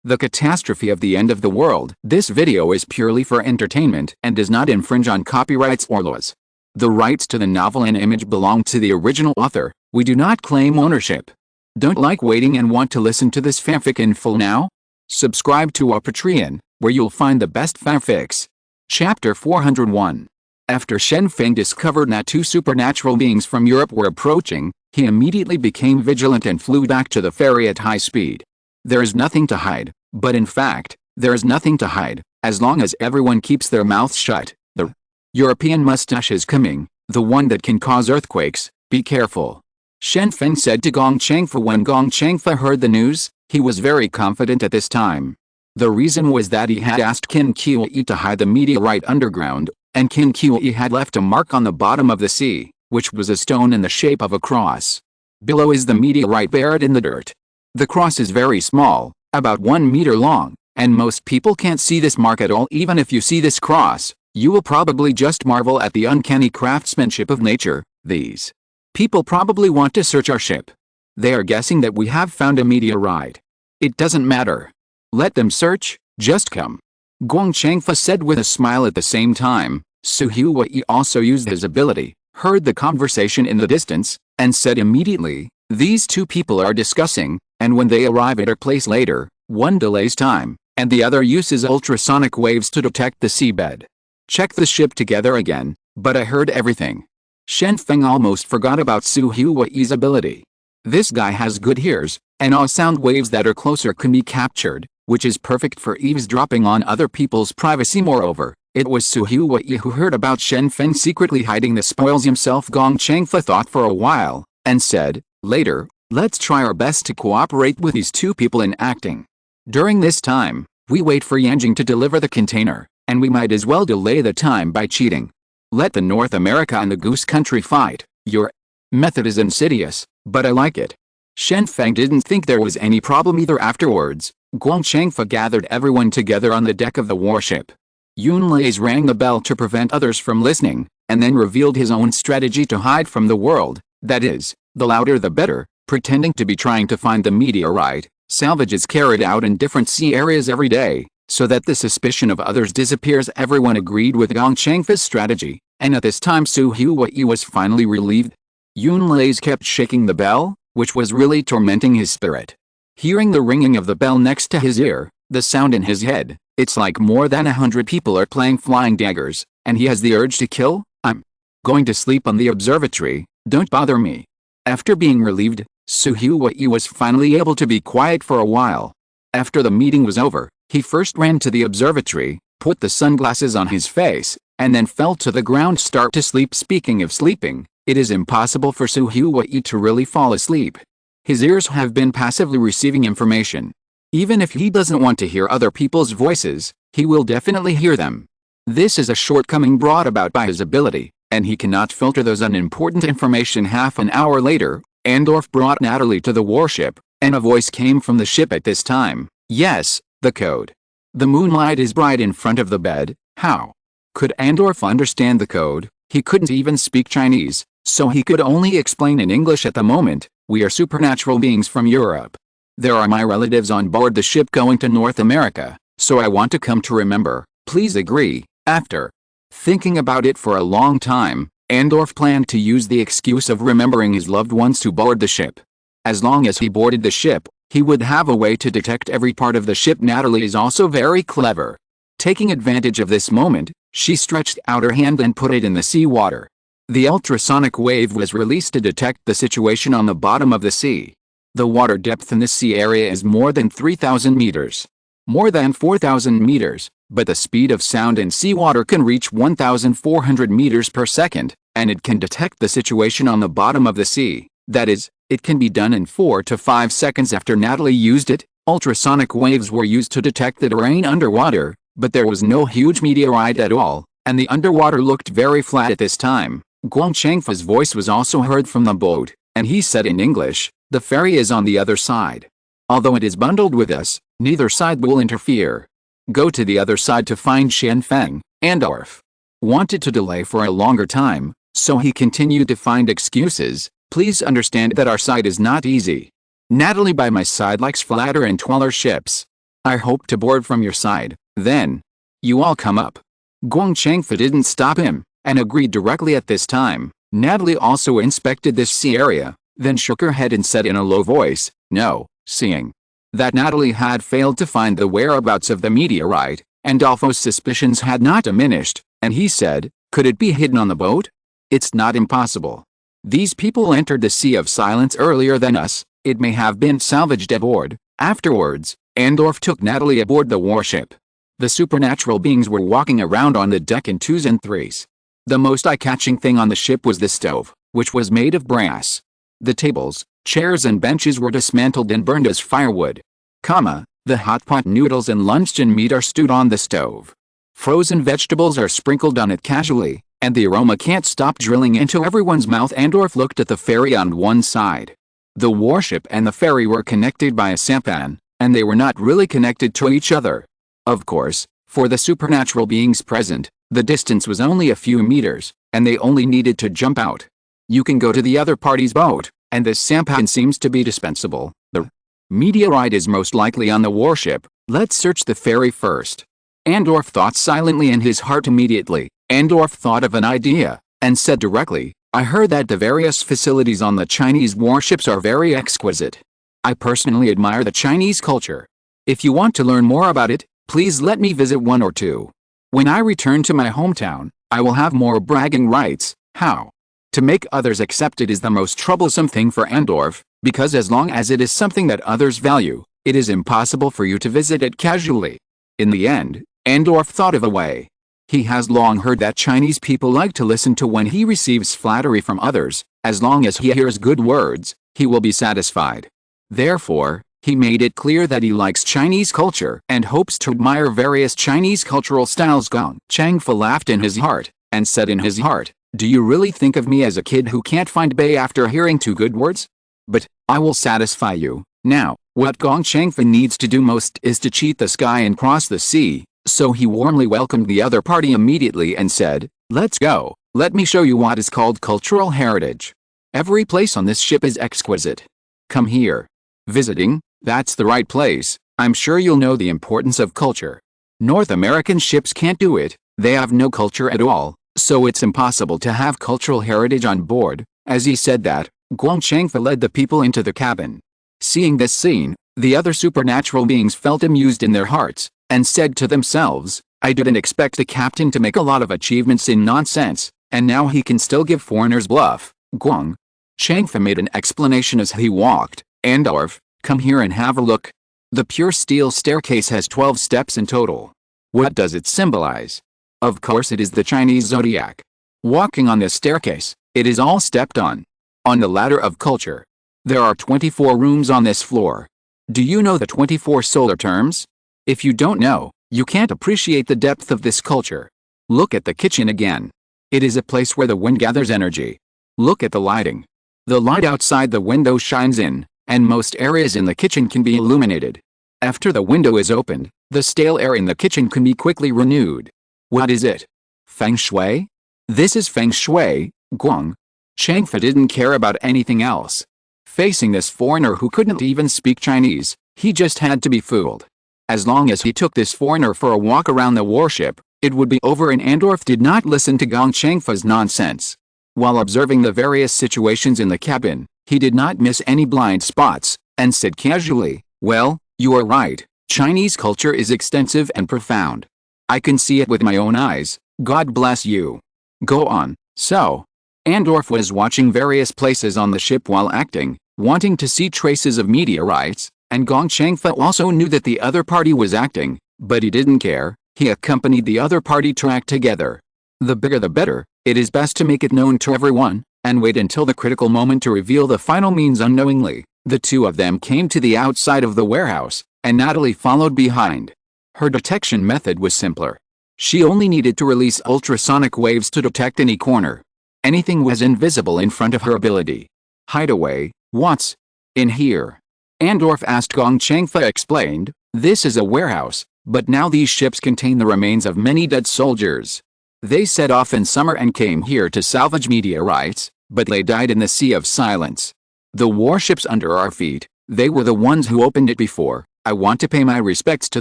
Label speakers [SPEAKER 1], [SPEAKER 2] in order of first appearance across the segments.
[SPEAKER 1] The catastrophe of the end of the world. This video is purely for entertainment and does not infringe on copyrights or laws. The rights to the novel and image belong to the original author. We do not claim ownership. Don't like waiting and want to listen to this fanfic in full now? Subscribe to our Patreon, where you'll find the best fanfics. Chapter 401. After Shen Feng discovered that two supernatural beings from Europe were approaching, he immediately became vigilant and flew back to the ferry at high speed. There is nothing to hide, but in fact, there is nothing to hide, as long as everyone keeps their mouths shut. The European mustache is coming, the one that can cause earthquakes, be careful. Shen Feng said to Gong Changfa when Gong Changfa heard the news. He was very confident at this time. The reason was that he had asked Qin Qiuyi to hide the meteorite underground, and Qin Qiuyi had left a mark on the bottom of the sea, which was a stone in the shape of a cross. Below is the meteorite buried in the dirt. The cross is very small, about 1 meter long, and most people can't see this mark at all. Even if you see this cross, you will probably just marvel at the uncanny craftsmanship of nature. These people probably want to search our ship. They are guessing that we have found a meteorite. It doesn't matter. Let them search, just come. Gong Changfa said with a smile at the same time. Su Huiyi also used his ability, heard the conversation in the distance, and said immediately, "These two people are discussing, and when they arrive at our place later, one delays time, and the other uses ultrasonic waves to detect the seabed. Check the ship together again, but I heard everything." Shen Feng almost forgot about Su Huiyi's ability. This guy has good ears, and all sound waves that are closer can be captured, which is perfect for eavesdropping on other people's privacy. Moreover, it was Su Huiyi who heard about Shen Feng secretly hiding the spoils himself. Gong Changfa thought for a while, and said, "Later, let's try our best to cooperate with these two people in acting. During this time, we wait for Yanjing to deliver the container, and we might as well delay the time by cheating. Let the North America and the Goose Country fight. Your method is insidious, but I like it." Shen Feng didn't think there was any problem either. Afterwards, Gong Changfa gathered everyone together on the deck of the warship. Yunlei rang the bell to prevent others from listening, and then revealed his own strategy to hide from the world, that is, the louder the better, pretending to be trying to find the meteorite. Salvage is carried out in different sea areas every day, so that the suspicion of others disappears. Everyone agreed with Gong Changfa's strategy, and at this time Su Huiyi was finally relieved. Yunlei kept shaking the bell, which was really tormenting his spirit. Hearing the ringing of the bell next to his ear, the sound in his head, it's like more than 100 people are playing flying daggers, and he has the urge to kill. "I'm going to sleep on the observatory, don't bother me." After being relieved, Su Huiyi was finally able to be quiet for a while. After the meeting was over, he first ran to the observatory, put the sunglasses on his face, and then fell to the ground. Start to sleep. Speaking of sleeping, it is impossible for Su Huiyi to really fall asleep. His ears have been passively receiving information. Even if he doesn't want to hear other people's voices, he will definitely hear them. This is a shortcoming brought about by his ability, and he cannot filter those unimportant information. Half an hour later, Andorf brought Natalie to the warship, and a voice came from the ship at this time. "Yes, the code. The moonlight is bright in front of the bed." How could Andorf understand the code? He couldn't even speak Chinese, so he could only explain in English at the moment. "We are supernatural beings from Europe. There are my relatives on board the ship going to North America, so I want to come to remember. Please agree." After thinking about it for a long time, Andorf planned to use the excuse of remembering his loved ones to board the ship. As long as he boarded the ship, he would have a way to detect every part of the ship. Natalie is also very clever. Taking advantage of this moment, she stretched out her hand and put it in the sea water. The ultrasonic wave was released to detect the situation on the bottom of the sea. The water depth in this sea area is more than 3,000 meters. More than 4,000 meters, but the speed of sound in seawater can reach 1,400 meters per second, and it can detect the situation on the bottom of the sea. That is, it can be done in 4 to 5 seconds. After Natalie used it, ultrasonic waves were used to detect the terrain underwater, but there was no huge meteorite at all, and the underwater looked very flat at this time. Gong Changfa's voice was also heard from the boat, and he said in English, "The ferry is on the other side. Although it is bundled with us, neither side will interfere. Go to the other side to find Shen Feng." Andorf wanted to delay for a longer time, so he continued to find excuses. "Please understand that our side is not easy. Natalie by my side likes flatter and taller ships. I hope to board from your side, then. You all come up. Guang Changfa didn't stop him, and agreed directly at this time. Natalie also inspected this sea area, then shook her head and said in a low voice, no, seeing that Natalie had failed to find the whereabouts of the meteorite, Andolfo's suspicions had not diminished, and he said, could it be hidden on the boat? It's not impossible. These people entered the Sea of Silence earlier than us, it may have been salvaged aboard. Afterwards, Andorf took Natalie aboard the warship. The supernatural beings were walking around on the deck in twos and threes. The most eye-catching thing on the ship was the stove, which was made of brass. The tables, chairs and benches were dismantled and burned as firewood. The hot pot noodles and luncheon meat are stewed on the stove. Frozen vegetables are sprinkled on it casually, and the aroma can't stop drilling into everyone's mouth. Andorf looked at the ferry on one side. The warship and the ferry were connected by a sampan, and they were not really connected to each other. Of course, for the supernatural beings present, the distance was only a few meters, and they only needed to jump out. You can go to the other party's boat, and this sampan seems to be dispensable. The meteorite is most likely on the warship. Let's search the ferry first. Andorf thought silently in his heart. Immediately, Andorf thought of an idea, and said directly, I heard that the various facilities on the Chinese warships are very exquisite. I personally admire the Chinese culture. If you want to learn more about it, please let me visit one or two. When I return to my hometown, I will have more bragging rights. How? To make others accept it is the most troublesome thing for Andorf, because as long as it is something that others value, it is impossible for you to visit it casually. In the end, Andorf thought of a way. He has long heard that Chinese people like to listen to when he receives flattery from others. As long as he hears good words, he will be satisfied. Therefore, he made it clear that he likes Chinese culture and hopes to admire various Chinese cultural styles. Gong Changfa laughed in his heart, and said in his heart, do you really think of me as a kid who can't find bay after hearing two good words? But, I will satisfy you. Now, what Gong Changfa needs to do most is to cheat the sky and cross the sea. So he warmly welcomed the other party immediately and said, let's go, let me show you what is called cultural heritage. Every place on this ship is exquisite. Come here. Visiting, that's the right place. I'm sure you'll know the importance of culture. North American ships can't do it, they have no culture at all, so it's impossible to have cultural heritage on board. As he said that, Guang Changfa led the people into the cabin. Seeing this scene, the other supernatural beings felt amused in their hearts, and said to themselves, I didn't expect the captain to make a lot of achievements in nonsense, and now he can still give foreigners bluff. Guang Changfa made an explanation as he walked. Andorf, come here and have a look. The pure steel staircase has 12 steps in total. What does it symbolize? Of course it is the Chinese zodiac. Walking on this staircase, it is all stepped on. On the ladder of culture. There are 24 rooms on this floor. Do you know the 24 solar terms? If you don't know, you can't appreciate the depth of this culture. Look at the kitchen again. It is a place where the wind gathers energy. Look at the lighting. The light outside the window shines in, and most areas in the kitchen can be illuminated. After the window is opened, the stale air in the kitchen can be quickly renewed. What is it? Feng Shui? This is Feng Shui. Guang Changfa didn't care about anything else. Facing this foreigner who couldn't even speak Chinese, he just had to be fooled. As long as he took this foreigner for a walk around the warship, it would be over, and Andorf did not listen to Gong Changfa's nonsense. While observing the various situations in the cabin, he did not miss any blind spots, and said casually, well, you are right, Chinese culture is extensive and profound. I can see it with my own eyes, God bless you. Go on. So, Andorf was watching various places on the ship while acting, wanting to see traces of meteorites, and Gong Changfa also knew that the other party was acting, but he didn't care. He accompanied the other party to act together. The bigger the better, it is best to make it known to everyone, and wait until the critical moment to reveal the final means. Unknowingly, the two of them came to the outside of the warehouse, and Natalie followed behind. Her detection method was simpler. She only needed to release ultrasonic waves to detect any corner. Anything was invisible in front of her ability. Hideaway, what's in here? Andorf asked. Gong Changfa explained, this is a warehouse, but now these ships contain the remains of many dead soldiers. They set off in summer and came here to salvage meteorites, but they died in the Sea of Silence. The warships under our feet, they were the ones who opened it before, I want to pay my respects to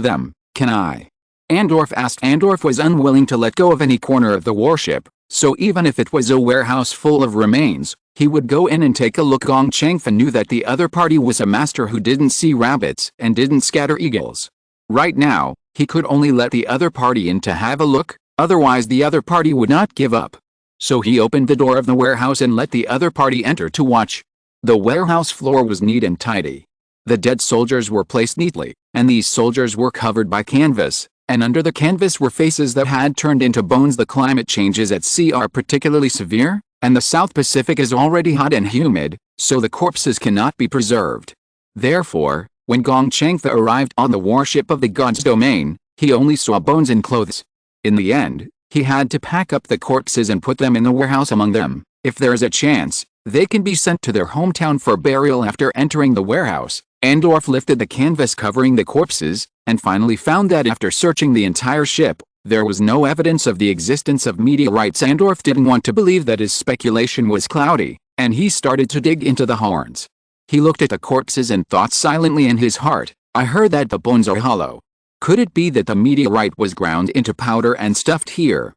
[SPEAKER 1] them, can I? Andorf asked. Andorf was unwilling to let go of any corner of the warship, so even if it was a warehouse full of remains, he would go in and take a look. Gong Changfa knew that the other party was a master who didn't see rabbits and didn't scatter eagles. Right now, he could only let the other party in to have a look, otherwise the other party would not give up. So he opened the door of the warehouse and let the other party enter to watch. The warehouse floor was neat and tidy. The dead soldiers were placed neatly, and these soldiers were covered by canvas, and under the canvas were faces that had turned into bones. The climate changes at sea are particularly severe, and the South Pacific is already hot and humid, so the corpses cannot be preserved. Therefore, when Gong Changfa arrived on the warship of the god's domain, he only saw bones and clothes. In the end, he had to pack up the corpses and put them in the warehouse among them. If there is a chance, they can be sent to their hometown for burial. After entering the warehouse, Andorf lifted the canvas covering the corpses, and finally found that after searching the entire ship, there was no evidence of the existence of meteorites. Andorf didn't want to believe that his speculation was cloudy, and he started to dig into the horns. He looked at the corpses and thought silently in his heart, I heard that the bones are hollow. Could it be that the meteorite was ground into powder and stuffed here?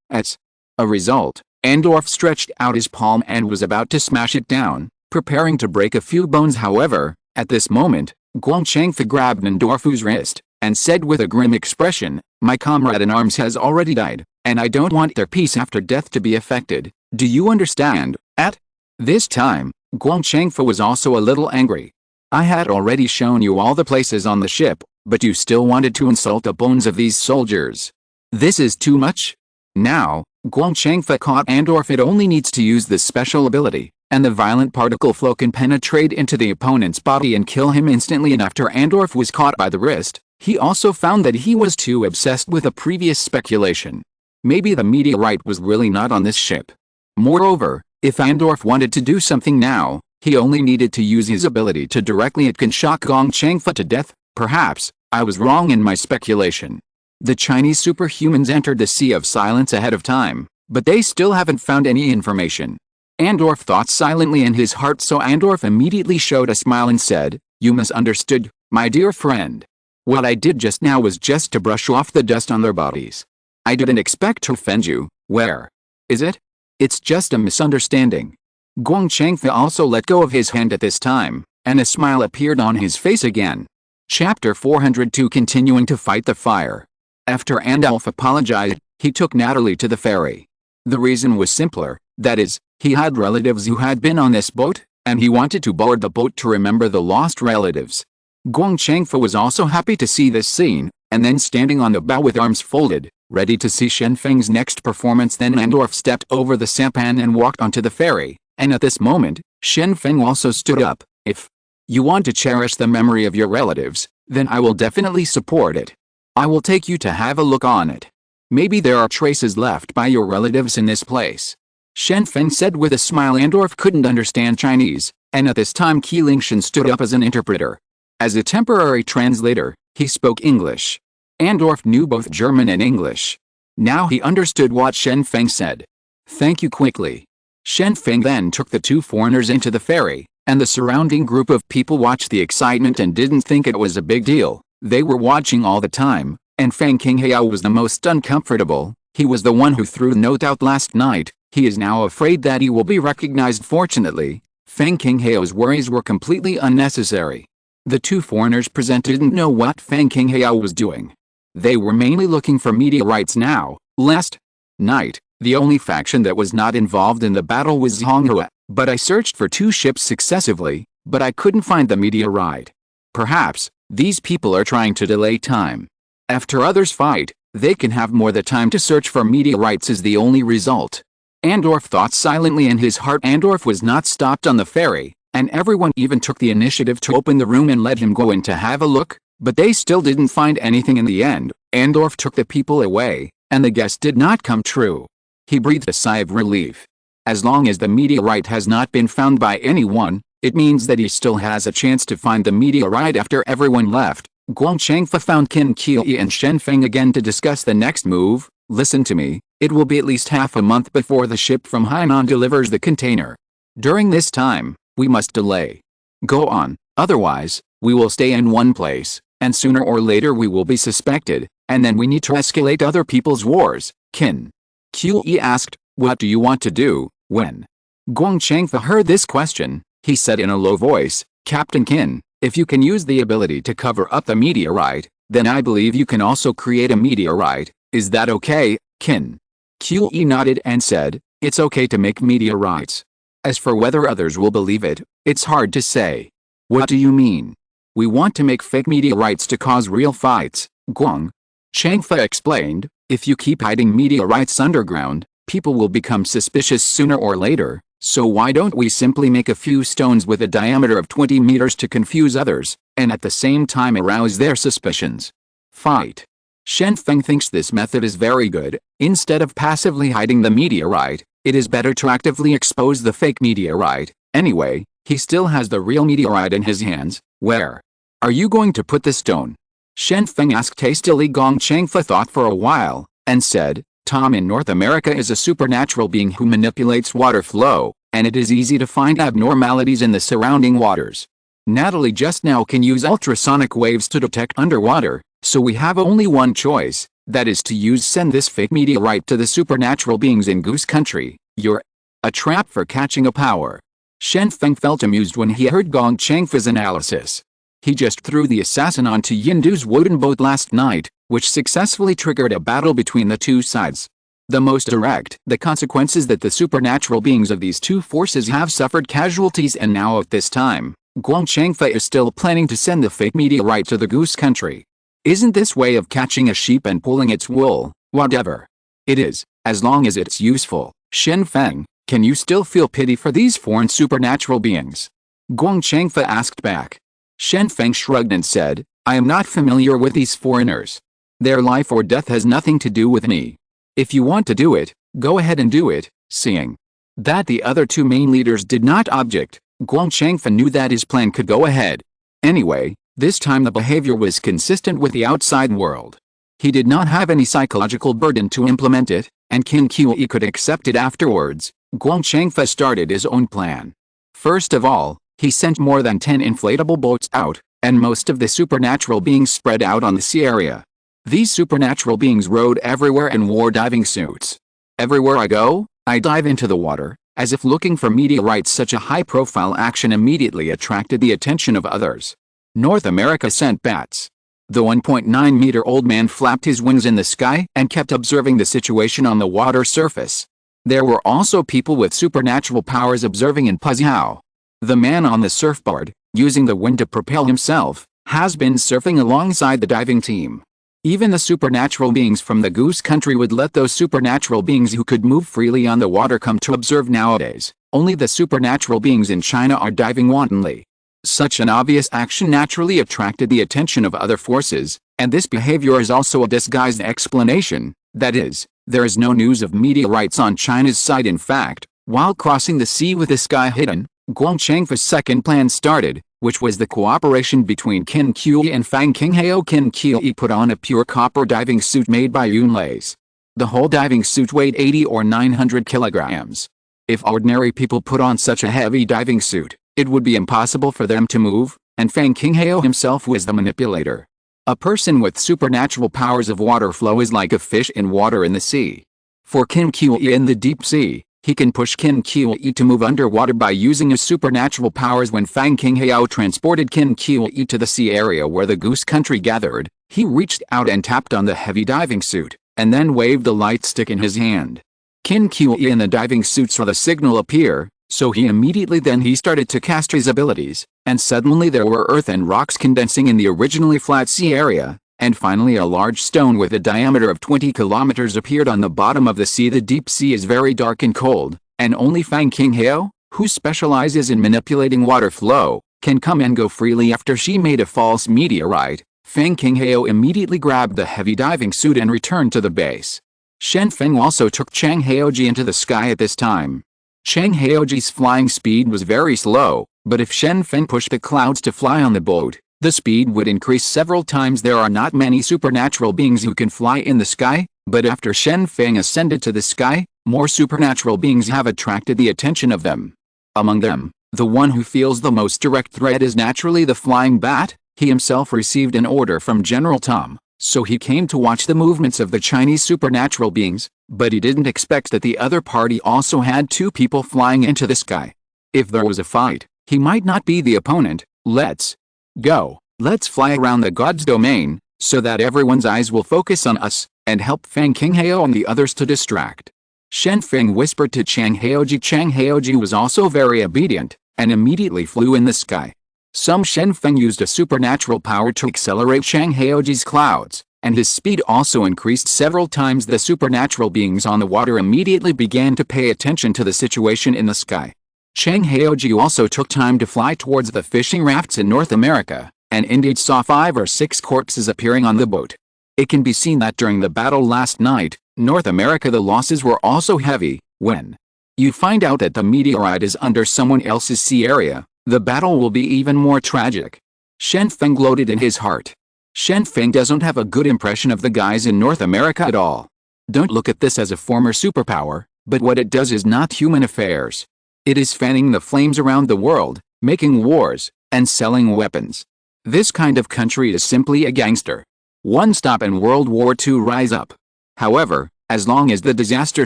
[SPEAKER 1] As a result, Andorf stretched out his palm and was about to smash it down, preparing to break a few bones. However, at this moment, Gong Changfa grabbed Andorf's wrist, and said with a grim expression, my comrade in arms has already died, and I don't want their peace after death to be affected. Do you understand? At this time, Gong Changfa was also a little angry. I had already shown you all the places on the ship, but you still wanted to insult the bones of these soldiers. This is too much. Now, Gong Changfa caught Andorf. It only needs to use this special ability, and the violent particle flow can penetrate into the opponent's body and kill him instantly. And after Andorf was caught by the wrist, he also found that he was too obsessed with a previous speculation. Maybe the meteorite was really not on this ship. Moreover, if Andorf wanted to do something now, he only needed to use his ability to directly. It can shock Gong Changfa to death. Perhaps I was wrong in my speculation. The Chinese superhumans entered the Sea of Silence ahead of time, but they still haven't found any information. Andorf thought silently in his heart, so Andorf immediately showed a smile and said, you misunderstood, my dear friend. What I did just now was just to brush off the dust on their bodies. I didn't expect to offend you. Where is it? It's just a misunderstanding. Gong Changfa also let go of his hand at this time, and a smile appeared on his face again. Chapter 402. Continuing to fight the fire. After Andorf apologized, he took Natalie to the ferry. The reason was simpler, that is, he had relatives who had been on this boat, and he wanted to board the boat to remember the lost relatives. Gong Changfa was also happy to see this scene, and then standing on the bow with arms folded, ready to see Shen Feng's next performance. Then Andorf stepped over the sampan and walked onto the ferry, and at this moment, Shen Feng also stood up. If you want to cherish the memory of your relatives, then I will definitely support it. I will take you to have a look on it. Maybe there are traces left by your relatives in this place. Shen Feng said with a smile. Andorf couldn't understand Chinese, and at this time Qi Lingshan stood up as an interpreter. As a temporary translator, he spoke English. Andorf knew both German and English. Now he understood what Shen Feng said. Thank you. Quickly. Shen Feng then took the two foreigners into the ferry, and the surrounding group of people watched the excitement and didn't think it was a big deal. They were watching all the time, and Feng Qinghao was the most uncomfortable. He was the one who threw the note out last night. He is now afraid that he will be recognized. Fortunately, Feng Qinghao's worries were completely unnecessary. The two foreigners present didn't know what Feng Qinghao was doing. They were mainly looking for meteorites now. Last night, the only faction that was not involved in the battle was Zonghua, but I searched for two ships successively, but I couldn't find the meteorite. Perhaps these people are trying to delay time. After others fight, they can have more the time to search for meteorites is the only result. Andorf thought silently in his heart. Andorf was not stopped on the ferry, and everyone even took the initiative to open the room and let him go in to have a look, but they still didn't find anything in the end. Andorf took the people away, and the guest did not come true. He breathed a sigh of relief. As long as the meteorite has not been found by anyone, it means that he still has a chance to find the meteorite. After everyone left, Gong Changfa found Qin Qiyi and Shen Feng again to discuss the next move. Listen to me, it will be at least half a month before the ship from Hainan delivers the container. During this time, we must delay. Go on, otherwise, We will stay in one place, and sooner or later we will be suspected, and then we need to escalate other people's wars. Qin Qi asked, what do you want to do? When Guang Changfa heard this question, he said in a low voice, Captain Qin, if you can use the ability to cover up the meteorite, then I believe you can also create a meteorite. Is that okay? Qin Qi nodded and said, it's okay to make meteorites. As for whether others will believe it, it's hard to say. What do you mean? We want to make fake meteorites to cause real fights, Guang Changfa explained. If you keep hiding meteorites underground, people will become suspicious sooner or later, so why don't we simply make a few stones with a diameter of 20 meters to confuse others, and at the same time arouse their suspicions? Fight. Shen Feng thinks this method is very good. Instead of passively hiding the meteorite, it is better to actively expose the fake meteorite. Anyway, he still has the real meteorite in his hands. Where are you going to put the stone? Shen Feng asked hastily. Guang Changfa thought for a while, and said, Tom in North America is a supernatural being who manipulates water flow, and it is easy to find abnormalities in the surrounding waters. Natalie just now can use ultrasonic waves to detect underwater, so we have only one choice, that is to send this fake meteorite to the supernatural beings in Goose Country. You're a trap for catching a power. Shen Feng felt amused when he heard Guang Changfa's analysis. He just threw the assassin onto Yindu's wooden boat last night, which successfully triggered a battle between the two sides. The most direct, the consequences that the supernatural beings of these two forces have suffered casualties, and now at this time, Guang Changfa is still planning to send the fake meteorite to the Goose Country. Isn't this way of catching a sheep and pulling its wool? Whatever it is, as long as it's useful. Shen Feng, can you still feel pity for these foreign supernatural beings? Guang Changfa asked back. Shen Feng shrugged and said, I am not familiar with these foreigners. Their life or death has nothing to do with me. If you want to do it, go ahead and do it. Seeing that the other two main leaders did not object, Guang Changfa knew that his plan could go ahead. Anyway, this time the behavior was consistent with the outside world. He did not have any psychological burden to implement it, and Qin Qi could accept it afterwards. Guang Changfa started his own plan. First of all, he sent more than 10 inflatable boats out, and most of the supernatural beings spread out on the sea area. These supernatural beings rode everywhere and wore diving suits. Everywhere I go, I dive into the water, as if looking for meteorites. Such a high-profile action immediately attracted the attention of others. North America sent bats. The 1.9-meter-old man flapped his wings in the sky and kept observing the situation on the water surface. There were also people with supernatural powers observing in Puzhou. The man on the surfboard, using the wind to propel himself, has been surfing alongside the diving team. Even the supernatural beings from the Goose Country would let those supernatural beings who could move freely on the water come to observe. Nowadays, only the supernatural beings in China are diving wantonly. Such an obvious action naturally attracted the attention of other forces, and this behavior is also a disguised explanation. That is, there is no news of meteorites on China's side. In fact, while crossing the sea with the sky hidden, Guang Changfa's second plan started, which was the cooperation between Qin Qi and Fang Qinghao. Qin Qi put on a pure copper diving suit made by Yunlais. The whole diving suit weighed 80 or 900 kilograms. If ordinary people put on such a heavy diving suit, it would be impossible for them to move, and Fang Qinghao himself was the manipulator. A person with supernatural powers of water flow is like a fish in water in the sea. For Qin Qi in the deep sea, he can push Qin Qi to move underwater by using his supernatural powers. When Fang Qinghao transported Qin Qi to the sea area where the Goose Country gathered, he reached out and tapped on the heavy diving suit, and then waved a light stick in his hand. Qin Qi in the diving suit saw the signal appear, so he started to cast his abilities, and suddenly there were earth and rocks condensing in the originally flat sea area, and finally a large stone with a diameter of 20 kilometers appeared on the bottom of the sea. The deep sea is very dark and cold, and only Fang Qinghao, who specializes in manipulating water flow, can come and go freely. After she made a false meteorite, Fang Qinghao immediately grabbed the heavy diving suit and returned to the base. Shen Feng also took Chang Haoji into the sky at this time. Chang Haoji's flying speed was very slow, but if Shen Feng pushed the clouds to fly on the boat, the speed would increase several times. There are not many supernatural beings who can fly in the sky, but after Shen Feng ascended to the sky, more supernatural beings have attracted the attention of them. Among them, The one who feels the most direct threat is naturally the flying bat. He himself received an order from General Tom, so he came to watch the movements of the Chinese supernatural beings, but he didn't expect that the other party also had two people flying into the sky. If there was a fight, he might not be the opponent. Let's go. Let's fly around the god's domain, so that everyone's eyes will focus on us, and help Fang Qinghao and the others to distract. Shen Feng whispered to Chang Haoji. Chang Haoji was also very obedient, and immediately flew in the sky. Shen Feng used a supernatural power to accelerate Chang Haoji's clouds, and his speed also increased several times. The supernatural beings on the water immediately began to pay attention to the situation in the sky. Chang Haoji also took time to fly towards the fishing rafts in North America, and indeed saw 5 or 6 corpses appearing on the boat. It can be seen that during the battle last night, North America, the losses were also heavy. When you find out that the meteorite is under someone else's sea area, the battle will be even more tragic. Shen Feng gloated in his heart. Shen Feng doesn't have a good impression of the guys in North America at all. Don't look at this as a former superpower, but what it does is not human affairs. It is fanning the flames around the world, making wars, and selling weapons. This kind of country is simply a gangster. One stop and World War II rise up. However, as long as the disaster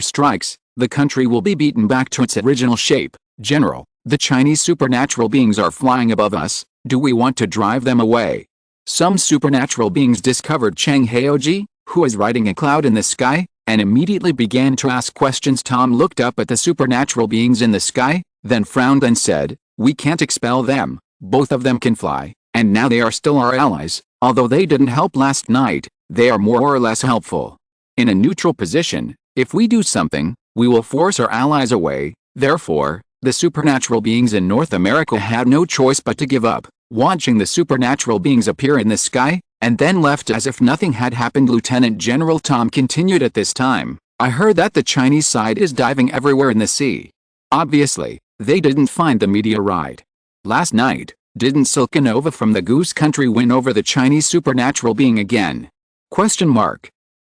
[SPEAKER 1] strikes, the country will be beaten back to its original shape. General, the Chinese supernatural beings are flying above us. Do we want to drive them away? Some supernatural beings discovered Chang Haoji, who was riding a cloud in the sky, and immediately began to ask questions. Tom looked up at the supernatural beings in the sky, then frowned and said, "We can't expel them. Both of them can fly, and now they are still our allies. Although they didn't help last night, they are more or less helpful. In a neutral position, if we do something, we will force our allies away." Therefore, the supernatural beings in North America had no choice but to give up, watching the supernatural beings appear in the sky, and then left as if nothing had happened. Lieutenant General Tom continued at this time, "I heard that the Chinese side is diving everywhere in the sea. Obviously, they didn't find the meteorite. Last night, didn't Silkanova from the Goose Country win over the Chinese supernatural being again?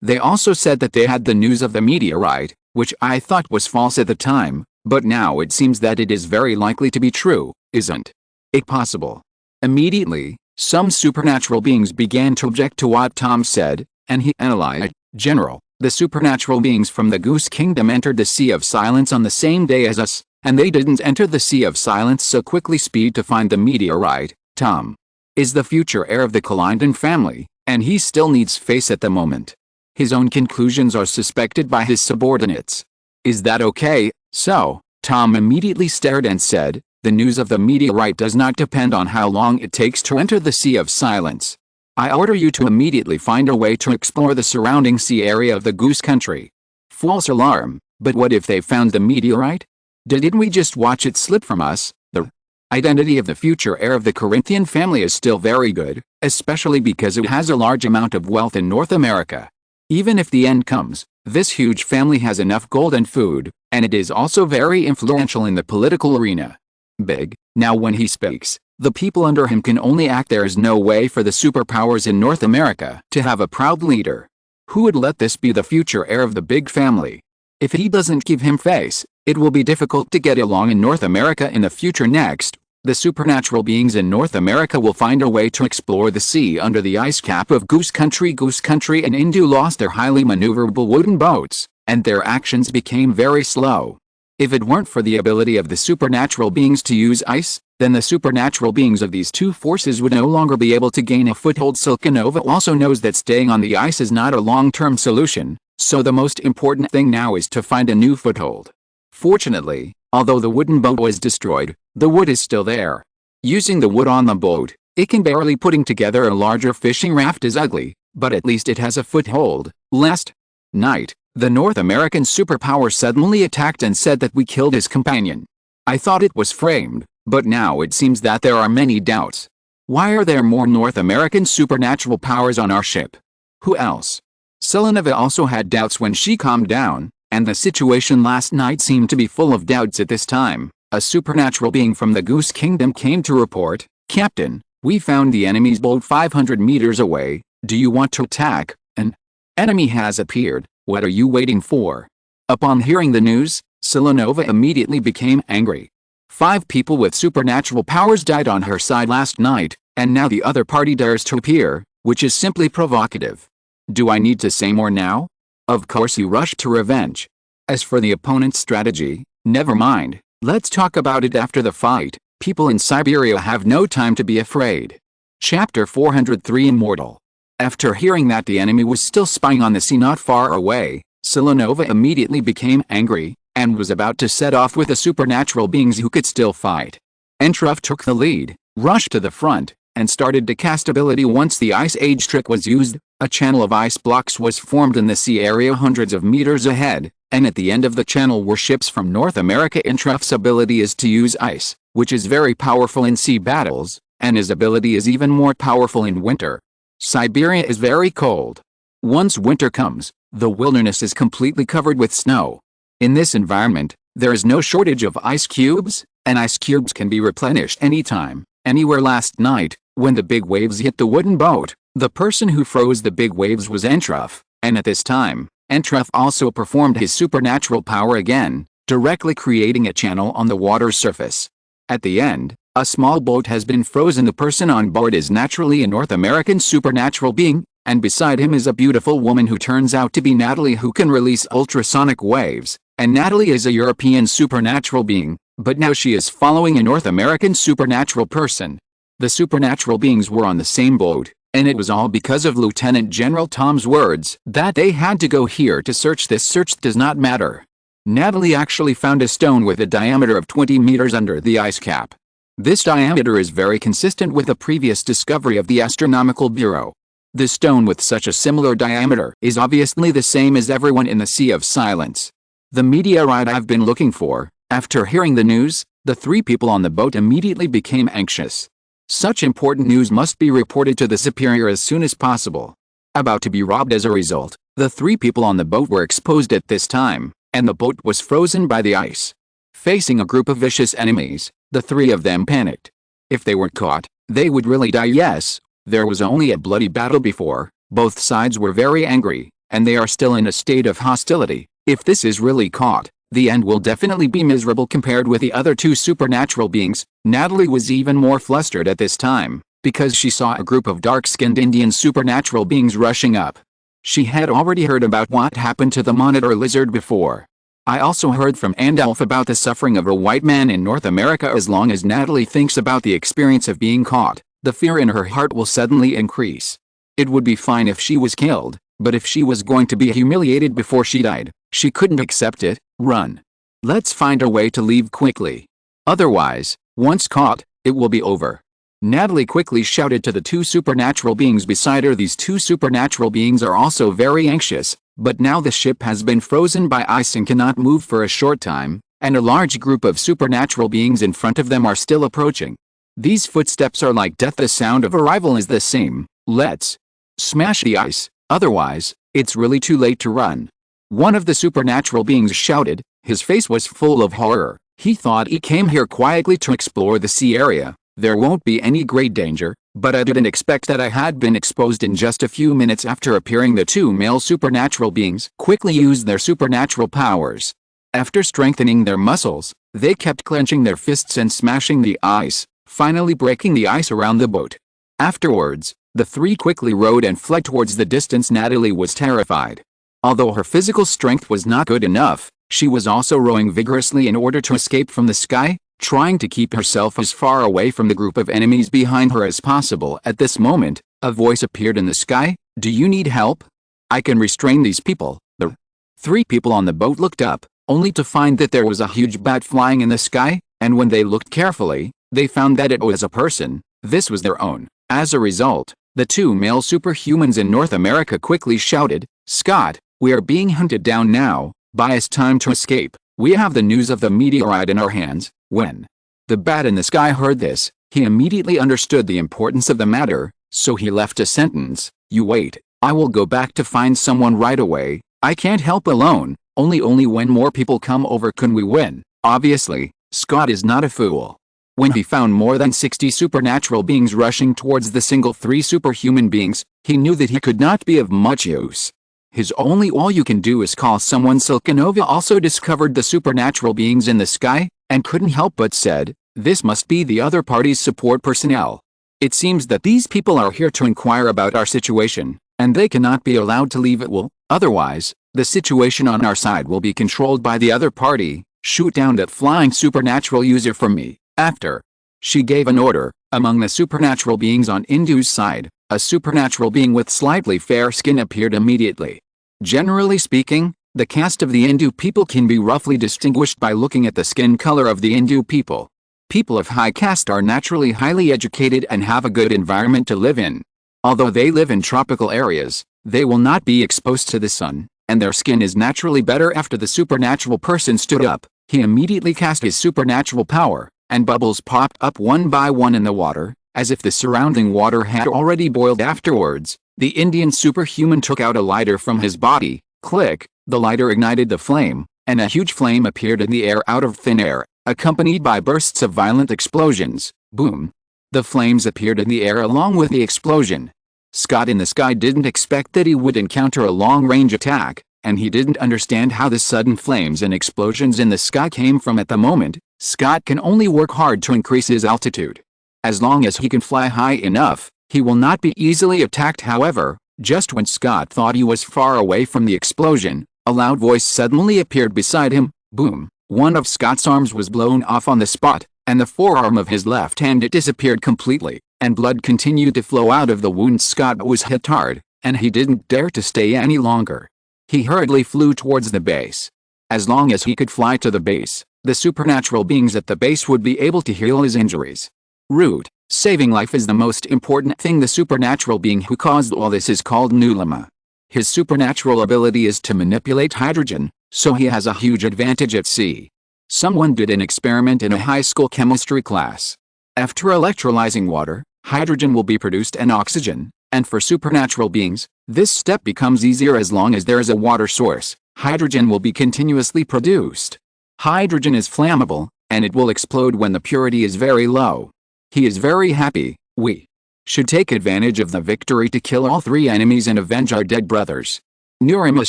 [SPEAKER 1] They also said that they had the news of the meteorite, which I thought was false at the time, but now it seems that it is very likely to be true. Isn't it possible?" Immediately, some supernatural beings began to object to what Tom said, and he analyzed. "General, the supernatural beings from the Goose Kingdom entered the Sea of Silence on the same day as us, and they didn't enter the Sea of Silence so quickly speed to find the meteorite. Tom is the future heir of the Kalindon family, and he still needs face at the moment. His own conclusions are suspected by his subordinates. Is that okay?" So, Tom immediately stared and said, "The news of the meteorite does not depend on how long it takes to enter the Sea of Silence. I order you to immediately find a way to explore the surrounding sea area of the Goose Country." False alarm, but what if they found the meteorite? Didn't we just watch it slip from us? The identity of the future heir of the Corinthian family is still very good, especially because it has a large amount of wealth in North America. Even if the end comes, this huge family has enough gold and food, and it is also very influential in the political arena. Big. Now when he speaks, the people under him can only act. There is no way for the superpowers in North America to have a proud leader. Who would let this be the future heir of the big family? If he doesn't give him face, it will be difficult to get along in North America in the future. Next, the supernatural beings in North America will find a way to explore the sea under the ice cap of Goose Country. Goose Country and Indu lost their highly maneuverable wooden boats, and their actions became very slow. If it weren't for the ability of the supernatural beings to use ice, then the supernatural beings of these two forces would no longer be able to gain a foothold. Silkanova also knows that staying on the ice is not a long-term solution, so the most important thing now is to find a new foothold. Fortunately, although the wooden boat was destroyed, the wood is still there. Using the wood on the boat, it can barely putting together a larger fishing raft is ugly, but at least it has a foothold. Last night, the North American superpower suddenly attacked and said that we killed his companion. I thought it was framed, but now it seems that there are many doubts. Why are there more North American supernatural powers on our ship? Who else? Selenova also had doubts when she calmed down, and the situation last night seemed to be full of doubts at this time. A supernatural being from the Goose Kingdom came to report, "Captain, we found the enemy's boat 500 meters away. Do you want to attack? An enemy has appeared. What are you waiting for?" Upon hearing the news, Selenova immediately became angry. 5 people with supernatural powers died on her side last night, and now the other party dares to appear, which is simply provocative. Do I need to say more now? Of course he rushed to revenge. As for the opponent's strategy, never mind, let's talk about it after the fight. People in Siberia have no time to be afraid. Chapter 403 Immortal. After hearing that the enemy was still spying on the sea not far away, Selenova immediately became angry, and was about to set off with the supernatural beings who could still fight. Entruff took the lead, rushed to the front, and started to cast ability. Once the Ice Age trick was used, a channel of ice blocks was formed in the sea area hundreds of meters ahead, and at the end of the channel were ships from North America. Entruff's ability is to use ice, which is very powerful in sea battles, and his ability is even more powerful in winter. Siberia is very cold. Once winter comes, the wilderness is completely covered with snow. In this environment, there is no shortage of ice cubes, and ice cubes can be replenished anytime, anywhere. Last night, when the big waves hit the wooden boat, the person who froze the big waves was Entruff, and at this time, Entruff also performed his supernatural power again, directly creating a channel on the water's surface. At the end, a small boat has been frozen. The person on board is naturally a North American supernatural being, and beside him is a beautiful woman who turns out to be Natalie, who can release ultrasonic waves, and Natalie is a European supernatural being, but now she is following a North American supernatural person. The supernatural beings were on the same boat, and it was all because of Lieutenant General Tom's words that they had to go here to search. This search does not matter. Natalie actually found a stone with a diameter of 20 meters under the ice cap. This diameter is very consistent with the previous discovery of the Astronomical Bureau. The stone with such a similar diameter is obviously the same as everyone in the Sea of Silence. The meteorite I've been looking for. After hearing the news, the 3 people on the boat immediately became anxious. Such important news must be reported to the superior as soon as possible. About to be robbed as a result, the 3 people on the boat were exposed at this time, and the boat was frozen by the ice. Facing a group of vicious enemies, the 3 of them panicked. If they were caught, they would really die. Yes, there was only a bloody battle before, both sides were very angry, and they are still in a state of hostility. If this is really caught, the end will definitely be miserable. Compared with the other 2 supernatural beings, Natalie was even more flustered at this time, because she saw a group of dark-skinned Indian supernatural beings rushing up. She had already heard about what happened to the monitor lizard before. I also heard from Andalf about the suffering of a white man in North America. As long as Natalie thinks about the experience of being caught, the fear in her heart will suddenly increase. It would be fine if she was killed, but if she was going to be humiliated before she died, she couldn't accept it. Run. Let's find a way to leave quickly. Otherwise, once caught, it will be over. Natalie quickly shouted to the 2 supernatural beings beside her. These 2 supernatural beings are also very anxious, but now the ship has been frozen by ice and cannot move for a short time, and a large group of supernatural beings in front of them are still approaching. These footsteps are like death. The sound of arrival is the same. Let's smash the ice, otherwise, it's really too late to run. One of the supernatural beings shouted. His face was full of horror. He thought he came here quietly to explore the sea area. There won't be any great danger, but I didn't expect that I had been exposed in just a few minutes after appearing. The 2 male supernatural beings quickly used their supernatural powers. After strengthening their muscles, they kept clenching their fists and smashing the ice, finally breaking the ice around the boat. Afterwards, the 3 quickly rowed and fled towards the distance. Natalie was terrified. Although her physical strength was not good enough, she was also rowing vigorously in order to escape from the sky, trying to keep herself as far away from the group of enemies behind her as possible. At this moment, a voice appeared in the sky. Do you need help? I can restrain these people. The 3 people on the boat looked up, only to find that there was a huge bat flying in the sky, and when they looked carefully, they found that it was a person. This was their own. As a result, the 2 male superhumans in North America quickly shouted, Scott, we are being hunted down now. Buy us time to escape. We have the news of the meteorite in our hands. When the bat in the sky heard this, he immediately understood the importance of the matter, so he left a sentence. You wait, I will go back to find someone right away. I can't help alone. Only when more people come over can we win. Obviously, Scott is not a fool. When he found more than 60 supernatural beings rushing towards the single 3 superhuman beings, he knew that he could not be of much use. His only all you can do is call someone. Silkanova also discovered the supernatural beings in the sky, and couldn't help but said, "This must be the other party's support personnel. It seems that these people are here to inquire about our situation, and they cannot be allowed to leave it will, otherwise, the situation on our side will be controlled by the other party. Shoot down that flying supernatural user for me." After she gave an order, among the supernatural beings on Indu's side, a supernatural being with slightly fair skin appeared immediately. Generally speaking, the caste of the Hindu people can be roughly distinguished by looking at the skin color of the Hindu people. People of high caste are naturally highly educated and have a good environment to live in. Although they live in tropical areas, they will not be exposed to the sun, and their skin is naturally better. After the supernatural person stood up, he immediately cast his supernatural power, and bubbles popped up one by one in the water, as if the surrounding water had already boiled afterwards. The Indian superhuman took out a lighter from his body. Click, the lighter ignited the flame, and a huge flame appeared in the air out of thin air, accompanied by bursts of violent explosions. Boom! The flames appeared in the air along with the explosion. Scott in the sky didn't expect that he would encounter a long-range attack, and he didn't understand how the sudden flames and explosions in the sky came from at the moment. Scott can only work hard to increase his altitude. As long as he can fly high enough, he will not be easily attacked. However, just when Scott thought he was far away from the explosion, a loud voice suddenly appeared beside him. Boom! One of Scott's arms was blown off on the spot, and the forearm of his left hand disappeared completely, and blood continued to flow out of the wound. Scott was hit hard, and he didn't dare to stay any longer. He hurriedly flew towards the base. As long as he could fly to the base, the supernatural beings at the base would be able to heal his injuries. Root, saving life is the most important thing. The supernatural being who caused all this is called Nulama. His supernatural ability is to manipulate hydrogen, so he has a huge advantage at sea. Someone did an experiment in a high school chemistry class. After electrolyzing water, hydrogen will be produced and oxygen, and for supernatural beings, this step becomes easier as long as there is a water source. Hydrogen will be continuously produced. Hydrogen is flammable, and it will explode when the purity is very low. He is very happy. We should take advantage of the victory to kill all three enemies and avenge our dead brothers. Nurimus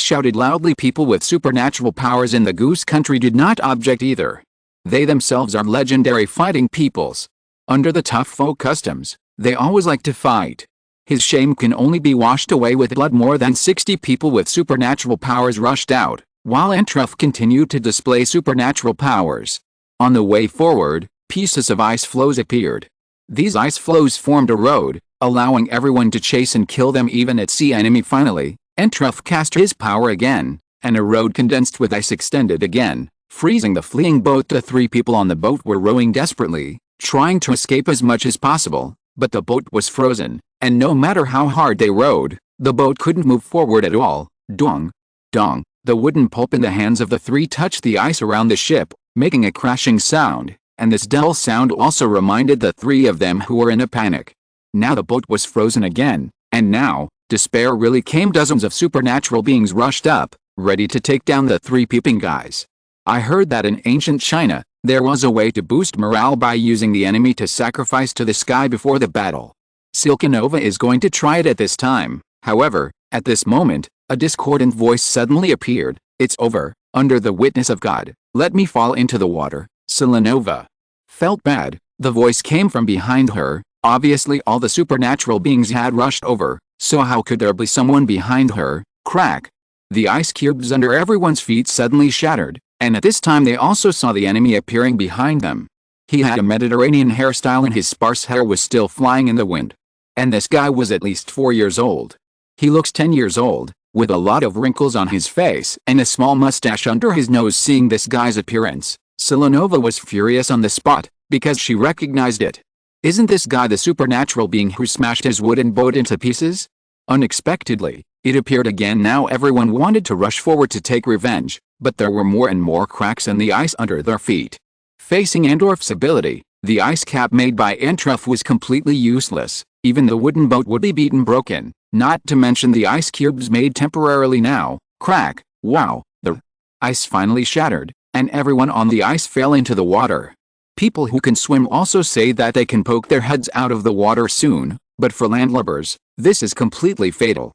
[SPEAKER 1] shouted loudly. People with supernatural powers in the Goose Country did not object either. They themselves are legendary fighting peoples. Under the tough folk customs, they always like to fight. His shame can only be washed away with blood. More than 60 people with supernatural powers rushed out, while Entruff continued to display supernatural powers. On the way forward, pieces of ice floes appeared. These ice floes formed a road, allowing everyone to chase and kill them even at sea. Enemy. Finally, Entruff cast his power again, and a road condensed with ice extended again, freezing the fleeing boat. The three people on the boat were rowing desperately, trying to escape as much as possible, but the boat was frozen, and no matter how hard they rowed, the boat couldn't move forward at all. Dong! Dong! The wooden pulp in the hands of the three touched the ice around the ship, making a crashing sound, and this dull sound also reminded the three of them who were in a panic. Now the boat was frozen again, and now, despair really came. Dozens of supernatural beings rushed up, ready to take down the three peeping guys. I heard that in ancient China, there was a way to boost morale by using the enemy to sacrifice to the sky before the battle. Silkanova is going to try it at this time. However, at this moment, a discordant voice suddenly appeared. It's over. Under the witness of God, let me fall into the water. Silkanova felt bad. The voice came from behind her. Obviously all the supernatural beings had rushed over, so how could there be someone behind her? Crack! The ice cubes under everyone's feet suddenly shattered, and at this time they also saw the enemy appearing behind them. He had a Mediterranean hairstyle and his sparse hair was still flying in the wind. And this guy was at least 4 years old. He looks 10 years old, with a lot of wrinkles on his face and a small mustache under his nose. Seeing this guy's appearance, Silkanova was furious on the spot, because she recognized it. Isn't this guy the supernatural being who smashed his wooden boat into pieces? Unexpectedly, it appeared again. Now everyone wanted to rush forward to take revenge, but there were more and more cracks in the ice under their feet. Facing Andorf's ability, the ice cap made by Entruff was completely useless. Even the wooden boat would be beaten broken, not to mention the ice cubes made temporarily. Now, crack, wow, the ice finally shattered, and everyone on the ice fell into the water. People who can swim also say that they can poke their heads out of the water soon, but for landlubbers, this is completely fatal.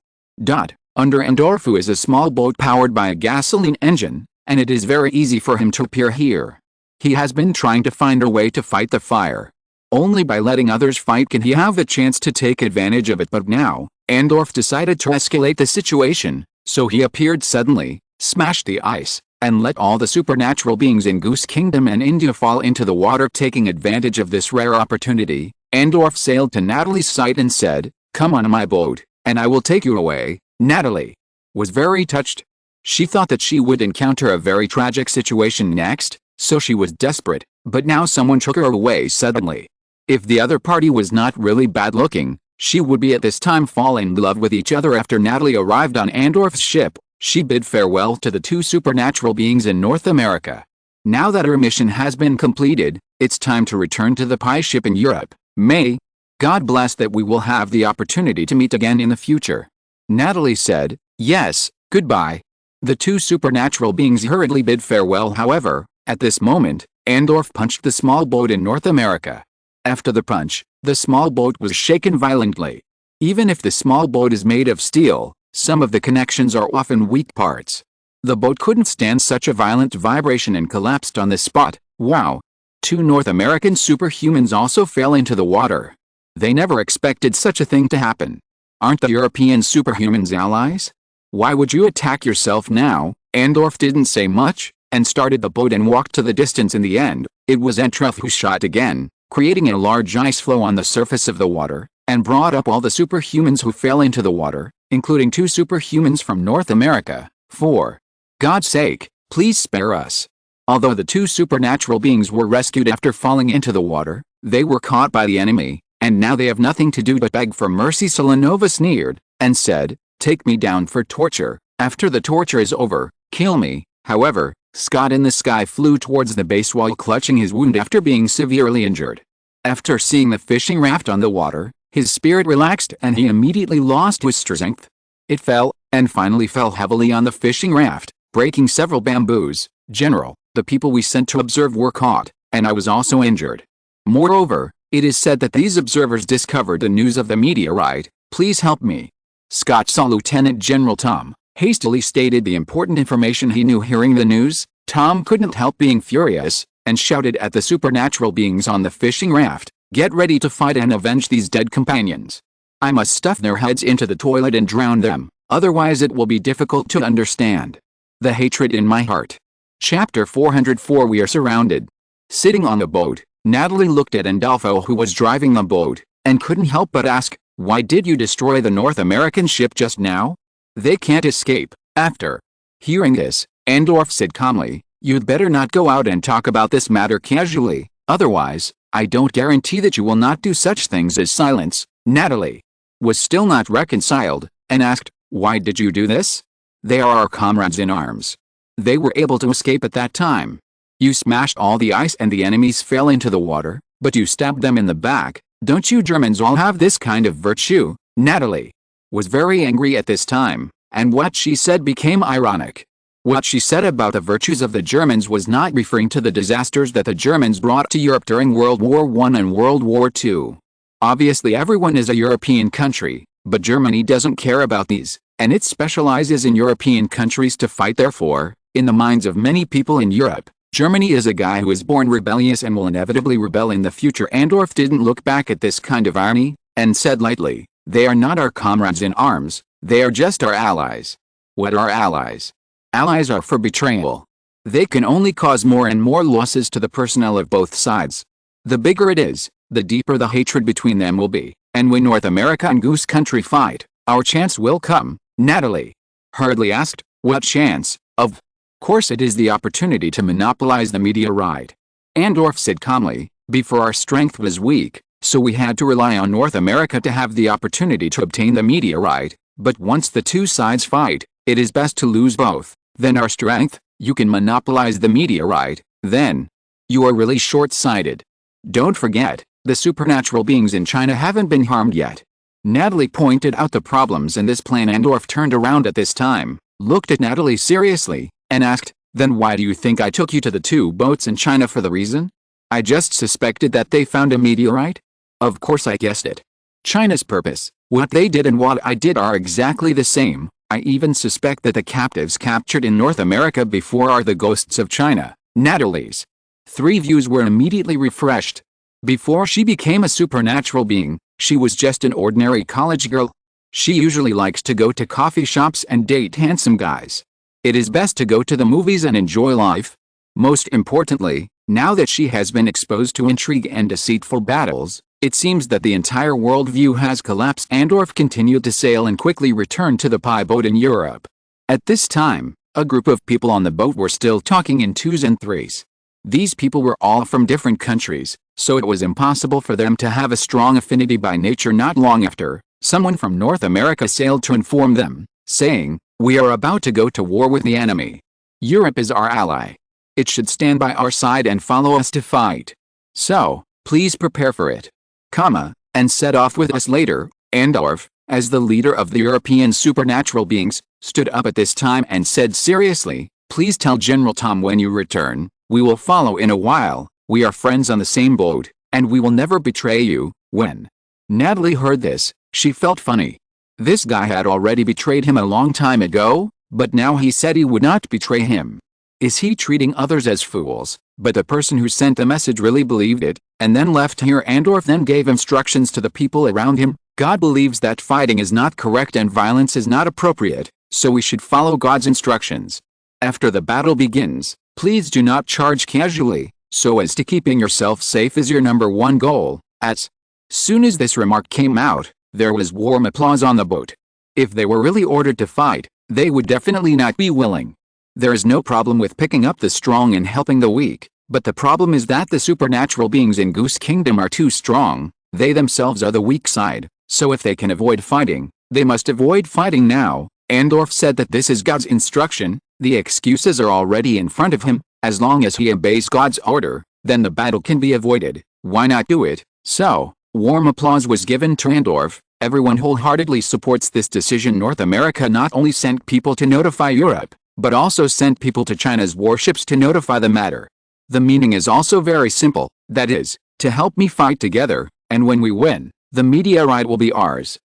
[SPEAKER 1] Under Andorfu is a small boat powered by a gasoline engine, and it is very easy for him to appear here. He has been trying to find a way to fight the fire. Only by letting others fight can he have a chance to take advantage of it, but now, Andorf decided to escalate the situation, so he appeared suddenly, smashed the ice, and let all the supernatural beings in Goose Kingdom and India fall into the water. Taking advantage of this rare opportunity, Andorf sailed to Natalie's site and said, "Come on my boat, and I will take you away." Natalie was very touched. She thought that she would encounter a very tragic situation next, so she was desperate, but now someone took her away suddenly. If the other party was not really bad looking, she would be at this time fall in love with each other. After Natalie arrived on Andorf's ship, she bid farewell to the two supernatural beings in North America. Now that her mission has been completed, it's time to return to the Pi ship in Europe. May God bless that we will have the opportunity to meet again in the future. Natalie said, "Yes, goodbye." The two supernatural beings hurriedly bid farewell. However, at this moment, Andorf punched the small boat in North America. After the punch, the small boat was shaken violently. Even if the small boat is made of steel, some of the connections are often weak parts. The boat couldn't stand such a violent vibration and collapsed on the spot. Wow! Two North American superhumans also fell into the water. They never expected such a thing to happen. Aren't the European superhumans allies? Why would you attack yourself now? Andorf didn't say much, and started the boat and walked to the distance. In the end, it was Andorf who shot again, creating a large ice flow on the surface of the water, and brought up all the superhumans who fell into the water, including two superhumans from North America. For God's sake, please spare us. Although the two supernatural beings were rescued after falling into the water, they were caught by the enemy, and now they have nothing to do but beg for mercy. Selenova sneered, and said, "Take me down for torture. After the torture is over, kill me." However, Scott in the sky flew towards the base while clutching his wound after being severely injured. After seeing the fishing raft on the water, his spirit relaxed and he immediately lost his strength. It fell, and finally fell heavily on the fishing raft, breaking several bamboos. "General, the people we sent to observe were caught, and I was also injured. Moreover, it is said that these observers discovered the news of the meteorite. Please help me." Scott saw Lieutenant General Tom hastily stated the important information he knew. Hearing the news, Tom couldn't help being furious, and shouted at the supernatural beings on the fishing raft, "Get ready to fight and avenge these dead companions. I must stuff their heads into the toilet and drown them, otherwise it will be difficult to understand the hatred in my heart." Chapter 404. We are surrounded. Sitting on the boat, Natalie looked at Andolfo, who was driving the boat, and couldn't help but ask, "Why did you destroy the North American ship just now? They can't escape." After hearing this, Andorf said calmly, "You'd better not go out and talk about this matter casually, otherwise, I don't guarantee that you will not do such things as silence." Natalie was still not reconciled, and asked, "Why did you do this? They are our comrades in arms. They were able to escape at that time. You smashed all the ice and the enemies fell into the water, but you stabbed them in the back. Don't you Germans all have this kind of virtue?" Natalie was very angry at this time, and what she said became ironic. What she said about the virtues of the Germans was not referring to the disasters that the Germans brought to Europe during World War I and World War II. Obviously everyone is a European country, but Germany doesn't care about these, and it specializes in European countries to fight. Therefore, in the minds of many people in Europe, Germany is a guy who is born rebellious and will inevitably rebel in the future. Andorf didn't look back at this kind of irony, and said lightly, "They are not our comrades in arms, they are just our allies." What are allies? Allies are for betrayal. They can only cause more and more losses to the personnel of both sides. The bigger it is, the deeper the hatred between them will be, and when North America and Goose Country fight, our chance will come. Natalie hurriedly asked, "What chance?" Of course it is the opportunity to monopolize the meteorite. Andorf said calmly, "Before our strength was weak, so we had to rely on North America to have the opportunity to obtain the meteorite, but once the two sides fight, it is best to lose both. Then our strength, you can monopolize the meteorite, then you are really short-sighted. Don't forget, the supernatural beings in China haven't been harmed yet." Natalie pointed out the problems in this plan. Andorf turned around at this time, looked at Natalie seriously, and asked, "Then why do you think I took you to the two boats in China? For the reason? I just suspected that they found a meteorite? Of course I guessed it. China's purpose, what they did and what I did are exactly the same. I even suspect that the captives captured in North America before are the ghosts of China." Natalie's 3 views were immediately refreshed. Before she became a supernatural being, she was just an ordinary college girl. She usually likes to go to coffee shops and date handsome guys. It is best to go to the movies and enjoy life. Most importantly, now that she has been exposed to intrigue and deceitful battles, it seems that the entire worldview has collapsed. Andorf continued to sail and quickly returned to the pie boat in Europe. At this time, a group of people on the boat were still talking in 2s and 3s. These people were all from different countries, so it was impossible for them to have a strong affinity by nature. Not long after, someone from North America sailed to inform them, saying, "We are about to go to war with the enemy. Europe is our ally. It should stand by our side and follow us to fight. So, please prepare for it, and set off with us later." Andorf, as the leader of the European supernatural beings, stood up at this time and said seriously, "Please tell General Tom when you return. We will follow in a while. We are friends on the same boat, and we will never betray you." When Natalie heard this, she felt funny. This guy had already betrayed him a long time ago, but now he said he would not betray him. Is he treating others as fools? But the person who sent the message really believed it, and then left here. Andorf then gave instructions to the people around him. God believes that fighting is not correct and violence is not appropriate, so we should follow God's instructions. After the battle begins, please do not charge casually, so as to keeping yourself safe is your #1 goal. As soon as this remark came out, there was warm applause on the boat. If they were really ordered to fight, they would definitely not be willing. There is no problem with picking up the strong and helping the weak, but the problem is that the supernatural beings in Goose Kingdom are too strong. They themselves are the weak side, so if they can avoid fighting, they must avoid fighting now. Andorf said that this is God's instruction. The excuses are already in front of him. As long as he obeys God's order, then the battle can be avoided. Why not do it? So, warm applause was given to Andorf. Everyone wholeheartedly supports this decision. North America not only sent people to notify Europe, but also sent people to China's warships to notify the matter. The meaning is also very simple, that is, to help me fight together, and when we win, the meteorite will be ours.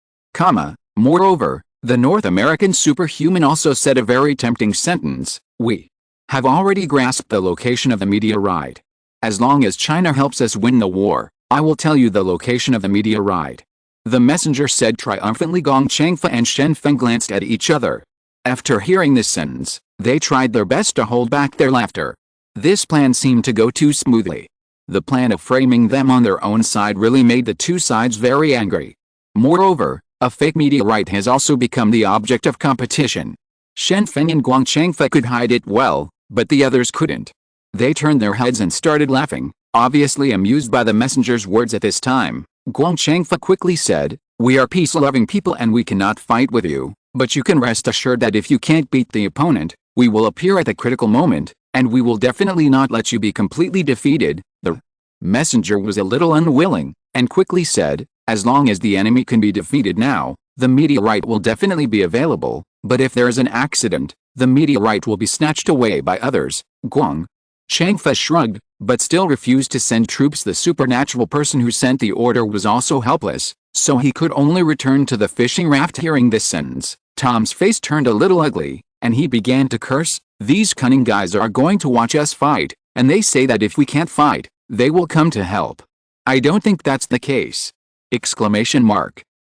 [SPEAKER 1] Moreover, the North American superhuman also said a very tempting sentence: "We have already grasped the location of the meteorite. As long as China helps us win the war, I will tell you the location of the meteorite." The messenger said triumphantly. Gong Changfa and Shen Feng glanced at each other. After hearing this sentence, they tried their best to hold back their laughter. This plan seemed to go too smoothly. The plan of framing them on their own side really made the two sides very angry. Moreover, a fake meteorite has also become the object of competition. Shen Feng and Guang Changfa could hide it well, but the others couldn't. They turned their heads and started laughing, obviously amused by the messenger's words. At this time, Guang Changfa quickly said, "We are peace-loving people and we cannot fight with you, but you can rest assured that if you can't beat the opponent, we will appear at the critical moment, and we will definitely not let you be completely defeated." The messenger was a little unwilling, and quickly said, "As long as the enemy can be defeated now, the meteorite will definitely be available, but if there is an accident, the meteorite will be snatched away by others." Guang Changfa shrugged, but still refused to send troops. The supernatural person who sent the order was also helpless, so he could only return to the fishing raft. Hearing this sentence, Tom's face turned a little ugly, and he began to curse. "These cunning guys are going to watch us fight, and they say that if we can't fight, they will come to help. I don't think that's the case!"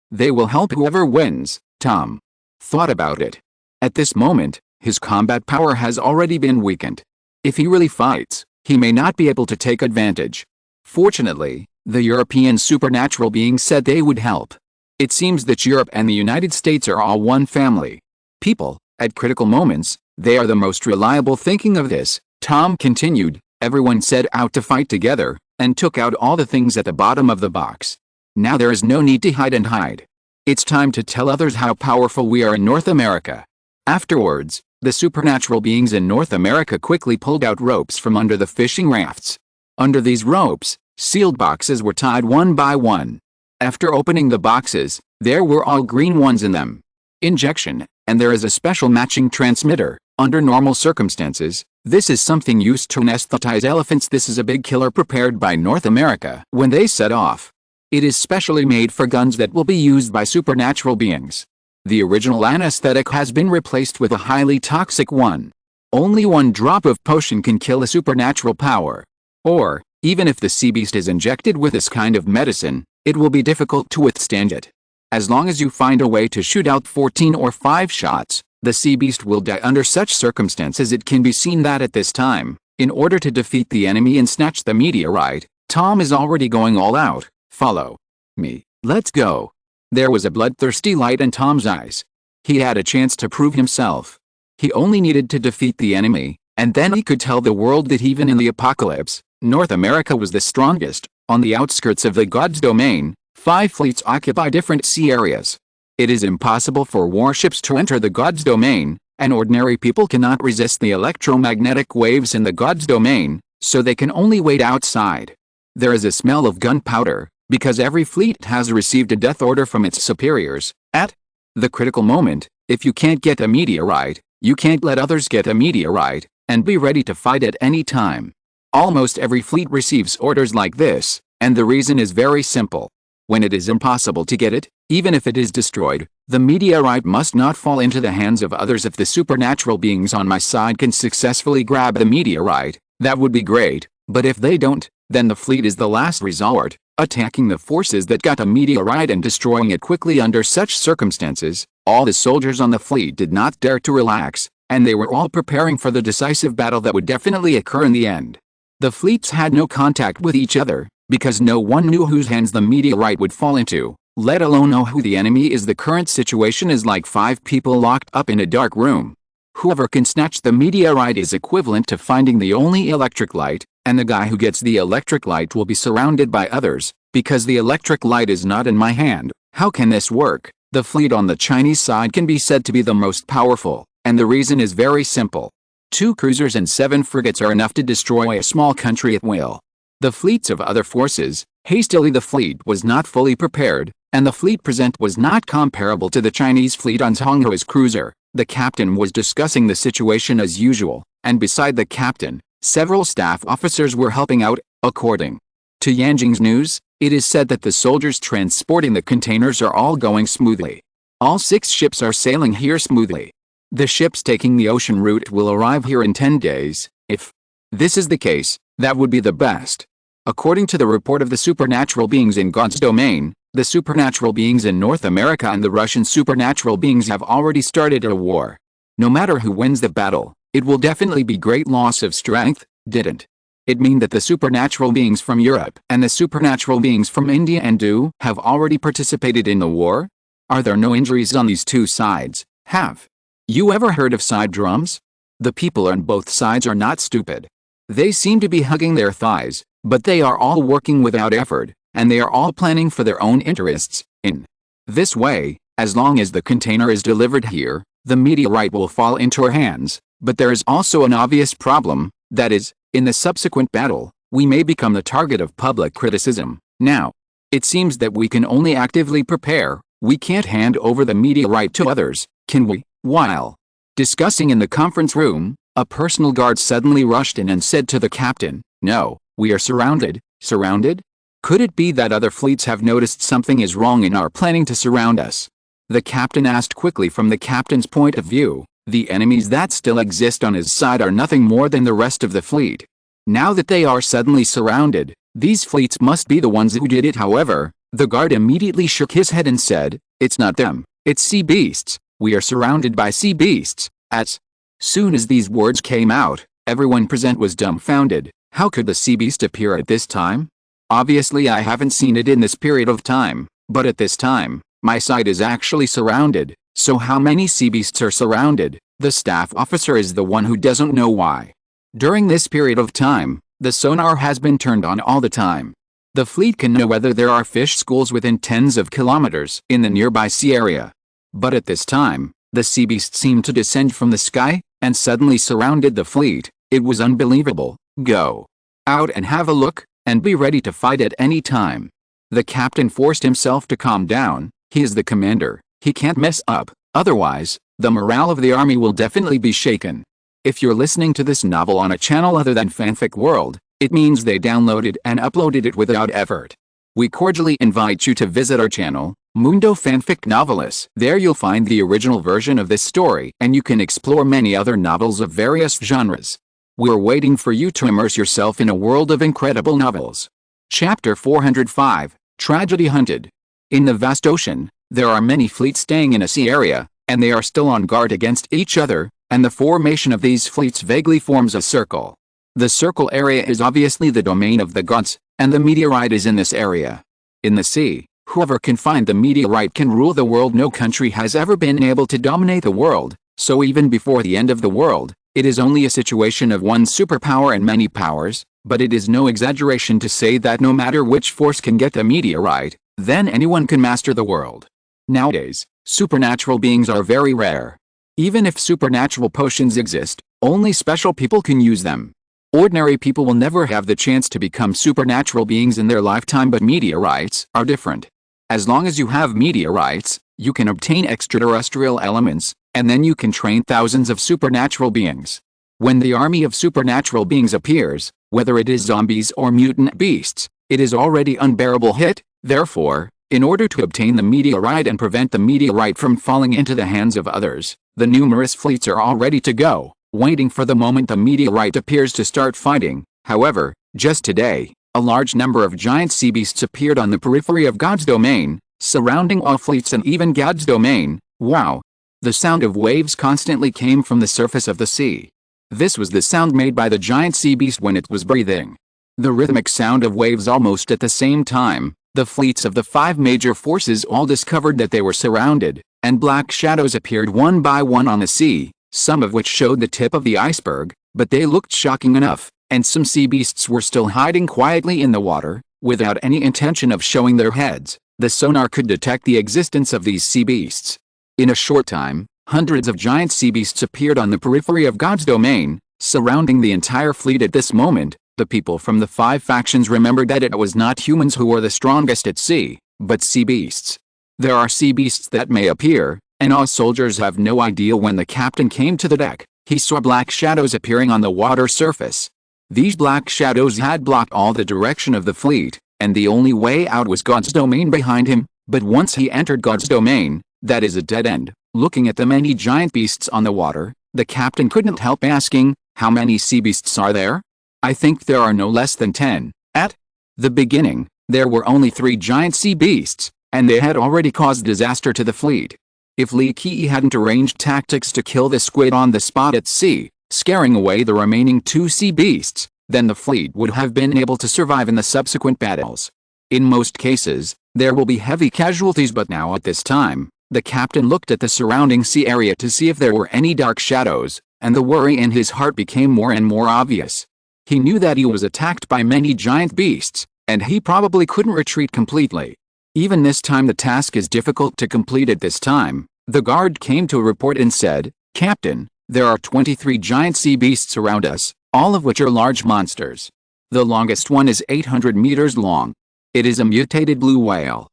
[SPEAKER 1] They will help whoever wins. Tom thought about it. At this moment, his combat power has already been weakened. If he really fights, he may not be able to take advantage. Fortunately, the European supernatural beings said they would help. It seems that Europe and the United States are all one family. People, at critical moments, they are the most reliable. Thinking of this, Tom continued, "Everyone set out to fight together, and took out all the things at the bottom of the box. Now there is no need to hide. It's time to tell others how powerful we are in North America." Afterwards, the supernatural beings in North America quickly pulled out ropes from under the fishing rafts. Under these ropes, sealed boxes were tied one by one. After opening the boxes, there were all green ones in them. Injection, and there is a special matching transmitter. Under normal circumstances, this is something used to anesthetize elephants. This is a big killer prepared by North America when they set off. It is specially made for guns that will be used by supernatural beings. The original anesthetic has been replaced with a highly toxic one. Only one drop of potion can kill a supernatural power. Or, even if the sea beast is injected with this kind of medicine, it will be difficult to withstand it. As long as you find a way to shoot out 14 or 5 shots, the sea beast will die. Under such circumstances, it can be seen that at this time, in order to defeat the enemy and snatch the meteorite, Tom is already going all out. Follow me. Let's go. There was a bloodthirsty light in Tom's eyes. He had a chance to prove himself. He only needed to defeat the enemy, and then he could tell the world that even in the apocalypse, North America was the strongest. On the outskirts of the God's domain, 5 fleets occupy different sea areas. It is impossible for warships to enter the God's domain, and ordinary people cannot resist the electromagnetic waves in the God's domain, so they can only wait outside. There is a smell of gunpowder, because every fleet has received a death order from its superiors. At the critical moment, if you can't get a meteorite, you can't let others get a meteorite, and be ready to fight at any time. Almost every fleet receives orders like this, and the reason is very simple. When it is impossible to get it, even if it is destroyed, the meteorite must not fall into the hands of others. If the supernatural beings on my side can successfully grab the meteorite, that would be great, but if they don't, then the fleet is the last resort, attacking the forces that got a meteorite and destroying it quickly. Under such circumstances, all the soldiers on the fleet did not dare to relax, and they were all preparing for the decisive battle that would definitely occur in the end. The fleets had no contact with each other, because no one knew whose hands the meteorite would fall into, let alone know who the enemy is. The current situation is like 5 people locked up in a dark room. Whoever can snatch the meteorite is equivalent to finding the only electric light, and the guy who gets the electric light will be surrounded by others, because the electric light is not in my hand. How can this work? The fleet on the Chinese side can be said to be the most powerful, and the reason is very simple. 2 cruisers and 7 frigates are enough to destroy a small country at will. The fleets of other forces, hastily the fleet was not fully prepared, and the fleet present was not comparable to the Chinese fleet on Tonghua's cruiser. The captain was discussing the situation as usual, and beside the captain, several staff officers were helping out. According to Yanjing's news, it is said that the soldiers transporting the containers are all going smoothly. All 6 ships are sailing here smoothly. The ships taking the ocean route will arrive here in 10 days. If this is the case, that would be the best. According to the report of the supernatural beings in God's domain, the supernatural beings in North America and the Russian supernatural beings have already started a war. No matter who wins the battle, it will definitely be great loss of strength. Didn't it mean that the supernatural beings from Europe and the supernatural beings from India and Do have already participated in the war? Are there no injuries on these 2 sides? Have you ever heard of side drums? The people on both sides are not stupid. They seem to be hugging their thighs, but they are all working without effort, and they are all planning for their own interests. In this way, as long as the container is delivered here, the meteorite will fall into our hands. But there is also an obvious problem, that is, in the subsequent battle, we may become the target of public criticism. Now, it seems that we can only actively prepare. We can't hand over the meteorite to others, can we? While discussing in the conference room, a personal guard suddenly rushed in and said to the captain, "No, we are surrounded." Surrounded? Could it be that other fleets have noticed something is wrong and are planning to surround us? The captain asked quickly. From the captain's point of view, the enemies that still exist on his side are nothing more than the rest of the fleet. Now that they are suddenly surrounded, these fleets must be the ones who did it. However, the guard immediately shook his head and said, "It's not them, it's sea beasts. We are surrounded by sea beasts." As soon as these words came out, everyone present was dumbfounded. How could the sea beast appear at this time? Obviously I haven't seen it in this period of time, but at this time, my side is actually surrounded. So how many sea beasts are surrounded? The staff officer is the one who doesn't know why. During this period of time, the sonar has been turned on all the time. The fleet can know whether there are fish schools within tens of kilometers in the nearby sea area. But at this time, the sea beast seemed to descend from the sky, and suddenly surrounded the fleet. It was unbelievable. Go out and have a look, and be ready to fight at any time. The captain forced himself to calm down. He is the commander. He can't mess up, otherwise, the morale of the army will definitely be shaken. If you're listening to this novel on a channel other than Fanfic World, it means they downloaded and uploaded it without effort. We cordially invite you to visit our channel, Mundo Fanfic Novelis. There you'll find the original version of this story, and you can explore many other novels of various genres. We're waiting for you to immerse yourself in a world of incredible novels. Chapter 405, Tragedy Hunted. In the vast ocean, there are many fleets staying in a sea area, and they are still on guard against each other, and the formation of these fleets vaguely forms a circle. The circle area is obviously the domain of the gods, and the meteorite is in this area. In the sea, whoever can find the meteorite can rule the world. No country has ever been able to dominate the world, so even before the end of the world, it is only a situation of one superpower and many powers, but it is no exaggeration to say that no matter which force can get the meteorite, then anyone can master the world. Nowadays, supernatural beings are very rare. Even if supernatural potions exist, only special people can use them. Ordinary people will never have the chance to become supernatural beings in their lifetime, but meteorites are different. As long as you have meteorites, you can obtain extraterrestrial elements, and then you can train thousands of supernatural beings. When the army of supernatural beings appears, whether it is zombies or mutant beasts, it is already unbearable hit. Therefore, in order to obtain the meteorite and prevent the meteorite from falling into the hands of others, the numerous fleets are all ready to go, waiting for the moment the meteorite appears to start fighting. However, just today, a large number of giant sea beasts appeared on the periphery of God's domain, surrounding all fleets and even God's domain. Wow! The sound of waves constantly came from the surface of the sea. This was the sound made by the giant sea beast when it was breathing. The rhythmic sound of waves. Almost at the same time, the fleets of the 5 major forces all discovered that they were surrounded, and black shadows appeared one by one on the sea, some of which showed the tip of the iceberg, but they looked shocking enough, and some sea beasts were still hiding quietly in the water, without any intention of showing their heads. The sonar could detect the existence of these sea beasts. In a short time, hundreds of giant sea beasts appeared on the periphery of God's domain, surrounding the entire fleet. At this moment, the people from the 5 factions remembered that it was not humans who were the strongest at sea, but sea beasts. There are sea beasts that may appear, and all soldiers have no idea. When the captain came to the deck, he saw black shadows appearing on the water surface. These black shadows had blocked all the direction of the fleet, and the only way out was God's domain behind him. But once he entered God's domain, that is a dead end. Looking at the many giant beasts on the water, the captain couldn't help asking, how many sea beasts are there? I think there are no less than 10. At the beginning, there were only 3 giant sea beasts, and they had already caused disaster to the fleet. If Li Qi hadn't arranged tactics to kill the squid on the spot at sea, scaring away the remaining 2 sea beasts, then the fleet would have been able to survive in the subsequent battles. In most cases, there will be heavy casualties, but now at this time, the captain looked at the surrounding sea area to see if there were any dark shadows, and the worry in his heart became more and more obvious. He knew that he was attacked by many giant beasts, and he probably couldn't retreat completely. Even this time the task is difficult to complete. At this time, the guard came to a report and said, "Captain, there are 23 giant sea beasts around us, all of which are large monsters. The longest one is 800 meters long. It is a mutated blue whale."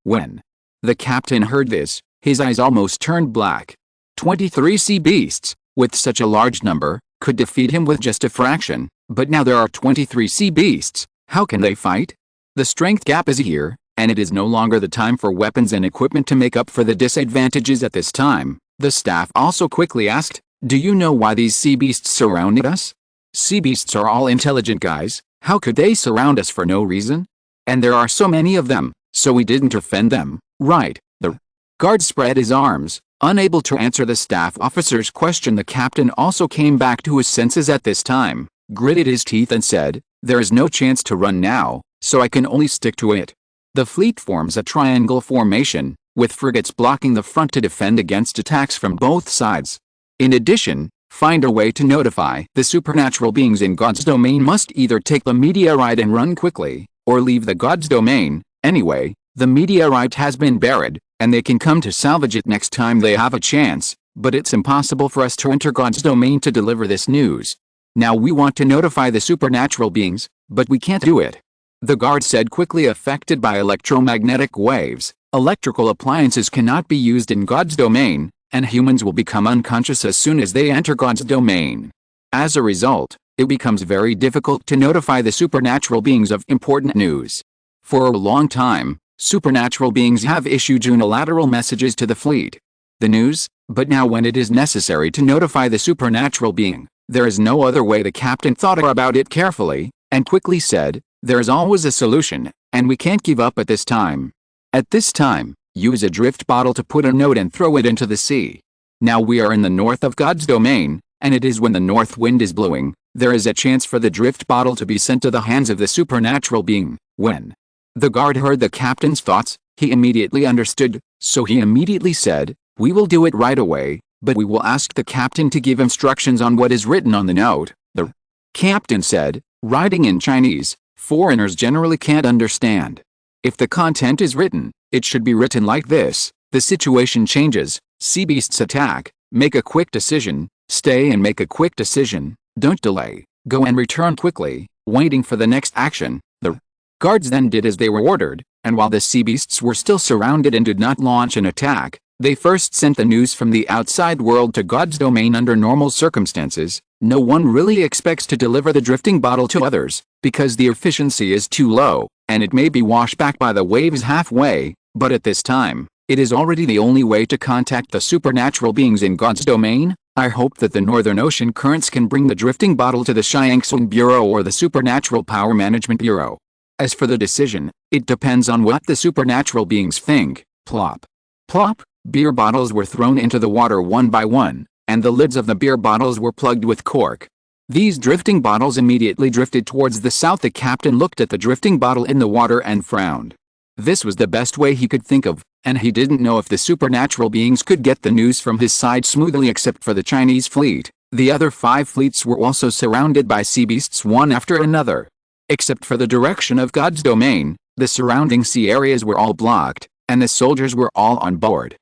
[SPEAKER 1] When the captain heard this, his eyes almost turned black. 23 sea beasts, with such a large number, could defeat him with just a fraction, but now there are 23 sea beasts. How can they fight? The strength gap is here, and it is no longer the time for weapons and equipment to make up for the disadvantages at this time. The staff also quickly asked, "Do you know why these sea beasts surrounded us?" "Sea beasts are all intelligent guys. How could they surround us for no reason? And there are so many of them, so we didn't offend them, right?" The guard spread his arms, unable to answer the staff officer's question. The captain also came back to his senses at this time, gritted his teeth and said, "There is no chance to run now, so I can only stick to it." The fleet forms a triangle formation, with frigates blocking the front to defend against attacks from both sides. In addition, find a way to notify the supernatural beings in God's domain must either take the meteorite and run quickly, or leave the God's domain. Anyway, the meteorite has been buried, and they can come to salvage it next time they have a chance, but it's impossible for us to enter God's domain to deliver this news. Now we want to notify the supernatural beings, but we can't do it. The guard said quickly. Affected by electromagnetic waves, electrical appliances cannot be used in God's domain, and humans will become unconscious as soon as they enter God's domain. As a result, it becomes very difficult to notify the supernatural beings of important news. For a long time, supernatural beings have issued unilateral messages to the fleet. The news, but now when it is necessary to notify the supernatural being, There is no other way. The captain thought about it carefully, and quickly said, there is always a solution, and we can't give up at this time. At this time, use a drift bottle to put a note and throw it into the sea. Now we are in the north of God's domain, and it is when the north wind is blowing, there is a chance for the drift bottle to be sent to the hands of the supernatural being. When the guard heard the captain's thoughts, he immediately understood, so he immediately said, we will do it right away, but we will ask the captain to give instructions on what is written on the note. The captain said, writing in Chinese, foreigners generally can't understand. If the content is written, it should be written like this: the situation changes, sea beasts attack, make a quick decision, stay and make a quick decision, don't delay, go and return quickly, waiting for the next action. The guards then did as they were ordered, and while the sea beasts were still surrounded and did not launch an attack, they first sent the news from the outside world to God's domain. Under normal circumstances, no one really expects to deliver the drifting bottle to others, because the efficiency is too low, and it may be washed back by the waves halfway, but at this time, it is already the only way to contact the supernatural beings in God's domain. I hope that the Northern Ocean currents can bring the drifting bottle to the Shiangsung Bureau or the Supernatural Power Management Bureau. As for the decision, it depends on what the supernatural beings think. Plop. Plop. Beer bottles were thrown into the water one by one, and the lids of the beer bottles were plugged with cork. These drifting bottles immediately drifted towards the south. The captain looked at the drifting bottle in the water and frowned. This was the best way he could think of, and he didn't know if the supernatural beings could get the news from his side smoothly. Except for the Chinese fleet, the other 5 fleets were also surrounded by sea beasts one after another. Except for the direction of God's domain, the surrounding sea areas were all blocked, and the soldiers were all on board.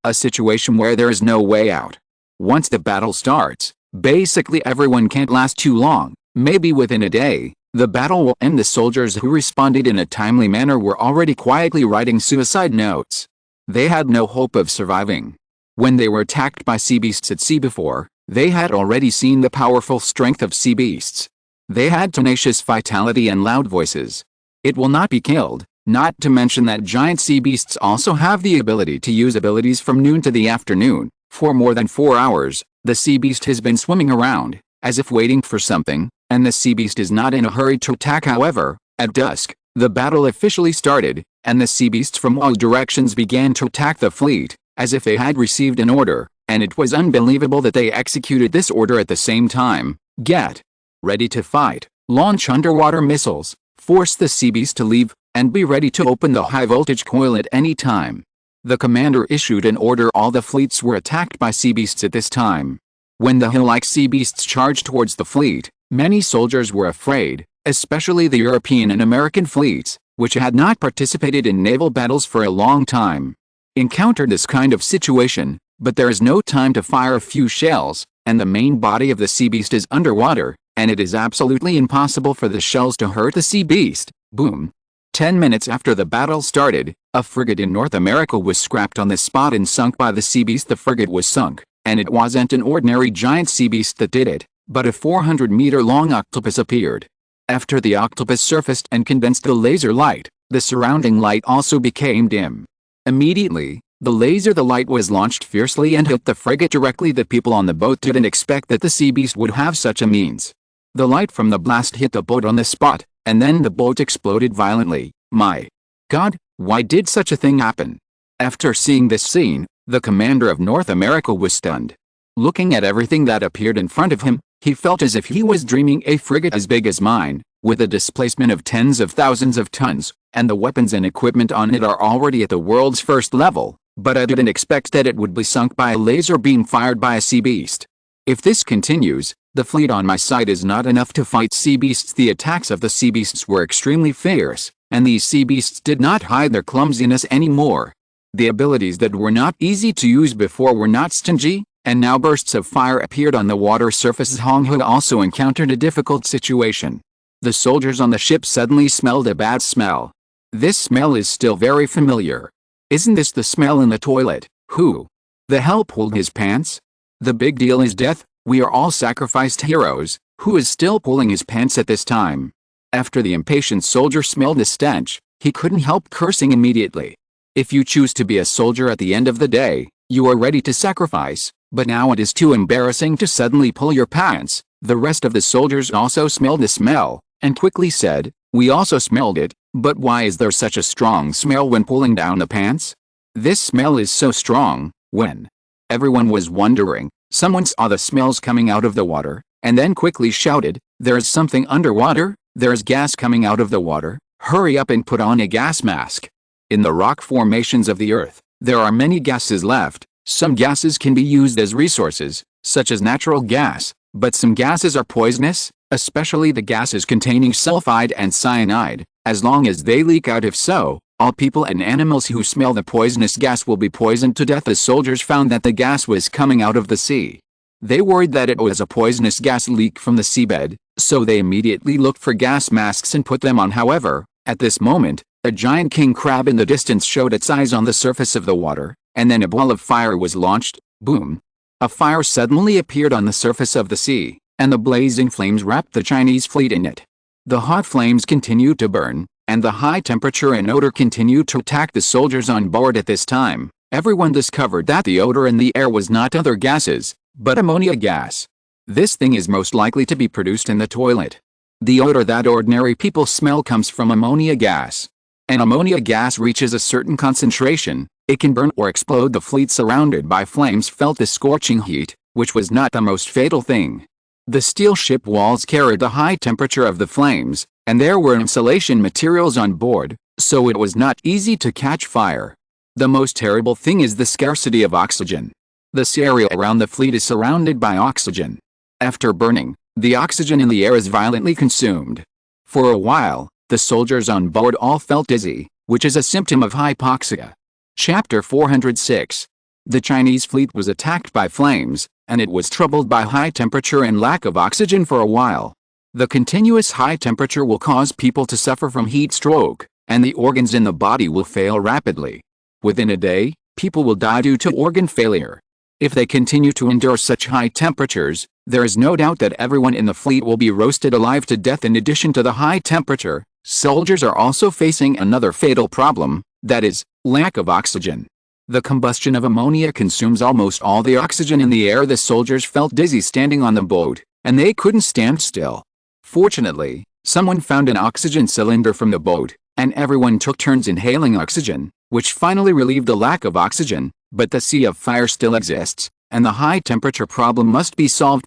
[SPEAKER 1] A situation where there is no way out. Once the battle starts, basically everyone can't last too long. Maybe within a day, the battle will end. The soldiers who responded in a timely manner were already quietly writing suicide notes. They had no hope of surviving. When they were attacked by sea beasts at sea before, they had already seen the powerful strength of sea beasts. They had tenacious vitality and loud voices. It will not be killed. Not to mention that giant sea beasts also have the ability to use abilities from noon to the afternoon. For more than 4 hours, the sea beast has been swimming around, as if waiting for something, and the sea beast is not in a hurry to attack. However, at dusk, the battle officially started, and the sea beasts from all directions began to attack the fleet, as if they had received an order, and it was unbelievable that they executed this order at the same time. Get ready to fight, launch underwater missiles, force the sea beast to leave, and be ready to open the high-voltage coil at any time. The commander issued an order. All the fleets were attacked by sea beasts at this time. When the hill-like sea beasts charged towards the fleet, many soldiers were afraid, especially the European and American fleets, which had not participated in naval battles for a long time. Encountered this kind of situation, but there is no time to fire a few shells, and the main body of the sea beast is underwater, and it is absolutely impossible for the shells to hurt the sea beast. Boom. 10 minutes after the battle started, a frigate in North America was scrapped on the spot and sunk by the sea beast. The frigate was sunk, and it wasn't an ordinary giant sea beast that did it, but a 400-meter-long octopus appeared. After the octopus surfaced and condensed the laser light, the surrounding light also became dim. Immediately, the light was launched fiercely and hit the frigate directly. The people on the boat didn't expect that the sea beast would have such a means. The light from the blast hit the boat on the spot, and then the boat exploded violently. My God, why did such a thing happen? After seeing this scene, the commander of North America was stunned. Looking at everything that appeared in front of him, he felt as if he was dreaming. A frigate as big as mine, with a displacement of tens of thousands of tons, and the weapons and equipment on it are already at the world's first level, but I didn't expect that it would be sunk by a laser beam fired by a sea beast. If this continues, the fleet on my side is not enough to fight sea beasts. The attacks of the sea beasts were extremely fierce, and these sea beasts did not hide their clumsiness anymore. The abilities that were not easy to use before were not stingy, and now bursts of fire appeared on the water surface. Hong He also encountered a difficult situation. The soldiers on the ship suddenly smelled a bad smell. This smell is still very familiar. Isn't this the smell in the toilet? Who the hell pulled his pants? The big deal is death. We are all sacrificed heroes. Who is still pulling his pants at this time? After the impatient soldier smelled the stench, he couldn't help cursing immediately. If you choose to be a soldier at the end of the day, you are ready to sacrifice, But now it is too embarrassing to suddenly pull your pants. The rest of the soldiers also smelled the smell, and quickly said, "We also smelled it, but why is there such a strong smell when pulling down the pants? This smell is so strong." When everyone was wondering, someone saw the smells coming out of the water, and then quickly shouted, "There's something underwater, there's gas coming out of the water, hurry up and put on a gas mask." In the rock formations of the earth, there are many gases left. Some gases can be used as resources, such as natural gas, but some gases are poisonous, especially the gases containing sulfide and cyanide, as long as they leak out. If so, all people and animals who smell the poisonous gas will be poisoned to death. The soldiers found that the gas was coming out of the sea. They worried that it was a poisonous gas leak from the seabed, so they immediately looked for gas masks and put them on. However, at this moment, a giant king crab in the distance showed its eyes on the surface of the water, and then a ball of fire was launched. Boom! A fire suddenly appeared on the surface of the sea, and the blazing flames wrapped the Chinese fleet in it. The hot flames continued to burn, and the high temperature and odor continued to attack the soldiers on board. At this time, everyone discovered that the odor in the air was not other gases, but ammonia gas. This thing is most likely to be produced in the toilet. The odor that ordinary people smell comes from ammonia gas. An ammonia gas reaches a certain concentration, it can burn or explode. The fleet surrounded by flames felt the scorching heat, which was not the most fatal thing. The steel ship walls carried the high temperature of the flames, and there were insulation materials on board, so it was not easy to catch fire. The most terrible thing is the scarcity of oxygen. The sea area around the fleet is surrounded by oxygen. After burning, the oxygen in the air is violently consumed. For a while, the soldiers on board all felt dizzy, which is a symptom of hypoxia. Chapter 406. The Chinese fleet was attacked by flames, and it was troubled by high temperature and lack of oxygen for a while. The continuous high temperature will cause people to suffer from heat stroke, and the organs in the body will fail rapidly. Within a day, people will die due to organ failure. If they continue to endure such high temperatures, there is no doubt that everyone in the fleet will be roasted alive to death. In addition to the high temperature, soldiers are also facing another fatal problem, that is, lack of oxygen. The combustion of ammonia consumes almost all the oxygen in the air. The soldiers felt dizzy standing on the boat, and they couldn't stand still. Fortunately, someone found an oxygen cylinder from the boat, and everyone took turns inhaling oxygen, which finally relieved the lack of oxygen. But the sea of fire still exists, and the high temperature problem must be solved.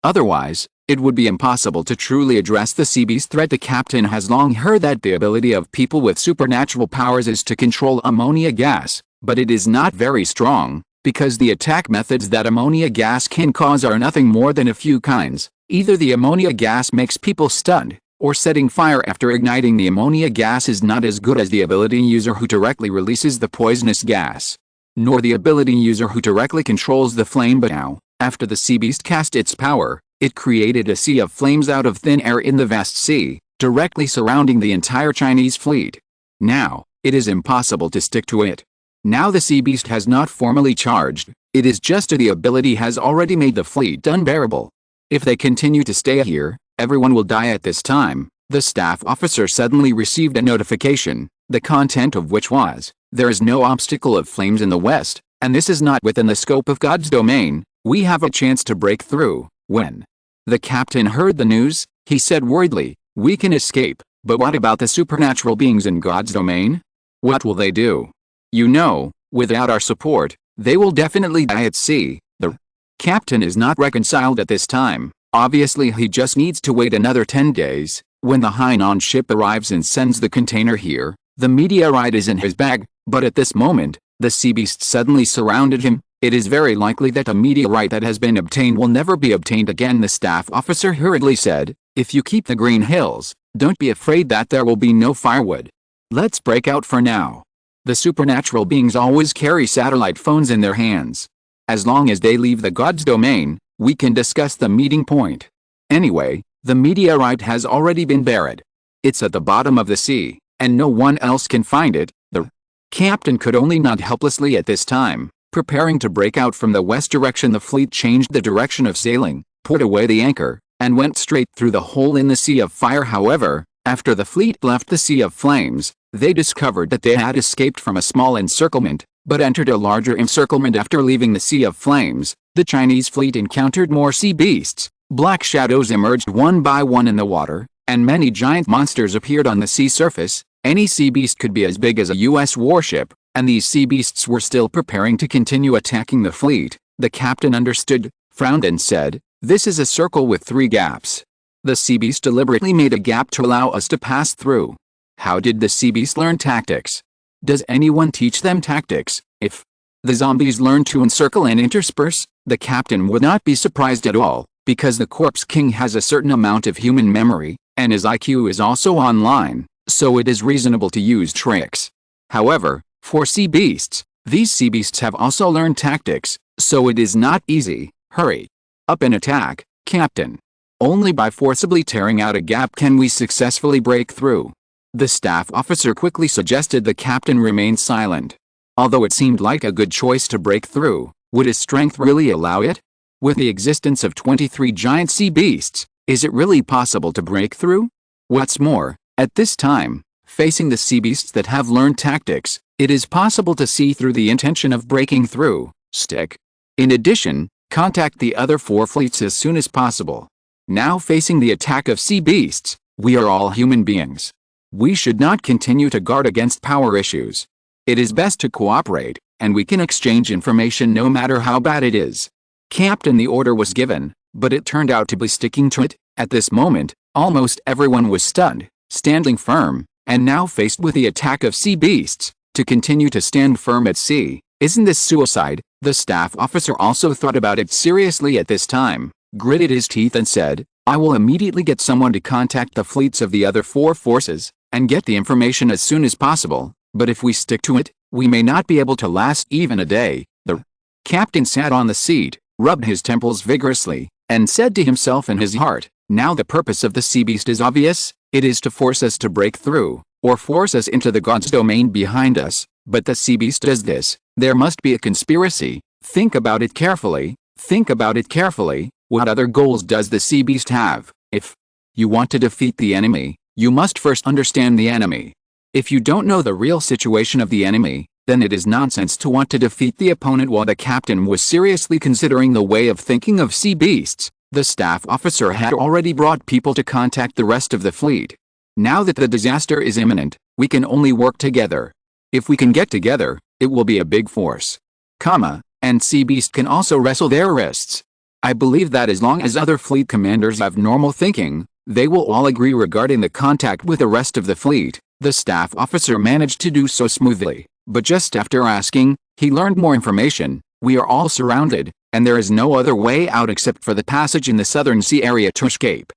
[SPEAKER 1] Otherwise, it would be impossible to truly address the sea beast threat. The captain has long heard that the ability of people with supernatural powers is to control ammonia gas, but it is not very strong, because the attack methods that ammonia gas can cause are nothing more than a few kinds. Either the ammonia gas makes people stunned, or setting fire after igniting the ammonia gas is not as good as the ability user who directly releases the poisonous gas, nor the ability user who directly controls the flame. But now, after the sea beast cast its power, it created a sea of flames out of thin air in the vast sea, directly surrounding the entire Chinese fleet. Now, it is impossible to stick to it. Now the sea beast has not formally charged, it is just the ability has already made the fleet unbearable. If they continue to stay here, everyone will die. At this time, the staff officer suddenly received a notification, the content of which was, "There is no obstacle of flames in the west, and this is not within the scope of God's domain. We have a chance to break through." When the captain heard the news, he said worriedly, "We can escape, but what about the supernatural beings in God's domain? What will they do? You know, without our support, they will definitely die at sea." The captain is not reconciled at this time. Obviously he just needs to wait another 10 days. When the Hainan ship arrives and sends the container here, the meteorite is in his bag, but at this moment, the sea beast suddenly surrounded him. It is very likely that a meteorite that has been obtained will never be obtained again. The staff officer hurriedly said, "If you keep the green hills, don't be afraid that there will be no firewood. Let's break out for now." The supernatural beings always carry satellite phones in their hands. As long as they leave the God's domain, we can discuss the meeting point. Anyway, the meteorite has already been buried. It's at the bottom of the sea, and no one else can find it. The captain could only nod helplessly at this time. Preparing to break out from the west direction, the fleet changed the direction of sailing, put away the anchor, and went straight through the hole in the sea of fire. However, after the fleet left the sea of flames, they discovered that they had escaped from a small encirclement, but entered a larger encirclement after leaving the Sea of Flames. The Chinese fleet encountered more sea beasts. Black shadows emerged one by one in the water, and many giant monsters appeared on the sea surface. Any sea beast could be as big as a U.S. warship, and these sea beasts were still preparing to continue attacking the fleet. The captain understood, frowned and said, "This is a circle with 3 gaps. The sea beast deliberately made a gap to allow us to pass through." How did the sea beast learn tactics? Does anyone teach them tactics? If the zombies learn to encircle and intersperse, the captain would not be surprised at all, because the Corpse King has a certain amount of human memory, and his IQ is also online, so it is reasonable to use tricks. However, for sea beasts, these sea beasts have also learned tactics, so it is not easy. Hurry up and attack, Captain. Only by forcibly tearing out a gap can we successfully break through. The staff officer quickly suggested the captain remain silent. Although it seemed like a good choice to break through, would his strength really allow it? With the existence of 23 giant sea beasts, is it really possible to break through? What's more, at this time, facing the sea beasts that have learned tactics, it is possible to see through the intention of breaking through. Stick. In addition, contact the other 4 fleets as soon as possible. Now facing the attack of sea beasts, we are all human beings. We should not continue to guard against power issues. It is best to cooperate, and we can exchange information no matter how bad it is. Captain, the order was given, but it turned out to be sticking to it. At this moment, almost everyone was stunned, standing firm, and now faced with the attack of sea beasts. To continue to stand firm at sea, isn't this suicide? The staff officer also thought about it seriously at this time, gritted his teeth and said, "I will immediately get someone to contact the fleets of the other 4 forces, and get the information as soon as possible, but if we stick to it, we may not be able to last even a day." The captain sat on the seat, rubbed his temples vigorously, and said to himself in his heart, "Now the purpose of the sea beast is obvious. It is to force us to break through, or force us into the god's domain behind us. But the sea beast does this. There must be a conspiracy. Think about it carefully. Think about it carefully. What other goals does the sea beast have? If you want to defeat the enemy, you must first understand the enemy. If you don't know the real situation of the enemy, then it is nonsense to want to defeat the opponent." While the captain was seriously considering the way of thinking of sea beasts, the staff officer had already brought people to contact the rest of the fleet. Now that the disaster is imminent, we can only work together. If we can get together, it will be a big force. And sea beast can also wrestle their wrists. I believe that as long as other fleet commanders have normal thinking, they will all agree regarding the contact with the rest of the fleet. The staff officer managed to do so smoothly, but just after asking, he learned more information. We are all surrounded, and there is no other way out except for the passage in the southern sea area to escape.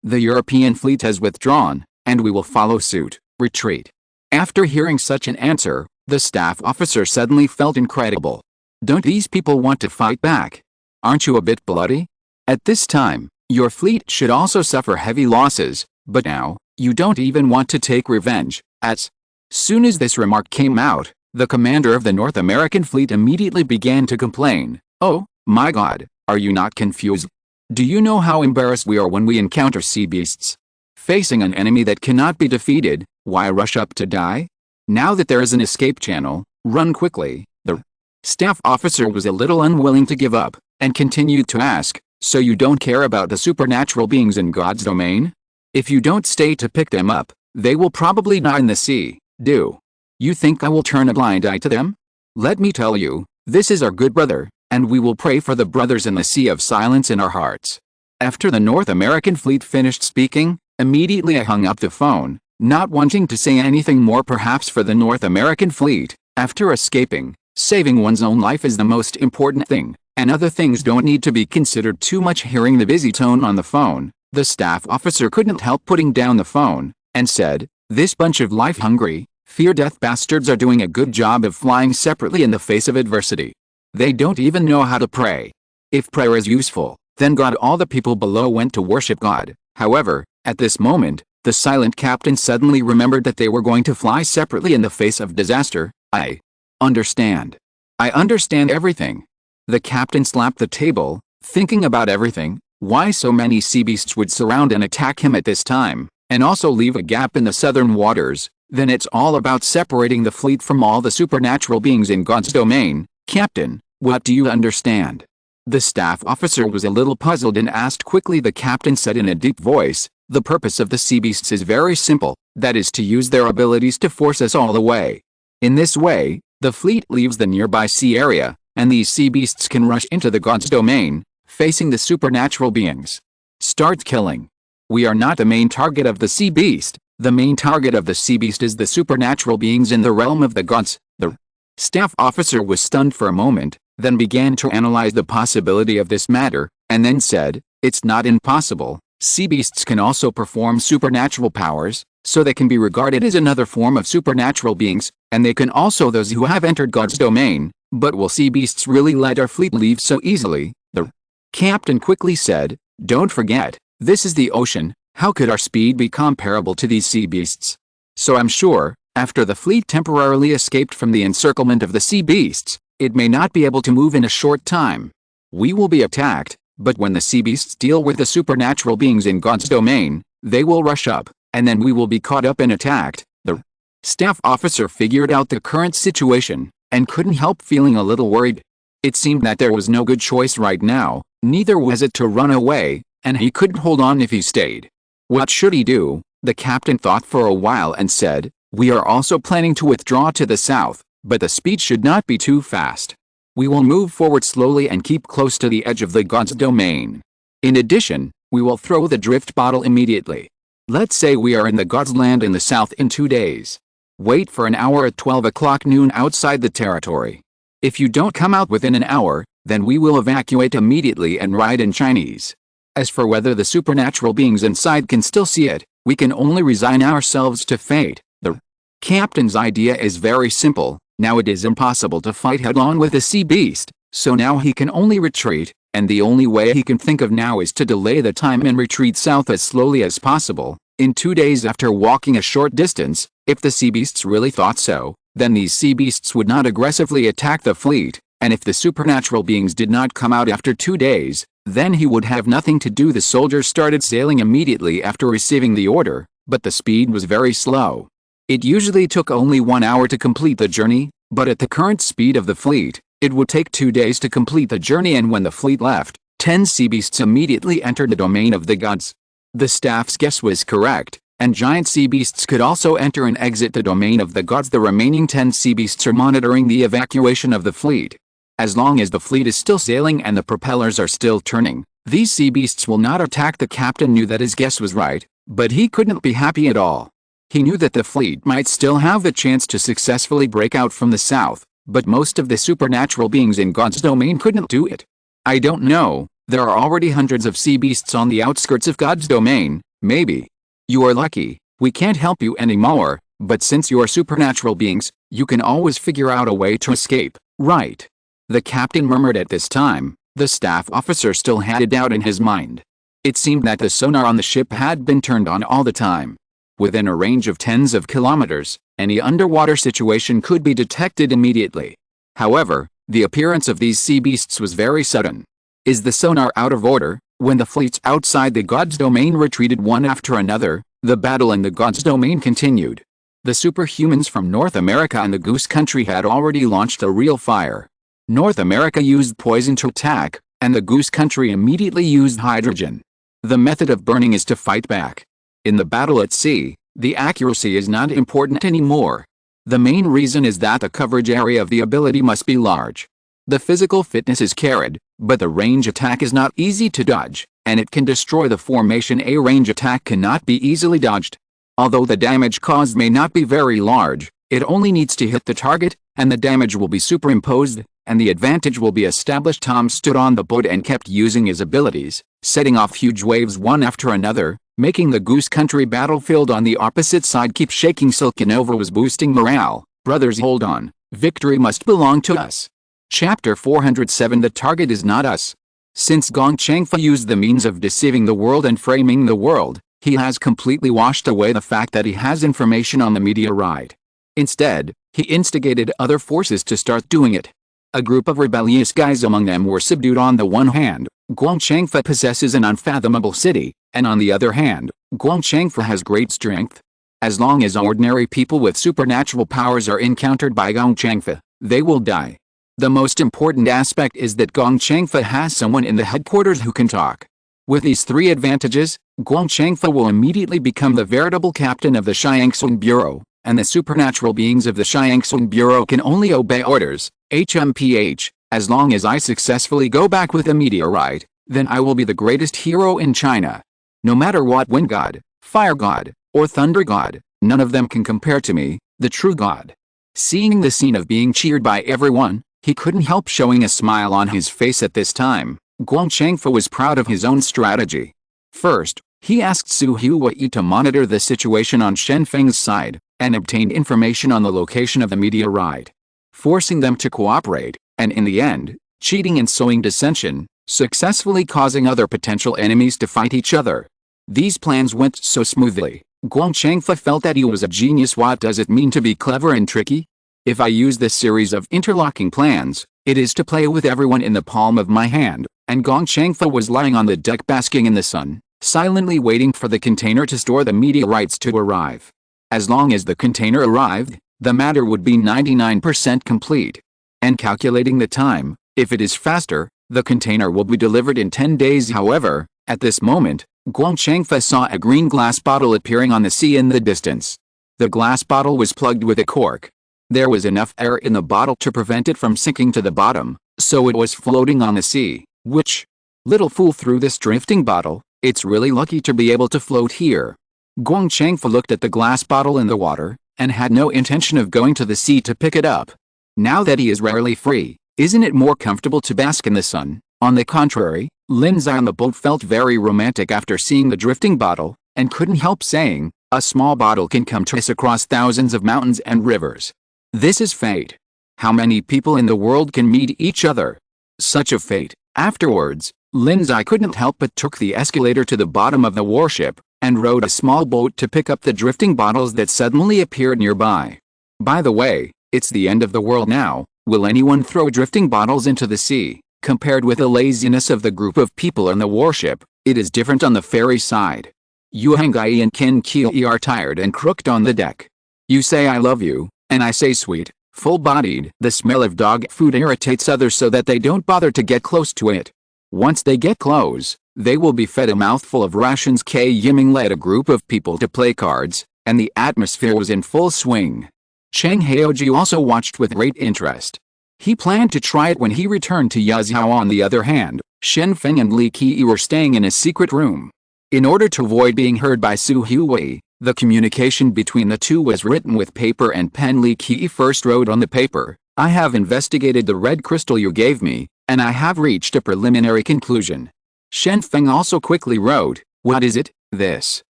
[SPEAKER 1] The European fleet has withdrawn, and we will follow suit. Retreat. After hearing such an answer, the staff officer suddenly felt incredible. Don't these people want to fight back? Aren't you a bit bloody? At this time, your fleet should also suffer heavy losses, but now, you don't even want to take revenge. As soon as this remark came out, the commander of the North American fleet immediately began to complain. "Oh, my God, are you not confused? Do you know how embarrassed we are when we encounter sea beasts? Facing an enemy that cannot be defeated, why rush up to die? Now that there is an escape channel, run quickly." The staff officer was a little unwilling to give up, and continued to ask, "So you don't care about the supernatural beings in God's domain? If you don't stay to pick them up, they will probably die in the sea. Do you think I will turn a blind eye to them? Let me tell you, this is our good brother, and we will pray for the brothers in the sea of silence in our hearts." After the North American fleet finished speaking, immediately I hung up the phone, not wanting to say anything more. Perhaps for the North American fleet, after escaping, saving one's own life is the most important thing, and other things don't need to be considered too much. Hearing the busy tone on the phone, the staff officer couldn't help putting down the phone, and said, "This bunch of life-hungry, fear-death bastards are doing a good job of flying separately in the face of adversity. They don't even know how to pray. If prayer is useful, then God." All the people below went to worship God. However, at this moment, the silent captain suddenly remembered that they were going to fly separately in the face of disaster. I understand. I understand everything." The captain slapped the table, thinking about everything. Why so many sea beasts would surround and attack him at this time, and also leave a gap in the southern waters. Then it's all about separating the fleet from all the supernatural beings in God's domain. Captain, what do you understand? The staff officer was a little puzzled and asked quickly. The captain said in a deep voice, the purpose of the sea beasts is very simple, that is to use their abilities to force us all away. In this way, the fleet leaves the nearby sea area, and these sea beasts can rush into the God's domain, facing the supernatural beings. Start killing. We are not the main target of the sea beast. The main target of the sea beast is the supernatural beings in the realm of the gods. The staff officer was stunned for a moment, then began to analyze the possibility of this matter, and then said, it's not impossible. Sea beasts can also perform supernatural powers, so they can be regarded as another form of supernatural beings, and they can also those who have entered God's domain. But will sea beasts really let our fleet leave so easily? The captain quickly said, don't forget, this is the ocean. How could our speed be comparable to these sea beasts? So I'm sure, after the fleet temporarily escaped from the encirclement of the sea beasts, it may not be able to move in a short time. We will be attacked, but when the sea beasts deal with the supernatural beings in God's domain, they will rush up, and then we will be caught up and attacked. The staff officer figured out the current situation, and couldn't help feeling a little worried. It seemed that there was no good choice right now, neither was it to run away, and he couldn't hold on if he stayed. What should he do? The captain thought for a while and said, we are also planning to withdraw to the south, but the speed should not be too fast. We will move forward slowly and keep close to the edge of the God's domain. In addition, we will throw the drift bottle immediately. Let's say we are in the God's land in the south in 2 days. Wait for an hour at 12 o'clock noon outside the territory. If you don't come out within an hour, then we will evacuate immediately and ride in Chinese. As for whether the supernatural beings inside can still see it, we can only resign ourselves to fate. The captain's idea is very simple. Now it is impossible to fight head-on with the sea beast, so now he can only retreat, and the only way he can think of now is to delay the time and retreat south as slowly as possible. In 2 days after walking a short distance, if the sea beasts really thought so, then these sea beasts would not aggressively attack the fleet, and if the supernatural beings did not come out after 2 days, then he would have nothing to do. The soldiers started sailing immediately after receiving the order, but the speed was very slow. It usually took only 1 hour to complete the journey, but at the current speed of the fleet, it would take 2 days to complete the journey. And when the fleet left, 10 sea beasts immediately entered the domain of the gods. The staff's guess was correct, and giant sea beasts could also enter and exit the domain of the gods. The remaining 10 sea beasts are monitoring the evacuation of the fleet. As long as the fleet is still sailing and the propellers are still turning, these sea beasts will not attack. The captain knew that his guess was right, but he couldn't be happy at all. He knew that the fleet might still have the chance to successfully break out from the south, but most of the supernatural beings in God's domain couldn't do it. I don't know, there are already hundreds of sea beasts on the outskirts of God's domain. Maybe you are lucky, we can't help you anymore, but since you are supernatural beings, you can always figure out a way to escape, right? The captain murmured at this time. The staff officer still had a doubt in his mind. It seemed that the sonar on the ship had been turned on all the time. Within a range of tens of kilometers, any underwater situation could be detected immediately. However, the appearance of these sea beasts was very sudden. Is the sonar out of order? When the fleets outside the God's domain retreated one after another, the battle in the God's domain continued. The superhumans from North America and the Goose Country had already launched a real fire. North America used poison to attack, and the Goose Country immediately used hydrogen. The method of burning is to fight back. In the battle at sea, the accuracy is not important anymore. The main reason is that the coverage area of the ability must be large. The physical fitness is carried, but the range attack is not easy to dodge, and it can destroy the formation. A range attack cannot be easily dodged. Although the damage caused may not be very large, it only needs to hit the target, and the damage will be superimposed, and the advantage will be established. Tom stood on the boat and kept using his abilities, setting off huge waves one after another, making the Goose Country battlefield on the opposite side keep shaking. Silkanova was boosting morale. Brothers, hold on. Victory must belong to us. Chapter 407. The target is not us. Since Gong Changfa used the means of deceiving the world and framing the world, he has completely washed away the fact that he has information on the meteorite. Instead, he instigated other forces to start doing it. A group of rebellious guys among them were subdued. On the one hand, Guangchengfa possesses an unfathomable city, and on the other hand, Guangchengfa has great strength. As long as ordinary people with supernatural powers are encountered by Gong Changfa, they will die. The most important aspect is that Gong Changfa has someone in the headquarters who can talk. With these three advantages, Gong Changfa will immediately become the veritable captain of the Xiangxun Bureau, and the supernatural beings of the Xiangxun Bureau can only obey orders, HMPH, as long as I successfully go back with a meteorite, then I will be the greatest hero in China. No matter what wind god, fire god, or thunder god, none of them can compare to me, the true god. Seeing the scene of being cheered by everyone, he couldn't help showing a smile on his face at this time. Gong Changfa was proud of his own strategy. First, he asked Su Huai to monitor the situation on Shen Feng's side, and obtained information on the location of the meteorite. Forcing them to cooperate, and in the end, cheating and sowing dissension, successfully causing other potential enemies to fight each other. These plans went so smoothly. Gong Changfa felt that he was a genius. What does it mean to be clever and tricky? If I use this series of interlocking plans, it is to play with everyone in the palm of my hand, and Gong Changfa was lying on the deck basking in the sun, silently waiting for the container to store the meteorites to arrive. As long as the container arrived, the matter would be 99% complete. And calculating the time, if it is faster, the container will be delivered in 10 days. However, at this moment, Gong Changfa saw a green glass bottle appearing on the sea in the distance. The glass bottle was plugged with a cork. There was enough air in the bottle to prevent it from sinking to the bottom, so it was floating on the sea, which, little fool threw this drifting bottle, it's really lucky to be able to float here. Gong Changfa looked at the glass bottle in the water, and had no intention of going to the sea to pick it up. Now that he is rarely free, isn't it more comfortable to bask in the sun? On the contrary, Lin Zai on the boat felt very romantic after seeing the drifting bottle, and couldn't help saying, a small bottle can come to us across thousands of mountains and rivers. This is fate. How many people in the world can meet each other? Such a fate. Afterwards, Lin Zai couldn't help but took the escalator to the bottom of the warship, and rowed a small boat to pick up the drifting bottles that suddenly appeared nearby. By the way, it's the end of the world now. Will anyone throw drifting bottles into the sea? Compared with the laziness of the group of people on the warship, it is different on the ferry side. Yuhangai and Ken Kiyi are tired and crooked on the deck. You say I love you, and I say sweet, full-bodied. The smell of dog food irritates others so that they don't bother to get close to it. Once they get close, they will be fed a mouthful of rations. K. Yiming led a group of people to play cards, and the atmosphere was in full swing. Chang Haoji also watched with great interest. He planned to try it when he returned to Yazhou. On the other hand, Shen Feng and Li Qi were staying in a secret room. In order to avoid being heard by Su Huai, the communication between the two was written with paper and pen. Li Qi first wrote on the paper, I have investigated the red crystal you gave me, and I have reached a preliminary conclusion. Shen Feng also quickly wrote, what is it? This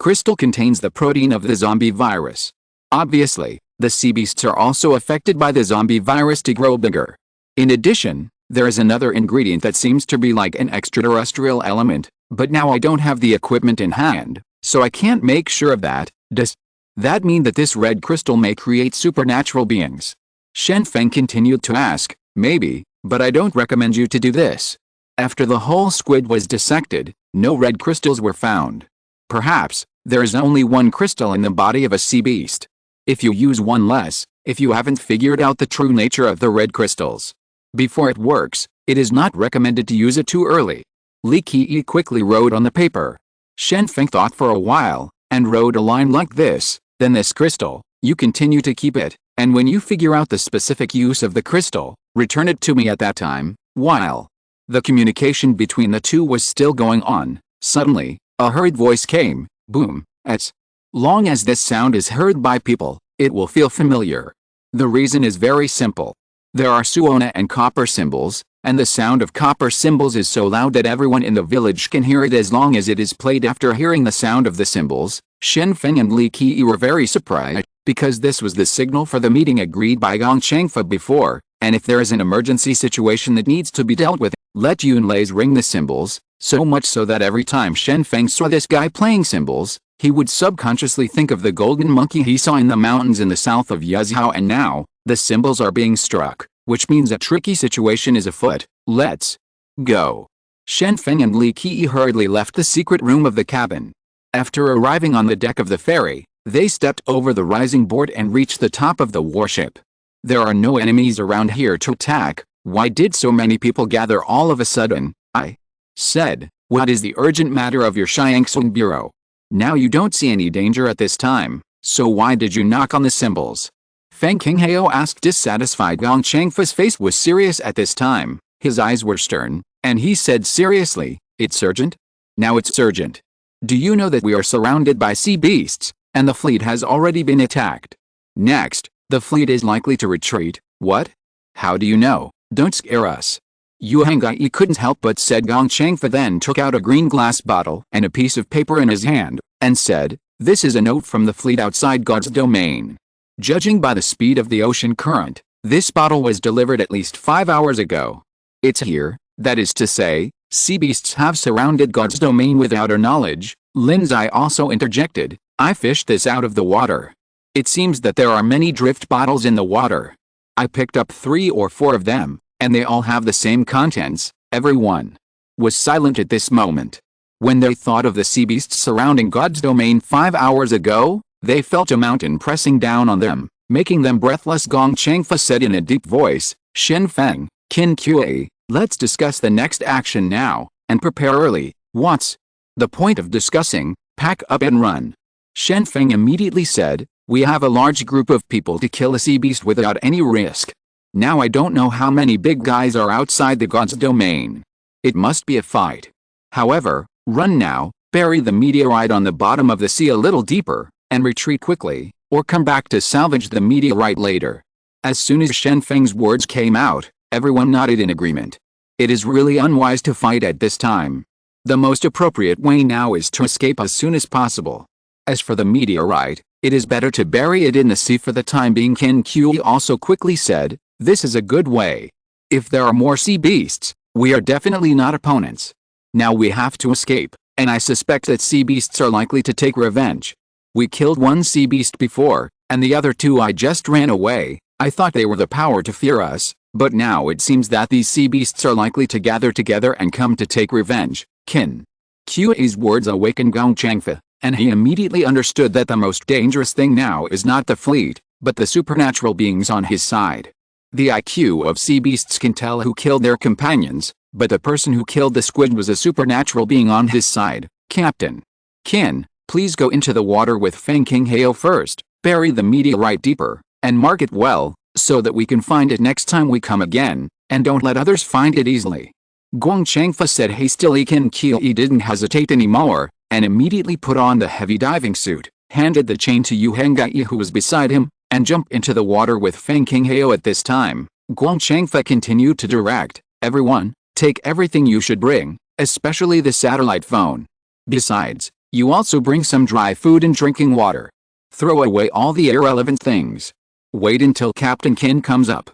[SPEAKER 1] crystal contains the protein of the zombie virus. Obviously, the sea beasts are also affected by the zombie virus to grow bigger. In addition, there is another ingredient that seems to be like an extraterrestrial element, but now I don't have the equipment in hand, so I can't make sure of that. Does that mean that this red crystal may create supernatural beings? Shen Feng continued to ask, maybe, but I don't recommend you to do this. After the whole squid was dissected, no red crystals were found. Perhaps, there is only one crystal in the body of a sea beast. If you use one less, if you haven't figured out the true nature of the red crystals before it works, it is not recommended to use it too early. Li Qi quickly wrote on the paper. Shen Feng thought for a while, and wrote a line like this, then this crystal, you continue to keep it, and when you figure out the specific use of the crystal, return it to me at that time. While the communication between the two was still going on, suddenly, a hurried voice came, boom, as long as this sound is heard by people, it will feel familiar. The reason is very simple. There are suona and copper symbols, and the sound of copper symbols is so loud that everyone in the village can hear it as long as it is played. After hearing the sound of the symbols, Shen Feng and Li Qi were very surprised, because this was the signal for the meeting agreed by Gong Changfa before, and if there is an emergency situation that needs to be dealt with, let Yunlais ring the symbols, so much so that every time Shen Feng saw this guy playing symbols, he would subconsciously think of the golden monkey he saw in the mountains in the south of Yazhou. And now, the symbols are being struck, which means a tricky situation is afoot. Let's go. Shen Feng and Li Qi hurriedly left the secret room of the cabin. After arriving on the deck of the ferry, They stepped over the rising board and reached the top of the warship. There are no enemies around here to attack. Why did so many people gather all of a sudden? I said, what is the urgent matter of your Xiangsung Bureau? Now you don't see any danger at this time, so why did you knock on the symbols? Feng Qinghao asked dissatisfied. Gong Changfa's face was serious at this time, his eyes were stern, and he said seriously, it's urgent? Now it's urgent. Do you know that we are surrounded by sea beasts, and the fleet has already been attacked? Next, the fleet is likely to retreat. What? How do you know? Don't scare us. Yu Hengyi couldn't help but said. Gong Changfa then took out a green glass bottle and a piece of paper in his hand, and said, this is a note from the fleet outside God's domain. Judging by the speed of the ocean current, this bottle was delivered at least 5 hours ago. It's here, that is to say, sea beasts have surrounded God's domain without our knowledge. Linzai also interjected, I fished this out of the water. It seems that there are many drift bottles in the water. I picked up 3 or 4 of them, and they all have the same contents. Everyone was silent at this moment. When they thought of the sea beasts surrounding God's domain 5 hours ago, they felt a mountain pressing down on them, making them breathless. Gong Changfa said in a deep voice, Shen Feng, Qin Qa, let's discuss the next action now, and prepare early. What's the point of discussing? Pack up and run. Shen Feng immediately said, we have a large group of people to kill a sea beast without any risk. Now I don't know how many big guys are outside the God's domain. It must be a fight. However, run now, bury the meteorite on the bottom of the sea a little deeper, and retreat quickly, or come back to salvage the meteorite later. As soon as Shen Feng's words came out, everyone nodded in agreement. It is really unwise to fight at this time. The most appropriate way now is to escape as soon as possible. As for the meteorite, it is better to bury it in the sea for the time being. Qin Qa also quickly said, this is a good way. If there are more sea beasts, we are definitely not opponents. Now we have to escape, and I suspect that sea beasts are likely to take revenge. We killed 1 sea beast before, and the other 2 I just ran away. I thought they were the power to fear us, but now it seems that these sea beasts are likely to gather together and come to take revenge. Qin Qa's words awakened Gong Changfa, and he immediately understood that the most dangerous thing now is not the fleet, but the supernatural beings on his side. The IQ of sea beasts can tell who killed their companions, but the person who killed the squid was a supernatural being on his side. Captain Qin, please go into the water with Feng Qinghao first, bury the meteorite deeper, and mark it well, so that we can find it next time we come again, and don't let others find it easily. Gong Changfa said hastily. Qin Qa didn't hesitate anymore, and immediately put on the heavy diving suit, handed the chain to Yu Hengyi who was beside him, and jumped into the water with Feng Qinghao. At this time, Gong Changfa continued to direct, everyone, take everything you should bring, especially the satellite phone. Besides, you also bring some dry food and drinking water. Throw away all the irrelevant things. Wait until Captain Qin comes up.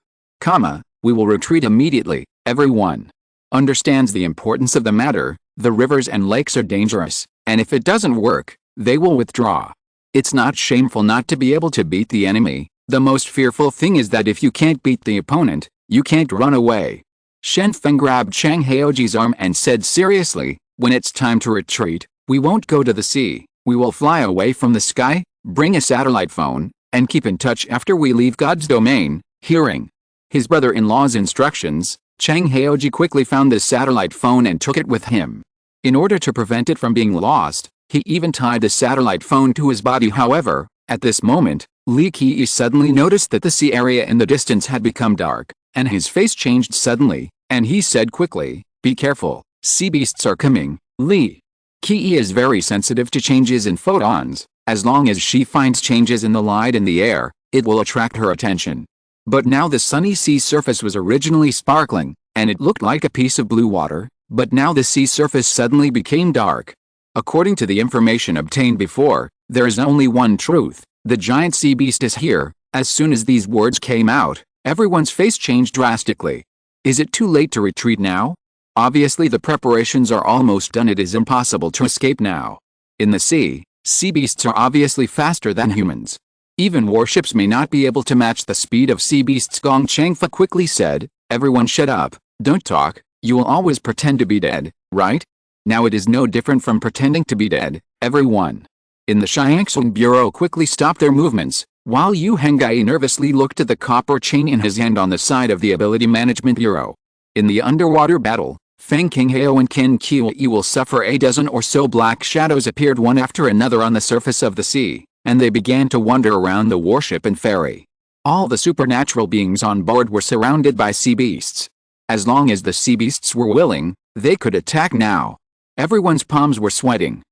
[SPEAKER 1] We will retreat immediately. Everyone understands the importance of the matter. The rivers and lakes are dangerous, and if it doesn't work, they will withdraw. It's not shameful not to be able to beat the enemy. The most fearful thing is that if you can't beat the opponent, you can't run away. Shen Feng grabbed Chang Haoji's arm and said seriously, when it's time to retreat, we won't go to the sea, we will fly away from the sky, bring a satellite phone, and keep in touch after we leave God's domain. Hearing his brother-in-law's instructions, Chang Haoji quickly found the satellite phone and took it with him. In order to prevent it from being lost, he even tied the satellite phone to his body. However, at this moment, Li Qi suddenly noticed that the sea area in the distance had become dark, and his face changed suddenly, and he said quickly, be careful, sea beasts are coming. Li Qi is very sensitive to changes in photons. As long as she finds changes in the light in the air, it will attract her attention. But now the sunny sea surface was originally sparkling, and it looked like a piece of blue water, but now the sea surface suddenly became dark. According to the information obtained before, there is only one truth, the giant sea beast is here. As soon as these words came out, everyone's face changed drastically. Is it too late to retreat now? Obviously the preparations are almost done. It is impossible to escape now. In the sea, sea beasts are obviously faster than humans. Even warships may not be able to match the speed of sea beasts. Gong Changfa quickly said, everyone shut up, don't talk, you will always pretend to be dead, right? Now it is no different from pretending to be dead. Everyone in the Xiangxing Bureau quickly stopped their movements, while Yu Hengai nervously looked at the copper chain in his hand on the side of the Ability Management Bureau. In the underwater battle, Feng Qinghao and Qin Qiyi will suffer. A dozen or so black shadows appeared one after another on the surface of the sea, and they began to wander around the warship and ferry. All the supernatural beings on board were surrounded by sea beasts. As long as the sea beasts were willing, they could attack now. Everyone's palms were sweating.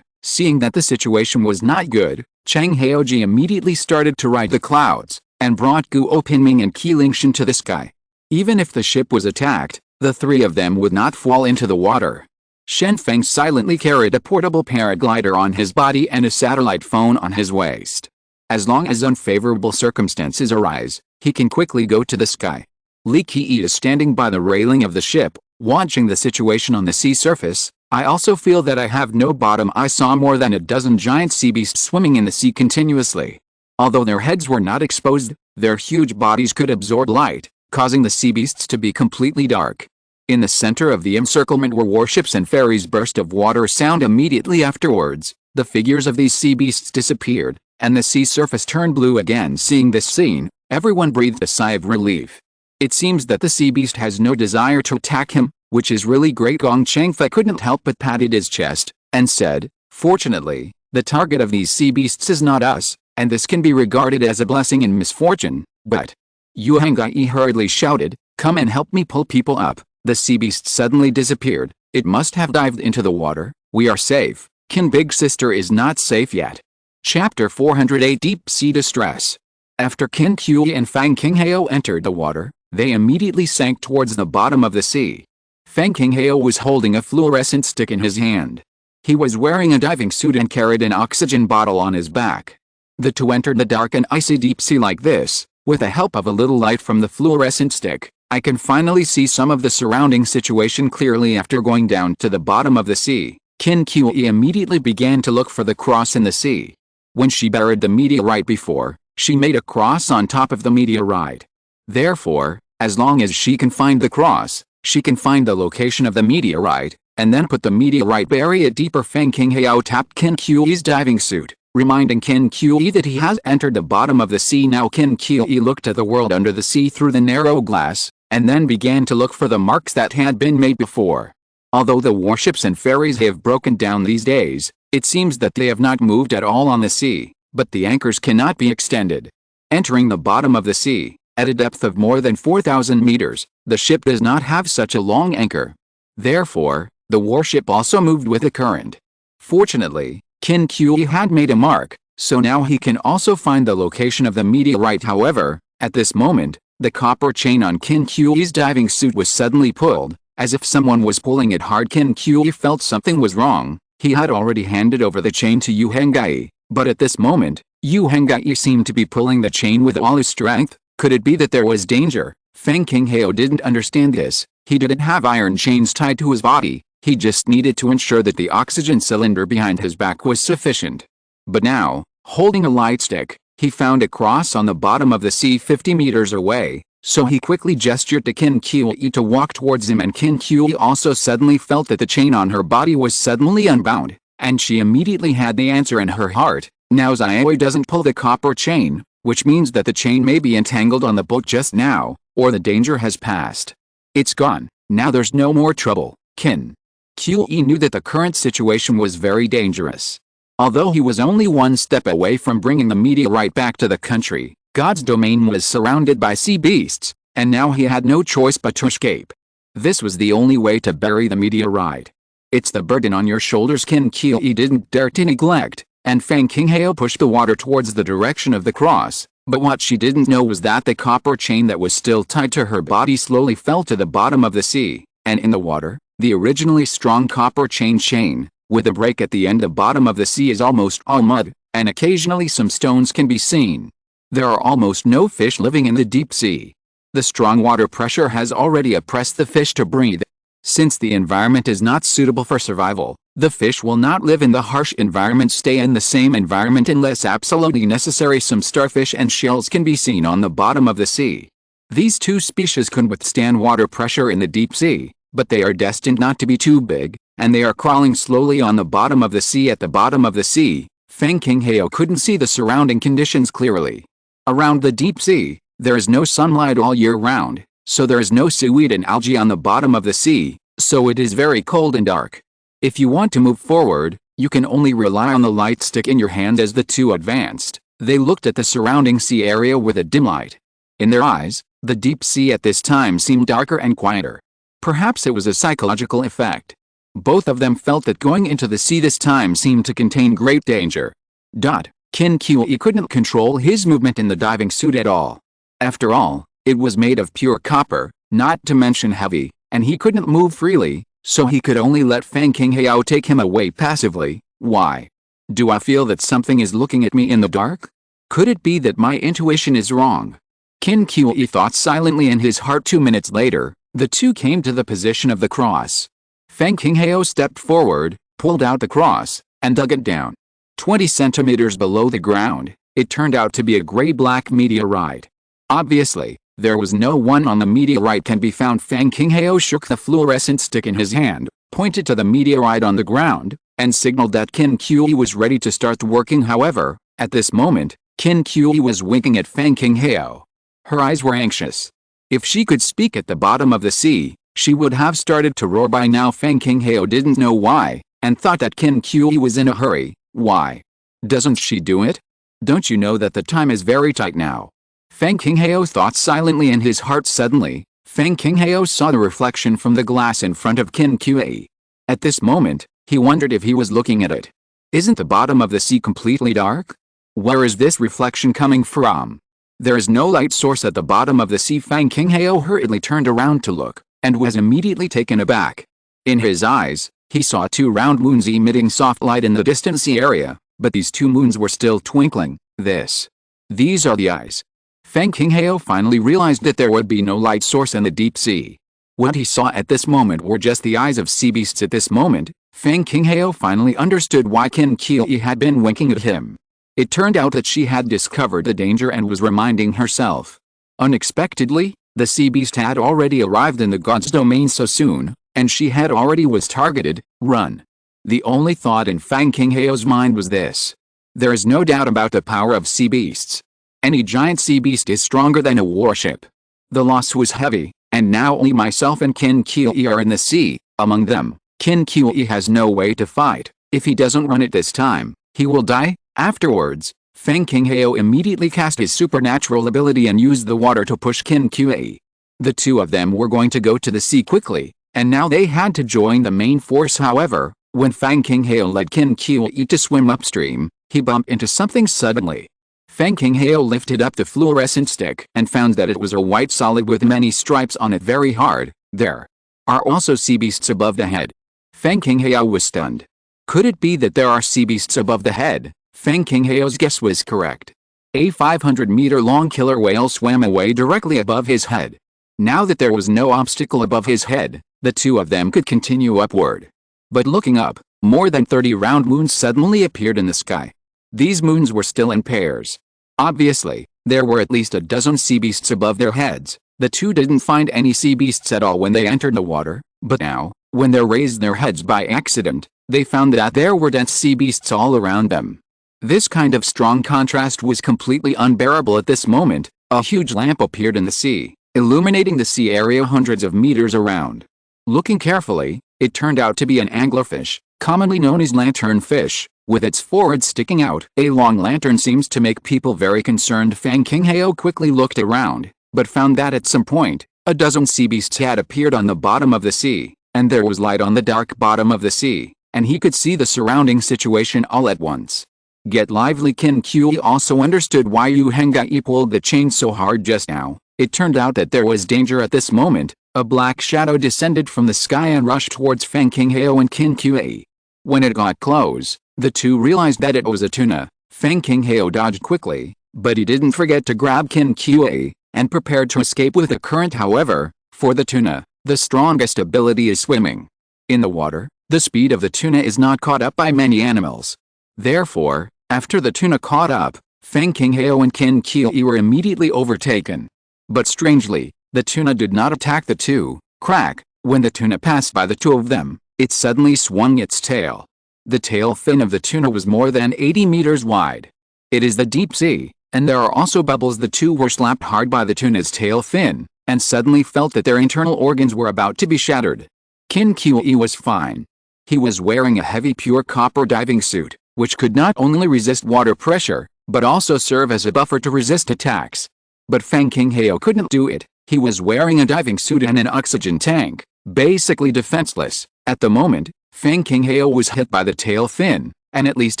[SPEAKER 1] Seeing that the situation was not good, Chang Haoji immediately started to ride the clouds, and brought Guo Pinming and Qi Lingshan to the sky. Even if the ship was attacked, the three of them would not fall into the water. Shen Feng silently carried a portable paraglider on his body and a satellite phone on his waist. As long as unfavorable circumstances arise, he can quickly go to the sky. Li Qi is standing by the railing of the ship, watching the situation on the sea surface. I also feel that I have no bottom. I saw more than a dozen giant sea beasts swimming in the sea continuously. Although their heads were not exposed, their huge bodies could absorb light, causing the sea beasts to be completely dark. In the center of the encirclement were warships and ferries. Burst of water sound immediately afterwards. The figures of these sea beasts disappeared, and the sea surface turned blue again. Seeing this scene, everyone breathed a sigh of relief. It seems that the sea beast has no desire to attack him, which is really great. Gong Changfei couldn't help but patted his chest, and said, "Fortunately, the target of these sea beasts is not us, and this can be regarded as a blessing in misfortune, but..." Yu Hengai hurriedly shouted, "Come and help me pull people up." The sea beast suddenly disappeared. It must have dived into the water. We are safe. Qin Big Sister is not safe yet. Chapter 408 Deep Sea Distress. After Qin Qiyi and Feng Qinghao entered the water, they immediately sank towards the bottom of the sea. Feng Qinghao was holding a fluorescent stick in his hand. He was wearing a diving suit and carried an oxygen bottle on his back. The two entered the dark and icy deep sea like this. With the help of a little light from the fluorescent stick, I can finally see some of the surrounding situation clearly. After going down to the bottom of the sea, Qin Qiyi immediately began to look for the cross in the sea. When she buried the meteorite before, she made a cross on top of the meteorite. Therefore, as long as she can find the cross, she can find the location of the meteorite, and then put the meteorite, bury it deeper. Feng Qinghao tapped Qin Qiyi's diving suit, reminding Qin Qiyi that he has entered the bottom of the sea. Now Qin Qiyi looked at the world under the sea through the narrow glass, and then began to look for the marks that had been made before. Although the warships and ferries have broken down these days, it seems that they have not moved at all on the sea, but the anchors cannot be extended. Entering the bottom of the sea, at a depth of more than 4,000 meters, the ship does not have such a long anchor. Therefore, the warship also moved with the current. Fortunately, Qin Qiyi had made a mark, so now he can also find the location of the meteorite. However, at this moment, the copper chain on Qin Qiyi's diving suit was suddenly pulled, as if someone was pulling it hard. Qin Qiyi felt something was wrong. He had already handed over the chain to Yu Hengai, but at this moment, Yu Hengai seemed to be pulling the chain with all his strength. Could it be that there was danger? Feng Qinghao didn't understand this. He didn't have iron chains tied to his body. He just needed to ensure that the oxygen cylinder behind his back was sufficient. But now, holding a light stick, he found a cross on the bottom of the sea 50 meters away, so he quickly gestured to Qin Qiyi to walk towards him, and Qin Qiyi also suddenly felt that the chain on her body was suddenly unbound, and she immediately had the answer in her heart. Now Xiaohui doesn't pull the copper chain, which means that the chain may be entangled on the boat just now, or the danger has passed. It's gone. Now there's no more trouble. Qin Qiyi knew that the current situation was very dangerous. Although he was only one step away from bringing the meteorite back to the country, God's domain was surrounded by sea beasts, and now he had no choice but to escape. This was the only way to bury the meteorite. It's the burden on your shoulders Qin Qiyi didn't dare to neglect, and Feng Qinghao pushed the water towards the direction of the cross, but what she didn't know was that the copper chain that was still tied to her body slowly fell to the bottom of the sea, and in the water, the originally strong copper chain, with a break at the end. The bottom of the sea is almost all mud, and occasionally some stones can be seen. There are almost no fish living in the deep sea. The strong water pressure has already oppressed the fish to breathe. Since the environment is not suitable for survival, the fish will not live in the harsh environment. Stay in the same environment unless absolutely necessary. Some starfish and shells can be seen on the bottom of the sea. These two species can withstand water pressure in the deep sea, but they are destined not to be too big, and they are crawling slowly on the bottom of the sea. At the bottom of the sea, Feng Qinghao couldn't see the surrounding conditions clearly. Around the deep sea, there is no sunlight all year round, so there is no seaweed and algae on the bottom of the sea, so it is very cold and dark. If you want to move forward, you can only rely on the light stick in your hand. As the two advanced, they looked at the surrounding sea area with a dim light. In their eyes, the deep sea at this time seemed darker and quieter. Perhaps it was a psychological effect. Both of them felt that going into the sea this time seemed to contain great danger. Qin Qi couldn't control his movement in the diving suit at all. After all, it was made of pure copper, not to mention heavy, and he couldn't move freely, so he could only let Feng Qinghao take him away passively. Why? Do I feel that something is looking at me in the dark? Could it be that my intuition is wrong? Qin Qi thought silently in his heart. 2 minutes later, the two came to the position of the cross. Feng Qinghao stepped forward, pulled out the cross, and dug it down. 20 centimeters below the ground, it turned out to be a gray-black meteorite. Obviously, there was no one on the meteorite can be found. Feng Qinghao shook the fluorescent stick in his hand, pointed to the meteorite on the ground, and signaled that Qin Qi was ready to start working. However, at this moment, Qin Qi was winking at Feng Qinghao. Her eyes were anxious. If she could speak at the bottom of the sea, she would have started to roar by now. Feng Qinghao didn't know why, and thought that Qin Qi was in a hurry. Why? Doesn't she do it? Don't you know that the time is very tight now? Feng Qinghao thought silently in his heart. Suddenly, Feng Qinghao saw the reflection from the glass in front of Qin Qi. At this moment, he wondered if he was looking at it. Isn't the bottom of the sea completely dark? Where is this reflection coming from? There is no light source at the bottom of the sea. Feng Qinghao hurriedly turned around to look, and was immediately taken aback. In his eyes, he saw 2 round moons emitting soft light in the distant sea area, but these 2 moons were still twinkling. These are the eyes. Feng Qinghao finally realized that there would be no light source in the deep sea. What he saw at this moment were just the eyes of sea beasts. At this moment, Feng Qinghao finally understood why Qin Qi had been winking at him. It turned out that she had discovered the danger and was reminding herself. Unexpectedly, the sea beast had already arrived in the god's domain so soon, and she had already was targeted. Run. The only thought in Feng Qinghao's mind was this. There is no doubt about the power of sea beasts. Any giant sea beast is stronger than a warship. The loss was heavy, and now only myself and Qin Qi are in the sea. Among them, Qin Qi has no way to fight. If he doesn't run it this time, he will die. Afterwards, Feng Qinghao immediately cast his supernatural ability and used the water to push Qin Qi. The two of them were going to go to the sea quickly, and now they had to join the main force. However, when Feng Qinghao led Qin Qi to swim upstream, he bumped into something suddenly. Feng Qinghao lifted up the fluorescent stick and found that it was a white solid with many stripes on it. Very hard. There are also sea beasts above the head. Feng Qinghao was stunned. Could it be that there are sea beasts above the head? Feng Qinghao's guess was correct. A 500-meter-long killer whale swam away directly above his head. Now that there was no obstacle above his head, the two of them could continue upward. But looking up, more than 30 round moons suddenly appeared in the sky. These moons were still in pairs. Obviously, there were at least a dozen sea beasts above their heads. The two didn't find any sea beasts at all when they entered the water, but now, when they raised their heads by accident, they found that there were dense sea beasts all around them. This kind of strong contrast was completely unbearable. At this moment, a huge lamp appeared in the sea, illuminating the sea area hundreds of meters around. Looking carefully, it turned out to be an anglerfish, commonly known as lanternfish, with its forehead sticking out. A long lantern seems to make people very concerned. Feng Qinghao quickly looked around, but found that at some point, a dozen sea beasts had appeared on the bottom of the sea, and there was light on the dark bottom of the sea, and he could see the surrounding situation all at once. Get lively. Qin Qi also understood why Yu Henggai pulled the chain so hard just now. It turned out that there was danger at this moment. A black shadow descended from the sky and rushed towards Feng Qinghao and Qin Qi. When it got close, the two realized that it was a tuna. Feng Qinghao dodged quickly, but he didn't forget to grab Qin Qi, and prepared to escape with the current. However, for the tuna, the strongest ability is swimming. In the water, the speed of the tuna is not caught up by many animals. Therefore, after the tuna caught up, Feng Qinghao and Qin Qi were immediately overtaken. But strangely, the tuna did not attack the two. Crack! When the tuna passed by the two of them, it suddenly swung its tail. The tail fin of the tuna was more than 80 meters wide. It is the deep sea, and there are also bubbles. The two were slapped hard by the tuna's tail fin, and suddenly felt that their internal organs were about to be shattered. Qin Kui was fine. He was wearing a heavy pure copper diving suit, which could not only resist water pressure, but also serve as a buffer to resist attacks. But Feng Qinghao couldn't do it. He was wearing a diving suit and an oxygen tank, basically defenseless. At the moment, Feng Qinghao was hit by the tail fin, and at least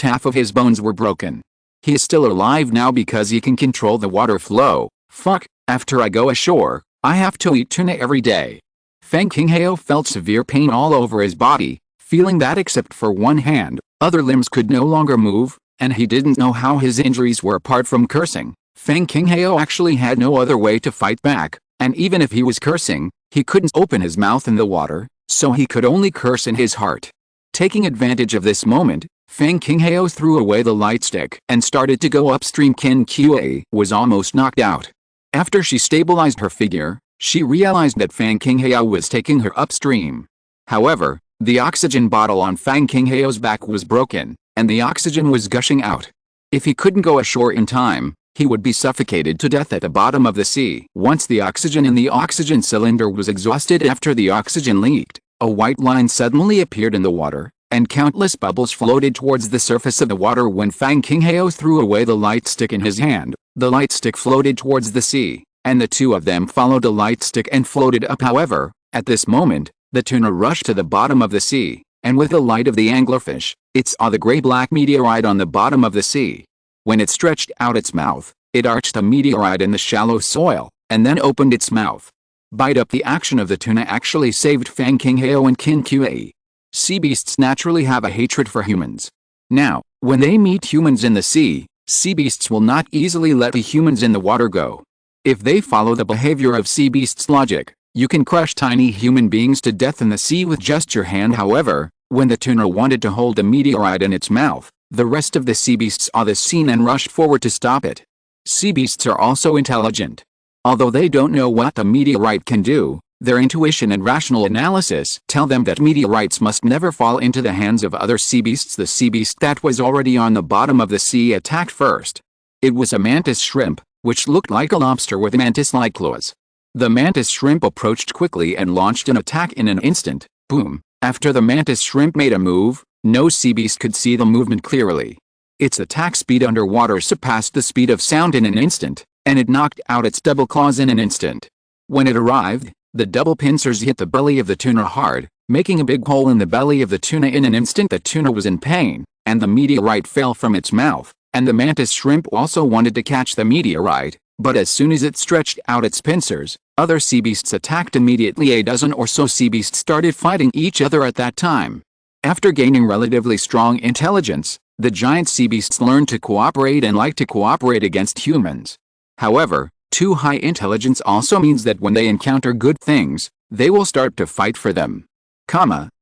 [SPEAKER 1] half of his bones were broken. He is still alive now because he can control the water flow. Fuck, after I go ashore, I have to eat tuna every day. Feng Qinghao felt severe pain all over his body, feeling that except for one hand, other limbs could no longer move, and he didn't know how his injuries were apart from cursing. Feng Qinghao actually had no other way to fight back, and even if he was cursing, he couldn't open his mouth in the water, so he could only curse in his heart. Taking advantage of this moment, Feng Qinghao threw away the light stick and started to go upstream. Qin Kui was almost knocked out. After she stabilized her figure, she realized that Feng Qinghao was taking her upstream. However, the oxygen bottle on Feng Qinghao's back was broken, and the oxygen was gushing out. If he couldn't go ashore in time, he would be suffocated to death at the bottom of the sea. Once the oxygen in the oxygen cylinder was exhausted after the oxygen leaked, a white line suddenly appeared in the water, and countless bubbles floated towards the surface of the water. When Feng Qinghao threw away the light stick in his hand, the light stick floated towards the sea, and the two of them followed the light stick and floated up. However, at this moment, the tuna rushed to the bottom of the sea, and with the light of the anglerfish, it saw the gray-black meteorite on the bottom of the sea. When it stretched out its mouth, it arched the meteorite in the shallow soil, and then opened its mouth. Bite up. The action of the tuna actually saved Feng Qinghao and Qin Kui. Sea beasts naturally have a hatred for humans. Now, when they meet humans in the sea beasts will not easily let the humans in the water go. If they follow the behavior of sea beasts' logic, you can crush tiny human beings to death in the sea with just your hand. However, when the tuna wanted to hold a meteorite in its mouth, the rest of the sea beasts saw this scene and rushed forward to stop it. Sea beasts are also intelligent. Although they don't know what the meteorite can do, their intuition and rational analysis tell them that meteorites must never fall into the hands of other sea beasts. The sea beast that was already on the bottom of the sea attacked first. It was a mantis shrimp, which looked like a lobster with mantis-like claws. The mantis shrimp approached quickly and launched an attack in an instant. Boom! After the mantis shrimp made a move, no sea beast could see the movement clearly. Its attack speed underwater surpassed the speed of sound in an instant, and it knocked out its double claws in an instant. When it arrived, the double pincers hit the belly of the tuna hard, making a big hole in the belly of the tuna. In an instant the tuna was in pain, and the meteorite fell from its mouth, and the mantis shrimp also wanted to catch the meteorite, but as soon as it stretched out its pincers, other sea beasts attacked immediately. A dozen or so sea beasts started fighting each other at that time. After gaining relatively strong intelligence, the giant sea beasts learned to cooperate and like to cooperate against humans. However, too high intelligence also means that when they encounter good things, they will start to fight for them.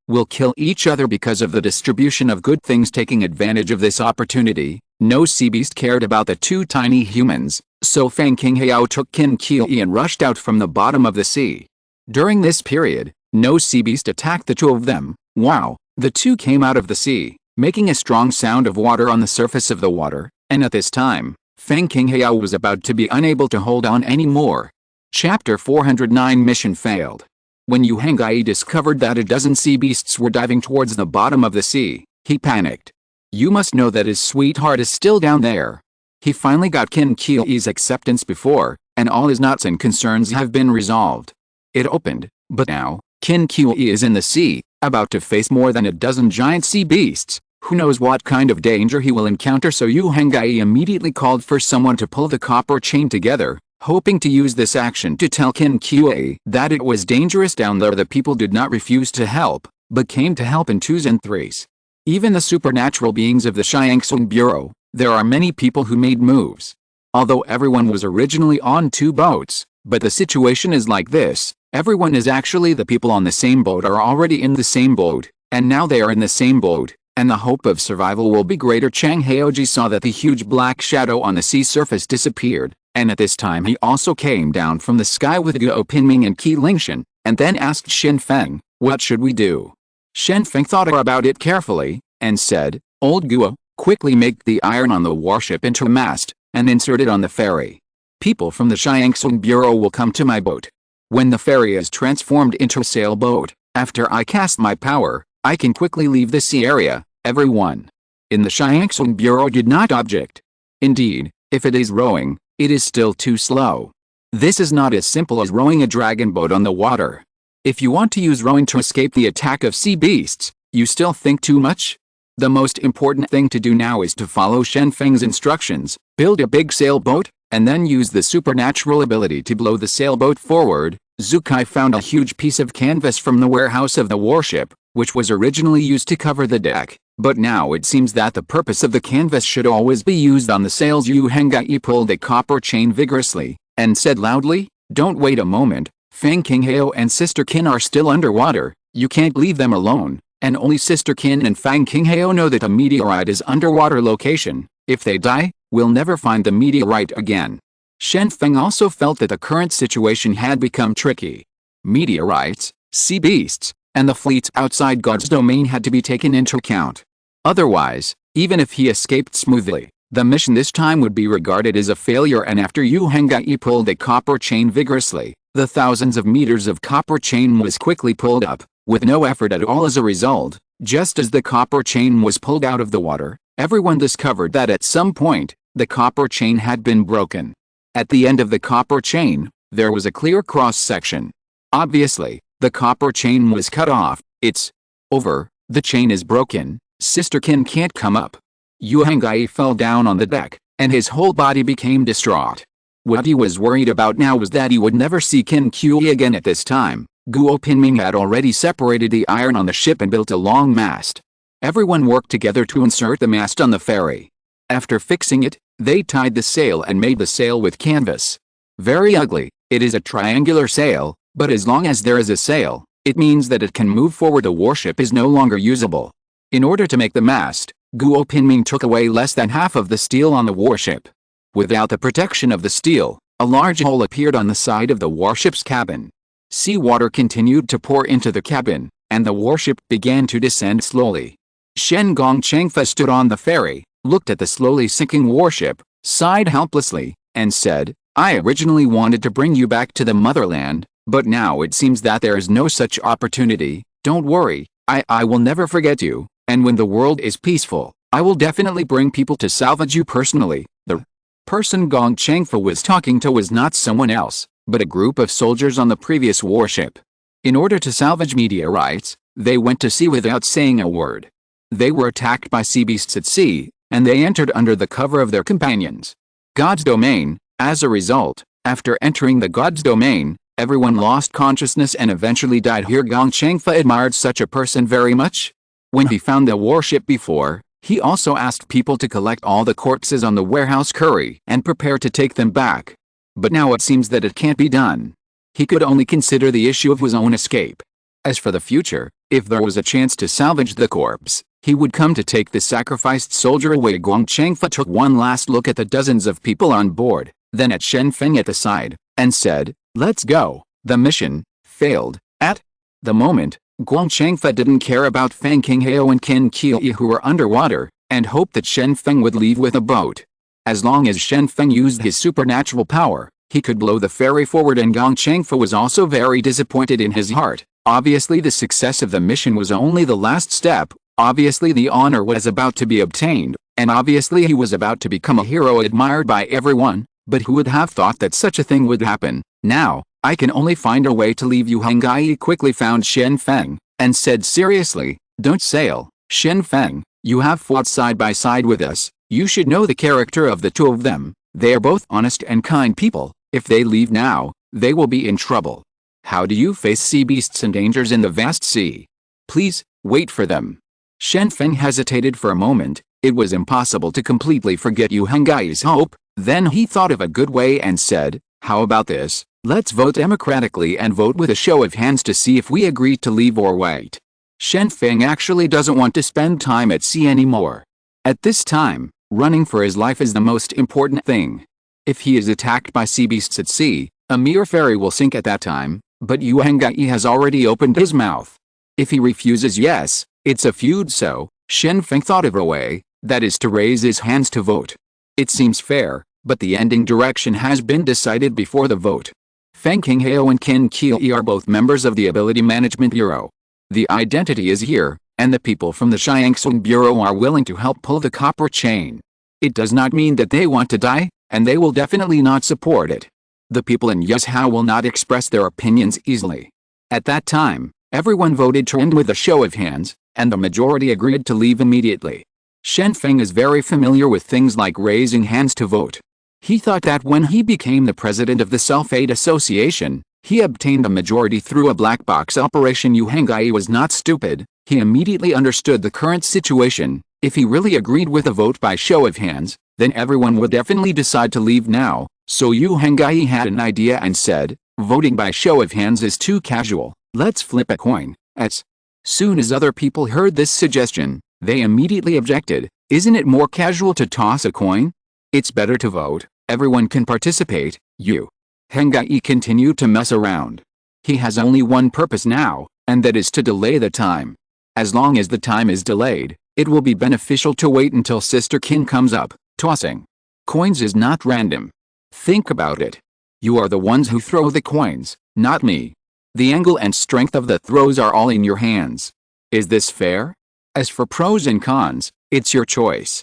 [SPEAKER 1] Will kill each other because of the distribution of good things. Taking advantage of this opportunity, no sea beast cared about the two tiny humans, so Feng Qinghao took Qin Kui and rushed out from the bottom of the sea. During this period, no sea beast attacked the two of them. Wow! The two came out of the sea, making a strong sound of water on the surface of the water, and at this time, Feng Qinghao was about to be unable to hold on anymore. Chapter 409 Mission Failed. When Yu Henggai discovered that a dozen sea beasts were diving towards the bottom of the sea, he panicked. You must know that his sweetheart is still down there. He finally got Qin Kui's acceptance before, and all his knots and concerns have been resolved. It opened, but now, Qin Kui is in the sea, about to face more than a dozen giant sea beasts. Who knows what kind of danger he will encounter, so Yu Henggai immediately called for someone to pull the copper chain together, hoping to use this action to tell Qin Kui that it was dangerous down there. The people did not refuse to help, but came to help in twos and threes. Even the supernatural beings of the Xiangsong Bureau, there are many people who made moves. Although everyone was originally on two boats, but the situation is like this, everyone is actually the people on the same boat are already in the same boat, and now they are in the same boat, and the hope of survival will be greater. Chang Haoji saw that the huge black shadow on the sea surface disappeared, and at this time he also came down from the sky with Guo Pinming and Qi Lingshan, and then asked Shen Feng, "What should we do?" Shen Feng thought about it carefully, and said, "Old Guo, quickly make the iron on the warship into a mast, and insert it on the ferry. People from the Xiangsung Bureau will come to my boat. When the ferry is transformed into a sailboat, after I cast my power, I can quickly leave the sea area." Everyone in the Xiangsung Bureau did not object. Indeed, if it is rowing, it is still too slow. This is not as simple as rowing a dragon boat on the water. If you want to use rowing to escape the attack of sea beasts, you still think too much? The most important thing to do now is to follow Shen Feng's instructions, build a big sailboat, and then use the supernatural ability to blow the sailboat forward. Zukai found a huge piece of canvas from the warehouse of the warship, which was originally used to cover the deck, but now it seems that the purpose of the canvas should always be used on the sails. Yu Hengai pulled a copper chain vigorously, and said loudly, "Don't wait a moment, Feng Qinghao and Sister Qin are still underwater, you can't leave them alone, and only Sister Qin and Feng Qinghao know that a meteorite is underwater location. If they die, we'll never find the meteorite again." Shen Feng also felt that the current situation had become tricky. Meteorites, sea beasts, and the fleets outside God's domain had to be taken into account. Otherwise, even if he escaped smoothly, the mission this time would be regarded as a failure. And after Yu Hengai pulled a copper chain vigorously, the thousands of meters of copper chain was quickly pulled up, with no effort at all. As a result, just as the copper chain was pulled out of the water, everyone discovered that at some point, the copper chain had been broken. At the end of the copper chain, there was a clear cross-section. Obviously, the copper chain was cut off. It's over, the chain is broken, Sister Qin can't come up. Yu Hengai fell down on the deck, and his whole body became distraught. What he was worried about now was that he would never see Qin Kui again. At this time, Guo Pinming had already separated the iron on the ship and built a long mast. Everyone worked together to insert the mast on the ferry. After fixing it, they tied the sail and made the sail with canvas. Very ugly, it is a triangular sail, but as long as there is a sail, it means that it can move forward. The warship is no longer usable. In order to make the mast, Guo Pinming took away less than half of the steel on the warship. Without the protection of the steel, a large hole appeared on the side of the warship's cabin. Seawater continued to pour into the cabin, and the warship began to descend slowly. Shen Gongchengfa stood on the ferry, looked at the slowly sinking warship, sighed helplessly, and said, "I originally wanted to bring you back to the motherland, but now it seems that there is no such opportunity. Don't worry, I will never forget you, and when the world is peaceful, I will definitely bring people to salvage you personally." The person Gongchengfa was talking to was not someone else, but a group of soldiers on the previous warship. In order to salvage meteorites, they went to sea without saying a word. They were attacked by sea beasts at sea, and they entered under the cover of their companions. God's domain. As a result, after entering the God's domain, everyone lost consciousness and eventually died. Here Gongchengfa admired such a person very much. When he found the warship before, he also asked people to collect all the corpses on the warehouse curry and prepare to take them back. But now it seems that it can't be done. He could only consider the issue of his own escape. As for the future, if there was a chance to salvage the corpse, he would come to take the sacrificed soldier away. Gongchengfa took one last look at the dozens of people on board, then at Shen Feng at the side, and said, "Let's go." The mission failed. At the moment, Gongchengfa didn't care about Feng Qinghao and Qin Kui who were underwater, and hoped that Shen Feng would leave with a boat. As long as Shen Feng used his supernatural power, he could blow the ferry forward, and Gongchengfa was also very disappointed in his heart. Obviously the success of the mission was only the last step. Obviously the honor was about to be obtained, and obviously he was about to become a hero admired by everyone, but who would have thought that such a thing would happen? "Now, I can only find a way to leave you." Hengai quickly found Shen Feng, and said seriously, "Don't sail, Shen Feng, you have fought side by side with us, you should know the character of the two of them. They are both honest and kind people. If they leave now, they will be in trouble. How do you face sea beasts and dangers in the vast sea? Please, wait for them." Shen Feng hesitated for a moment. It was impossible to completely forget Yu Hengai's hope. Then he thought of a good way and said, "How about this? Let's vote democratically and vote with a show of hands to see if we agree to leave or wait." Shen Feng actually doesn't want to spend time at sea anymore. At this time, running for his life is the most important thing. If he is attacked by sea beasts at sea, a mere ferry will sink at that time, but Yu Hengai has already opened his mouth. If he refuses yes, it's a feud. So, Shen Feng thought of a way, that is to raise his hands to vote. It seems fair, but the ending direction has been decided before the vote. Feng Qinghao and Qin Qiyi are both members of the Ability Management Bureau. The identity is here, and the people from the Xiangsong Bureau are willing to help pull the copper chain. It does not mean that they want to die, and they will definitely not support it. The people in Yuzhou will not express their opinions easily. At that time, everyone voted turned with a show of hands, and the majority agreed to leave immediately. Shen Feng is very familiar with things like raising hands to vote. He thought that when he became the president of the Self-Aid Association, he obtained a majority through a black box operation. Yu Henggai was not stupid. He immediately understood the current situation. If he really agreed with a vote by show of hands, then everyone would definitely decide to leave now. So Yu Henggai had an idea and said, voting by show of hands is too casual. Let's flip a coin. As soon as other people heard this suggestion, they immediately objected. Isn't it more casual to toss a coin? It's better to vote. Everyone can participate. Yu Henggai continued to mess around. He has only one purpose now, and that is to delay the time. As long as the time is delayed, it will be beneficial to wait until Sister Qin comes up. Tossing coins is not random. Think about it. You are the ones who throw the coins, not me. The angle and strength of the throws are all in your hands. Is this fair? As for pros and cons, it's your choice.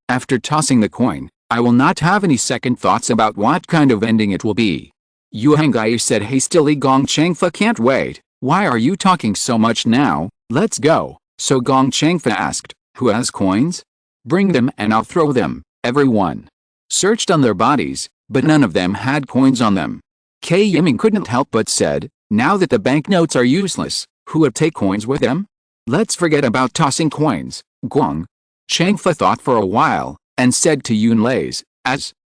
[SPEAKER 1] After tossing the coin, I will not have any second thoughts about what kind of ending it will be. Yu Henggai said hastily. Gong Changfa can't wait. Why are you talking so much now? Let's go. So Gong Changfa asked, who has coins? Bring them and I'll throw them. Everyone searched on their bodies, but none of them had coins on them. Kei Yiming couldn't help but said, now that the banknotes are useless, who would take coins with them? Let's forget about tossing coins. Gong Changfa thought for a while, and said to Yun Lays,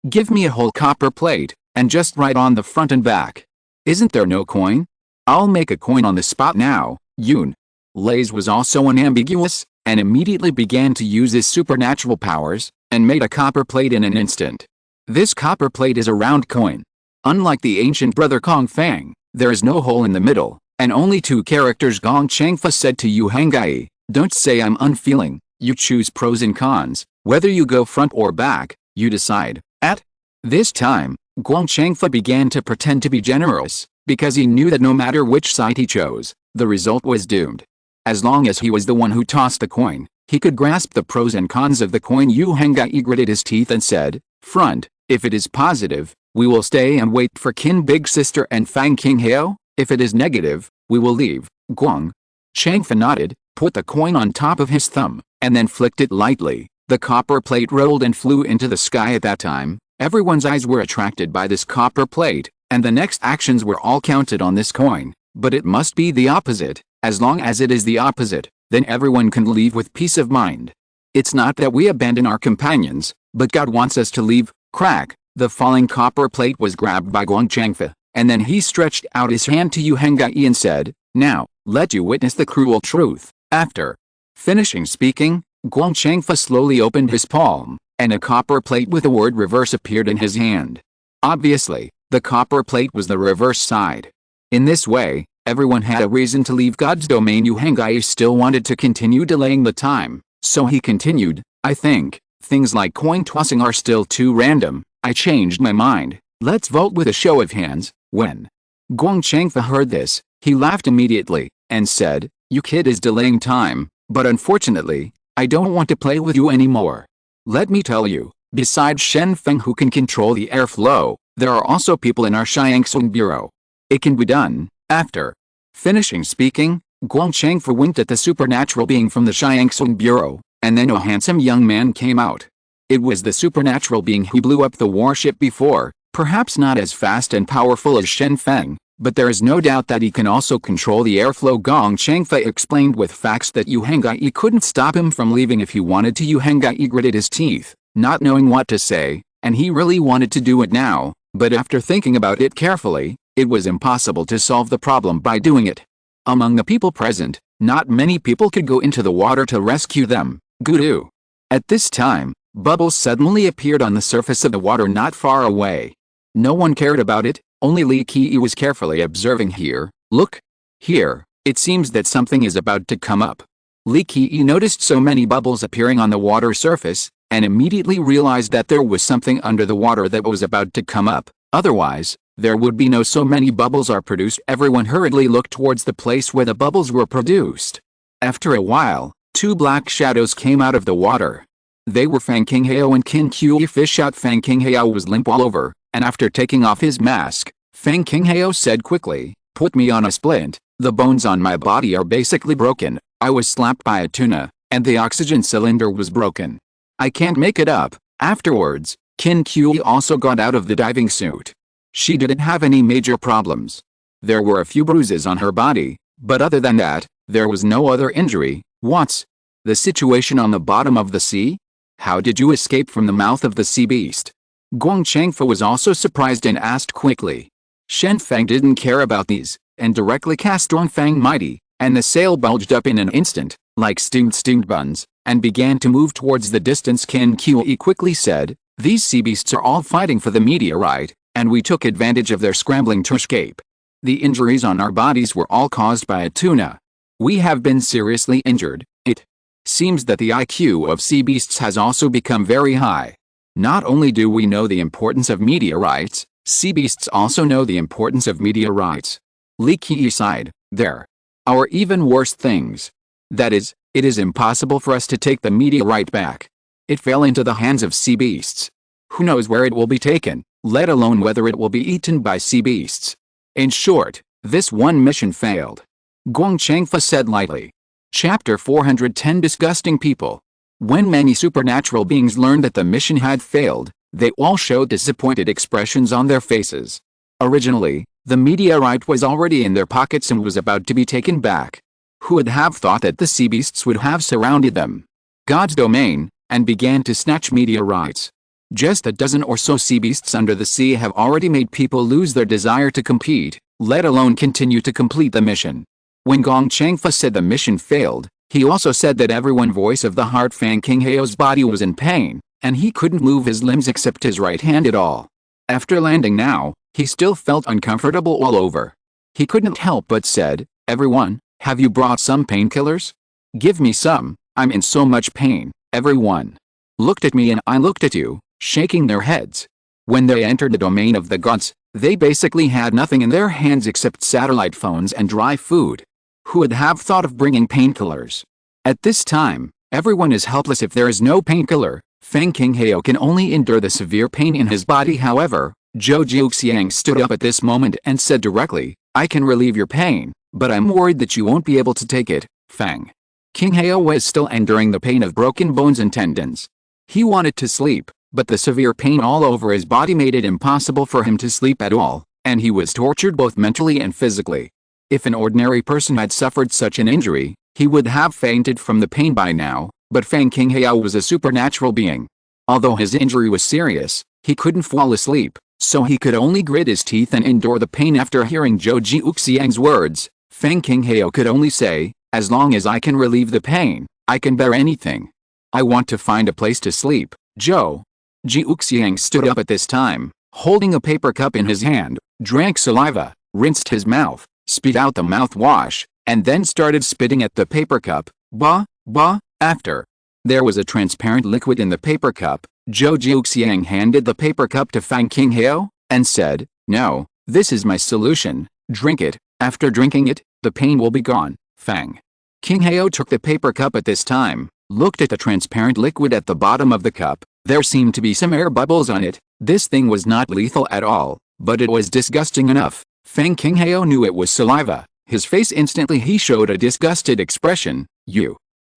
[SPEAKER 1] give me a whole copper plate, and just write on the front and back. Isn't there no coin? I'll make a coin on the spot now. Yun Lays was also unambiguous, and immediately began to use his supernatural powers, and made a copper plate in an instant. This copper plate is a round coin. Unlike the ancient brother Kong Fang, there is no hole in the middle, and only two characters. Gong Changfa said to Yu Henggai, don't say I'm unfeeling, you choose pros and cons, whether you go front or back, you decide. At this time, Gong Changfa began to pretend to be generous, because he knew that no matter which side he chose, the result was doomed. As long as he was the one who tossed the coin, he could grasp the pros and cons of the coin. Yu Henggai gritted his teeth and said, front, if it is positive, we will stay and wait for Qin Big Sister and Fang Qinghao. If it is negative, we will leave. Gong Changfa nodded, put the coin on top of his thumb, and then flicked it lightly. The copper plate rolled and flew into the sky. At that time, everyone's eyes were attracted by this copper plate, and the next actions were all counted on this coin. But it must be the opposite. As long as it is the opposite, then everyone can leave with peace of mind. It's not that we abandon our companions, but God wants us to leave. Crack! The falling copper plate was grabbed by Gong Changfa, and then he stretched out his hand to Yu Henggai and said, now, let you witness the cruel truth. After finishing speaking, Gong Changfa slowly opened his palm, and a copper plate with the word reverse appeared in his hand. Obviously, the copper plate was the reverse side. In this way, everyone had a reason to leave God's domain. Yu Henggai still wanted to continue delaying the time, so he continued, I think things like coin tossing are still too random. I changed my mind. Let's vote with a show of hands. When Gong Changfa heard this, he laughed immediately, and said, you kid is delaying time, but unfortunately, I don't want to play with you anymore. Let me tell you, besides Shen Feng who can control the airflow, there are also people in our Xiangsong Bureau. It can be done. After finishing speaking, Gong Changfa winked at the supernatural being from the Xiangsong Bureau, and then a handsome young man came out. It was the supernatural being who blew up the warship before, perhaps not as fast and powerful as Shen Feng, but there is no doubt that he can also control the airflow. Gong Changfa explained with facts that Yu Henggai couldn't stop him from leaving if he wanted to. Yu Henggai gritted his teeth, not knowing what to say, and he really wanted to do it now, but after thinking about it carefully, it was impossible to solve the problem by doing it. Among the people present, not many people could go into the water to rescue them. Guru. At this time, bubbles suddenly appeared on the surface of the water not far away. No one cared about it, only Li Qi was carefully observing. Here, look. Here, it seems that something is about to come up. Li Qi noticed so many bubbles appearing on the water surface, and immediately realized that there was something under the water that was about to come up, otherwise, there would be no so many bubbles are produced. Everyone hurriedly looked towards the place where the bubbles were produced. After a while, two black shadows came out of the water. They were Fang Qinghao and Qin Qi. Fish out. Fang Qinghao was limp all over, and after taking off his mask, Fang Qinghao said quickly, "Put me on a splint, the bones on my body are basically broken, I was slapped by a tuna, and the oxygen cylinder was broken. I can't make it up." Afterwards, Qin Qi also got out of the diving suit. She didn't have any major problems. There were a few bruises on her body, but other than that, there was no other injury. What's the situation on the bottom of the sea? How did you escape from the mouth of the sea beast? Guang Changfa was also surprised and asked quickly. Shen Feng didn't care about these, and directly cast Dongfang Mighty, and the sail bulged up in an instant, like steamed buns, and began to move towards the distance. Qin Qi quickly said, "These sea beasts are all fighting for the meteorite, and we took advantage of their scrambling to escape. The injuries on our bodies were all caused by a tuna. We have been seriously injured. It seems that the IQ of sea beasts has also become very high. Not only do we know the importance of meteorites, sea beasts also know the importance of meteorites." Li Qi sighed, "There are even worse things. That is, it is impossible for us to take the meteorite back. It fell into the hands of sea beasts. Who knows where it will be taken, let alone whether it will be eaten by sea beasts. In short, this one mission failed." Guang Changfa said lightly. Chapter 410 Disgusting People. When many supernatural beings learned that the mission had failed, they all showed disappointed expressions on their faces. Originally, the meteorite was already in their pockets and was about to be taken back. Who would have thought that the sea beasts would have surrounded them, God's domain, and began to snatch meteorites? Just a dozen or so sea beasts under the sea have already made people lose their desire to compete, let alone continue to complete the mission. When Gong Changfa said the mission failed, he also said that everyone voice of the heart. Fang Qinghao's body was in pain, and he couldn't move his limbs except his right hand at all. After landing now, he still felt uncomfortable all over. He couldn't help but said, "Everyone, have you brought some painkillers? Give me some, I'm in so much pain." Everyone looked at me and I looked at you, shaking their heads. When they entered the domain of the gods, they basically had nothing in their hands except satellite phones and dry food. Who would have thought of bringing painkillers? At this time, everyone is helpless if there is no painkiller. Fang Qinghao can only endure the severe pain in his body. However, Zhou Jiuxiang stood up at this moment and said directly, "I can relieve your pain, but I'm worried that you won't be able to take it." Fang Qinghao was still enduring the pain of broken bones and tendons. He wanted to sleep, but the severe pain all over his body made it impossible for him to sleep at all, and he was tortured both mentally and physically. If an ordinary person had suffered such an injury, he would have fainted from the pain by now, but Fang Qinghao was a supernatural being. Although his injury was serious, he couldn't fall asleep, so he could only grit his teeth and endure the pain. After hearing Zhou Jiuxiang's words, Fang Qinghao could only say, "As long as I can relieve the pain, I can bear anything. I want to find a place to sleep." Zhou Jiuxiang stood up at this time, holding a paper cup in his hand, drank saliva, rinsed his mouth, spit out the mouthwash, and then started spitting at the paper cup. Bah, bah. After there was a transparent liquid in the paper cup, Zhou Jiuxiang handed the paper cup to Fang Qinghao, and said, "No, this is my solution, drink it. After drinking it, the pain will be gone." Fang Qinghao took the paper cup at this time, looked at the transparent liquid at the bottom of the cup. There seemed to be some air bubbles on it. This thing was not lethal at all, but it was disgusting enough. Fang Qinghao knew it was saliva. His face instantly he showed a disgusted expression.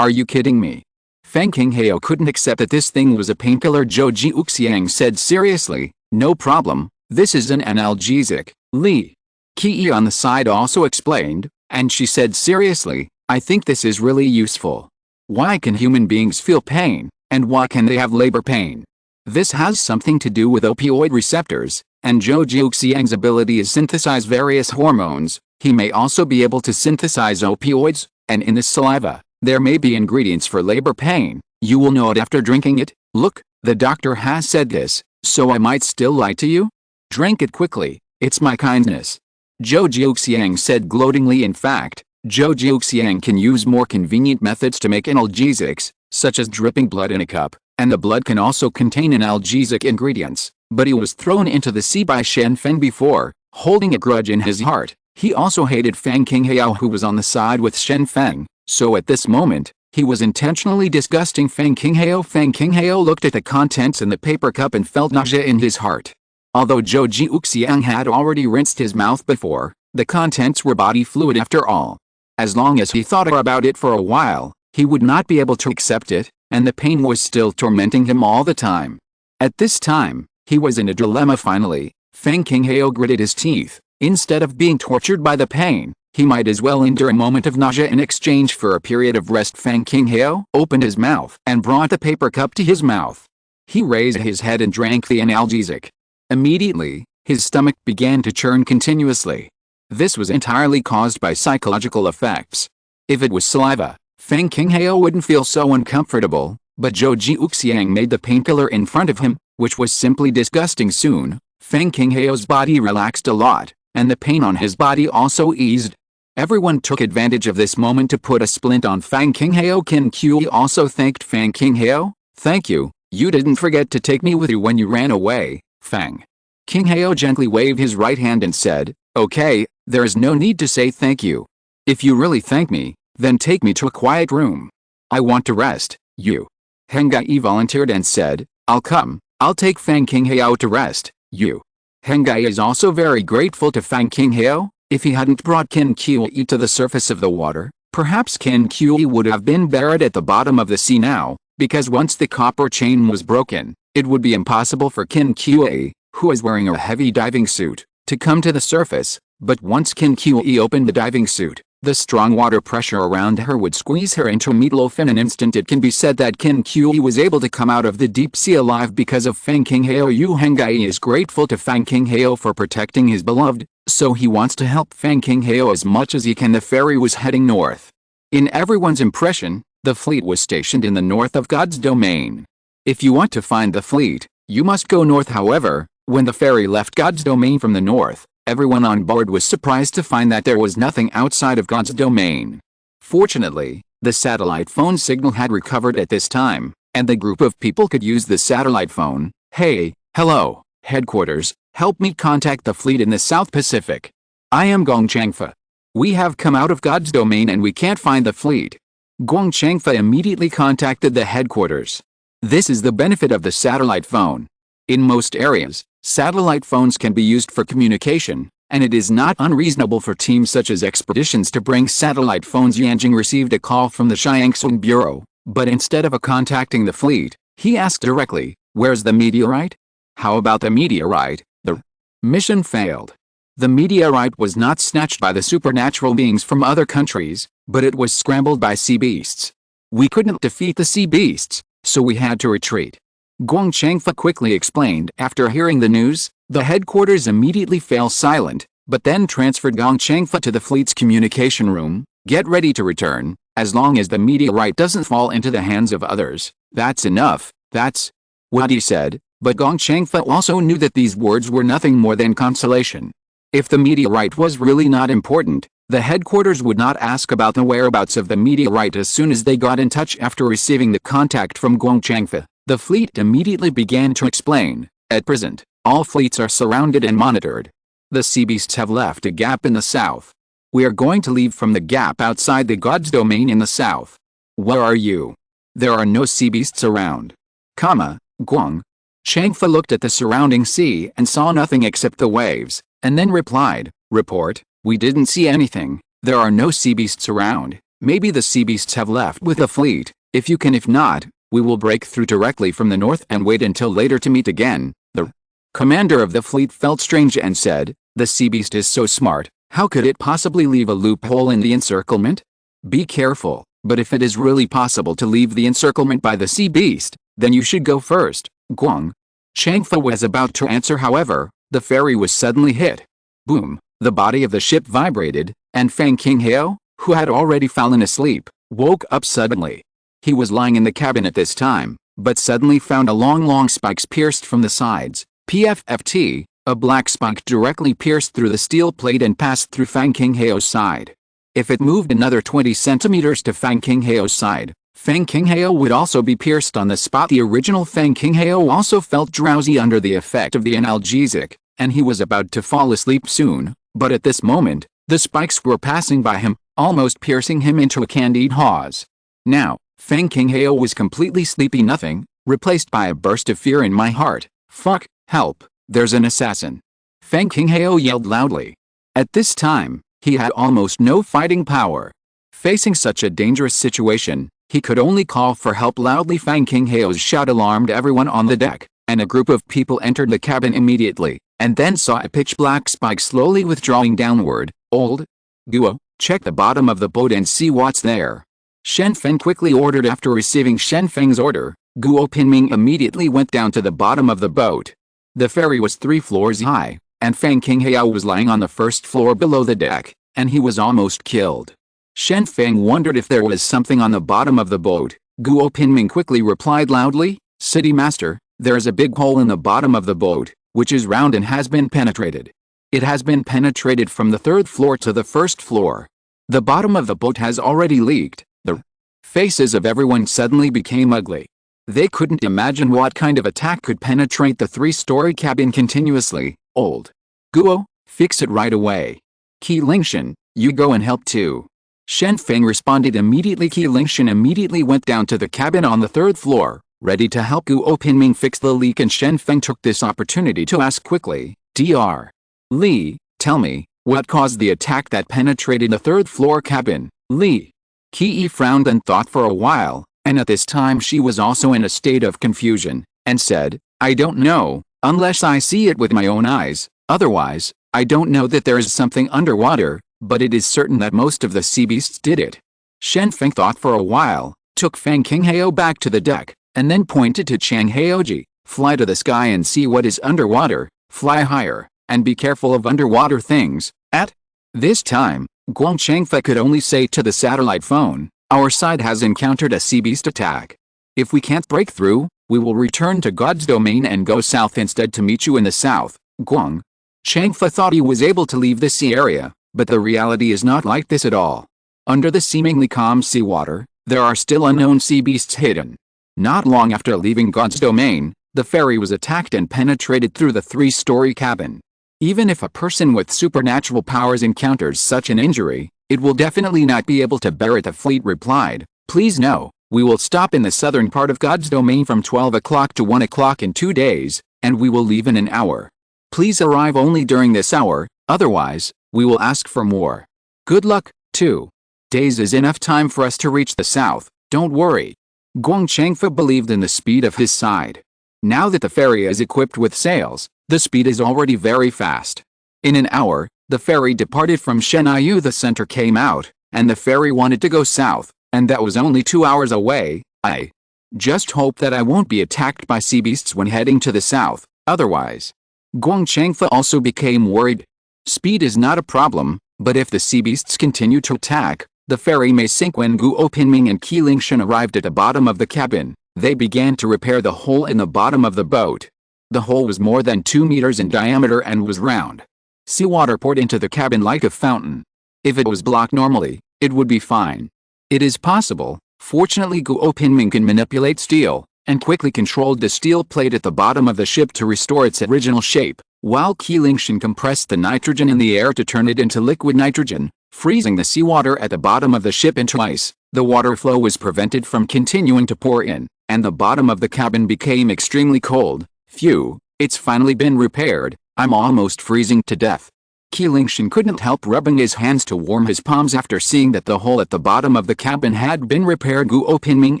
[SPEAKER 1] Are you kidding me?" Fang Qinghao couldn't accept that this thing was a painkiller. Zhou Jiuxiang said seriously, "No problem, this is an analgesic." Li Qi on the side also explained, and she said seriously, "I think this is really useful. Why can human beings feel pain, and why can they have labor pain? This has something to do with opioid receptors, and Zhou Jiuxiang's ability is synthesize various hormones. He may also be able to synthesize opioids, and in this saliva, there may be ingredients for labor pain. You will know it after drinking it. Look, the doctor has said this, so I might still lie to you? Drink it quickly, it's my kindness." Zhou Jiuxiang said gloatingly. In fact, Zhou Jiuxiang can use more convenient methods to make analgesics, such as dripping blood in a cup, and the blood can also contain analgesic ingredients, but he was thrown into the sea by Shen Feng before, holding a grudge in his heart. He also hated Fang Qinghao, who was on the side with Shen Feng, so at this moment, he was intentionally disgusting Fang Qinghao. Fang Qinghao looked at the contents in the paper cup and felt nausea in his heart. Although Zhou Jiuxiang had already rinsed his mouth before, the contents were body fluid after all. As long as he thought about it for a while, he would not be able to accept it, and the pain was still tormenting him all the time. At this time, he was in a dilemma finally. Fang Qinghao gritted his teeth. Instead of being tortured by the pain, he might as well endure a moment of nausea in exchange for a period of rest. Fang Qinghao opened his mouth and brought the paper cup to his mouth. He raised his head and drank the analgesic. Immediately, his stomach began to churn continuously. This was entirely caused by psychological effects. If it was saliva, Fang Qinghao wouldn't feel so uncomfortable, but Zhou Jiuxiang made the painkiller in front of him, which was simply disgusting. Soon, Fang Qinghao's body relaxed a lot, and the pain on his body also eased. Everyone took advantage of this moment to put a splint on Fang Qinghao. Qin Kui also thanked Fang Qinghao. "Thank you, you didn't forget to take me with you when you ran away, Fang." Qinghao gently waved his right hand and said, "Okay, there is no need to say thank you. If you really thank me, then take me to a quiet room. I want to rest." Yu Hengai volunteered and said, "I'll come, I'll take Fang Qinghao to rest." Yu Hengai is also very grateful to Fang Qinghao. If he hadn't brought Qin Kui to the surface of the water, perhaps Qin Kui would have been buried at the bottom of the sea now, because once the copper chain was broken, it would be impossible for Qin Kui, who is wearing a heavy diving suit, to come to the surface. But once Qin Kui opened the diving suit, the strong water pressure around her would squeeze her into a meatloaf in an instant. It can be said that Qin Kui was able to come out of the deep sea alive because of Fang Qinghao. Yu Hengai is grateful to Fang Qinghao for protecting his beloved, so he wants to help Fang Qinghao as much as he can. The ferry was heading north. In everyone's impression, the fleet was stationed in the north of God's domain. If you want to find the fleet, you must go north. However, when the ferry left God's domain from the north, everyone on board was surprised to find that there was nothing outside of God's domain. Fortunately, the satellite phone signal had recovered at this time, and the group of people could use the satellite phone. "Hey, hello, headquarters, help me contact the fleet in the South Pacific. I am Gong Changfa. We have come out of God's domain and we can't find the fleet." Gong Changfa immediately contacted the headquarters. This is the benefit of the satellite phone. In most areas, satellite phones can be used for communication, and it is not unreasonable for teams such as expeditions to bring satellite phones. Yanjing received a call from the Xiangsung Bureau, but instead of contacting the fleet, he asked directly, "Where's the meteorite? How about the meteorite?" The mission failed. The meteorite was not snatched by the supernatural beings from other countries, but it was scrambled by sea beasts. We couldn't defeat the sea beasts, so we had to retreat. Gong Changfa quickly explained. After hearing the news, the headquarters immediately fell silent, but then transferred Gong Changfa to the fleet's communication room. "Get ready to return, as long as the meteorite doesn't fall into the hands of others. That's enough." That's what he said, but Gong Changfa also knew that these words were nothing more than consolation. If the meteorite was really not important, the headquarters would not ask about the whereabouts of the meteorite as soon as they got in touch. After receiving the contact from Gong Changfa, the fleet immediately began to explain. "At present, all fleets are surrounded and monitored. The sea beasts have left a gap in the south. We are going to leave from the gap outside the God's domain in the south. Where are you?" "There are no sea beasts around." Guang Changfa looked at the surrounding sea and saw nothing except the waves, and then replied, "Report, we didn't see anything. There are no sea beasts around. Maybe the sea beasts have left with the fleet. If you can, if not, we will break through directly from the north and wait until later to meet again." The commander of the fleet felt strange and said, "The sea beast is so smart, how could it possibly leave a loophole in the encirclement? Be careful, but if it is really possible to leave the encirclement by the sea beast, then you should go first." Guang Changfa was about to answer. However, the ferry was suddenly hit. Boom! The body of the ship vibrated, and Fang Qinghao, who had already fallen asleep, woke up suddenly. He was lying in the cabin at this time, but suddenly found a long spikes pierced from the sides. PFFT, a black spike directly pierced through the steel plate and passed through Fang Qinghao's side. If it moved another 20 centimeters to Fang Qingheo's side, Fang Qingheo would also be pierced on the spot. The original Fang Qingheo also felt drowsy under the effect of the analgesic, and he was about to fall asleep soon, but at this moment, the spikes were passing by him, almost piercing him into a candid hawse. Now, Fang Qingheo was completely sleepy, nothing, replaced by a burst of fear in my heart. Fuck, help, there's an assassin. Fang Qingheo yelled loudly. At this time, he had almost no fighting power. Facing such a dangerous situation, he could only call for help loudly. Fang Qingheo's shout alarmed everyone on the deck, and a group of people entered the cabin immediately, and then saw a pitch-black spike slowly withdrawing downward. Old Guo, check the bottom of the boat and see what's there. Shen Feng quickly ordered. After receiving Shen Feng's order, Guo Pinming immediately went down to the bottom of the boat. The ferry was 3 floors high, and Fang Qingheo was lying on the first floor below the deck, and he was almost killed. Shen Feng wondered if there was something on the bottom of the boat. Guo Pinming quickly replied loudly, City Master, there is a big hole in the bottom of the boat, which is round and has been penetrated. It has been penetrated from the 3rd floor to the 1st floor. The bottom of the boat has already leaked. The faces of everyone suddenly became ugly. They couldn't imagine what kind of attack could penetrate the 3-story cabin continuously. Old Guo, fix it right away. Qi Lingshan, you go and help too. Shen Feng responded immediately. Qi Lingshan immediately went down to the cabin on the 3rd floor, ready to help Guo Pinming fix the leak, and Shen Feng took this opportunity to ask quickly, Dr. Li, tell me, what caused the attack that penetrated the 3rd floor cabin? Li. Qi frowned and thought for a while, and at this time she was also in a state of confusion, and said, I don't know, unless I see it with my own eyes, otherwise, I don't know that there is something underwater, but it is certain that most of the sea beasts did it. Shen Feng thought for a while, took Fang Qingheo back to the deck, and then pointed to Chang Jianyi, fly to the sky and see what is underwater, fly higher, and be careful of underwater things. At this time, Guang Changfe could only say to the satellite phone, our side has encountered a sea beast attack. If we can't break through, we will return to God's domain and go south instead to meet you in the south. Guang Changfe thought he was able to leave the sea area, but the reality is not like this at all. Under the seemingly calm seawater, there are still unknown sea beasts hidden. Not long after leaving God's domain, the ferry was attacked and penetrated through the 3-story cabin. Even if a person with supernatural powers encounters such an injury, it will definitely not be able to bear it. The fleet replied, please no, we will stop in the southern part of God's domain from 12 o'clock to 1 o'clock in 2 days, and we will leave in an hour. Please arrive only during this hour, otherwise, we will ask for more. Good luck. 2 days is enough time for us to reach the south, don't worry. Guang Changfe believed in the speed of his side. Now that the ferry is equipped with sails, the speed is already very fast. In an hour, the ferry departed from Shenaiyu. The center came out, and the ferry wanted to go south, and that was only 2 hours away. I just hope that I won't be attacked by sea beasts when heading to the south, otherwise. Guang Changfe also became worried. Speed is not a problem, but if the sea beasts continue to attack, the ferry may sink. When Guo Pinming and Qi Lingshan arrived at the bottom of the cabin, they began to repair the hole in the bottom of the boat. The hole was more than 2 meters in diameter and was round. Seawater poured into the cabin like a fountain. If it was blocked normally, it would be fine. It is possible. Fortunately, Guo Pinming can manipulate steel, and quickly controlled the steel plate at the bottom of the ship to restore its original shape, while Qi Lingshan compressed the nitrogen in the air to turn it into liquid nitrogen, freezing the seawater at the bottom of the ship into ice. The water flow was prevented from continuing to pour in, and the bottom of the cabin became extremely cold. Phew, it's finally been repaired. I'm almost freezing to death. Qi Lingshan couldn't help rubbing his hands to warm his palms after seeing that the hole at the bottom of the cabin had been repaired. Guo Pinming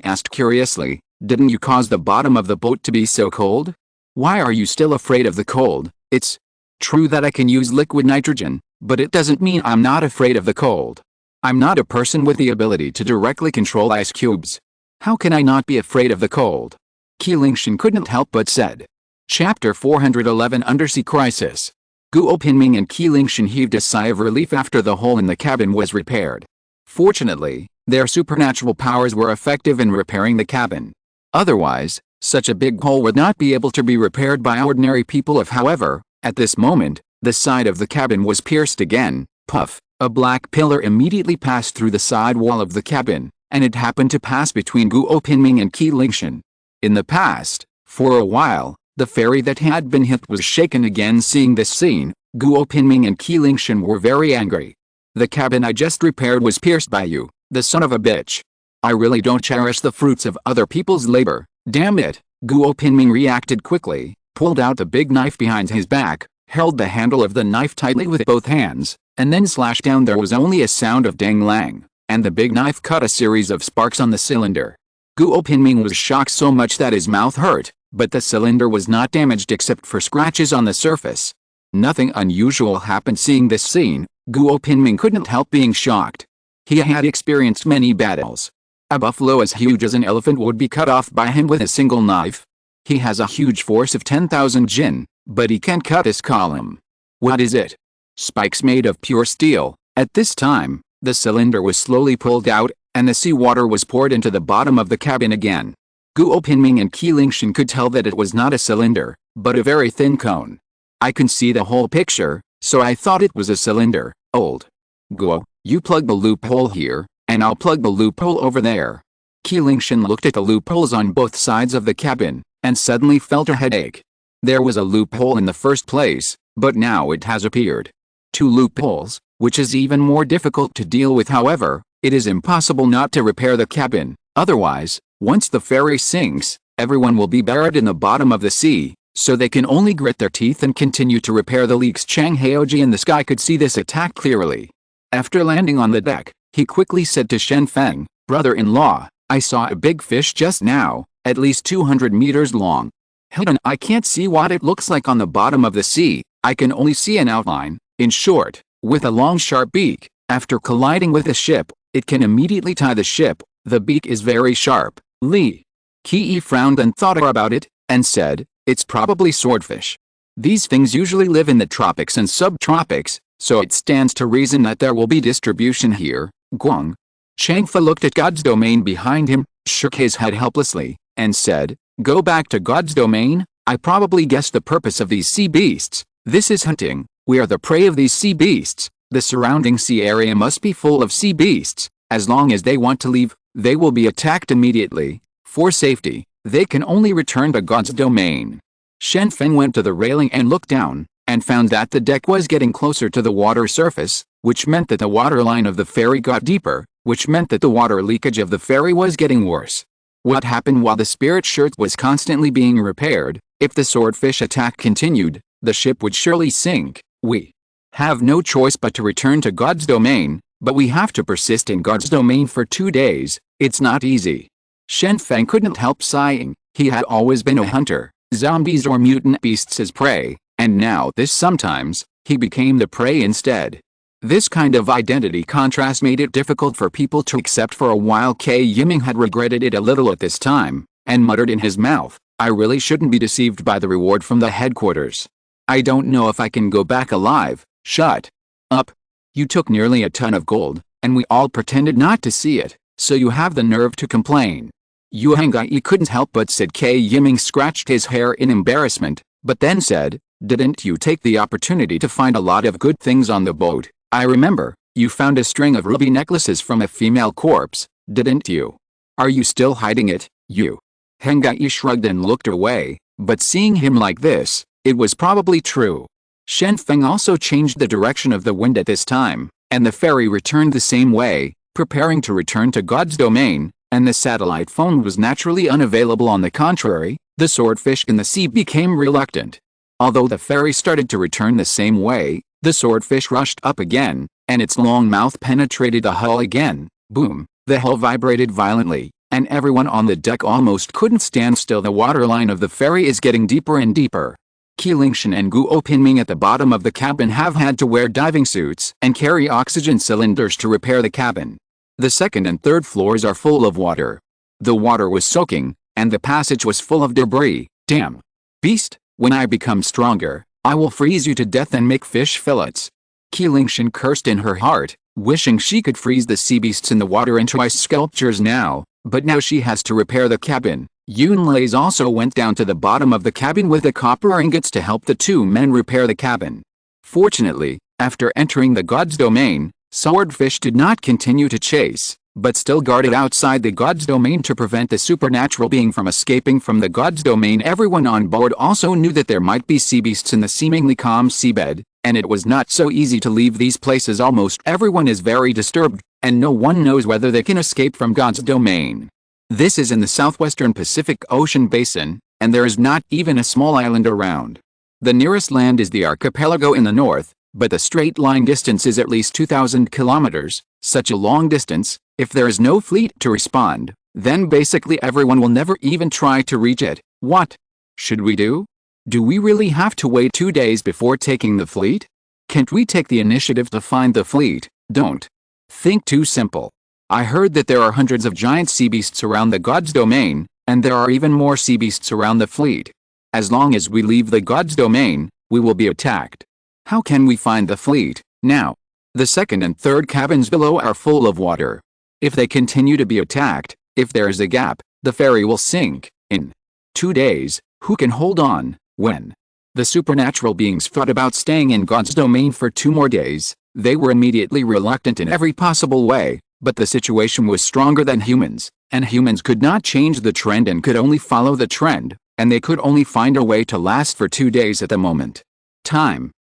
[SPEAKER 1] asked curiously, didn't you cause the bottom of the boat to be so cold? Why are you still afraid of the cold? It's true that I can use liquid nitrogen, but it doesn't mean I'm not afraid of the cold. I'm not a person with the ability to directly control ice cubes. How can I not be afraid of the cold? Qi Lingshan couldn't help but said. Chapter 411 Undersea Crisis. Guo Pinming and Qi Lingshan heaved a sigh of relief after the hole in the cabin was repaired. Fortunately, their supernatural powers were effective in repairing the cabin. Otherwise, such a big hole would not be able to be repaired by ordinary people. However, at this moment, the side of the cabin was pierced again. Puff. A black pillar immediately passed through the side wall of the cabin, and it happened to pass between Guo Pinming and Qi Lingshan. In the past, for a while, the fairy that had been hit was shaken again. Seeing this scene, Guo Pinming and Qi Lingshan were very angry. The cabin I just repaired was pierced by you, the son of a bitch. I really don't cherish the fruits of other people's labor, damn it. Guo Pinming reacted quickly, pulled out the big knife behind his back, held the handle of the knife tightly with both hands, and then slashed down. There was only a sound of dang lang, and the big knife cut a series of sparks on the cylinder. Guo Pinming was shocked so much that his mouth hurt, but the cylinder was not damaged except for scratches on the surface. Nothing unusual happened. Seeing this scene, Guo Pinming couldn't help being shocked. He had experienced many battles. A buffalo as huge as an elephant would be cut off by him with a single knife. He has a huge force of 10,000 jin, but he can't cut this column. What is it? Spikes made of pure steel. At this time, the cylinder was slowly pulled out, and the seawater was poured into the bottom of the cabin again. Guo Pinming and Qi Lingshan could tell that it was not a cylinder, but a very thin cone. I can see the whole picture, so I thought it was a cylinder. Old. Guo, you plug the loophole here, and I'll plug the loophole over there. Qi Lingshan looked at the loopholes on both sides of the cabin, and suddenly felt a headache. There was a loophole in the first place, but now it has appeared. 2 loopholes, which is even more difficult to deal with. However, it is impossible not to repair the cabin, otherwise, once the ferry sinks, everyone will be buried in the bottom of the sea, so they can only grit their teeth and continue to repair the leaks. Chang Haoji in the sky could see this attack clearly. After landing on the deck, he quickly said to Shen Feng, brother-in-law, I saw a big fish just now, at least 200 meters long. Hidden, I can't see what it looks like on the bottom of the sea, I can only see an outline. In short, with a long sharp beak, after colliding with a ship, it can immediately tie the ship. The beak is very sharp. Li Qi frowned and thought about it, and said, it's probably swordfish. These things usually live in the tropics and subtropics, so it stands to reason that there will be distribution here. Guang. Chang Fa looked at God's domain behind him, shook his head helplessly, and said, go back to God's domain. I probably guessed the purpose of these sea beasts. This is hunting. We are the prey of these sea beasts. The surrounding sea area must be full of sea beasts. As long as they want to leave, they will be attacked immediately. For safety, they can only return to God's domain. Shen Feng went to the railing and looked down, and found that the deck was getting closer to the water surface, which meant that the water line of the ferry got deeper, which meant that the water leakage of the ferry was getting worse. What happened while the spirit shirt was constantly being repaired? If the swordfish attack continued, the ship would surely sink. We have no choice but to return to God's domain, but we have to persist in God's domain for 2 days. It's not easy. Shen Feng couldn't help sighing. He had always been a hunter, zombies or mutant beasts as prey, and now this sometimes, he became the prey instead. This kind of identity contrast made it difficult for people to accept. For a while K. Yiming had regretted it a little at this time, and muttered in his mouth, I really shouldn't be deceived by the reward from the headquarters. I don't know if I can go back alive. Shut up. You took nearly a ton of gold, and we all pretended not to see it, so you have the nerve to complain. Yu Hangai couldn't help but said. K. Yiming scratched his hair in embarrassment, but then said, didn't you take the opportunity to find a lot of good things on the boat? I remember, you found a string of ruby necklaces from a female corpse, didn't you? Are you still hiding it, Yu? Hangai shrugged and looked away, but seeing him like this, it was probably true. Shen Feng also changed the direction of the wind at this time, and the ferry returned the same way, preparing to return to God's domain, and the satellite phone was naturally unavailable. On the contrary, the swordfish in the sea became reluctant. Although the ferry started to return the same way, the swordfish rushed up again, and its long mouth penetrated the hull again. Boom! The hull vibrated violently, and everyone on the deck almost couldn't stand still. The waterline of the ferry is getting deeper and deeper. Qi Lingshan and Guo Pinming at the bottom of the cabin have had to wear diving suits and carry oxygen cylinders to repair the cabin. The second and third floors are full of water. The water was soaking, and the passage was full of debris. Damn! Beast, when I become stronger, I will freeze you to death and make fish fillets. Qi Lingshan cursed in her heart, wishing she could freeze the sea beasts in the water into ice sculptures now, but now she has to repair the cabin. Yunlei also went down to the bottom of the cabin with the copper ingots to help the 2 men repair the cabin. Fortunately, after entering the God's domain, Swordfish did not continue to chase, but still guarded outside the god's domain to prevent the supernatural being from escaping from the god's domain. Everyone on board also knew that there might be sea beasts in the seemingly calm seabed, and it was not so easy to leave these places. Almost everyone is very disturbed, and no one knows whether they can escape from God's domain. This is in the southwestern Pacific Ocean basin, and there is not even a small island around. The nearest land is the archipelago in the north, but the straight line distance is at least 2,000 kilometers. Such a long distance, if there is no fleet to respond, then basically everyone will never even try to reach it. What should we do? Do we really have to wait 2 days before taking the fleet? Can't we take the initiative to find the fleet? Don't think too simple. I heard that there are hundreds of giant sea beasts around the god's domain, and there are even more sea beasts around the fleet. As long as we leave the god's domain, we will be attacked. How can we find the fleet now? The second and third cabins below are full of water. If they continue to be attacked, if there is a gap, the ferry will sink. In 2 days, who can hold on? When the supernatural beings thought about staying in God's domain for 2 more days, they were immediately reluctant in every possible way, but the situation was stronger than humans, and humans could not change the trend and could only follow the trend, and they could only find a way to last for 2 days at the moment.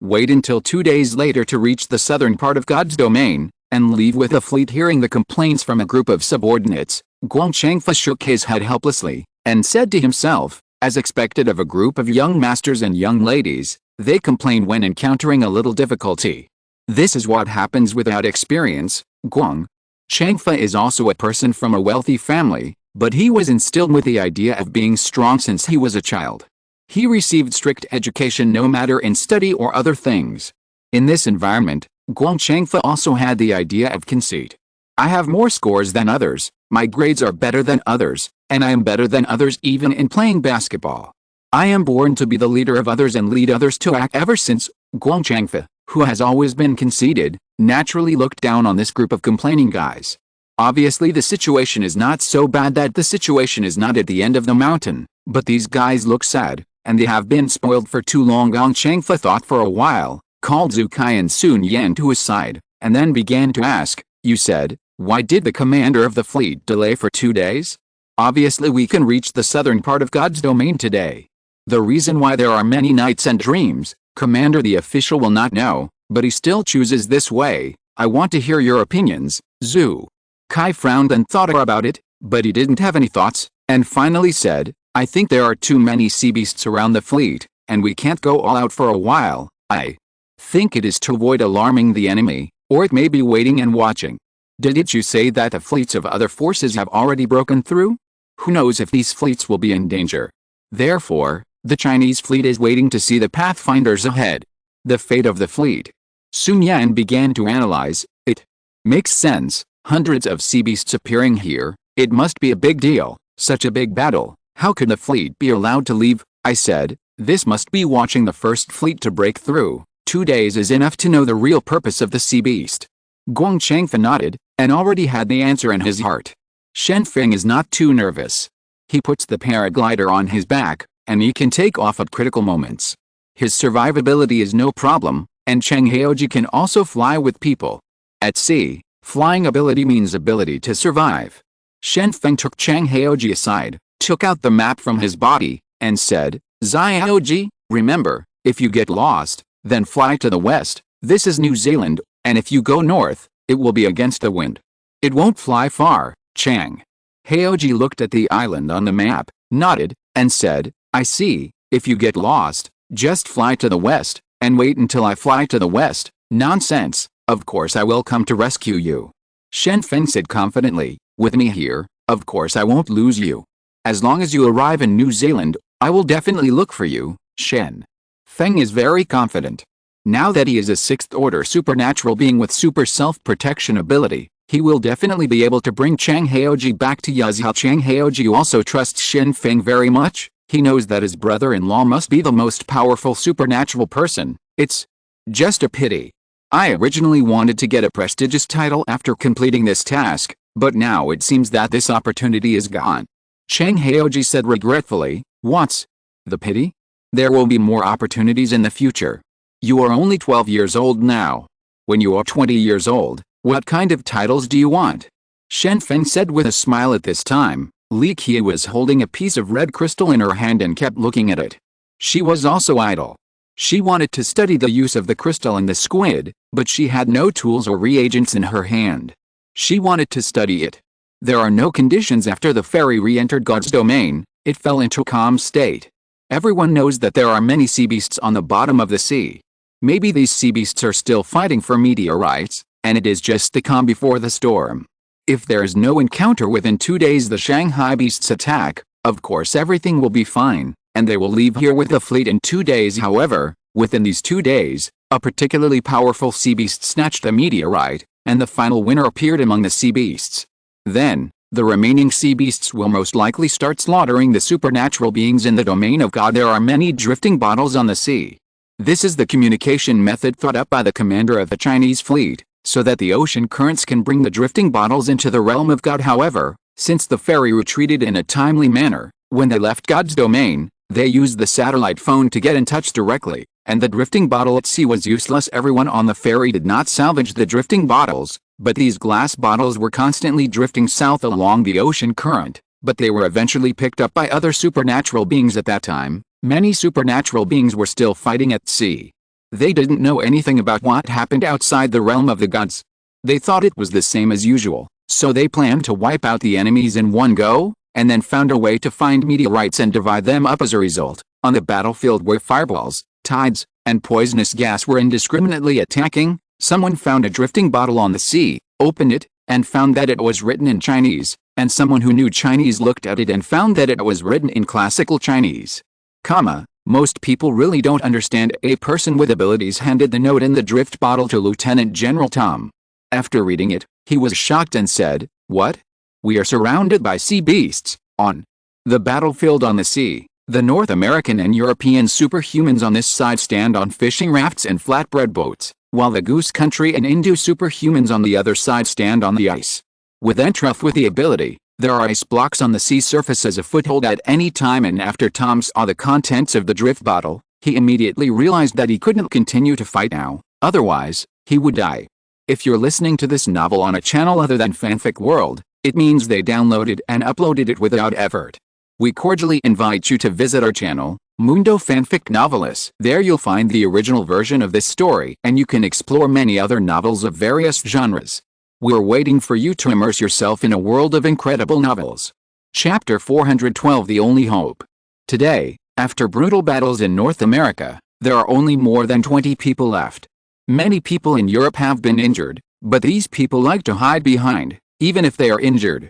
[SPEAKER 1] Wait until 2 days later to reach the southern part of God's domain, and leave with a fleet. Hearing the complaints from a group of subordinates, Changfa shook his head helplessly, and said to himself, as expected of a group of young masters and young ladies, they complain when encountering a little difficulty. This is what happens without experience. Changfa is also a person from a wealthy family, but he was instilled with the idea of being strong since he was a child. He received strict education no matter in study or other things. In this environment, Changfa also had the idea of conceit. I have more scores than others, my grades are better than others, and I am better than others even in playing basketball. I am born to be the leader of others and lead others to act. Ever since, Changfa, who has always been conceited, naturally looked down on this group of complaining guys. Obviously the situation is not so bad that the situation is not at the end of the mountain, but these guys look sad, and they have been spoiled for too long. Changfa thought for a while, called Zhu Kai and Sun Yan to his side, and then began to ask, "You said, why did the commander of the fleet delay for 2 days? Obviously we can reach the southern part of God's domain today. The reason why there are many nights and dreams, Commander, the official will not know, but he still chooses this way. I want to hear your opinions." Zhu Kai frowned and thought about it, but he didn't have any thoughts, and finally said, "I think there are too many sea beasts around the fleet, and we can't go all out for a while. I think it is to avoid alarming the enemy, or it may be waiting and watching. Didn't you say that the fleets of other forces have already broken through? Who knows if these fleets will be in danger? Therefore, the Chinese fleet is waiting to see the pathfinders ahead. The fate of the fleet." Sun Yan began to analyze. It makes sense, hundreds of sea beasts appearing here, it must be a big deal, such a big battle. How could the fleet be allowed to leave? I said, this must be watching the first fleet to break through. 2 days is enough to know the real purpose of the sea beast. Changfa nodded, and already had the answer in his heart. Shen Feng is not too nervous. He puts the paraglider on his back, and he can take off at critical moments. His survivability is no problem, and Chang Haoji can also fly with people. At sea, flying ability means ability to survive. Shen Feng took Chang Haoji aside, took out the map from his body, and said, "Xiaoji, remember, if you get lost, then fly to the west. This is New Zealand, and if you go north, it will be against the wind. It won't fly far." Chang Haoji looked at the island on the map, nodded, and said, "I see, if you get lost, just fly to the west, and wait until I fly to the west." "Nonsense, of course I will come to rescue you." Shen Feng said confidently, "With me here, of course I won't lose you. As long as you arrive in New Zealand, I will definitely look for you." Shen Feng is very confident. Now that he is a 6th-order supernatural being with super self-protection ability, he will definitely be able to bring Chang Haoji back to Yazhao. Chang Haoji also trusts Shen Feng very much. He knows that his brother-in-law must be the most powerful supernatural person. It's just a pity. I originally wanted to get a prestigious title after completing this task, but now it seems that this opportunity is gone. Chang Haoji said regretfully, "What's the pity? There will be more opportunities in the future. You are only 12 years old now. When you are 20 years old, What kind of titles do you want? Shen Feng said with a smile. At this time, Li Qi was holding a piece of red crystal in her hand and kept looking at it. She was also idle. She wanted to study the use of the crystal and the squid, but she had no tools or reagents in her hand. She wanted to study it. There are no conditions. After the fairy re-entered God's domain, it fell into a calm state. Everyone knows that there are many sea beasts on the bottom of the sea. Maybe these sea beasts are still fighting for meteorites, and it is just the calm before the storm. If there is no encounter within 2 days the Shanghai beasts attack, of course everything will be fine, and they will leave here with the fleet in 2 days. However, within these 2 days, a particularly powerful sea beast snatched the meteorite, and the final winner appeared among the sea beasts. Then, the remaining sea beasts will most likely start slaughtering the supernatural beings in the domain of God. There are many drifting bottles on the sea. This is the communication method thought up by the commander of the Chinese fleet, so that the ocean currents can bring the drifting bottles into the realm of God. However, since the ferry retreated in a timely manner, when they left God's domain, they used the satellite phone to get in touch directly, and the drifting bottle at sea was useless. Everyone on the ferry did not salvage the drifting bottles, but these glass bottles were constantly drifting south along the ocean current, but they were eventually picked up by other supernatural beings. At that time, many supernatural beings were still fighting at sea. They didn't know anything about what happened outside the realm of the gods. They thought it was the same as usual, so they planned to wipe out the enemies in one go, and then found a way to find meteorites and divide them up. As a result, on the battlefield where fireballs, tides, and poisonous gas were indiscriminately attacking, someone found a drifting bottle on the sea, opened it, and found that it was written in Chinese, and someone who knew Chinese looked at it and found that it was written in classical Chinese. Most people really don't understand. A person with abilities handed the note in the drift bottle to Lieutenant General Tom. After reading it, he was shocked and said, "What? We are surrounded by sea beasts." On the battlefield on the sea, the North American and European superhumans on this side stand on fishing rafts and flatbread boats, while the Goose Country and Indo superhumans on the other side stand on the ice. With Entroth with the ability, there are ice blocks on the sea surface as a foothold at any time, and after Tom saw the contents of the drift bottle, he immediately realized that he couldn't continue to fight now, otherwise, he would die. If you're listening to this novel on a channel other than Fanfic World, it means they downloaded and uploaded it without effort. We cordially invite you to visit our channel, Mundo Fanfic Novelis. There you'll find the original version of this story, and you can explore many other novels of various genres. We're waiting for you to immerse yourself in a world of incredible novels. Chapter 412, The Only Hope. Today, after brutal battles in North America, there are only more than 20 people left. Many people in Europe have been injured, but these people like to hide behind, even if they are injured.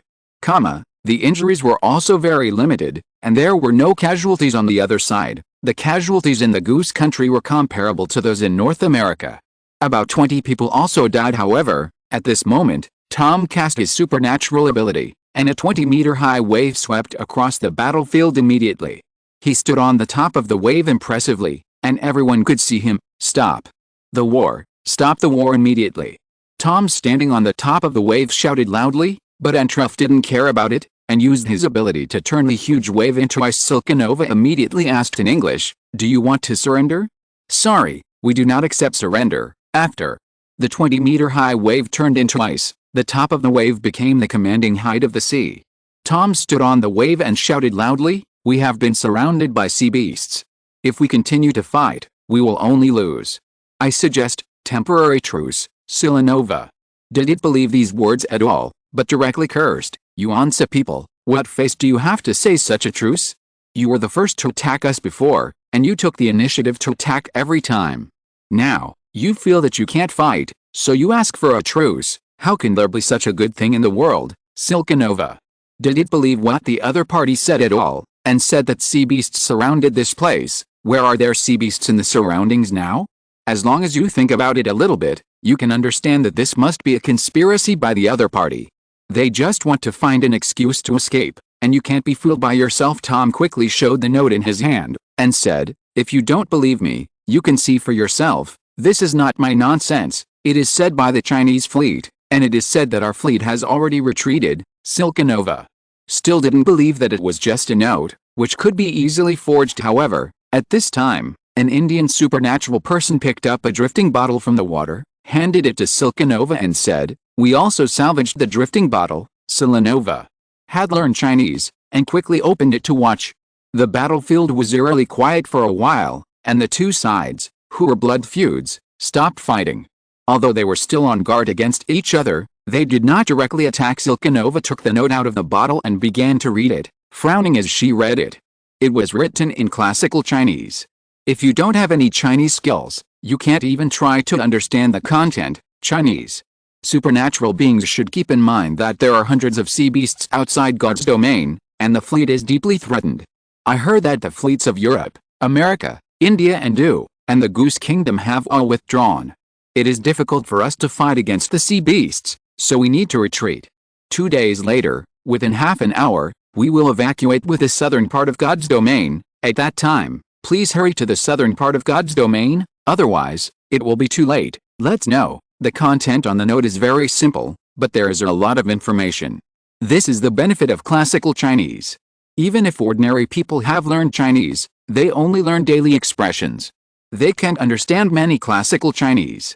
[SPEAKER 1] The injuries were also very limited, and there were no casualties on the other side. The casualties in the Goose Country were comparable to those in North America. About 20 people also died. However, at this moment, Tom cast his supernatural ability, and a 20-meter-high wave swept across the battlefield immediately. He stood on the top of the wave impressively, and everyone could see him. "Stop the war! Stop the war immediately!" Tom, standing on the top of the wave, shouted loudly, but Entroth didn't care about it, and used his ability to turn the huge wave into ice. Silkanova immediately asked in English, "Do you want to surrender?" "Sorry, we do not accept surrender." After the 20-meter-high wave turned into ice, the top of the wave became the commanding height of the sea. Tom stood on the wave and shouted loudly, "We have been surrounded by sea beasts. If we continue to fight, we will only lose. I suggest temporary truce." Silkanova didn't believe these words at all, but directly cursed, "You Onsa people, what face do you have to say such a truce? You were the first to attack us before, and you took the initiative to attack every time. Now, you feel that you can't fight, so you ask for a truce. How can there be such a good thing in the world?" Silkanova didn't believe what the other party said at all, and said that sea beasts surrounded this place. Where are there sea beasts in the surroundings now? As long as you think about it a little bit, you can understand that this must be a conspiracy by the other party. They just want to find an excuse to escape, and you can't be fooled by yourself. Tom quickly showed the note in his hand, and said, "If you don't believe me, you can see for yourself. This is not my nonsense. It is said by the Chinese fleet, and it is said that our fleet has already retreated." Silkanova still didn't believe that it was just a note, which could be easily forged. However, at this time, an Indian supernatural person picked up a drifting bottle from the water, handed it to Silkanova and said, "We also salvaged the drifting bottle." Silkanova had learned Chinese, and quickly opened it to watch. The battlefield was eerily quiet for a while, and the two sides, who were blood feuds, stopped fighting. Although they were still on guard against each other, they did not directly attack. Silkanova took the note out of the bottle and began to read it, frowning as she read it. It was written in classical Chinese. If you don't have any Chinese skills, you can't even try to understand the content. Chinese. Supernatural beings should keep in mind that there are hundreds of sea beasts outside God's domain, and the fleet is deeply threatened. I heard that the fleets of Europe, America, India and the Goose Kingdom have all withdrawn. It is difficult for us to fight against the sea beasts, so we need to retreat. 2 days later, within half an hour, we will evacuate with the southern part of God's domain. At that time, please hurry to the southern part of God's domain, otherwise, it will be too late. Let's know. The content on the note is very simple, but there is a lot of information. This is the benefit of classical Chinese. Even if ordinary people have learned Chinese, they only learn daily expressions. They can't understand many classical Chinese.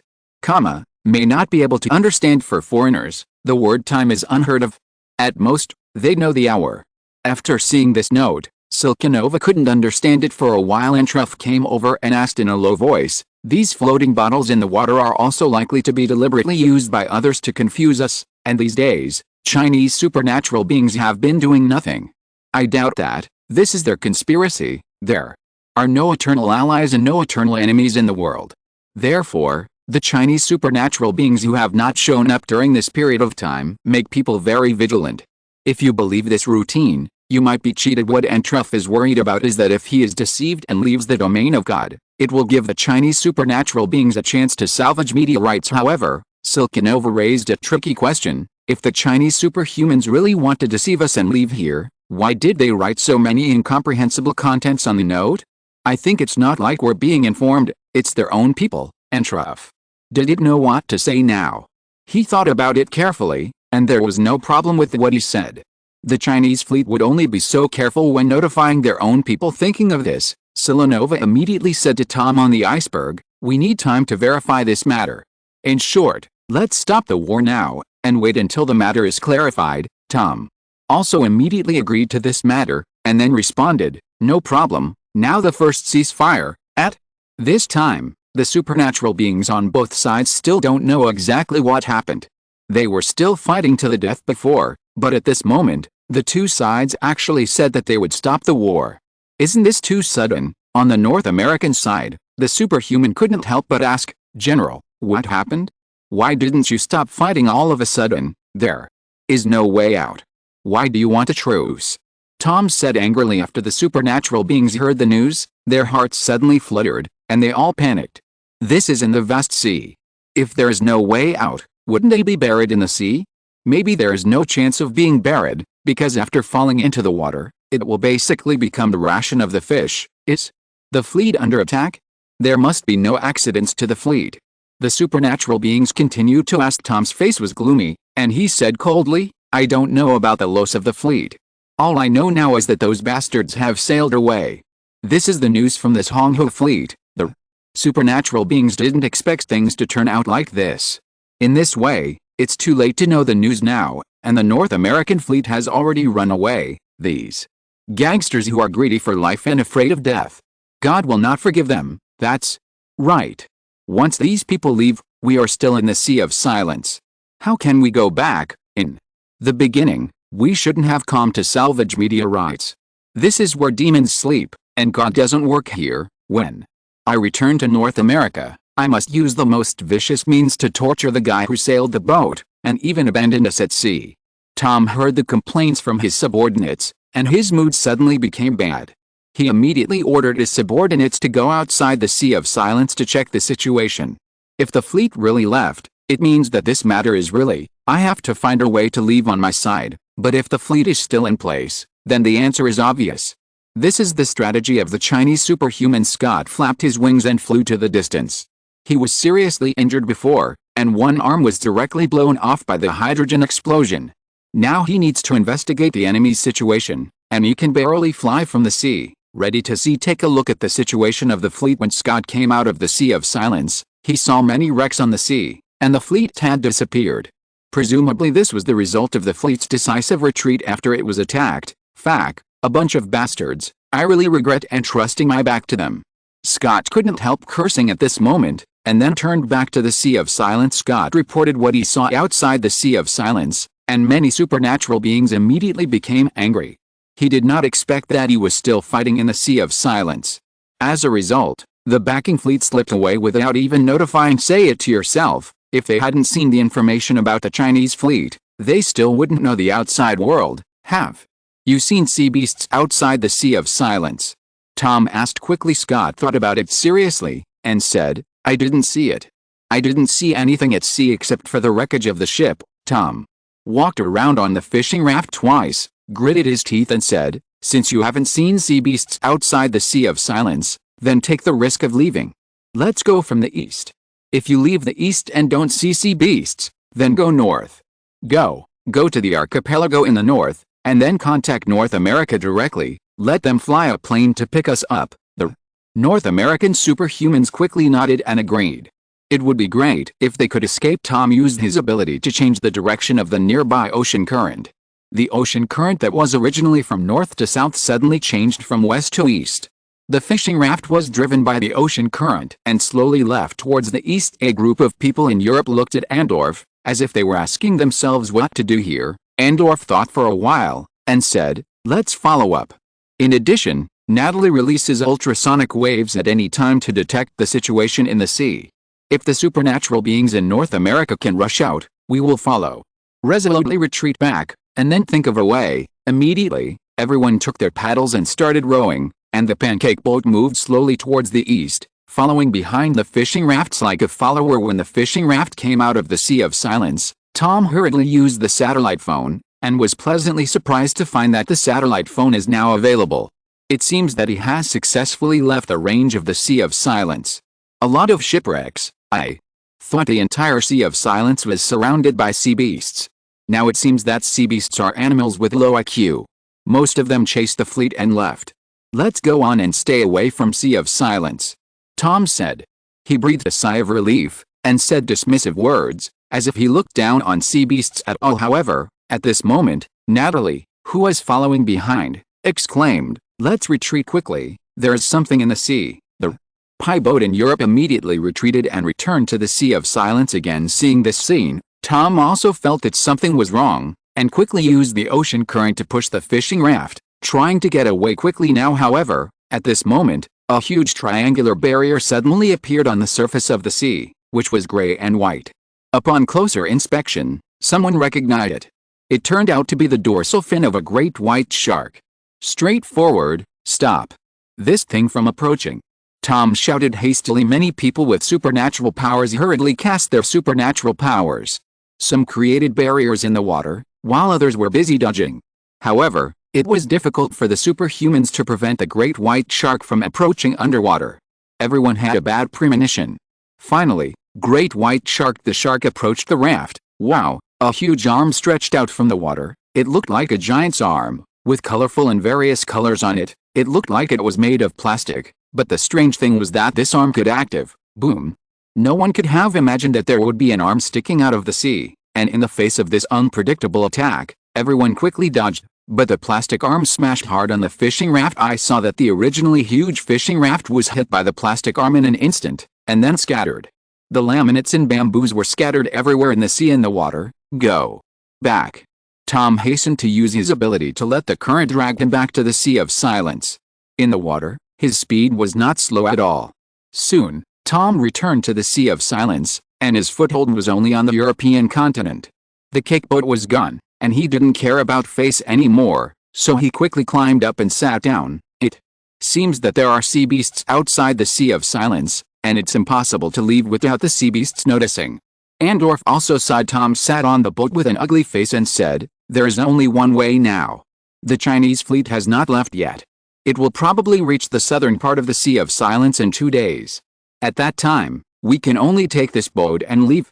[SPEAKER 1] May not be able to understand. For foreigners, the word time is unheard of. At most, they know the hour. After seeing this note, Silkanova couldn't understand it for a while, and Truff came over and asked in a low voice, "These floating bottles in the water are also likely to be deliberately used by others to confuse us, and these days, Chinese supernatural beings have been doing nothing. I doubt that. This is their conspiracy. There are no eternal allies and no eternal enemies in the world. Therefore, the Chinese supernatural beings who have not shown up during this period of time make people very vigilant. If you believe this routine, you might be cheated. What Truff is worried about is that if he is deceived and leaves the domain of God, it will give the Chinese supernatural beings a chance to salvage meteorites." However, Silkanova raised a tricky question. If the Chinese superhumans really want to deceive us and leave here, why did they write so many incomprehensible contents on the note? I think it's not like we're being informed, it's their own people. And Truff didn't know what to say now. He thought about it carefully, and there was no problem with what he said. The Chinese fleet would only be so careful when notifying their own people. Thinking of this, Silkanova immediately said to Tom on the iceberg, "We need time to verify this matter. In short, let's stop the war now, and wait until the matter is clarified." Tom also immediately agreed to this matter, and then responded, "No problem, now the first ceasefire." At this time, the supernatural beings on both sides still don't know exactly what happened. They were still fighting to the death before, but at this moment, the two sides actually said that they would stop the war. Isn't this too sudden? On the North American side, the superhuman couldn't help but ask, "General, what happened? Why didn't you stop fighting all of a sudden? There is no way out. Why do you want a truce?" Tom said angrily. After the supernatural beings heard the news, their hearts suddenly fluttered, and they all panicked. This is in the vast sea. If there is no way out, wouldn't they be buried in the sea? Maybe there is no chance of being buried, because after falling into the water, it will basically become the ration of the fish. Is the fleet under attack? There must be no accidents to the fleet. The supernatural beings continued to ask. Tom's face was gloomy, and he said coldly, "I don't know about the loss of the fleet. All I know now is that those bastards have sailed away. This is the news from this Hong Ho fleet." The supernatural beings didn't expect things to turn out like this. In this way, it's too late to know the news now, and the North American fleet has already run away. These gangsters who are greedy for life and afraid of death. God will not forgive them. That's right. Once these people leave, we are still in the sea of silence. How can we go back? In the beginning, we shouldn't have come to salvage meteorites. This is where demons sleep, and God doesn't work here. When I return to North America, I must use the most vicious means to torture the guy who sailed the boat, and even abandoned us at sea. Tom heard the complaints from his subordinates, and his mood suddenly became bad. He immediately ordered his subordinates to go outside the sea of silence to check the situation. If the fleet really left, it means that this matter is really, I have to find a way to leave on my side, but if the fleet is still in place, then the answer is obvious. This is the strategy of the Chinese superhuman. Scott flapped his wings and flew to the distance. He was seriously injured before, and one arm was directly blown off by the hydrogen explosion. Now he needs to investigate the enemy's situation, and he can barely fly from the sea, ready to take a look at the situation of the fleet. When Scott came out of the sea of silence, He saw many wrecks on the sea, and the fleet had disappeared. Presumably this was the result of the fleet's decisive retreat after it was attacked. Fact, a bunch of bastards. I really regret entrusting my back to them. Scott couldn't help cursing at this moment, and then turned back to the Sea of Silence. Scott reported what he saw outside the Sea of Silence, and many supernatural beings immediately became angry. He did not expect that he was still fighting in the Sea of Silence. As a result, the backing fleet slipped away without even notifying. Say it to yourself, if they hadn't seen the information about the Chinese fleet, they still wouldn't know the outside world. Have you seen sea beasts outside the Sea of Silence? Tom asked quickly. Scott thought about it seriously, and said, I didn't see it. I didn't see anything at sea except for the wreckage of the ship. Tom walked around on the fishing raft twice, gritted his teeth and said, since you haven't seen sea beasts outside the Sea of Silence, then take the risk of leaving. Let's go from the east. If you leave the east and don't see sea beasts, then go north. Go to the archipelago in the north, and then contact North America directly. Let them fly a plane to pick us up. The North American superhumans quickly nodded and agreed. It would be great if they could escape. Tom used his ability to change the direction of the nearby ocean current. The ocean current that was originally from north to south suddenly changed from west to east. The fishing raft was driven by the ocean current and slowly left towards the east. A group of people in Europe looked at Andorf, as if they were asking themselves what to do here. Andorf thought for a while, and said, let's follow up. In addition, Natalie releases ultrasonic waves at any time to detect the situation in the sea. If the supernatural beings in North America can rush out, we will follow. Resolutely retreat back, and then think of a way. Immediately, everyone took their paddles and started rowing, and the pancake boat moved slowly towards the east, following behind the fishing rafts like a follower. When the fishing raft came out of the Sea of Silence, Tom hurriedly used the satellite phone, and was pleasantly surprised to find that the satellite phone is now available. It seems that he has successfully left the range of the Sea of Silence. A lot of shipwrecks. I thought the entire Sea of Silence was surrounded by sea beasts. Now it seems that sea beasts are animals with low IQ. Most of them chased the fleet and left. Let's go on and stay away from Sea of Silence, Tom said. He breathed a sigh of relief, and said dismissive words, as if he looked down on sea beasts at all. However, at this moment, Natalie, who was following behind, exclaimed, let's retreat quickly, there is something in the sea. The pie boat in Europe immediately retreated and returned to the Sea of Silence again. Seeing this scene, Tom also felt that something was wrong, and quickly used the ocean current to push the fishing raft, trying to get away quickly. Now however, at this moment, a huge triangular barrier suddenly appeared on the surface of the sea, which was gray and white. Upon closer inspection, someone recognized it. It turned out to be the dorsal fin of a great white shark. Straightforward, stop this thing from approaching, Tom shouted hastily. Many people with supernatural powers hurriedly cast their supernatural powers. Some created barriers in the water, while others were busy dodging. However, it was difficult for the superhumans to prevent the great white shark from approaching underwater. Everyone had a bad premonition. Finally, great white shark. The shark approached the raft. Wow, a huge arm stretched out from the water. It looked like a giant's arm, with colorful and various colors on it. It looked like it was made of plastic, but the strange thing was that this arm could active. Boom. No one could have imagined that there would be an arm sticking out of the sea, and in the face of this unpredictable attack, everyone quickly dodged, but the plastic arm smashed hard on the fishing raft. I saw that the originally huge fishing raft was hit by the plastic arm in an instant, and then scattered. The laminates and bamboos were scattered everywhere in the sea and the water. Go back. Tom hastened to use his ability to let the current drag him back to the Sea of Silence. In the water, his speed was not slow at all. Soon, Tom returned to the Sea of Silence, and his foothold was only on the European continent. The cake boat was gone, and he didn't care about face anymore, so he quickly climbed up and sat down. It seems that there are sea beasts outside the Sea of Silence, and it's impossible to leave without the sea beasts noticing. Andorf also saw Tom sat on the boat with an ugly face and said, there is only one way now. The Chinese fleet has not left yet. It will probably reach the southern part of the Sea of Silence in 2 days. At that time, we can only take this boat and leave.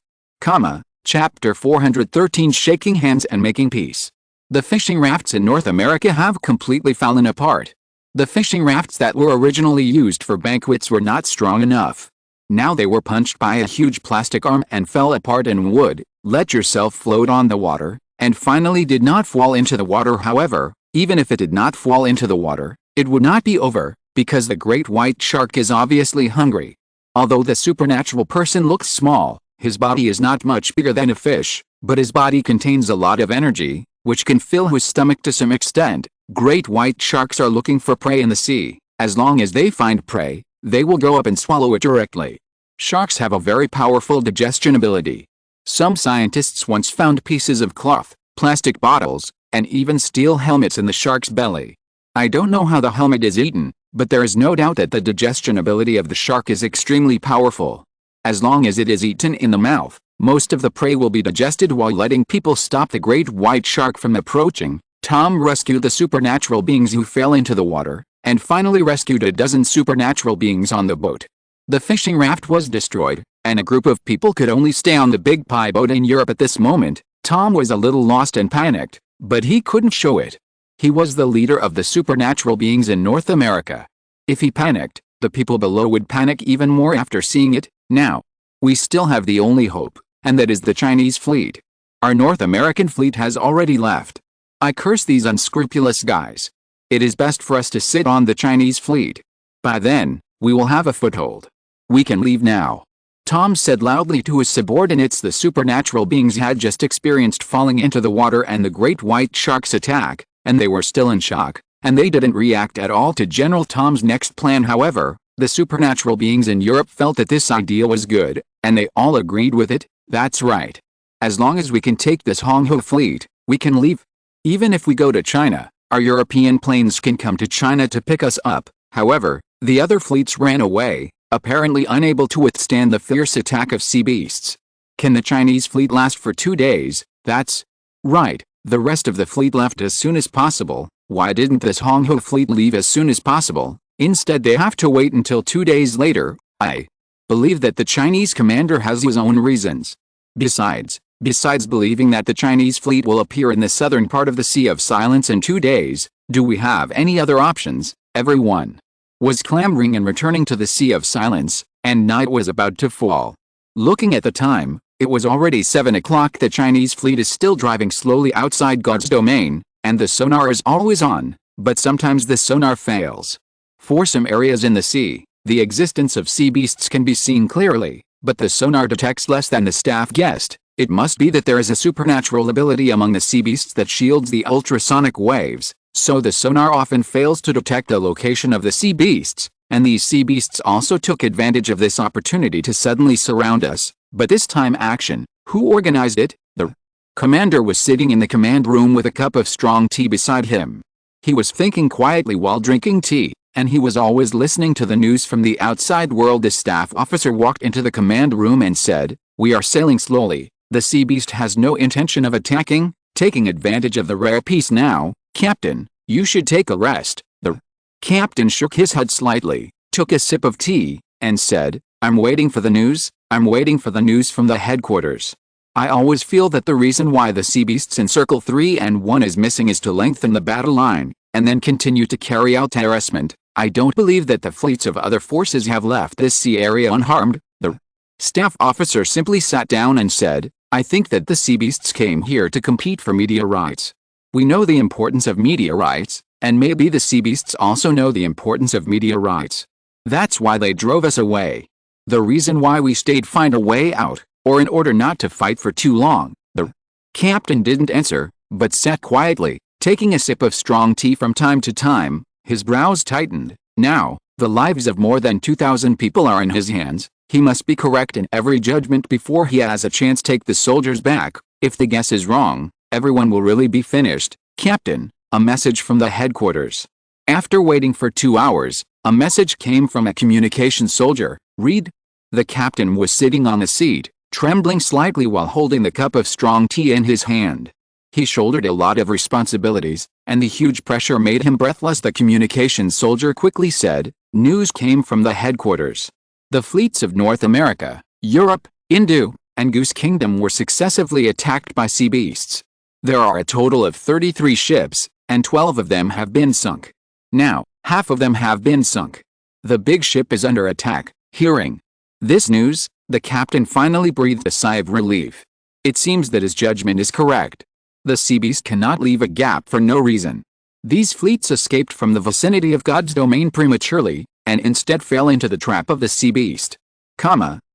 [SPEAKER 1] Chapter 413 Shaking Hands and Making Peace. The fishing rafts in North America have completely fallen apart. The fishing rafts that were originally used for banquets were not strong enough. Now they were punched by a huge plastic arm and fell apart and would let yourself float on the water, and finally did not fall into the water. However, even if it did not fall into the water, it would not be over, because the great white shark is obviously hungry. Although the supernatural person looks small, his body is not much bigger than a fish, but his body contains a lot of energy, which can fill his stomach to some extent. Great white sharks are looking for prey in the sea. As long as they find prey, they will go up and swallow it directly. Sharks have a very powerful digestion ability. Some scientists once found pieces of cloth, plastic bottles, and even steel helmets in the shark's belly. I don't know how the helmet is eaten, but there is no doubt that the digestion ability of the shark is extremely powerful. As long as it is eaten in the mouth, most of the prey will be digested while letting people stop the great white shark from approaching. Tom rescued the supernatural beings who fell into the water, and finally rescued a dozen supernatural beings on the boat. The fishing raft was destroyed, and a group of people could only stay on the big pie boat in Europe at this moment. Tom was a little lost and panicked, but he couldn't show it. He was the leader of the supernatural beings in North America. If he panicked, the people below would panic even more after seeing it. Now, we still have the only hope, and that is the Chinese fleet. Our North American fleet has already left. I curse these unscrupulous guys. It is best for us to sit on the Chinese fleet. By then, we will have a foothold. We can leave now. Tom said loudly to his subordinates. The supernatural beings had just experienced falling into the water and the great white shark's attack, and they were still in shock, and they didn't react at all to General Tom's next plan. However, the supernatural beings in Europe felt that this idea was good, and they all agreed with it. That's right. As long as we can take this Hong Ho fleet, we can leave. Even if we go to China, our European planes can come to China to pick us up. However, the other fleets ran away, apparently unable to withstand the fierce attack of sea beasts. Can the Chinese fleet last for 2 days? That's right. The rest of the fleet left as soon as possible. Why didn't this Hong Ho fleet leave as soon as possible? Instead they have to wait until 2 days later. I believe that the Chinese commander has his own reasons. Besides believing that the Chinese fleet will appear in the southern part of the Sea of Silence in 2 days, do we have any other options? Everyone was clamoring and returning to the Sea of Silence, and night was about to fall. Looking at the time, it was already 7 o'clock. The Chinese fleet is still driving slowly outside God's domain, and the sonar is always on, but sometimes the sonar fails. For some areas in the sea, the existence of sea beasts can be seen clearly, but the sonar detects less than the staff guessed. It must be that there is a supernatural ability among the sea beasts that shields the ultrasonic waves, so the sonar often fails to detect the location of the sea beasts, and these sea beasts also took advantage of this opportunity to suddenly surround us. But this time action, who organized it? The commander was sitting in the command room with a cup of strong tea beside him. He was thinking quietly while drinking tea, and he was always listening to the news from the outside world. The staff officer walked into the command room and said, "We are sailing slowly. The sea beast has no intention of attacking, taking advantage of the rare peace now. Captain, you should take a rest." The captain shook his head slightly, took a sip of tea, and said, "I'm waiting for the news. I'm waiting for the news from the headquarters. I always feel that the reason why the sea beasts in Circle 3 and 1 is missing is to lengthen the battle line, and then continue to carry out harassment. I don't believe that the fleets of other forces have left this sea area unharmed." The staff officer simply sat down and said, "I think that the sea beasts came here to compete for meteorites. We know the importance of meteorites, and maybe the sea beasts also know the importance of meteorites. That's why they drove us away. The reason why we stayed, find a way out, or in order not to fight for too long." The captain didn't answer, but sat quietly, taking a sip of strong tea from time to time. His brows tightened. Now, the lives of more than 2,000 people are in his hands. He must be correct in every judgment before he has a chance to take the soldiers back. If the guess is wrong, everyone will really be finished. "Captain, a message from the headquarters." After waiting for 2 hours, a message came from a communication soldier. "Read." The captain was sitting on a seat, trembling slightly while holding the cup of strong tea in his hand. He shouldered a lot of responsibilities, and the huge pressure made him breathless. The communication soldier quickly said, "News came from the headquarters. The fleets of North America, Europe, Indu, and Goose Kingdom were successively attacked by sea beasts. There are a total of 33 ships, and 12 of them have been sunk. Now, half of them have been sunk. The big ship is under attack." Hearing This news, the captain finally breathed a sigh of relief. It seems that his judgment is correct. The sea beast cannot leave a gap for no reason. These fleets escaped from the vicinity of God's domain prematurely, and instead fell into the trap of the sea beast.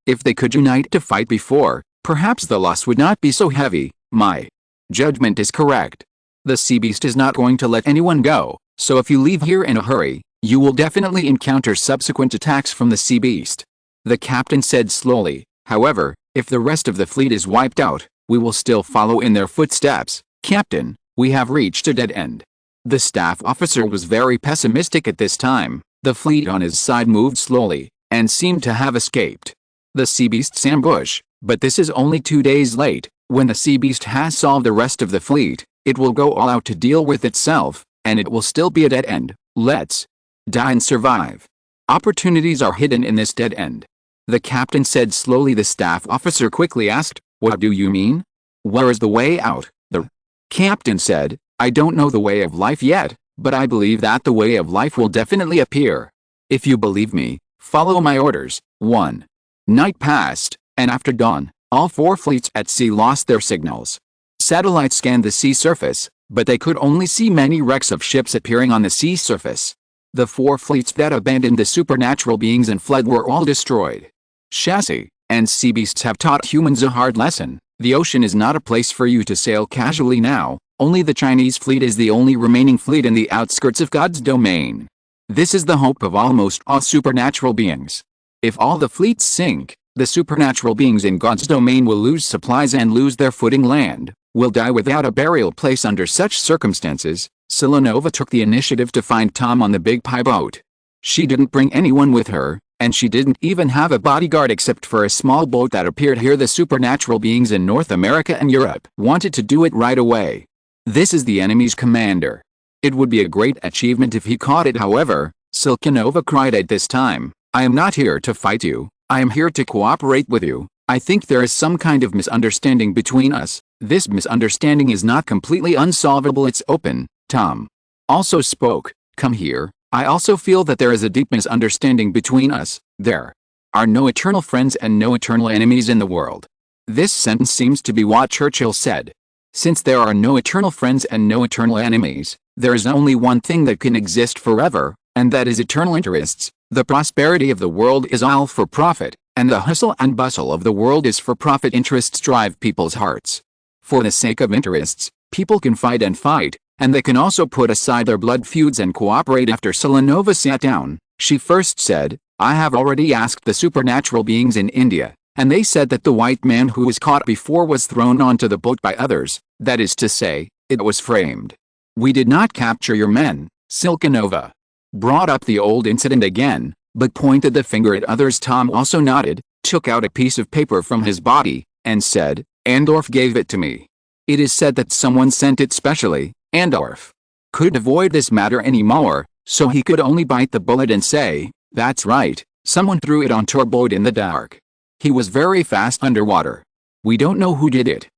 [SPEAKER 1] If they could unite to fight before, perhaps the loss would not be so heavy. My judgment is correct. The sea beast is not going to let anyone go, so if you leave here in a hurry, you will definitely encounter subsequent attacks from the sea beast. The captain said slowly. However, if the rest of the fleet is wiped out, we will still follow in their footsteps. Captain, we have reached a dead end. The staff officer was very pessimistic at this time. The fleet on his side moved slowly, and seemed to have escaped the sea beast's ambush, but this is only 2 days late. When the sea beast has solved the rest of the fleet, it will go all out to deal with itself, and it will still be a dead end. Let's die and survive. Opportunities are hidden in this dead end. The captain said slowly. The staff officer quickly asked, "What do you mean? Where is the way out?" The captain said, "I don't know the way of life yet, but I believe that the way of life will definitely appear. If you believe me, follow my orders." 1. Night passed, and after dawn, all 4 fleets at sea lost their signals. Satellites scanned the sea surface, but they could only see many wrecks of ships appearing on the sea surface. The 4 fleets that abandoned the supernatural beings and fled were all destroyed. Chassis and sea beasts have taught humans a hard lesson. The ocean is not a place for you to sail casually now. Only the Chinese fleet is the only remaining fleet in the outskirts of God's domain. This is the hope of almost all supernatural beings. If all the fleets sink, the supernatural beings in God's domain will lose supplies and lose their footing land, will die without a burial place. Under such circumstances, Silanova took the initiative to find Tom on the big pie boat. She didn't bring anyone with her, and she didn't even have a bodyguard except for a small boat that appeared here. The supernatural beings in North America and Europe wanted to do it right away. This is the enemy's commander. It would be a great achievement if he caught it. However, Silanova cried at this time, "I am not here to fight you, I am here to cooperate with you. I think there is some kind of misunderstanding between us. This misunderstanding is not completely unsolvable, it's open." Tom also spoke, "Come here, I also feel that there is a deep misunderstanding between us. There are no eternal friends and no eternal enemies in the world." This sentence seems to be what Churchill said. Since there are no eternal friends and no eternal enemies, there is only one thing that can exist forever, and that is eternal interests. The prosperity of the world is all for profit, and the hustle and bustle of the world is for profit. Interests drive people's hearts. For the sake of interests, people can fight and fight, and they can also put aside their blood feuds and cooperate. After Silanova sat down, she first said, "I have already asked the supernatural beings in India, and they said that the white man who was caught before was thrown onto the boat by others, that is to say, it was framed. We did not capture your men." Silanova brought up the old incident again, but pointed the finger at others. Tom also nodded, took out a piece of paper from his body, and said, "Andorf gave it to me. It is said that someone sent it specially." Andorf couldn't avoid this matter anymore, so he could only bite the bullet and say, "That's right, someone threw it onto our boat in the dark. He was very fast underwater. We don't know who did it.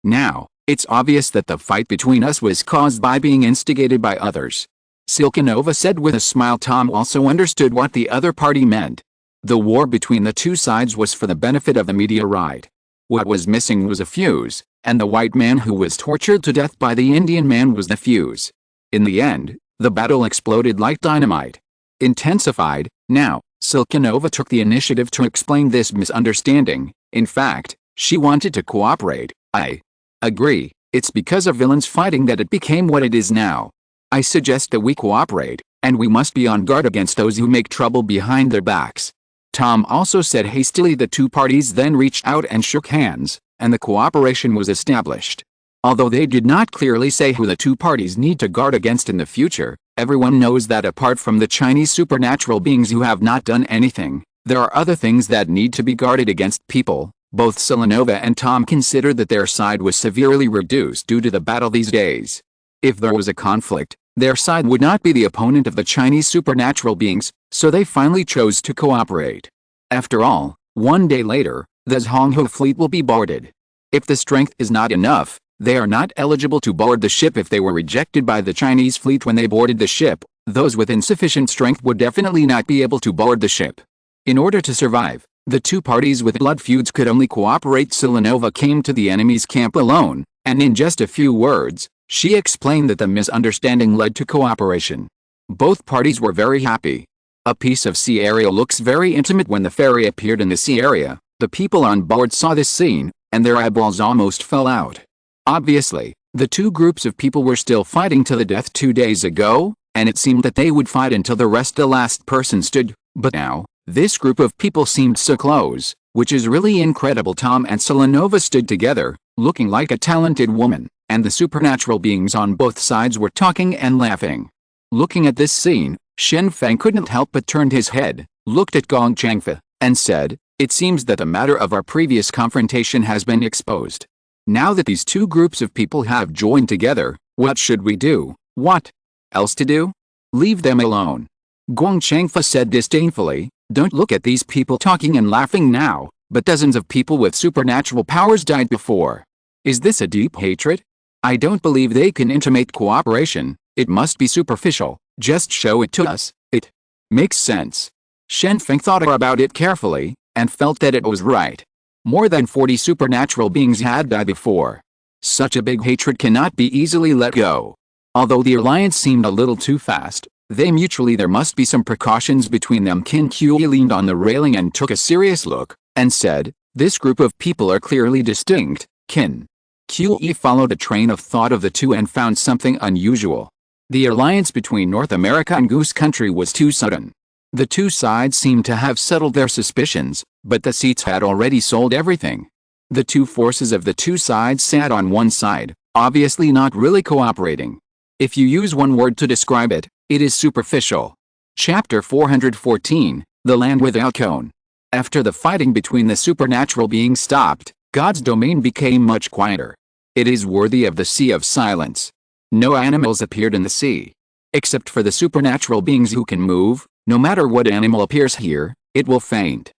[SPEAKER 1] Now, it's obvious that the fight between us was caused by being instigated by others." Silanova said with a smile. Tom also understood what the other party meant. The war between the two sides was for the benefit of the meteorite. What was missing was a fuse, and the white man who was tortured to death by the Indian man was the fuse. In the end, the battle exploded like dynamite. Intensified. Now, Silanova took the initiative to explain this misunderstanding. In fact, she wanted to cooperate. "I agree, it's because of villains fighting that it became what it is now. I suggest that we cooperate, and we must be on guard against those who make trouble behind their backs." Tom also said hastily. The two parties then reached out and shook hands, and the cooperation was established. Although they did not clearly say who the two parties need to guard against in the future, everyone knows that apart from the Chinese supernatural beings who have not done anything, there are other things that need to be guarded against. People, both Silanova and Tom considered that their side was severely reduced due to the battle these days. If there was a conflict, their side would not be the opponent of the Chinese supernatural beings, so they finally chose to cooperate. After all, 1 day later, the Zhonghe fleet will be boarded. If the strength is not enough, they are not eligible to board the ship. If they were rejected by the Chinese fleet when they boarded the ship, those with insufficient strength would definitely not be able to board the ship. In order to survive, The two parties with blood feuds could only cooperate. Selenova came to the enemy's camp alone, and in just a few words, she explained that the misunderstanding led to cooperation. Both parties were very happy. A piece of sea area looks very intimate. When the ferry appeared in the sea area, the people on board saw this scene, and their eyeballs almost fell out. Obviously, the two groups of people were still fighting to the death 2 days ago, and it seemed that they would fight until the last person stood, but now, this group of people seemed so close, which is really incredible. Tom and Selenova stood together, looking like a talented woman, and the supernatural beings on both sides were talking and laughing. Looking at this scene, Shen Feng couldn't help but turned his head, looked at Gong Changfa, and said, "It seems that the matter of our previous confrontation has been exposed. Now that these two groups of people have joined together, what should we do?" "What else to do? Leave them alone," Gong Changfa said disdainfully. "Don't look at these people talking and laughing now, but dozens of people with supernatural powers died before. Is this a deep hatred? I don't believe they can intimate cooperation. It must be superficial. Just show it to us. It makes sense." Shen Feng thought about it carefully, and felt that it was right. More than 40 supernatural beings had died before. Such a big hatred cannot be easily let go. Although the alliance seemed a little too fast, there must be some precautions between them. Qin Kui leaned on the railing and took a serious look, and said, "This group of people are clearly distinct." Qin Kui followed a train of thought of the two and found something unusual. The alliance between North America and Goose Country was too sudden. The two sides seemed to have settled their suspicions, but the seats had already sold everything. The two forces of the two sides sat on one side, obviously not really cooperating. If you use one word to describe it, it is superficial. Chapter 414, The Land Without Cone. After the fighting between the supernatural beings stopped, God's domain became much quieter. It is worthy of the Sea of Silence. No animals appeared in the sea. Except for the supernatural beings who can move, no matter what animal appears here, it will faint.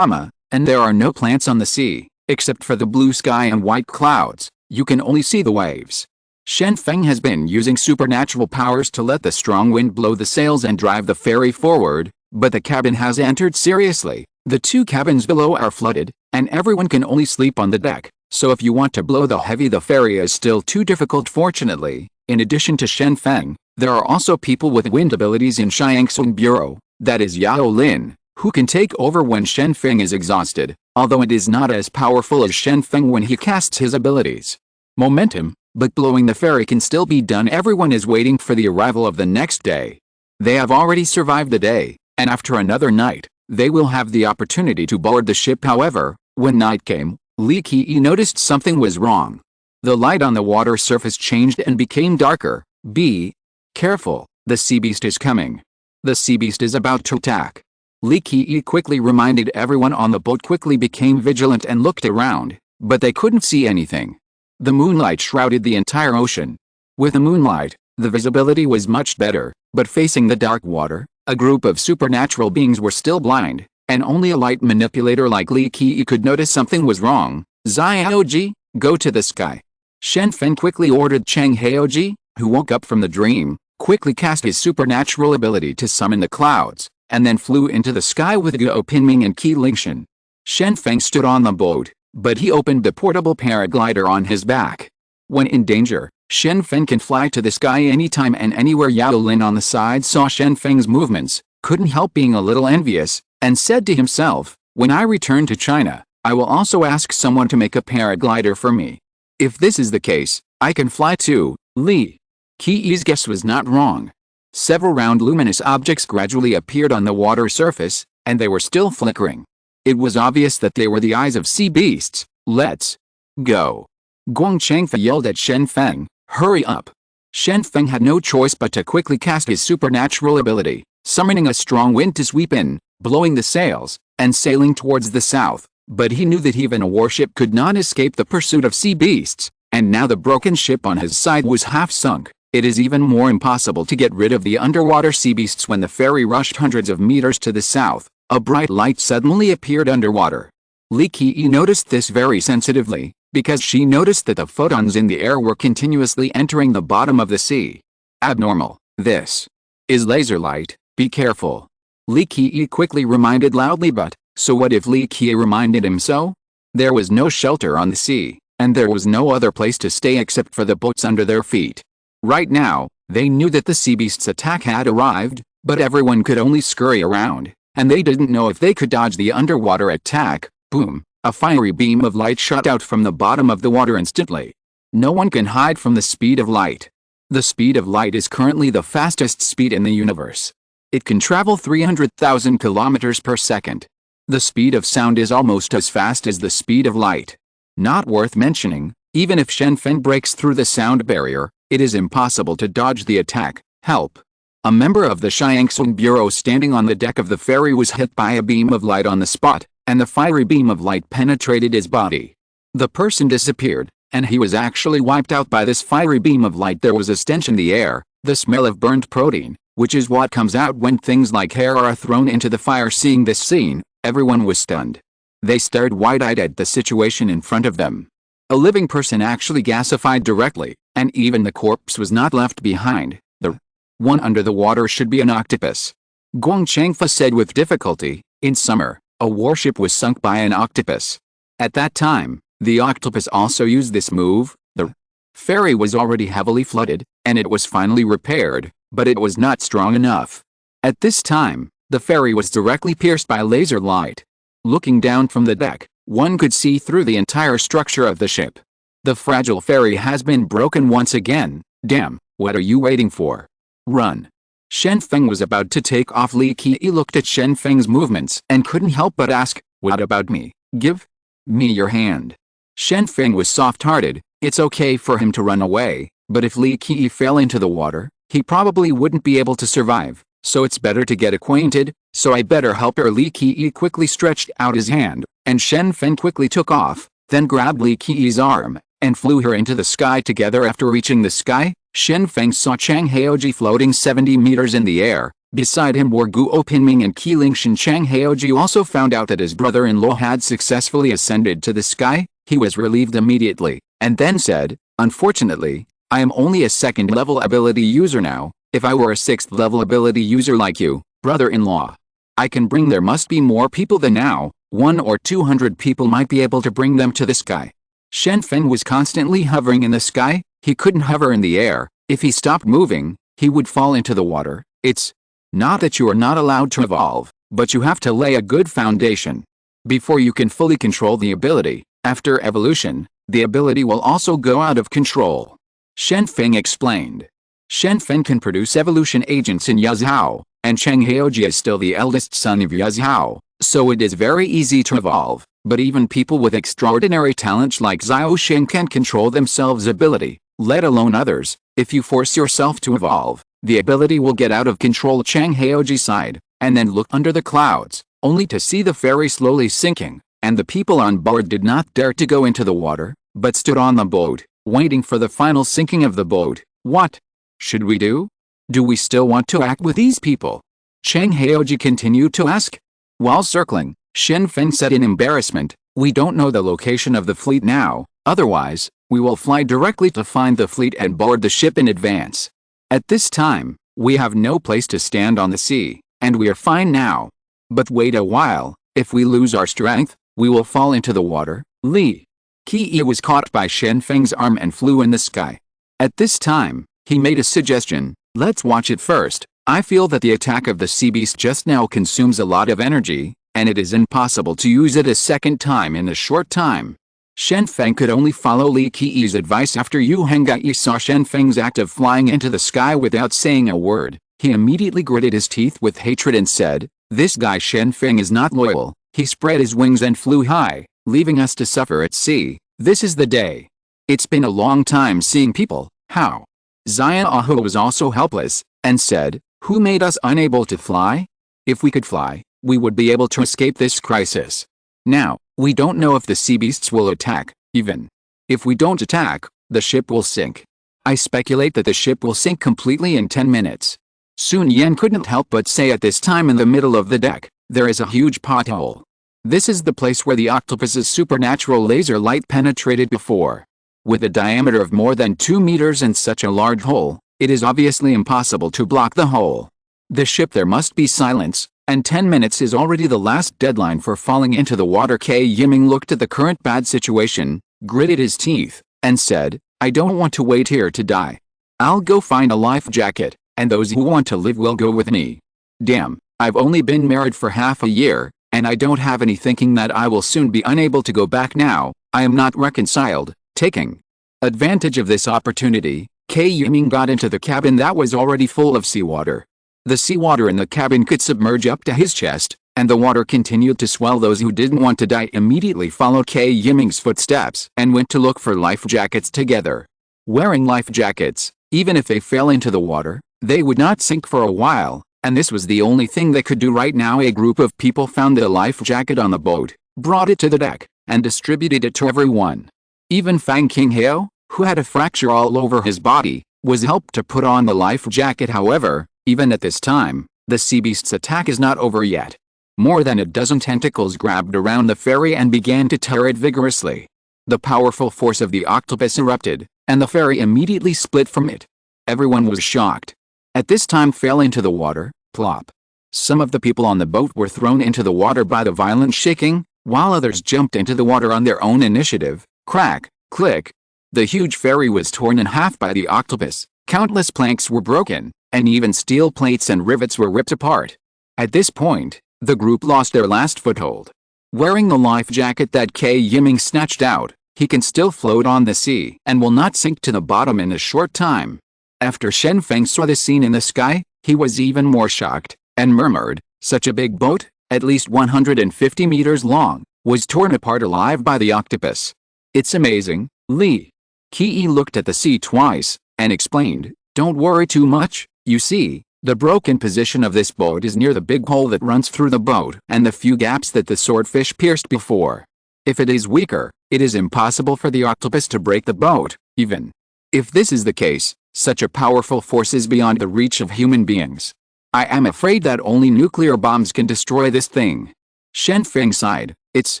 [SPEAKER 1] And there are no plants on the sea, except for the blue sky and white clouds. You can only see the waves. Shen Feng has been using supernatural powers to let the strong wind blow the sails and drive the ferry forward, but the cabin has entered seriously. The two cabins below are flooded, and everyone can only sleep on the deck, so if you want to blow the ferry is still too difficult. Fortunately, in addition to Shen Feng, there are also people with wind abilities in Xiangsong Bureau, that is Yao Lin, who can take over when Shen Feng is exhausted, although it is not as powerful as Shen Feng when he casts his abilities. Momentum, but blowing the ferry can still be done. Everyone is waiting for the arrival of the next day. They have already survived the day, and after another night, they will have the opportunity to board the ship. However, when night came, Li Qi noticed something was wrong. The light on the water surface changed and became darker. Be careful, the sea beast is coming. The sea beast is about to attack. Li Qi quickly reminded everyone on the boat. Quickly became vigilant and looked around, but they couldn't see anything. The moonlight shrouded the entire ocean. With the moonlight, the visibility was much better, but facing the dark water, a group of supernatural beings were still blind, and only a light manipulator like Li Qi could notice something was wrong. "Xiaoji, go to the sky." Shen Feng quickly ordered Chang Jianyi, who woke up from the dream, quickly cast his supernatural ability to summon the clouds, and then flew into the sky with Guo Pinming and Qi Lingshan. Shen Feng stood on the boat, but he opened the portable paraglider on his back. When in danger, Shen Feng can fly to the sky anytime and anywhere. Yao Lin on the side saw Shen Feng's movements, couldn't help being a little envious, and said to himself, "When I return to China, I will also ask someone to make a paraglider for me. If this is the case, I can fly too." Li Qi's guess was not wrong. Several round luminous objects gradually appeared on the water surface, and they were still flickering. It was obvious that they were the eyes of sea beasts. "Let's go." Guang Changfa yelled at Shen Feng, "Hurry up." Shen Feng had no choice but to quickly cast his supernatural ability, summoning a strong wind to sweep in, blowing the sails, and sailing towards the south. But he knew that even a warship could not escape the pursuit of sea beasts, and now the broken ship on his side was half sunk. It is even more impossible to get rid of the underwater sea beasts. When the ferry rushed hundreds of meters to the south, a bright light suddenly appeared underwater. Li Qi noticed this very sensitively, because she noticed that the photons in the air were continuously entering the bottom of the sea. "Abnormal. This is laser light, be careful." Li Qi quickly reminded loudly, but So what if Li Qi reminded him so? There was no shelter on the sea, and there was no other place to stay except for the boats under their feet. Right now, they knew that the sea beast's attack had arrived, but everyone could only scurry around, and they didn't know if they could dodge the underwater attack. Boom! A fiery beam of light shot out from the bottom of the water instantly. No one can hide from the speed of light. The speed of light is currently the fastest speed in the universe. It can travel 300,000 kilometers per second. The speed of sound is almost as fast as the speed of light. Not worth mentioning, even if Shen Feng breaks through the sound barrier, it is impossible to dodge the attack. Help! A member of the Xiangsong Bureau standing on the deck of the ferry was hit by a beam of light on the spot, and the fiery beam of light penetrated his body. The person disappeared, and he was actually wiped out by this fiery beam of light. There was a stench in the air, the smell of burnt protein, which is what comes out when things like hair are thrown into the fire. Seeing this scene, everyone was stunned. They stared wide-eyed at the situation in front of them. A living person actually gasified directly, and even the corpse was not left behind. The one under the water should be an octopus. Guang Changfa said with difficulty. In summer, a warship was sunk by an octopus. At that time, the octopus also used this move. The ferry was already heavily flooded, and it was finally repaired, but it was not strong enough. At this time, the ferry was directly pierced by laser light. Looking down from the deck, one could see through the entire structure of the ship. The fragile ferry has been broken once again. Damn, what are you waiting for? Run! Shen Feng was about to take off. Li Qi looked at Shen Feng's movements and couldn't help but ask, what about me? Give me your hand. Shen Feng was soft-hearted. It's okay for him to run away, but if Li Qi fell into the water, he probably wouldn't be able to survive, so it's better to get acquainted, so I better help her. Li Qi quickly stretched out his hand, and Shen Feng quickly took off, then grabbed Li Qi's arm, and flew her into the sky together. After reaching the sky, Shen Feng saw Chang Haoji floating 70 meters in the air. Beside him were Guo Pinming and Qi Lingshan. Chang Haoji also found out that his brother-in-law had successfully ascended to the sky. He was relieved immediately, and then said, unfortunately, I am only a second-level ability user now. If I were a sixth-level ability user like you, brother-in-law, I can bring. There must be more people than now. 100 or 200 people might be able to bring them to the sky. Shen Feng was constantly hovering in the sky. He couldn't hover in the air. If he stopped moving, he would fall into the water. It's not that you are not allowed to evolve, but you have to lay a good foundation before you can fully control the ability. After evolution, the ability will also go out of control. Shen Feng explained. Shen Feng can produce evolution agents in Yazhao, and Chang Haoji is still the eldest son of Yazhao, so it is very easy to evolve, but even people with extraordinary talents like Xiao Shen can't control themselves' ability, let alone others. If you force yourself to evolve, the ability will get out of control. Chang Haoji sighed, and then looked under the clouds, only to see the ferry slowly sinking, and the people on board did not dare to go into the water, but stood on the boat, waiting for the final sinking of the boat. What should we do? Do we still want to act with these people? Chang Haoji continued to ask. While circling, Shen Feng said in embarrassment, we don't know the location of the fleet now, otherwise, we will fly directly to find the fleet and board the ship in advance. At this time, we have no place to stand on the sea, and we are fine now. But wait a while, if we lose our strength, we will fall into the water. Li Qi was caught by Shen Feng's arm and flew in the sky. At this time, he made a suggestion. Let's watch it first. I feel that the attack of the sea beast just now consumes a lot of energy, and it is impossible to use it a second time in a short time. Shen Feng could only follow Li Qi's advice. After Yu Henggai saw Shen Feng's act of flying into the sky without saying a word, he immediately gritted his teeth with hatred and said, this guy Shen Feng is not loyal. He spread his wings and flew high, leaving us to suffer at sea. This is the day. It's been a long time seeing people. How? Xia Aho was also helpless, and said, who made us unable to fly? If we could fly, we would be able to escape this crisis. Now, we don't know if the sea beasts will attack. Even if we don't attack, the ship will sink. I speculate that the ship will sink completely in 10 minutes. Sun Yan couldn't help but say at this time in the middle of the deck, there is a huge pothole. This is the place where the octopus's supernatural laser light penetrated before. With a diameter of more than 2 meters and such a large hole, it is obviously impossible to block the hole. The ship. There must be silence. And 10 minutes is already the last deadline for falling into the water. Yiming looked at the current bad situation, gritted his teeth, and said, I don't want to wait here to die. I'll go find a life jacket, and those who want to live will go with me. Damn, I've only been married for half a year, and I don't have any thinking that I will soon be unable to go back now. I am not reconciled. Taking advantage of this opportunity, Yiming got into the cabin that was already full of seawater. The seawater in the cabin could submerge up to his chest, and the water continued to swell. Those who didn't want to die immediately followed Yiming's footsteps and went to look for life jackets together. Wearing life jackets, even if they fell into the water, they would not sink for a while, and this was the only thing they could do right now. A group of people found the life jacket on the boat, brought it to the deck, and distributed it to everyone. Even Fang Qinghao, who had a fracture all over his body, was helped to put on the life jacket. However, even at this time, the sea beast's attack is not over yet. More than a dozen tentacles grabbed around the ferry and began to tear it vigorously. The powerful force of the octopus erupted, and the ferry immediately split from it. Everyone was shocked. At this time fell into the water, plop. Some of the people on the boat were thrown into the water by the violent shaking, while others jumped into the water on their own initiative. Crack, click. The huge ferry was torn in half by the octopus, countless planks were broken, and even steel plates and rivets were ripped apart. At this point, the group lost their last foothold. Wearing the life jacket that Yiming snatched out, he can still float on the sea and will not sink to the bottom in a short time. After Shen Feng saw the scene in the sky, he was even more shocked, and murmured, such a big boat, at least 150 meters long, was torn apart alive by the octopus. It's amazing, Li. Qi looked at the sea twice, and explained, don't worry too much, you see, the broken position of this boat is near the big hole that runs through the boat and the few gaps that the swordfish pierced before. If it is weaker, it is impossible for the octopus to break the boat, even. If this is the case, such a powerful force is beyond the reach of human beings. I am afraid that only nuclear bombs can destroy this thing. Shen Feng sighed, it's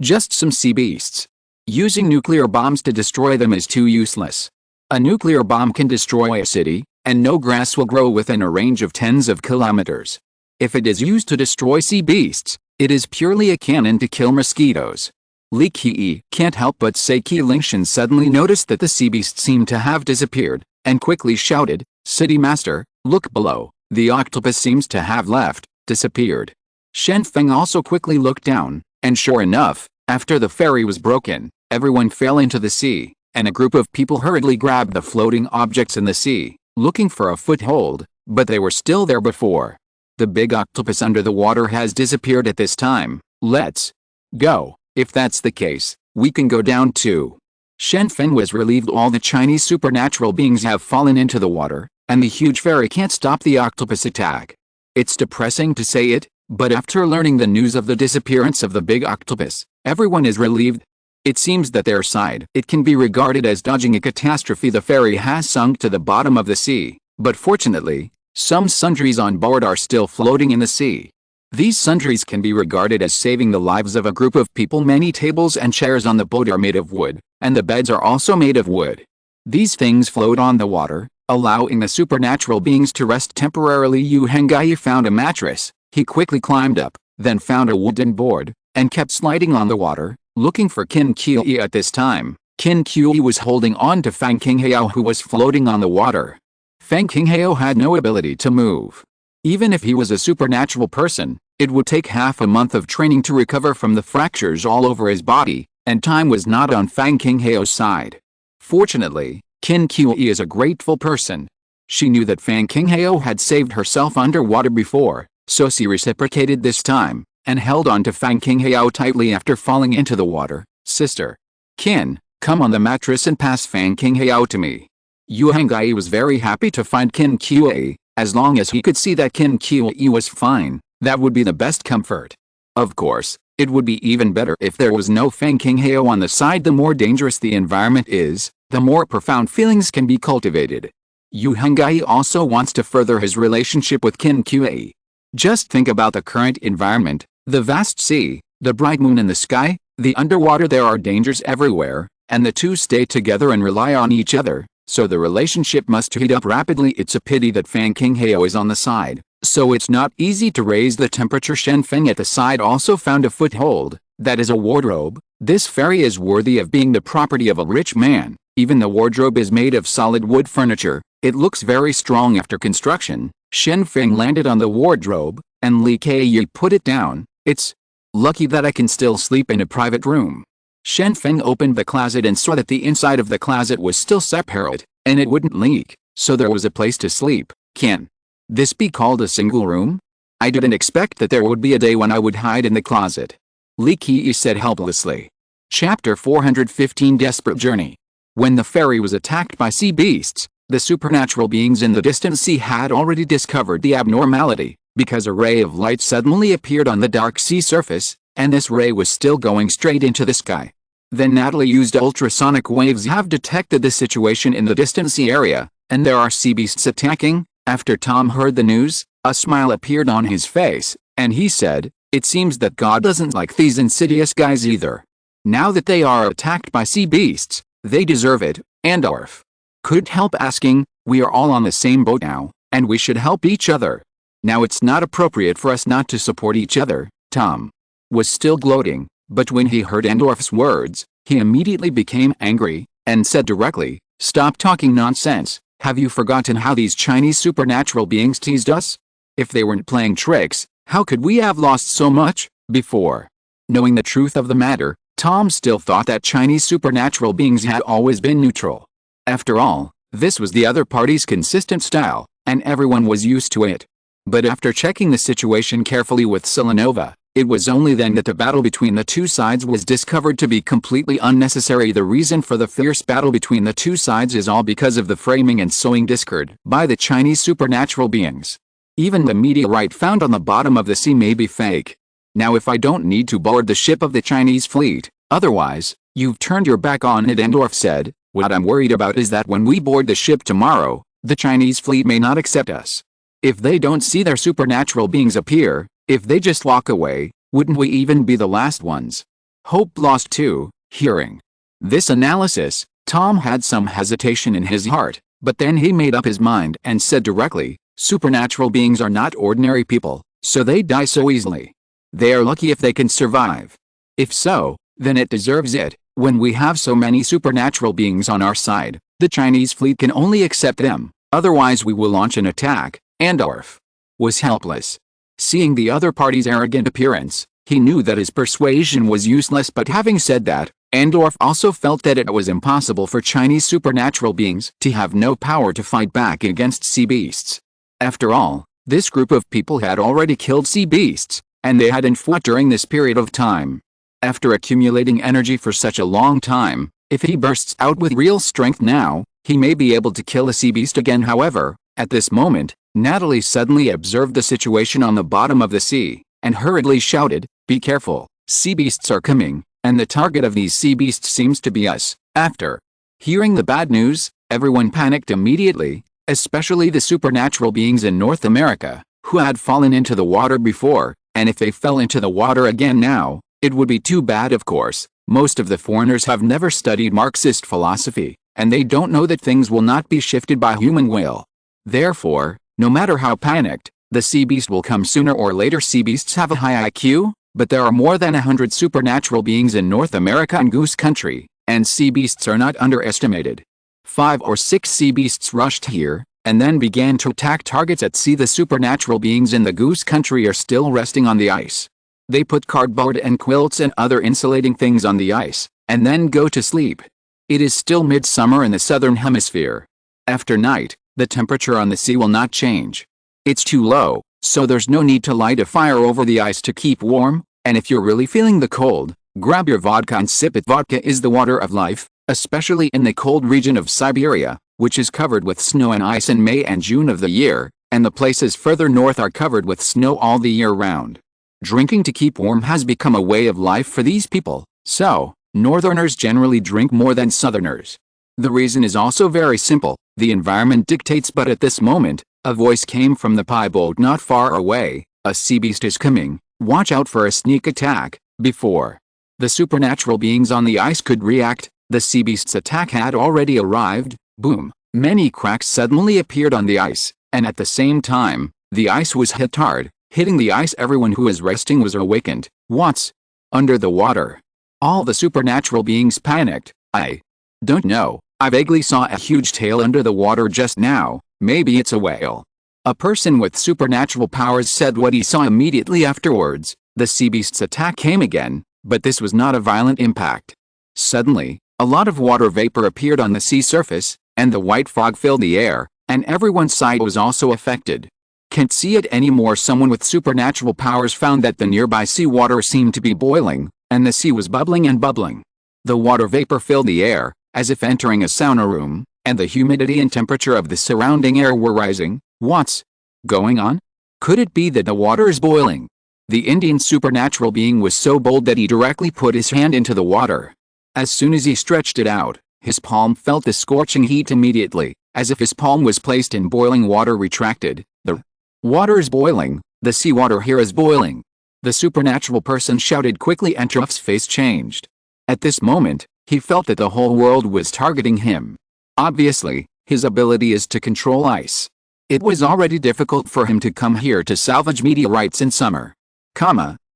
[SPEAKER 1] just some sea beasts. Using nuclear bombs to destroy them is too useless. A nuclear bomb can destroy a city, and no grass will grow within a range of tens of kilometers. If it is used to destroy sea beasts, it is purely a cannon to kill mosquitoes. Li Qi can't help but say. Qi Lingshan suddenly noticed that the sea beast seemed to have disappeared, and quickly shouted, City Master, look below, the octopus seems to have left, disappeared. Shen Feng also quickly looked down, and sure enough, after the ferry was broken, everyone fell into the sea, and a group of people hurriedly grabbed the floating objects in the sea, looking for a foothold, but they were still there before. The big octopus under the water has disappeared at this time. Let's go. If that's the case, we can go down too. Shen Feng was relieved all the Chinese supernatural beings have fallen into the water, and the huge ferry can't stop the octopus attack. It's depressing to say it, but after learning the news of the disappearance of the big octopus, everyone is relieved. It seems that their side, it can be regarded as dodging a catastrophe. The ferry has sunk to the bottom of the sea, but fortunately, some sundries on board are still floating in the sea. These sundries can be regarded as saving the lives of a group of people. Many tables and chairs on the boat are made of wood, and the beds are also made of wood. These things float on the water, allowing the supernatural beings to rest temporarily. Yu Henggai found a mattress. He quickly climbed up, then found a wooden board, and kept sliding on the water, looking for Qin Qi. At this time, Qin Qi was holding on to Fang Qinghao, who was floating on the water. Fang Qinghao had no ability to move. Even if he was a supernatural person, it would take half a month of training to recover from the fractures all over his body, and time was not on Fang Qinghao's side. Fortunately, Qin Qi is a grateful person. She knew that Fang Qinghao had saved herself underwater before, so she reciprocated this time, and held on to Fang Qinghao tightly after falling into the water. Sister Qin, come on the mattress and pass Fang Qinghao to me. Yu Henggai was very happy to find Qin Qi. As long as he could see that Qin Qi was fine, that would be the best comfort. Of course, it would be even better if there was no Fang Qinghao on the side. The more dangerous the environment is, the more profound feelings can be cultivated. Yu Henggai also wants to further his relationship with Qin Qi. Just think about the current environment, the vast sea, the bright moon in the sky, the underwater. There are dangers everywhere, and the two stay together and rely on each other, so the relationship must heat up rapidly. It's a pity that Fang Qinghao is on the side So it's not easy to raise the temperature. Shen Feng at the side also found a foothold, that is a wardrobe. This ferry is worthy of being the property of a rich man. Even the wardrobe is made of solid wood furniture. It looks very strong after construction. Shen Feng landed on the wardrobe, and Li Keiyi put it down. It's lucky that I can still sleep in a private room. Shen Feng opened the closet and saw that the inside of the closet was still separate, and it wouldn't leak, so there was a place to sleep. Can this be called a single room? I didn't expect that there would be a day when I would hide in the closet. Li Keiyi said helplessly. Chapter 415 Desperate Journey. When the ferry was attacked by sea beasts, the supernatural beings in the distant sea had already discovered the abnormality, because a ray of light suddenly appeared on the dark sea surface, and this ray was still going straight into the sky. Then Natalie used ultrasonic waves have detected the situation in the distant sea area, and there are sea beasts attacking. After Tom heard the news, a smile appeared on his face, and he said, "It seems that God doesn't like these insidious guys either. Now that they are attacked by sea beasts, they deserve it." Andorf couldn't help asking, "We are all on the same boat now, and we should help each other. Now it's not appropriate for us not to support each other." Tom was still gloating, but when he heard Andorf's words, he immediately became angry, and said directly, "Stop talking nonsense. Have you forgotten how these Chinese supernatural beings teased us? If they weren't playing tricks, how could we have lost so much before?" Knowing the truth of the matter, Tom still thought that Chinese supernatural beings had always been neutral. After all, this was the other party's consistent style, and everyone was used to it. But after checking the situation carefully with Selenova, it was only then that the battle between the two sides was discovered to be completely unnecessary. The reason for the fierce battle between the two sides is all because of the framing and sowing discord by the Chinese supernatural beings. Even the meteorite found on the bottom of the sea may be fake. Now if I don't need to board the ship of the Chinese fleet, otherwise, you've turned your back on it, Andorf said. What I'm worried about is that when we board the ship tomorrow, the Chinese fleet may not accept us. If they don't see their supernatural beings appear, if they just walk away, wouldn't we even be the last ones? Hope lost too. Hearing this analysis, Tom had some hesitation in his heart, but then he made up his mind and said directly, "Supernatural beings are not ordinary people, so they die so easily. They are lucky if they can survive. If so, then it deserves it. When we have so many supernatural beings on our side, the Chinese fleet can only accept them, otherwise we will launch an attack." Andorf was helpless. Seeing the other party's arrogant appearance, he knew that his persuasion was useless, but having said that, Andorf also felt that it was impossible for Chinese supernatural beings to have no power to fight back against sea beasts. After all, this group of people had already killed sea beasts, and they hadn't fought during this period of time. After accumulating energy for such a long time, if he bursts out with real strength now, he may be able to kill a sea beast again. However, at this moment, Natalie suddenly observed the situation on the bottom of the sea, and hurriedly shouted, "Be careful, sea beasts are coming, and the target of these sea beasts seems to be us." After hearing the bad news, everyone panicked immediately, especially the supernatural beings in North America, who had fallen into the water before, and if they fell into the water again now, it would be too bad. Of course, most of the foreigners have never studied Marxist philosophy, and they don't know that things will not be shifted by human will. Therefore, no matter how panicked, the sea beast will come sooner or later. Sea beasts have a high IQ, but there are more than 100 supernatural beings in North America and Goose Country, and sea beasts are not underestimated. 5 or 6 sea beasts rushed here, and then began to attack targets at sea. The supernatural beings in the Goose Country are still resting on the ice. They put cardboard and quilts and other insulating things on the ice, and then go to sleep. It is still midsummer in the southern hemisphere. After night, the temperature on the sea will not change. It's too low, so there's no need to light a fire over the ice to keep warm, and if you're really feeling the cold, grab your vodka and sip it. Vodka is the water of life, especially in the cold region of Siberia, which is covered with snow and ice in May and June of the year, and the places further north are covered with snow all the year round. Drinking to keep warm has become a way of life for these people, so northerners generally drink more than southerners. The reason is also very simple: the environment dictates. But at this moment, a voice came from the pie boat not far away. "A sea beast is coming, watch out for a sneak attack." Before the supernatural beings on the ice could react, the sea beast's attack had already arrived. Boom! Many cracks suddenly appeared on the ice, and at the same time, The ice was hit hard, hitting the ice. Everyone who was resting was awakened. What's under the water? All the supernatural beings panicked. I don't know. I vaguely saw a huge tail under the water just now. Maybe it's a whale. A person with supernatural powers said what he saw immediately afterwards. The sea beast's attack came again, but this was not a violent impact. Suddenly, a lot of water vapor appeared on the sea surface, and the white fog filled the air, and everyone's sight was also affected. Can't see it anymore. Someone with supernatural powers found that the nearby sea water seemed to be boiling, and the sea was bubbling and bubbling. The water vapor filled the air, as if entering a sauna room, and the humidity and temperature of the surrounding air were rising. What's going on? Could it be that the water is boiling? The Indian supernatural being was so bold that he directly put his hand into the water. As soon as he stretched it out, his palm felt the scorching heat immediately, as if his palm was placed in boiling water. Retracted. The water is boiling. The seawater here is boiling. The supernatural person shouted quickly, and Truff's face changed. At this moment, he felt that the whole world was targeting him. Obviously, his ability is to control ice. It was already difficult for him to come here to salvage meteorites in summer.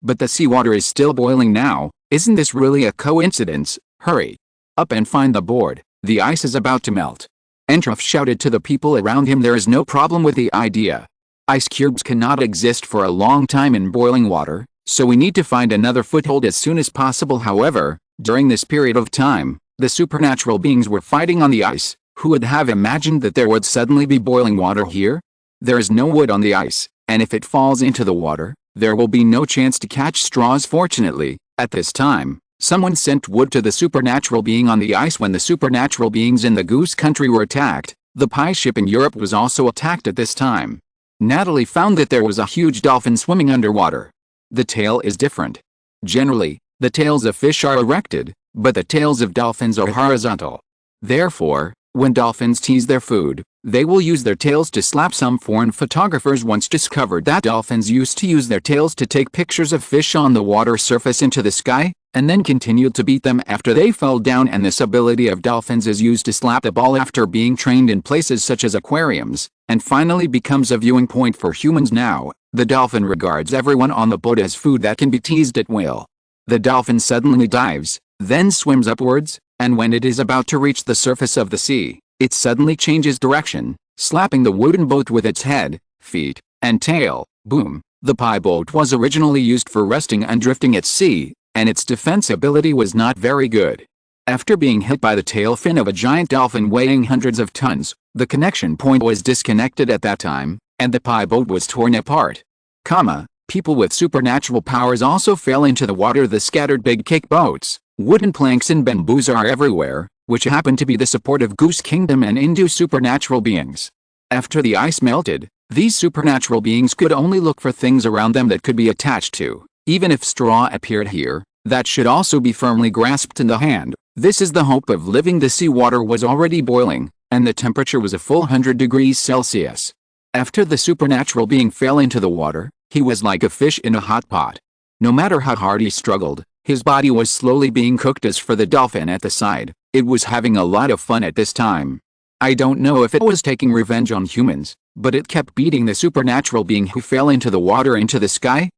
[SPEAKER 1] But the seawater is still boiling now. Isn't this really a coincidence? Hurry up and find the board. The ice is about to melt. Truff shouted to the people around him. There is no problem with the idea. Ice cubes cannot exist for a long time in boiling water, so we need to find another foothold as soon as possible. However, during this period of time, the supernatural beings were fighting on the ice. Who would have imagined that there would suddenly be boiling water here? There is no wood on the ice, and if it falls into the water, there will be no chance to catch straws. Fortunately, at this time, someone sent wood to the supernatural being on the ice. When the supernatural beings in the Goose Country were attacked, the pie ship in Europe was also attacked at this time. Natalie found that there was a huge dolphin swimming underwater. The tail is different. Generally, the tails of fish are erected, but the tails of dolphins are horizontal. Therefore, when dolphins tease their food, they will use their tails to slap. Some foreign photographers once discovered that dolphins used to use their tails to take pictures of fish on the water surface into the sky, and then continued to beat them after they fell down. And this ability of dolphins is used to slap a ball after being trained in places such as aquariums, and finally becomes a viewing point for humans. Now, the dolphin regards everyone on the boat as food that can be teased at will. The dolphin suddenly dives, then swims upwards, and when it is about to reach the surface of the sea, it suddenly changes direction, slapping the wooden boat with its head, feet, and tail. Boom! The pie boat was originally used for resting and drifting at sea, and its defense ability was not very good. After being hit by the tail fin of a giant dolphin weighing hundreds of tons, the connection point was disconnected at that time, and the pie boat was torn apart. People with supernatural powers also fell into the water. The scattered big cake boats, wooden planks and bamboos are everywhere, which happen to be the support of Goose Kingdom and Hindu supernatural beings. After the ice melted, these supernatural beings could only look for things around them that could be attached to. Even if straw appeared here, that should also be firmly grasped in the hand. This is the hope of living. The seawater was already boiling, and the temperature was a full 100 degrees Celsius. After the supernatural being fell into the water, he was like a fish in a hot pot. No matter how hard he struggled, his body was slowly being cooked. As for the dolphin at the side, it was having a lot of fun at this time. I don't know if it was taking revenge on humans, but it kept beating the supernatural being who fell into the water into the sky.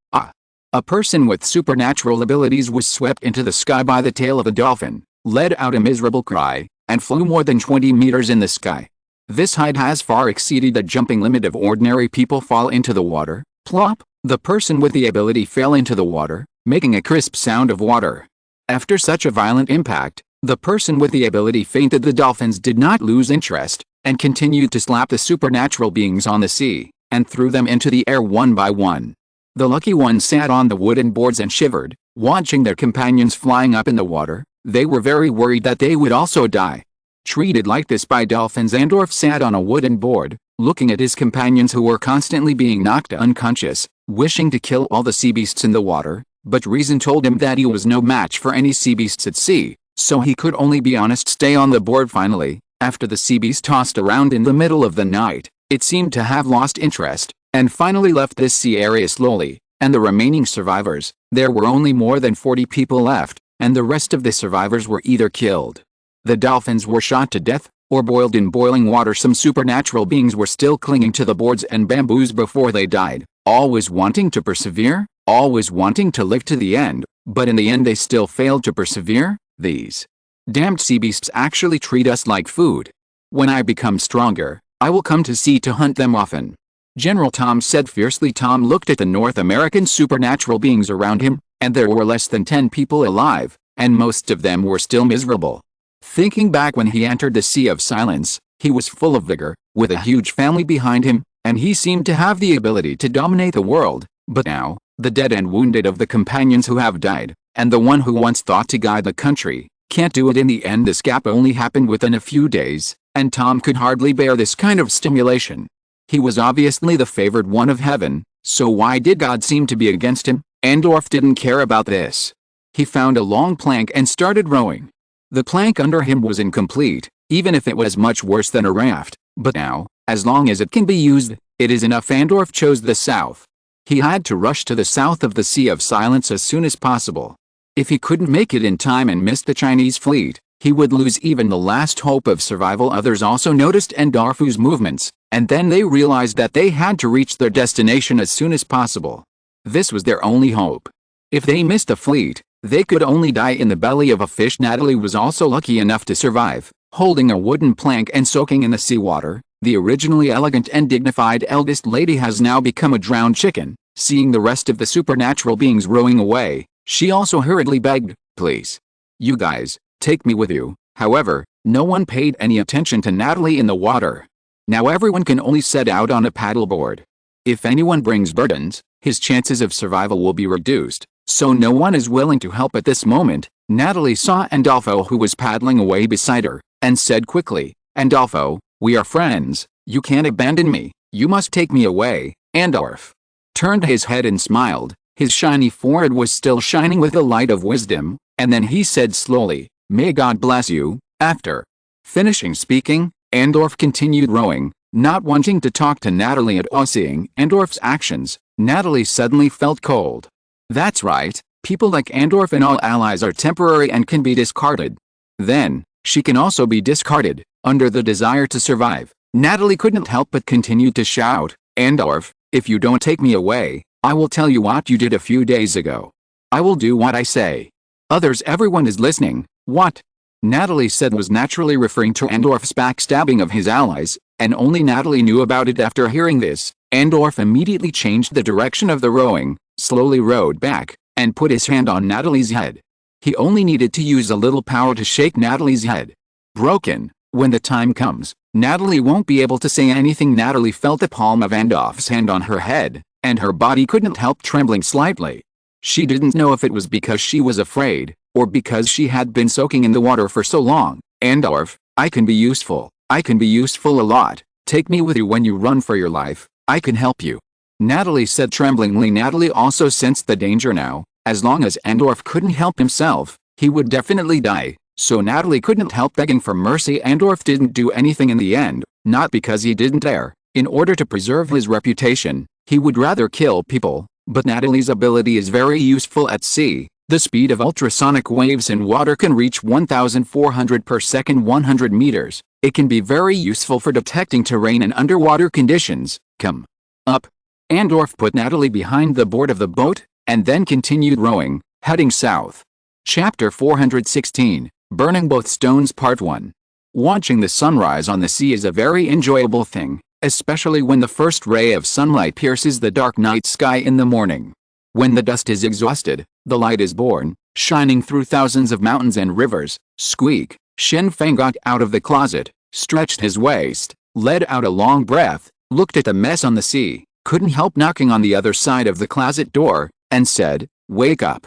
[SPEAKER 1] A person with supernatural abilities was swept into the sky by the tail of a dolphin, let out a miserable cry, and flew more than 20 meters in the sky. This height has far exceeded the jumping limit of ordinary people. Fall into the water. Plop! The person with the ability fell into the water, making a crisp sound of water. After such a violent impact, the person with the ability fainted. The dolphins did not lose interest, and continued to slap the supernatural beings on the sea, and threw them into the air one by one. The lucky ones sat on the wooden boards and shivered, watching their companions flying up in the water. They were very worried that they would also die. Treated like this by dolphins, Andorf sat on a wooden board, looking at his companions who were constantly being knocked unconscious, wishing to kill all the sea beasts in the water, but reason told him that he was no match for any sea beasts at sea, so he could only be honest, stay on the board. Finally, after the sea beast tossed around in the middle of the night, it seemed to have lost interest, and finally left this sea area slowly, and the remaining survivors, there were only more than 40 people left, and the rest of the survivors were either killed. The dolphins were shot to death, or boiled in boiling water. Some supernatural beings were still clinging to the boards and bamboos before they died, always wanting to persevere, always wanting to live to the end, but in the end they still failed to persevere. These damned sea beasts actually treat us like food. When I become stronger, I will come to sea to hunt them often, General Tom said fiercely. Tom looked at the North American supernatural beings around him, and there were less than 10 people alive, and most of them were still miserable. Thinking back when he entered the Sea of Silence, he was full of vigor, with a huge family behind him, and he seemed to have the ability to dominate the world. But now, the dead and wounded of the companions who have died, and the one who once thought to guide the country, can't do it in the end. This gap only happened within a few days, and Tom could hardly bear this kind of stimulation. He was obviously the favored one of heaven, so why did God seem to be against him? Andorf didn't care about this. He found a long plank and started rowing. The plank under him was incomplete, even if it was much worse than a raft, but now, as long as it can be used, it is enough. Andorf chose the south. He had to rush to the south of the Sea of Silence as soon as possible. If he couldn't make it in time and missed the Chinese fleet, he would lose even the last hope of survival. Others also noticed Andorf's movements, and then they realized that they had to reach their destination as soon as possible. This was their only hope. If they missed the fleet, they could only die in the belly of a fish. Natalie was also lucky enough to survive, holding a wooden plank and soaking in the seawater. The originally elegant and dignified eldest lady has now become a drowned chicken. Seeing the rest of the supernatural beings rowing away, she also hurriedly begged, "Please, you guys, take me with you." However, no one paid any attention to Natalie in the water. Now everyone can only set out on a paddleboard. If anyone brings burdens, his chances of survival will be reduced, so no one is willing to help at this moment. Natalie saw Andolfo, who was paddling away beside her, and said quickly, "Andolfo, we are friends, you can't abandon me, you must take me away." Andorf turned his head and smiled. His shiny forehead was still shining with the light of wisdom, and then he said slowly, "May God bless you." After finishing speaking, Andorf continued rowing, not wanting to talk to Natalie at all. Seeing Andorf's actions, Natalie suddenly felt cold. That's right, people like Andorf and all allies are temporary and can be discarded. Then, she can also be discarded, under the desire to survive. Natalie couldn't help but continue to shout, "Andorf, if you don't take me away, I will tell you what you did a few days ago. I will do what I say." Others, everyone is listening. What Natalie said was naturally referring to Andorf's backstabbing of his allies, and only Natalie knew about it. After hearing this, Andorf immediately changed the direction of the rowing, slowly rowed back, and put his hand on Natalie's head. He only needed to use a little power to shake Natalie's head. Broken. When the time comes, Natalie won't be able to say anything. Natalie felt the palm of Andorf's hand on her head, and her body couldn't help trembling slightly. She didn't know if it was because she was afraid, or because she had been soaking in the water for so long. "Andorf, I can be useful. I can be useful a lot. Take me with you when you run for your life. I can help you," Natalie said tremblingly. Natalie also sensed the danger now. As long as Andorf couldn't help himself, he would definitely die. So Natalie couldn't help begging for mercy. Andorf didn't do anything in the end, not because he didn't dare. In order to preserve his reputation, he would rather kill people, but Natalie's ability is very useful at sea. The speed of ultrasonic waves in water can reach 1,400 per second, 100 meters. It can be very useful for detecting terrain and underwater conditions. "Come up." Andorf put Natalie behind the board of the boat, and then continued rowing, heading south. Chapter 416, Burning Both Stones Part 1. Watching the sunrise on the sea is a very enjoyable thing, especially when the first ray of sunlight pierces the dark night sky in the morning. When the dust is exhausted, the light is born, shining through thousands of mountains and rivers. Squeak. Shen Feng got out of the closet, stretched his waist, let out a long breath, looked at the mess on the sea, couldn't help knocking on the other side of the closet door, and said, "Wake up.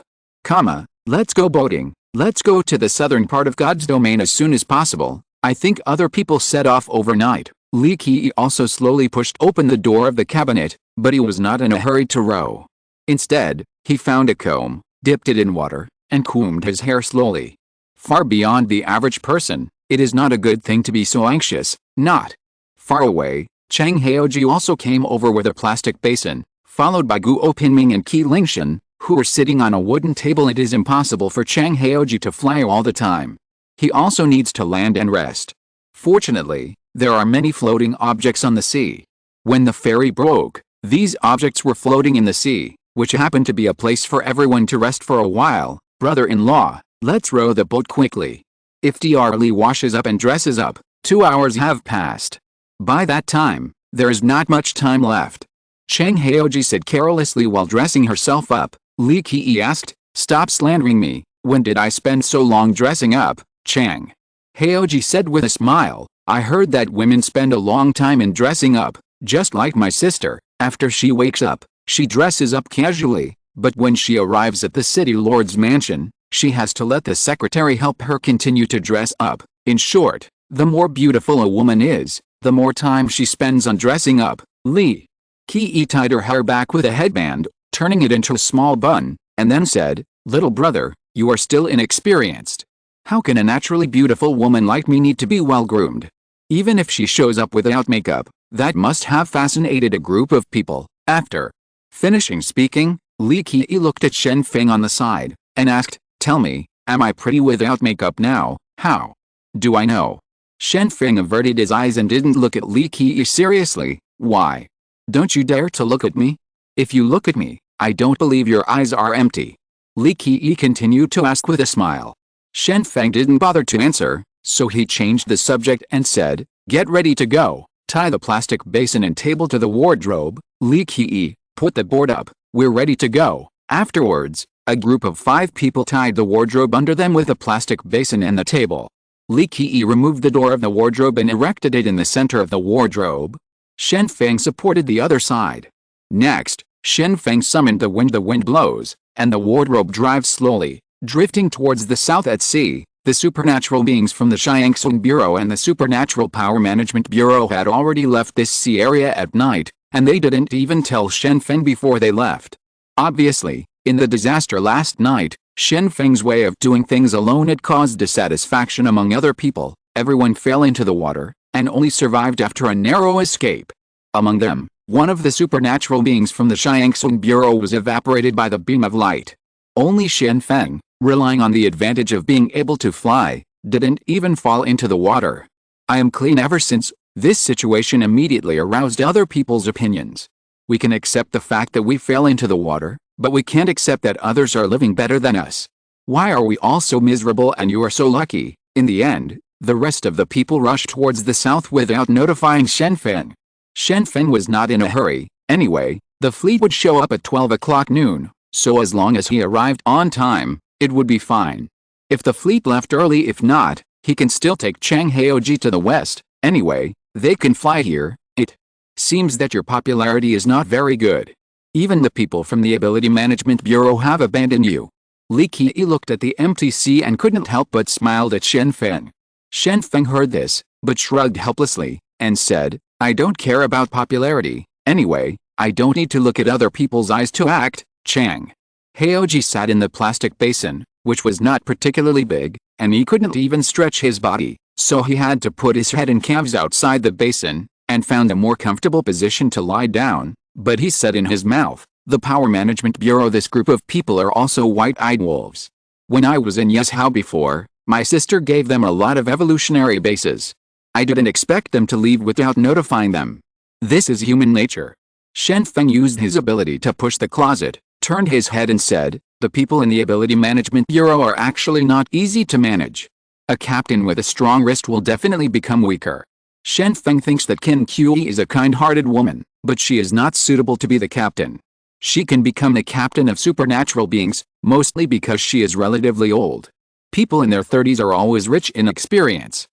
[SPEAKER 1] Let's go boating. Let's go to the southern part of God's domain as soon as possible." I think other people set off overnight. Li Qi also slowly pushed open the door of the cabinet, but he was not in a hurry to row. Instead, he found a comb, dipped it in water, and combed his hair slowly. Far beyond the average person, it is not a good thing to be so anxious. Not far away, Chang Haoji also came over with a plastic basin, followed by Guo Pinming and Qi Lingshan, who were sitting on a wooden table. It is impossible for Chang Haoji to fly all the time. He also needs to land and rest. Fortunately, there are many floating objects on the sea. When the ferry broke, these objects were floating in the sea, which happened to be a place for everyone to rest for a while. Brother-in-law, let's row the boat quickly. If Dr. Lee washes up and dresses up, 2 hours have passed. By that time, there is not much time left. Chang Haoji said carelessly while dressing herself up. Li Qi asked, stop slandering me, when did I spend so long dressing up, Chang? Haoji said with a smile, I heard that women spend a long time in dressing up, just like my sister. After she wakes up, she dresses up casually, but when she arrives at the city lord's mansion, she has to let the secretary help her continue to dress up. In short, the more beautiful a woman is, the more time she spends on dressing up. Li Qi tied her hair back with a headband, turning it into a small bun, and then said, little brother, you are still inexperienced. How can a naturally beautiful woman like me need to be well groomed? Even if she shows up without makeup, that must have fascinated a group of people. After finishing speaking, Li Qi looked at Shen Feng on the side, and asked, tell me, am I pretty without makeup now? How do I know? Shen Feng averted his eyes and didn't look at Li Qi seriously. Why? Don't you dare to look at me? If you look at me, I don't believe your eyes are empty. Li Qi continued to ask with a smile. Shen Feng didn't bother to answer, so he changed the subject and said, get ready to go. Tie the plastic basin and table to the wardrobe. Li Qi, put the board up, we're ready to go. Afterwards, a group of 5 people tied the wardrobe under them with a plastic basin and the table. Li Qi removed the door of the wardrobe and erected it in the center of the wardrobe. Shen Feng supported the other side. Next, Shen Feng summoned the wind blows, and the wardrobe drives slowly, drifting towards the south at sea. The supernatural beings from the Xiangsong Bureau and the Supernatural Power Management Bureau had already left this sea area at night, and they didn't even tell Shen Feng before they left. Obviously, in the disaster last night, Shen Feng's way of doing things alone had caused dissatisfaction among other people. Everyone fell into the water, and only survived after a narrow escape. Among them, one of the supernatural beings from the Xiangsong Bureau was evaporated by the beam of light. Only Shen Feng, relying on the advantage of being able to fly, didn't even fall into the water. I am clean ever since. This situation immediately aroused other people's opinions. We can accept the fact that we fell into the water, but we can't accept that others are living better than us. Why are we all so miserable and you are so lucky? In the end, the rest of the people rushed towards the south without notifying Shen Feng. Shen Feng was not in a hurry. Anyway, the fleet would show up at 12 o'clock noon, so as long as he arrived on time, it would be fine. If the fleet left early, if not, he can still take Chang Haoji to the west. Anyway, they can fly here. It seems that your popularity is not very good. Even the people from the Ability Management Bureau have abandoned you. Li Qi looked at the empty sea and couldn't help but smiled at Shen Feng. Shen Feng heard this, but shrugged helplessly, and said, I don't care about popularity. Anyway, I don't need to look at other people's eyes to act. Chang Haoji sat in the plastic basin, which was not particularly big, and he couldn't even stretch his body, so he had to put his head and calves outside the basin, and found a more comfortable position to lie down. But he said in his mouth, the Power Management Bureau, this group of people are also white-eyed wolves. When I was in Yes How before, my sister gave them a lot of evolutionary bases. I didn't expect them to leave without notifying them. This is human nature. Shen Feng used his ability to push the closet, turned his head and said, the people in the Ability Management Bureau are actually not easy to manage. A captain with a strong wrist will definitely become weaker. Shen Feng thinks that Qin Qi is a kind-hearted woman, but she is not suitable to be the captain. She can become the captain of supernatural beings, mostly because she is relatively old. People in their 30s are always rich in experience.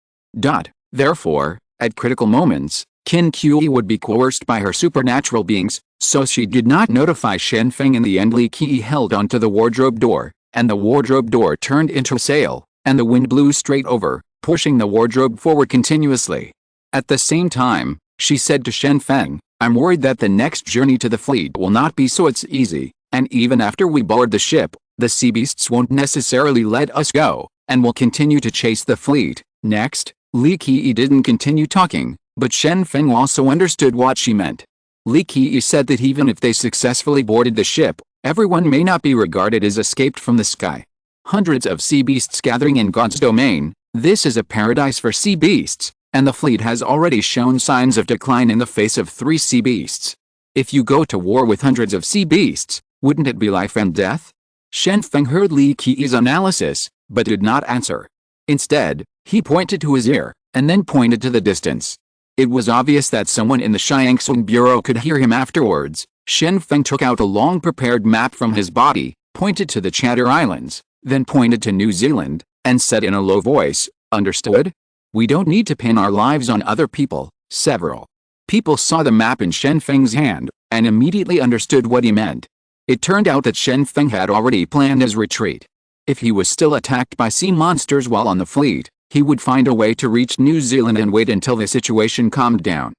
[SPEAKER 1] Therefore, at critical moments, Qin Qi would be coerced by her supernatural beings, so she did not notify Shen Feng. In the end, Li Qi held onto the wardrobe door, and the wardrobe door turned into a sail, and the wind blew straight over, pushing the wardrobe forward continuously. At the same time, she said to Shen Feng, I'm worried that the next journey to the fleet will not be so it's easy, and even after we board the ship, the sea beasts won't necessarily let us go, and will continue to chase the fleet. Next, Li Qi didn't continue talking, but Shen Feng also understood what she meant. Li Qi said that even if they successfully boarded the ship, everyone may not be regarded as escaped from the sky. Hundreds of sea beasts gathering in God's domain, this is a paradise for sea beasts, and the fleet has already shown signs of decline in the face of 3 sea beasts. If you go to war with hundreds of sea beasts, wouldn't it be life and death? Shen Feng heard Li Qi's analysis, but did not answer. Instead, he pointed to his ear, and then pointed to the distance. It was obvious that someone in the Xiangsong Bureau could hear him afterwards. Shen Feng took out a long-prepared map from his body, pointed to the Chatter Islands, then pointed to New Zealand, and said in a low voice, "Understood? We don't need to pin our lives on other people." Several people saw the map in Shen Feng's hand, and immediately understood what he meant. It turned out that Shen Feng had already planned his retreat. If he was still attacked by sea monsters while on the fleet, he would find a way to reach New Zealand and wait until the situation calmed down,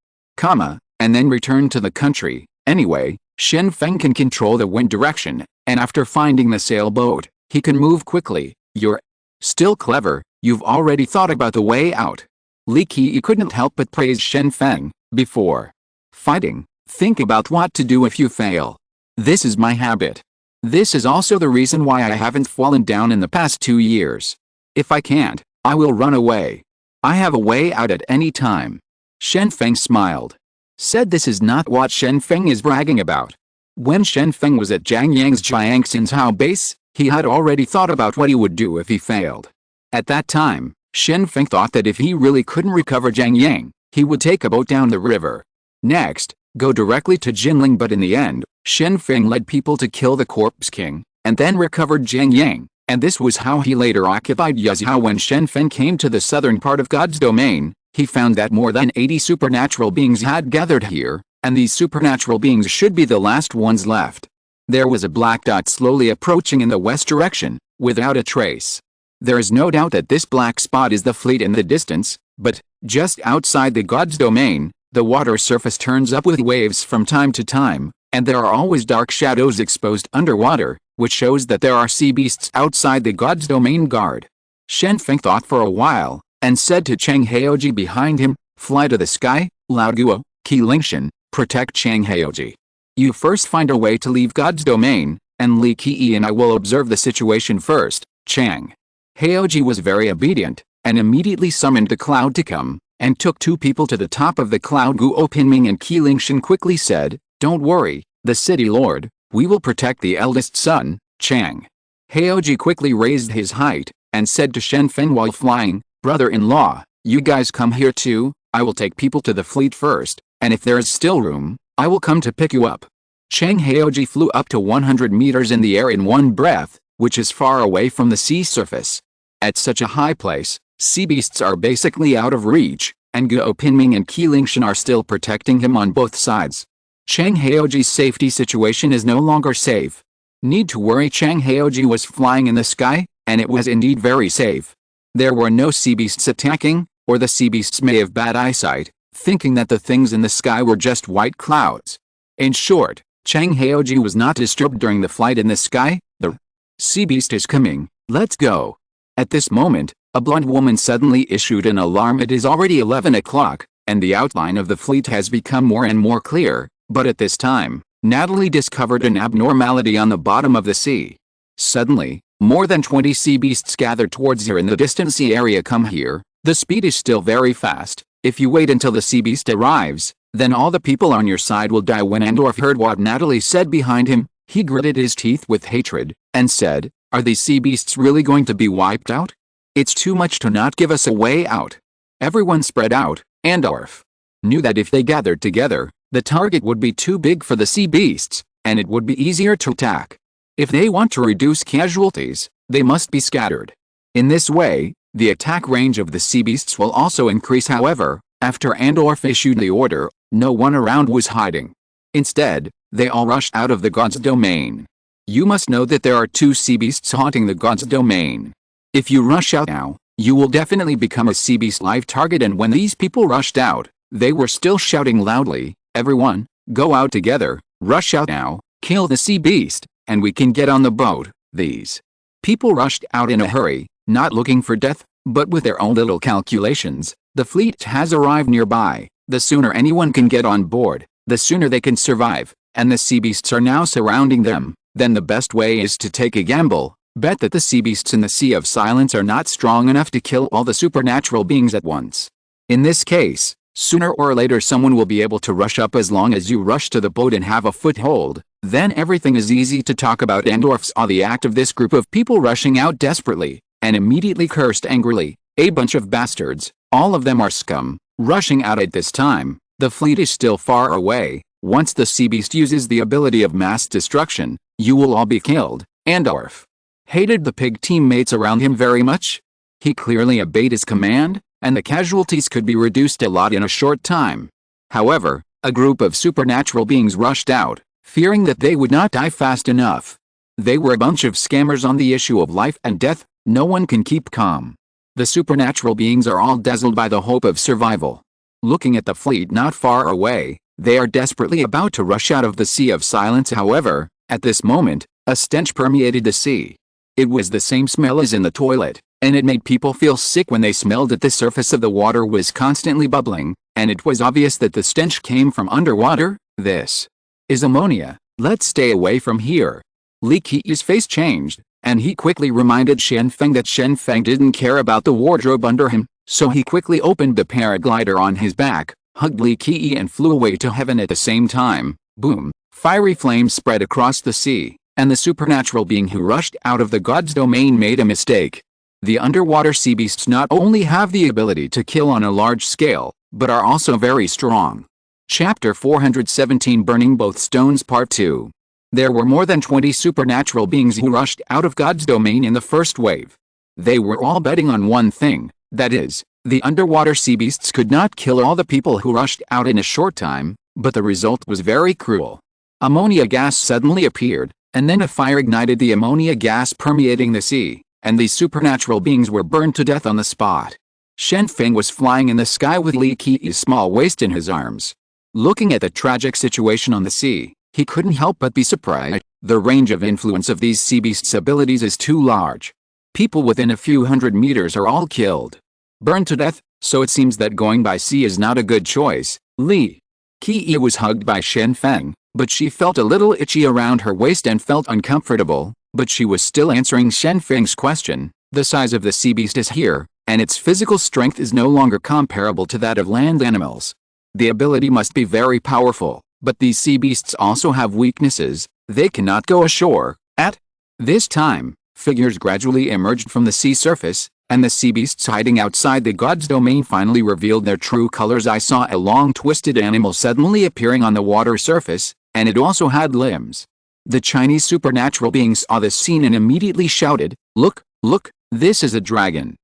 [SPEAKER 1] and then return to the country. Anyway, Shen Feng can control the wind direction, and after finding the sailboat, he can move quickly. You're still clever, you've already thought about the way out. Li Qi couldn't help but praise Shen Feng. Before fighting, think about what to do if you fail. This is my habit. This is also the reason why I haven't fallen down in the past 2 years. If I can't, I will run away. I have a way out at any time. Shen Feng smiled. Said this is not what Shen Feng is bragging about. When Shen Feng was at Zhang Yang's Jiangxinzhao base, he had already thought about what he would do if he failed. At that time, Shen Feng thought that if he really couldn't recover Zhang Yang, he would take a boat down the river. Next, go directly to Jinling, but in the end, Shen Feng led people to kill the Corpse King, and then recovered Zhang Yang, and this was how he later occupied Yazhao. When Shen Feng came to the southern part of God's domain, he found that more than 80 supernatural beings had gathered here, and these supernatural beings should be the last ones left. There was a black dot slowly approaching in the west direction, without a trace. There is no doubt that this black spot is the fleet in the distance, but, just outside the God's domain, the water surface turns up with waves from time to time, and there are always dark shadows exposed underwater, which shows that there are sea beasts outside the God's domain guard. Shen Feng thought for a while, and said to Chang Haoji behind him, "Fly to the sky, Lao Guo, Qi Lingshan, protect Chang Haoji. You first find a way to leave God's domain, and Li Qi and I will observe the situation first." Chang Haoji was very obedient, and immediately summoned the cloud to come, and took 2 people to the top of the cloud. Guo Pinming and Qi Lingshan quickly said, "Don't worry, the city lord, we will protect the eldest son." Chang Haoji quickly raised his height, and said to Shen Feng while flying, "Brother-in-law, you guys come here too. I will take people to the fleet first, and if there is still room, I will come to pick you up." Chang Haoji flew up to 100 meters in the air in one breath, which is far away from the sea surface. At such a high place, sea beasts are basically out of reach, and Guo Pinming and Qi Lingshan are still protecting him on both sides. Chang Haoji's safety situation is no longer safe. Need to worry. Chang Haoji was flying in the sky, and it was indeed very safe. There were no sea beasts attacking, or the sea beasts may have bad eyesight, thinking that the things in the sky were just white clouds. In short, Chang Haoji was not disturbed during the flight in the sky. The sea beast is coming, let's go. At this moment, a blonde woman suddenly issued an alarm. It is already 11 o'clock, and the outline of the fleet has become more and more clear, but at this time, Natalie discovered an abnormality on the bottom of the sea. Suddenly, more than 20 sea beasts gathered towards her in the distant sea area. Come here, the speed is still very fast. If you wait until the sea beast arrives, then all the people on your side will die. When Andorf heard what Natalie said behind him, he gritted his teeth with hatred, and said, "Are these sea beasts really going to be wiped out? It's too much to not give us a way out." Everyone spread out. Andorf knew that if they gathered together, the target would be too big for the sea beasts, and it would be easier to attack. If they want to reduce casualties, they must be scattered. In this way, the attack range of the sea beasts will also increase. However, after Andorf issued the order, no one around was hiding. Instead, they all rushed out of the god's domain. You must know that there are 2 sea beasts haunting the god's domain. If you rush out now, you will definitely become a sea beast live target. And when these people rushed out, they were still shouting loudly, "Everyone, go out together, rush out now, kill the sea beast, and we can get on the boat." These people rushed out in a hurry, not looking for death, but with their own little calculations. The fleet has arrived nearby. The sooner anyone can get on board, the sooner they can survive, and the sea beasts are now surrounding them. Then the best way is to take a gamble. Bet that the sea beasts in the Sea of Silence are not strong enough to kill all the supernatural beings at once. In this case, sooner or later someone will be able to rush up as long as you rush to the boat and have a foothold. Then everything is easy to talk about. Andorf saw the act of this group of people rushing out desperately, and immediately cursed angrily, "A bunch of bastards, all of them are scum, rushing out at this time. The fleet is still far away. Once the sea beast uses the ability of mass destruction, you will all be killed." Andorf hated the pig teammates around him very much. He clearly obeyed his command, and the casualties could be reduced a lot in a short time. However, a group of supernatural beings rushed out, fearing that they would not die fast enough. They were a bunch of scammers on the issue of life and death. No one can keep calm. The supernatural beings are all dazzled by the hope of survival. Looking at the fleet not far away, they are desperately about to rush out of the sea of silence. However, at this moment, a stench permeated the sea. It was the same smell as in the toilet, and it made people feel sick when they smelled it. The surface of the water was constantly bubbling, and it was obvious that the stench came from underwater. "This is ammonia. Let's stay away from here." Li Qi's face changed, and he quickly reminded Shen Feng that Shen Feng didn't care about the wardrobe under him, so he quickly opened the paraglider on his back, hugged Li Qi and flew away to heaven at the same time. Boom! Fiery flames spread across the sea, and the supernatural being who rushed out of the god's domain made a mistake. The underwater sea beasts not only have the ability to kill on a large scale, but are also very strong. Chapter 417 Burning Both Stones Part 2. There were more than 20 supernatural beings who rushed out of God's domain in the first wave. They were all betting on one thing, that is, the underwater sea beasts could not kill all the people who rushed out in a short time, but the result was very cruel. Ammonia gas suddenly appeared, and then a fire ignited the ammonia gas permeating the sea, and these supernatural beings were burned to death on the spot. Shen Feng was flying in the sky with Li Qi's small waist in his arms. Looking at the tragic situation on the sea, he couldn't help but be surprised. The range of influence of these sea beasts' abilities is too large. People within a few hundred meters are all killed, burned to death, so it seems that going by sea is not a good choice. Li Qi was hugged by Shen Feng, but she felt a little itchy around her waist and felt uncomfortable, but she was still answering Shen Feng's question. The size of the sea beast is here, and its physical strength is no longer comparable to that of land animals. The ability must be very powerful, but these sea beasts also have weaknesses. They cannot go ashore. At this time, figures gradually emerged from the sea surface, and the sea beasts hiding outside the god's domain finally revealed their true colors. I saw a long twisted animal suddenly appearing on the water surface, and it also had limbs. The Chinese supernatural being saw this scene and immediately shouted, "Look, look, this is a dragon."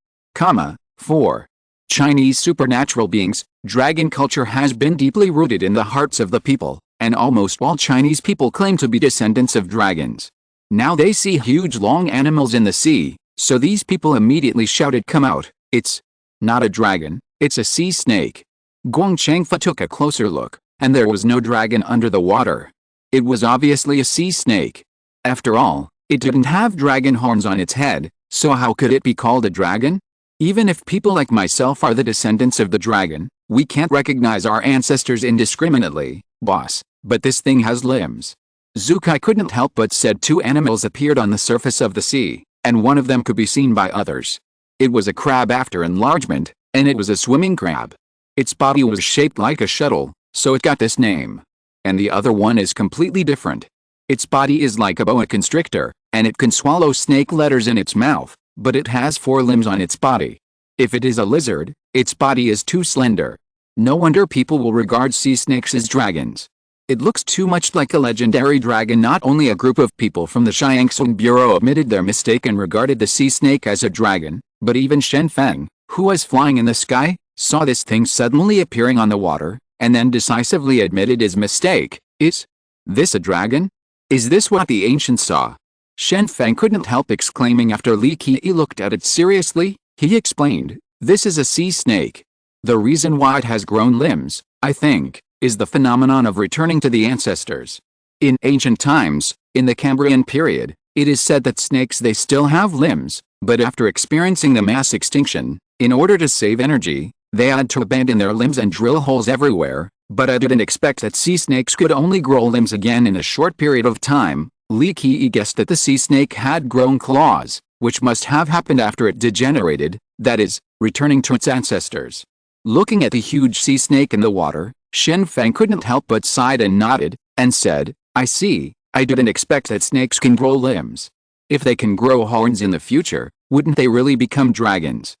[SPEAKER 1] 4. Chinese supernatural beings. Dragon culture has been deeply rooted in the hearts of the people, and almost all Chinese people claim to be descendants of dragons. Now they see huge long animals in the sea, so these people immediately shouted, "Come out, it's not a dragon, it's a sea snake." Guang Changfa took a closer look, and there was no dragon under the water. It was obviously a sea snake. After all, it didn't have dragon horns on its head, so how could it be called a dragon? Even if people like myself are the descendants of the dragon, we can't recognize our ancestors indiscriminately, boss, but this thing has limbs. Zukai couldn't help but said 2 animals appeared on the surface of the sea, and one of them could be seen by others. It was a crab after enlargement, and it was a swimming crab. Its body was shaped like a shuttle, so it got this name. And the other one is completely different. Its body is like a boa constrictor, and it can swallow snake letters in its mouth, but it has 4 limbs on its body. If it is a lizard, its body is too slender. No wonder people will regard sea snakes as dragons. It looks too much like a legendary dragon. Not only a group of people from the Xiangsong Bureau admitted their mistake and regarded the sea snake as a dragon, but even Shen Feng, who was flying in the sky, saw this thing suddenly appearing on the water, and then decisively admitted his mistake. Is this a dragon? Is this what the ancients saw? Shen Feng couldn't help exclaiming after Li Qi looked at it seriously. He explained, "This is a sea snake. The reason why it has grown limbs, I think, is the phenomenon of returning to the ancestors. In ancient times, in the Cambrian period, it is said that snakes they still have limbs, but after experiencing the mass extinction, in order to save energy, they had to abandon their limbs and drill holes everywhere, but I didn't expect that sea snakes could only grow limbs again in a short period of time." Li Qi guessed that the sea snake had grown claws, which must have happened after it degenerated, that is, returning to its ancestors. Looking at the huge sea snake in the water, Shen Feng couldn't help but sighed and nodded, and said, I see, I didn't expect that snakes can grow limbs. If they can grow horns in the future, wouldn't they really become dragons?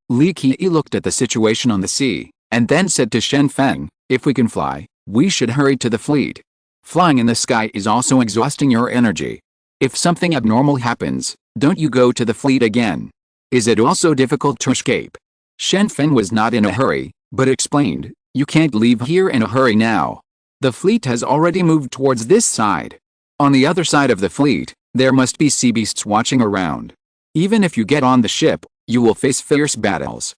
[SPEAKER 1] Li Qi looked at the situation on the sea, and then said to Shen Feng, if we can fly, we should hurry to the fleet. Flying in the sky is also exhausting your energy. If something abnormal happens, don't you go to the fleet again? Is it also difficult to escape? Shen Feng was not in a hurry, but explained, you can't leave here in a hurry now. The fleet has already moved towards this side. On the other side of the fleet, there must be sea beasts watching around. Even if you get on the ship, you will face fierce battles.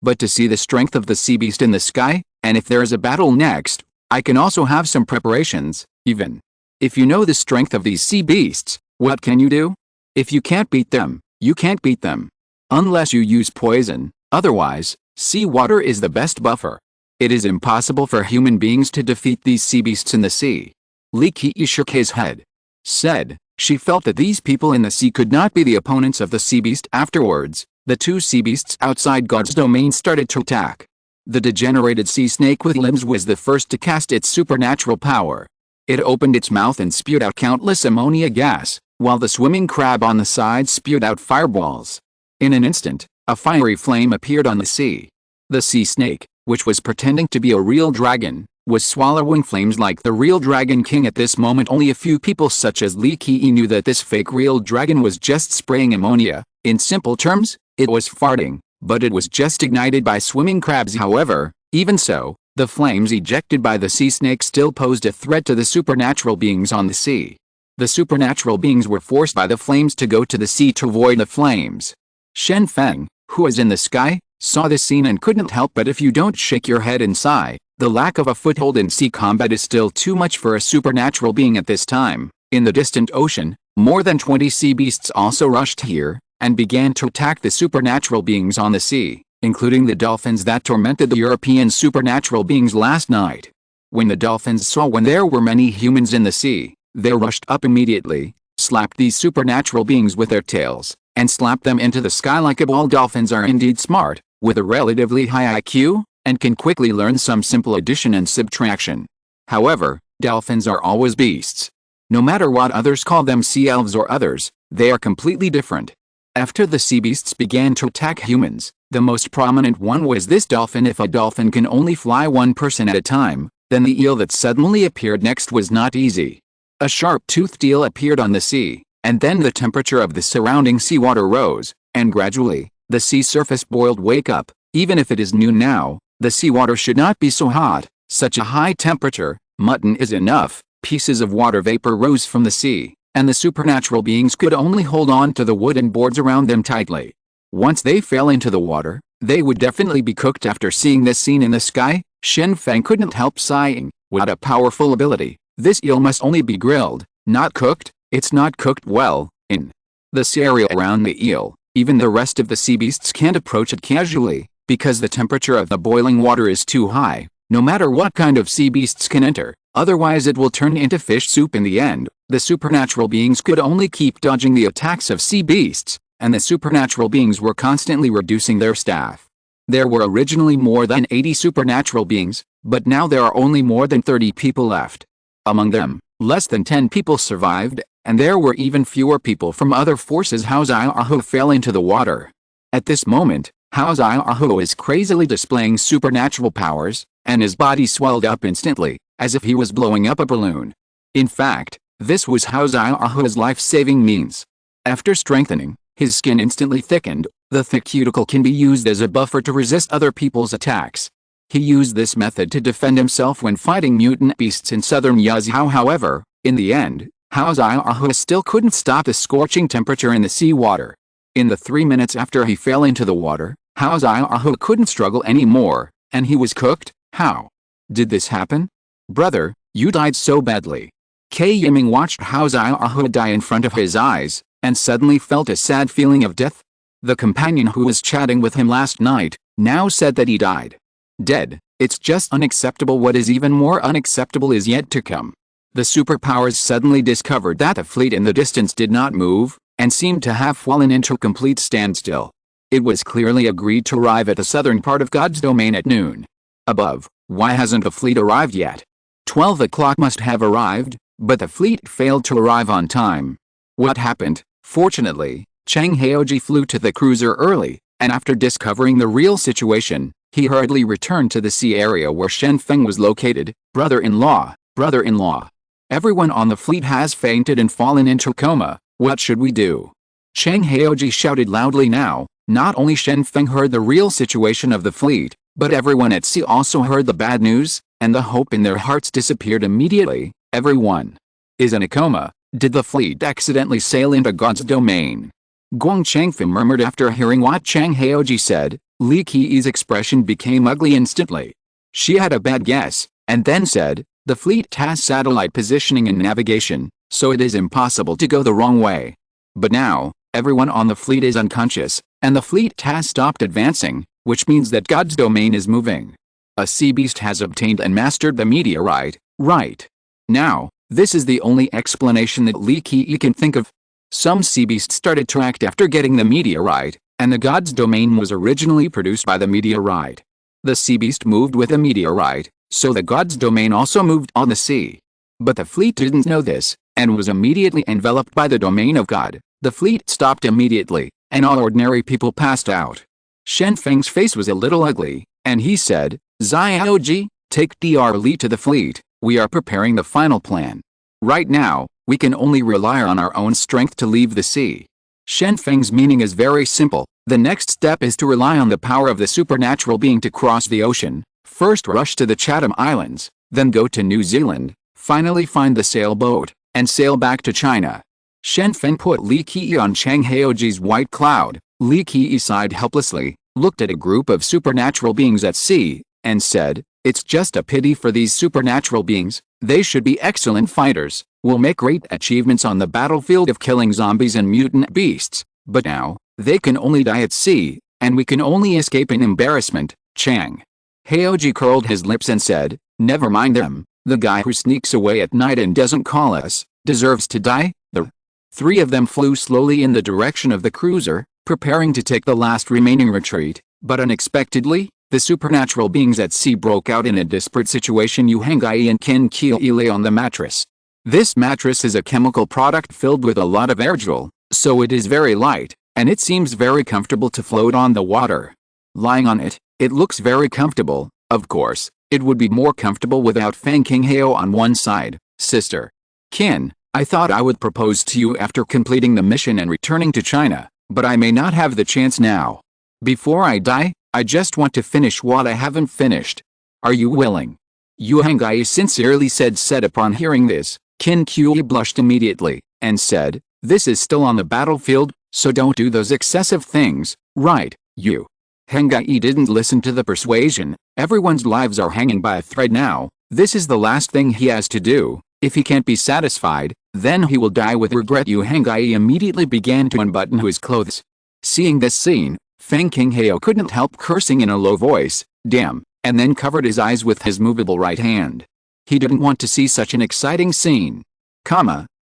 [SPEAKER 1] But to see the strength of the sea beast in the sky, and if there is a battle next, I can also have some preparations, even. If you know the strength of these sea beasts, what can you do? If you can't beat them, you can't beat them. Unless you use poison, otherwise, sea water is the best buffer. It is impossible for human beings to defeat these sea beasts in the sea. Li Qi shook his head. Said, she felt that these people in the sea could not be the opponents of the sea beast. Afterwards, the two sea beasts outside God's domain started to attack. The degenerated sea snake with limbs was the first to cast its supernatural power. It opened its mouth and spewed out countless ammonia gas, while the swimming crab on the side spewed out fireballs. In an instant, a fiery flame appeared on the sea. The sea snake, which was pretending to be a real dragon, was swallowing flames like the real Dragon King. At this moment only a few people such as Li Qi knew that this fake real dragon was just spraying ammonia. In simple terms, it was farting, but it was just ignited by swimming crabs. However, even so, the flames ejected by the sea snake still posed a threat to the supernatural beings on the sea. The supernatural beings were forced by the flames to go to the sea to avoid the flames. Shen Feng, who was in the sky, saw this scene and couldn't help but if you don't shake your head and sigh. The lack of a foothold in sea combat is still too much for a supernatural being at this time. In the distant ocean, more than 20 sea beasts also rushed here, and began to attack the supernatural beings on the sea, including the dolphins that tormented the European supernatural beings last night. When the dolphins saw when there were many humans in the sea, they rushed up immediately, slapped these supernatural beings with their tails, and slapped them into the sky like a ball. Dolphins are indeed smart, with a relatively high IQ, and can quickly learn some simple addition and subtraction. However, dolphins are always beasts. No matter what others call them, sea elves or others, they are completely different. After the sea beasts began to attack humans, the most prominent one was this dolphin. If a dolphin can only fly one person at a time, then the eel that suddenly appeared next was not easy. A sharp-toothed eel appeared on the sea, and then the temperature of the surrounding seawater rose, and gradually, the sea surface boiled. Wake up, even if it is noon now, the seawater should not be so hot. Such a high temperature, mutton is enough. Pieces of water vapor rose from the sea, and the supernatural beings could only hold on to the wooden boards around them tightly. Once they fell into the water, they would definitely be cooked. After seeing this scene in the sky, Shen Feng couldn't help sighing. What a powerful ability. This eel must only be grilled, not cooked. It's not cooked well. In the area around the eel, even the rest of the sea beasts can't approach it casually, because the temperature of the boiling water is too high. No matter what kind of sea beasts can enter, otherwise it will turn into fish soup in the end. The supernatural beings could only keep dodging the attacks of sea beasts, and the supernatural beings were constantly reducing their staff. There were originally more than 80 supernatural beings, but now there are only more than 30 people left. Among them, less than 10 people survived, and there were even fewer people from other forces. Hao Xiaohu fell into the water. At this moment, Hao Xiaohu is crazily displaying supernatural powers, and his body swelled up instantly, as if he was blowing up a balloon. In fact, this was Hao Xiaohu's life-saving means. After strengthening, his skin instantly thickened. The thick cuticle can be used as a buffer to resist other people's attacks. He used this method to defend himself when fighting mutant beasts in southern Yazhou. However, in the end, Hao Xiaohu still couldn't stop the scorching temperature in the seawater. In the 3 minutes after he fell into the water, Hao Xiaohu couldn't struggle anymore, and he was cooked. How did this happen? Brother, you died so badly. Kei Yiming watched Hao Xiaohu die in front of his eyes, and suddenly felt a sad feeling of death. The companion who was chatting with him last night, now said that he died. Dead. It's just unacceptable. What is even more unacceptable is yet to come. The superpowers suddenly discovered that the fleet in the distance did not move, and seemed to have fallen into complete standstill. It was clearly agreed to arrive at the southern part of God's domain at noon. Above, why hasn't the fleet arrived yet? 12 o'clock must have arrived, but the fleet failed to arrive on time. What happened? Fortunately, Chang Jianyi flew to the cruiser early, and after discovering the real situation, he hurriedly returned to the sea area where Shen Feng was located. Brother-in-law, brother-in-law. Everyone on the fleet has fainted and fallen into coma. What should we do? Chang Jianyi shouted loudly now. Not only Shen Feng heard the real situation of the fleet, but everyone at sea also heard the bad news, and the hope in their hearts disappeared immediately. Everyone is in a coma. Did the fleet accidentally sail into God's domain? Guang Changfei murmured after hearing what Chang Jianyi said. Li Qi's expression became ugly instantly. She had a bad guess, and then said, the fleet has satellite positioning and navigation, so it is impossible to go the wrong way. But now, everyone on the fleet is unconscious, and the fleet has stopped advancing, which means that God's domain is moving. A sea beast has obtained and mastered the meteorite, right? Now, this is the only explanation that Li Qi can think of. Some sea beast started to act after getting the meteorite, and the God's domain was originally produced by the meteorite. The sea beast moved with the meteorite, so the God's domain also moved on the sea. But the fleet didn't know this, and was immediately enveloped by the domain of God. The fleet stopped immediately, and all ordinary people passed out. Shen Feng's face was a little ugly, and he said, Xiaoji, take Dr. Li to the fleet. We are preparing the final plan. Right now, we can only rely on our own strength to leave the sea. Shen Feng's meaning is very simple. The next step is to rely on the power of the supernatural being to cross the ocean. First rush to the Chatham Islands, then go to New Zealand, finally find the sailboat, and sail back to China. Shen Feng put Li Qi on Chang Jianyi's white cloud. Li Qi sighed helplessly, looked at a group of supernatural beings at sea, and said, it's just a pity for these supernatural beings. They should be excellent fighters, will make great achievements on the battlefield of killing zombies and mutant beasts, but now, they can only die at sea, and we can only escape in embarrassment. Chang Jianyi curled his lips and said, never mind them. The guy who sneaks away at night and doesn't call us, deserves to die. The three of them flew slowly in the direction of the cruiser, preparing to take the last remaining retreat, but unexpectedly, the supernatural beings at sea broke out in a desperate situation. Yu Hangai and Qin Qi lay on the mattress. This mattress is a chemical product filled with a lot of aerogel, so it is very light, and it seems very comfortable to float on the water. Lying on it, it looks very comfortable. Of course, it would be more comfortable without Fang Qinghao on one side. Sister Qin, I thought I would propose to you after completing the mission and returning to China, but I may not have the chance now. Before I die, I just want to finish what I haven't finished. Are you willing? Yu Hangai sincerely said. Upon hearing this, Qin Qi blushed immediately, and said, this is still on the battlefield, so don't do those excessive things, right? Yu Hangai didn't listen to the persuasion. Everyone's lives are hanging by a thread now. This is the last thing he has to do. If he can't be satisfied, then he will die with regret. Yu Hangai immediately began to unbutton his clothes. Seeing this scene, Fang Qinghao couldn't help cursing in a low voice, damn, and then covered his eyes with his movable right hand. He didn't want to see such an exciting scene.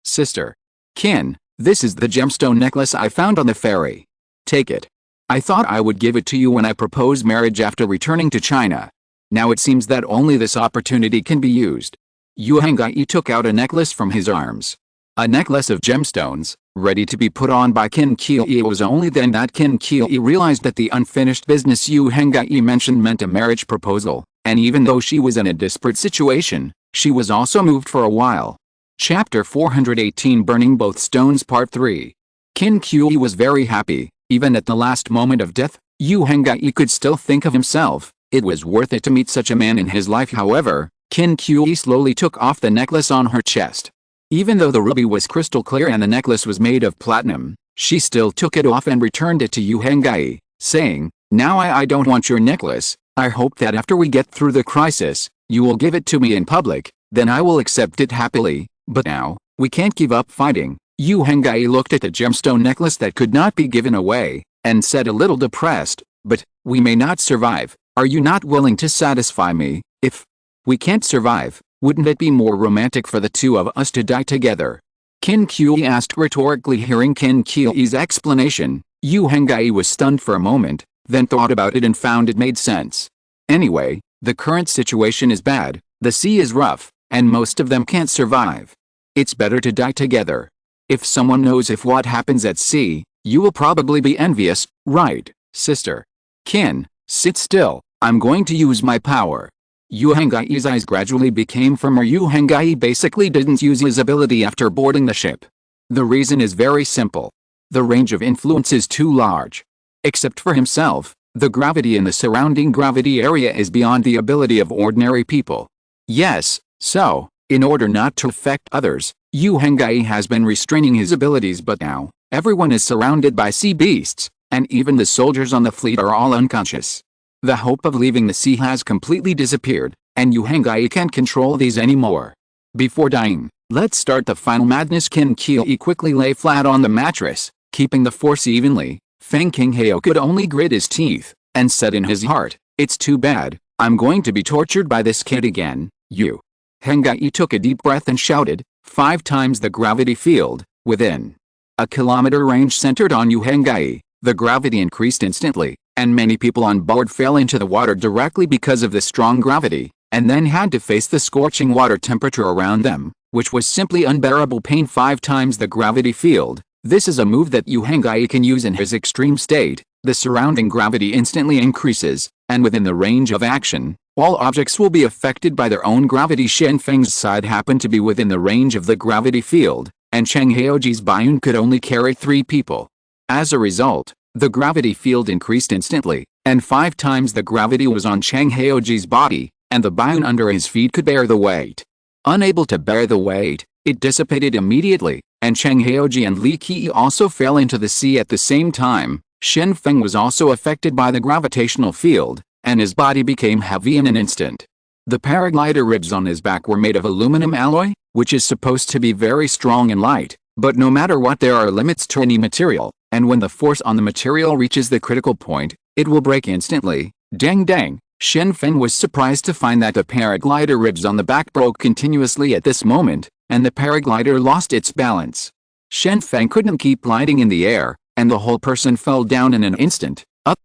[SPEAKER 1] Sister Qin, this is the gemstone necklace I found on the ferry. Take it. I thought I would give it to you when I proposed marriage after returning to China. Now it seems that only this opportunity can be used. Yu Hangai took out a necklace from his arms. A necklace of gemstones, ready to be put on by Qin Qi. It was only then that Qin Qi realized that the unfinished business Yu Hangai mentioned meant a marriage proposal, and even though she was in a desperate situation, she was also moved for a while. Chapter 418 Burning Both Stones Part 3. Qin Qi was very happy. Even at the last moment of death, Yu Hangai could still think of himself. It was worth it to meet such a man in his life. However, Qin Qi slowly took off the necklace on her chest. Even though the ruby was crystal clear and the necklace was made of platinum, she still took it off and returned it to Yu Hangai, saying, now I don't want your necklace. I hope that after we get through the crisis, you will give it to me in public, then I will accept it happily, but now, we can't give up fighting. Yu Hangai looked at the gemstone necklace that could not be given away, and said a little depressed, but, we may not survive. Are you not willing to satisfy me? If we can't survive, wouldn't it be more romantic for the two of us to die together? Qin Qi asked rhetorically. Hearing Qin Qi's explanation, Yu Hengai was stunned for a moment, then thought about it and found it made sense. Anyway, the current situation is bad, the sea is rough, and most of them can't survive. It's better to die together. If someone knows if what happens at sea, you will probably be envious, right, sister? Kin, sit still, I'm going to use my power. Yu Hengai's eyes gradually became firmer. Yu Hengai basically didn't use his ability after boarding the ship. The reason is very simple. The range of influence is too large. Except for himself, the gravity in the surrounding gravity area is beyond the ability of ordinary people. Yes, so, in order not to affect others, Yu Hengai has been restraining his abilities, but now, everyone is surrounded by sea beasts, and even the soldiers on the fleet are all unconscious. The hope of leaving the sea has completely disappeared, and Yu Hengai can't control these anymore. Before dying, let's start the final madness. Qin Qi quickly lay flat on the mattress, keeping the force evenly. Feng Qinghao could only grit his teeth, and said in his heart, "It's too bad, I'm going to be tortured by this kid again." Yu Hengai took a deep breath and shouted, 5 times the gravity field, within a kilometer range centered on Yu Hengai. The gravity increased instantly, and many people on board fell into the water directly because of the strong gravity, and then had to face the scorching water temperature around them, which was simply unbearable pain. 5 times the gravity field. This is a move that Yu Hengai can use in his extreme state. The surrounding gravity instantly increases, and within the range of action, all objects will be affected by their own gravity. Shen Feng's side happened to be within the range of the gravity field, and Chang Haoji's Bayun could only carry 3 people. As a result, the gravity field increased instantly, and 5 times the gravity was on Chang Haoji's body, and the Bayun under his feet could bear the weight. Unable to bear the weight, it dissipated immediately, and Chang Haoji and Li Qi also fell into the sea at the same time. Shen Feng was also affected by the gravitational field, and his body became heavy in an instant. The paraglider ribs on his back were made of aluminum alloy, which is supposed to be very strong and light, but no matter what, there are limits to any material, and when the force on the material reaches the critical point, it will break instantly. Dang dang! Shen Feng was surprised to find that the paraglider ribs on the back broke continuously at this moment, and the paraglider lost its balance. Shen Feng couldn't keep gliding in the air, and the whole person fell down in an instant.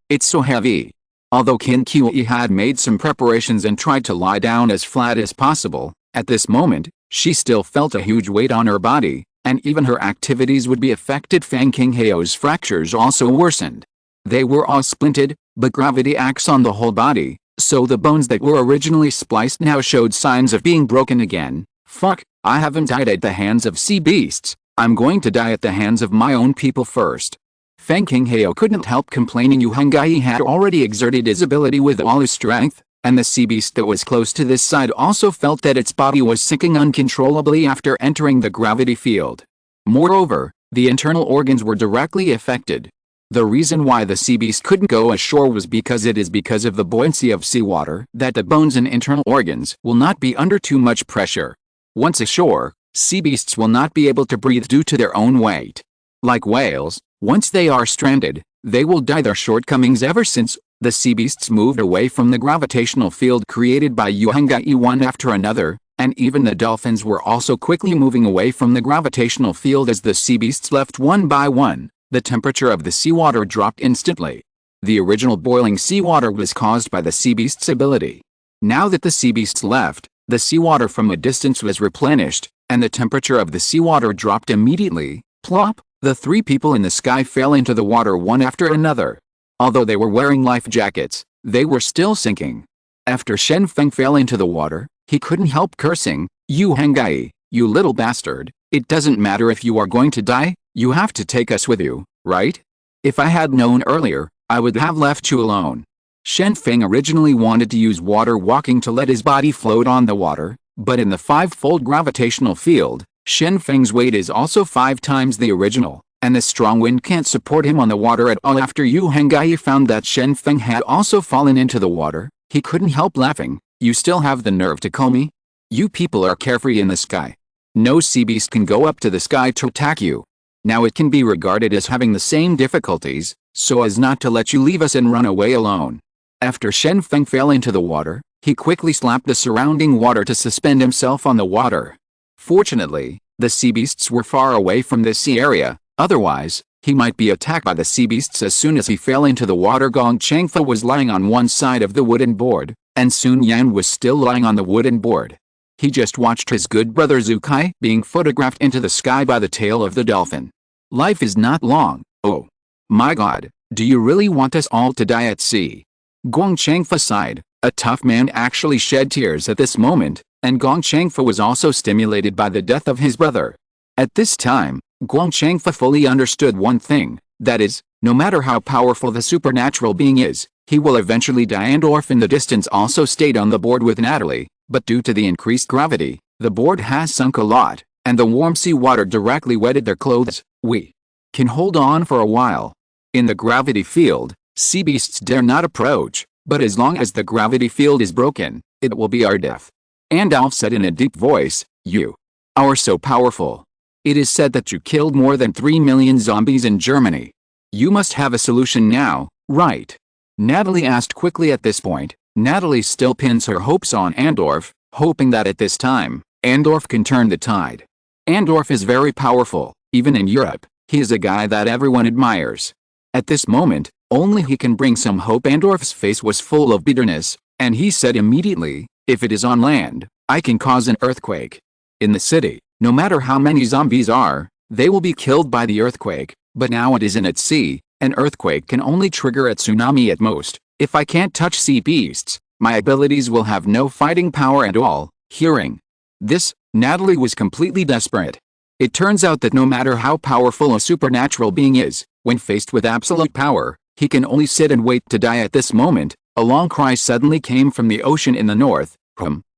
[SPEAKER 1] It's so heavy. Although Qin Qi had made some preparations and tried to lie down as flat as possible, at this moment, she still felt a huge weight on her body, and even her activities would be affected. Feng Qinghao's fractures also worsened. They were all splinted, but gravity acts on the whole body, so the bones that were originally spliced now showed signs of being broken again. Fuck, I haven't died at the hands of sea beasts, I'm going to die at the hands of my own people first. Feng Qinghao couldn't help complaining. Yu Hengai had already exerted his ability with all his strength, and the sea beast that was close to this side also felt that its body was sinking uncontrollably after entering the gravity field. Moreover, the internal organs were directly affected. The reason why the sea beast couldn't go ashore was because it is because of the buoyancy of seawater that the bones and internal organs will not be under too much pressure. Once ashore, sea beasts will not be able to breathe due to their own weight. Like whales, once they are stranded, they will die. Their shortcomings ever since the sea beasts moved away from the gravitational field created by Yu Hengai one after another, and even the dolphins were also quickly moving away from the gravitational field as the sea beasts left one by one. The temperature of the seawater dropped instantly. The original boiling seawater was caused by the sea beast's ability. Now that the sea beasts left, the seawater from a distance was replenished, and the temperature of the seawater dropped immediately. Plop! The 3 people in the sky fell into the water one after another. Although they were wearing life jackets, they were still sinking. After Shen Feng fell into the water, he couldn't help cursing, "You Hengai, you little bastard, it doesn't matter if you are going to die, you have to take us with you, right? If I had known earlier, I would have left you alone." Shen Feng originally wanted to use water walking to let his body float on the water, but in the 5-fold gravitational field, Shen Feng's weight is also 5 times the original, and the strong wind can't support him on the water at all. After Yu Hengai found that Shen Feng had also fallen into the water, he couldn't help laughing. "You still have the nerve to call me? You people are carefree in the sky. No sea beast can go up to the sky to attack you. Now it can be regarded as having the same difficulties, so as not to let you leave us and run away alone." After Shen Feng fell into the water, he quickly slapped the surrounding water to suspend himself on the water. Fortunately, the sea beasts were far away from this sea area, otherwise, He might be attacked by the sea beasts as soon as he fell into the water. Gong Changfa was lying on one side of the wooden board, and Sun Yan was still lying on the wooden board. He just watched his good brother Zukai being photographed into the sky by the tail of the dolphin. Life is not long. Oh my God, do you really want us all to die at sea? Gong Changfa sighed. A tough man actually shed tears at this moment, and Gong Changfa was also stimulated by the death of his brother. At this time, Gong Changfa fully understood one thing, that is, no matter how powerful the supernatural being is, he will eventually die. Andorf in the distance also stayed on the board with Natalie, but due to the increased gravity, the board has sunk a lot, and the warm sea water directly wetted their clothes. We can hold on for a while. In the gravity field, sea beasts dare not approach, but as long as the gravity field is broken, it will be our death. Andalf said in a deep voice, "You are so powerful. It is said that you killed more than 3 million zombies in Germany. You must have a solution now, right?" Natalie asked quickly. At this point, Natalie still pins her hopes on Andorf, hoping that at this time, Andorf can turn the tide. Andorf is very powerful, even in Europe. He is a guy that everyone admires. At this moment, only he can bring some hope. Andorf's face was full of bitterness, and he said immediately, "If it is on land, I can cause an earthquake. In the city, no matter how many zombies are, they will be killed by the earthquake, but now it isn't at sea. An earthquake can only trigger a tsunami at most. If I can't touch sea beasts, my abilities will have no fighting power at all." Hearing this, Natalie was completely desperate. It turns out that no matter how powerful a supernatural being is, when faced with absolute power, he can only sit and wait to die. At this moment, a long cry suddenly came from the ocean in the north.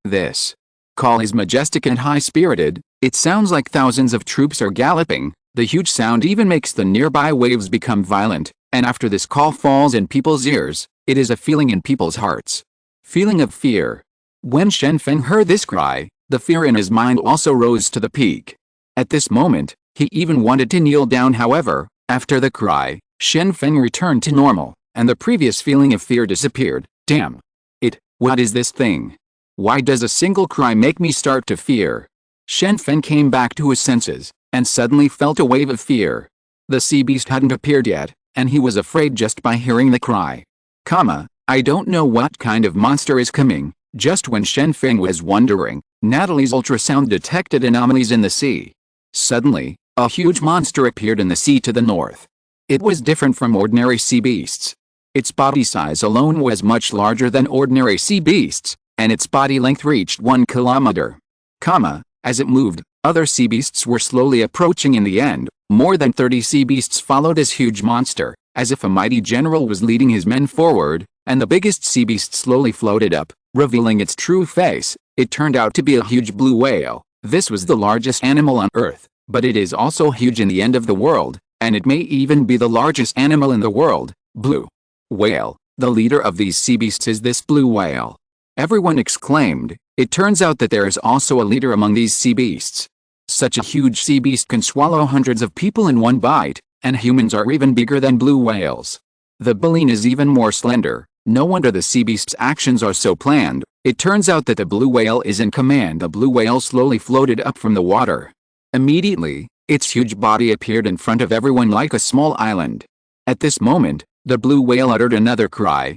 [SPEAKER 1] This call is majestic and high-spirited. It sounds like thousands of troops are galloping. The huge sound even makes the nearby waves become violent, and after this call falls in people's ears, it is a feeling in people's hearts. Feeling of fear. When Shen Feng heard this cry, the fear in his mind also rose to the peak. At this moment, he even wanted to kneel down. However, after the cry, Shen Feng returned to normal, and the previous feeling of fear disappeared. Damn it, what is this thing? Why does a single cry make me start to fear? Shen Feng came back to his senses, and suddenly felt a wave of fear. The sea beast hadn't appeared yet, and he was afraid just by hearing the cry. I don't know what kind of monster is coming. Just when Shen Feng was wondering, Natalie's ultrasound detected anomalies in the sea. Suddenly, a huge monster appeared in the sea to the north. It was different from ordinary sea beasts. Its body size alone was much larger than ordinary sea beasts, and its body length reached 1 kilometer. As it moved, other sea beasts were slowly approaching. In the end, more than 30 sea beasts followed this huge monster, as if a mighty general was leading his men forward, and the biggest sea beast slowly floated up, revealing its true face. It turned out to be a huge blue whale. This was the largest animal on Earth, but it is also huge in the end of the world, and it may even be the largest animal in the world. Blue whale. The leader of these sea beasts is this blue whale. Everyone exclaimed. It turns out that there is also a leader among these sea beasts. Such a huge sea beast can swallow hundreds of people in one bite, and humans are even bigger than blue whales. The baleen is even more slender. No wonder the sea beast's actions are so planned. It turns out that the blue whale is in command. The blue whale slowly floated up from the water. Immediately, its huge body appeared in front of everyone like a small island. At this moment, the blue whale uttered another cry.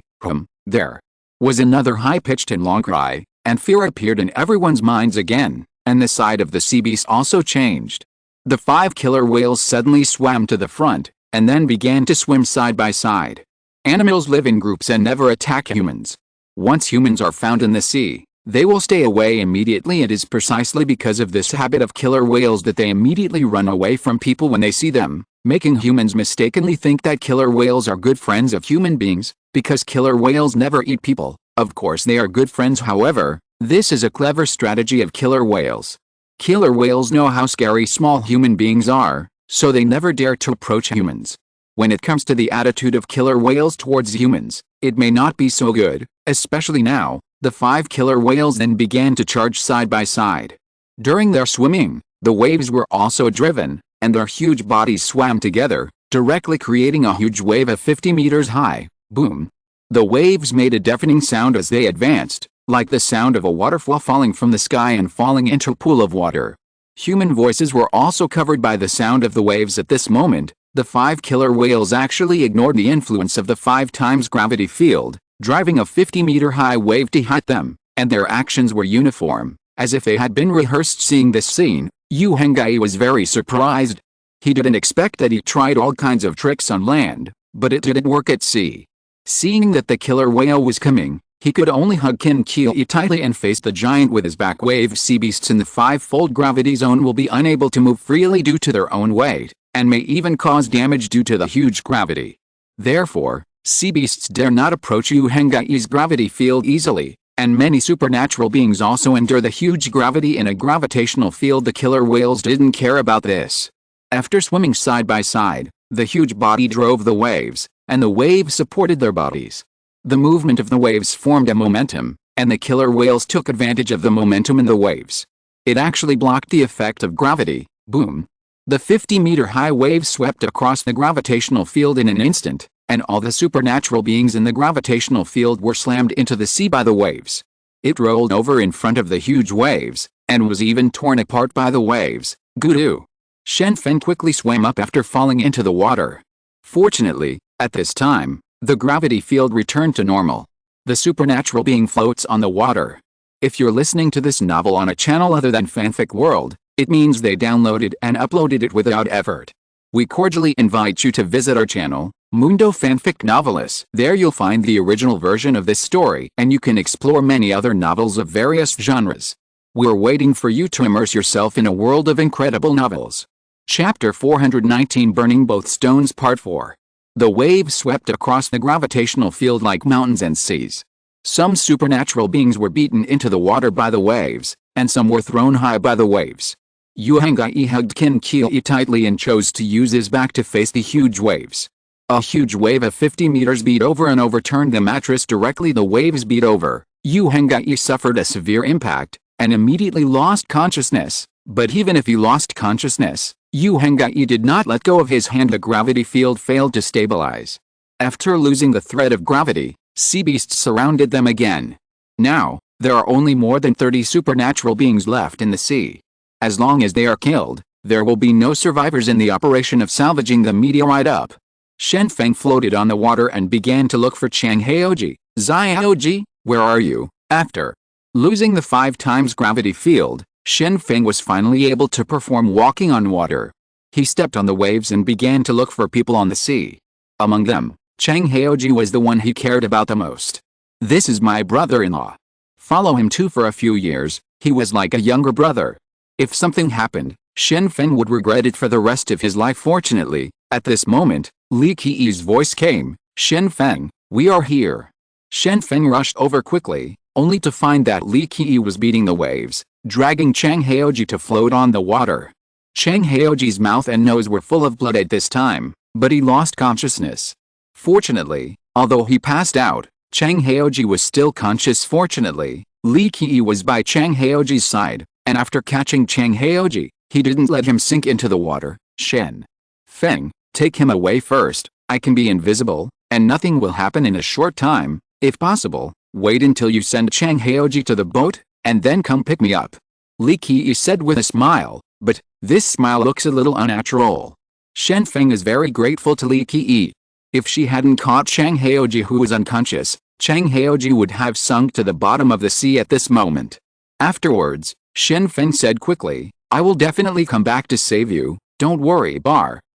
[SPEAKER 1] There was another high-pitched and long cry, and fear appeared in everyone's minds again, and the side of the sea beast also changed. The 5 killer whales suddenly swam to the front, and then began to swim side by side. Animals live in groups and never attack humans. Once humans are found in the sea, they will stay away immediately. It is precisely because of this habit of killer whales that they immediately run away from people when they see them, making humans mistakenly think that killer whales are good friends of human beings, because killer whales never eat people. Of course they are good friends. However, this is a clever strategy of killer whales. Killer whales know how scary small human beings are, so they never dare to approach humans. When it comes to the attitude of killer whales towards humans, it may not be so good, especially now. The 5 killer whales then began to charge side by side. During their swimming, the waves were also driven, and their huge bodies swam together, directly creating a huge wave of 50 meters high. Boom! The waves made a deafening sound as they advanced, like the sound of a waterfall falling from the sky and falling into a pool of water. Human voices were also covered by the sound of the waves at this moment. The 5 killer whales actually ignored the influence of the 5 times gravity field, driving a 50-meter-high wave to hit them, and their actions were uniform, as if they had been rehearsed. Seeing this scene, Yu Henggai was very surprised. He didn't expect that. He tried all kinds of tricks on land, but it didn't work at sea. Seeing that the killer whale was coming, he could only hug Qin Jianyi tightly and face the giant with his back. Wave sea beasts in the 5-fold gravity zone will be unable to move freely due to their own weight, and may even cause damage due to the huge gravity. Therefore, sea beasts dare not approach Yu Henggai's gravity field easily, and many supernatural beings also endure the huge gravity in a gravitational field. The killer whales didn't care about this. After swimming side by side, the huge body drove the waves, and the waves supported their bodies. The movement of the waves formed a momentum, and the killer whales took advantage of the momentum in the waves. It actually blocked the effect of gravity. Boom! The 50-meter-high wave swept across the gravitational field in an instant, and all the supernatural beings in the gravitational field were slammed into the sea by the waves. It rolled over in front of the huge waves, and was even torn apart by the waves. Guru! Shen Feng quickly swam up after falling into the water. Fortunately, at this time, the gravity field returned to normal. The supernatural being floats on the water. If you're listening to this novel on a channel other than Fanfic World, it means they downloaded and uploaded it without effort. We cordially invite you to visit our channel, Mundo Fanfic Novelis. There you'll find the original version of this story, and you can explore many other novels of various genres. We're waiting for you to immerse yourself in a world of incredible novels. Chapter 419, Burning Both Stones, Part 4. The waves swept across the gravitational field like mountains and seas. Some supernatural beings were beaten into the water by the waves, and some were thrown high by the waves. Yu Henggai hugged Qin Jianyi tightly and chose to use his back to face the huge waves. A huge wave of 50 meters beat over and overturned the mattress directly the waves beat over. Yu Henggai suffered a severe impact, and immediately lost consciousness. But even if he lost consciousness, Yu Henggai did not let go of his hand. The gravity field failed to stabilize. After losing the threat of gravity, sea beasts surrounded them again. Now, there are only more than 30 supernatural beings left in the sea. As long as they are killed, there will be no survivors in the operation of salvaging the meteorite up. Shen Feng floated on the water and began to look for Chang Jianyi. Jianyi, where are you? After losing the 5 times gravity field, Shen Feng was finally able to perform walking on water. He stepped on the waves and began to look for people on the sea. Among them, Chang Jianyi was the one he cared about the most. This is my brother-in-law. Follow him too. For a few years, he was like a younger brother. If something happened, Shen Feng would regret it for the rest of his life. Fortunately, at this moment, Li Qi's voice came. Shen Feng, we are here. Shen Feng rushed over quickly, only to find that Li Qi was beating the waves, dragging Chang Jianyi to float on the water. Chang Jianyi's mouth and nose were full of blood at this time, but he lost consciousness. Fortunately, although he passed out, Chang Jianyi was still conscious. Fortunately, Li Qi was by Chang Jianyi's side, and after catching Chang Jianyi, he didn't let him sink into the water. Shen Feng, take him away first. I can be invisible, and nothing will happen in a short time. If possible, wait until you send Chang Jianyi to the boat, and then come pick me up. Li Qi said with a smile, but this smile looks a little unnatural. Shen Feng is very grateful to Li Qi. If she hadn't caught Chang Jianyi, who was unconscious, Chang Jianyi would have sunk to the bottom of the sea at this moment. Afterwards, Shen Feng said quickly, I will definitely come back to save you, don't worry.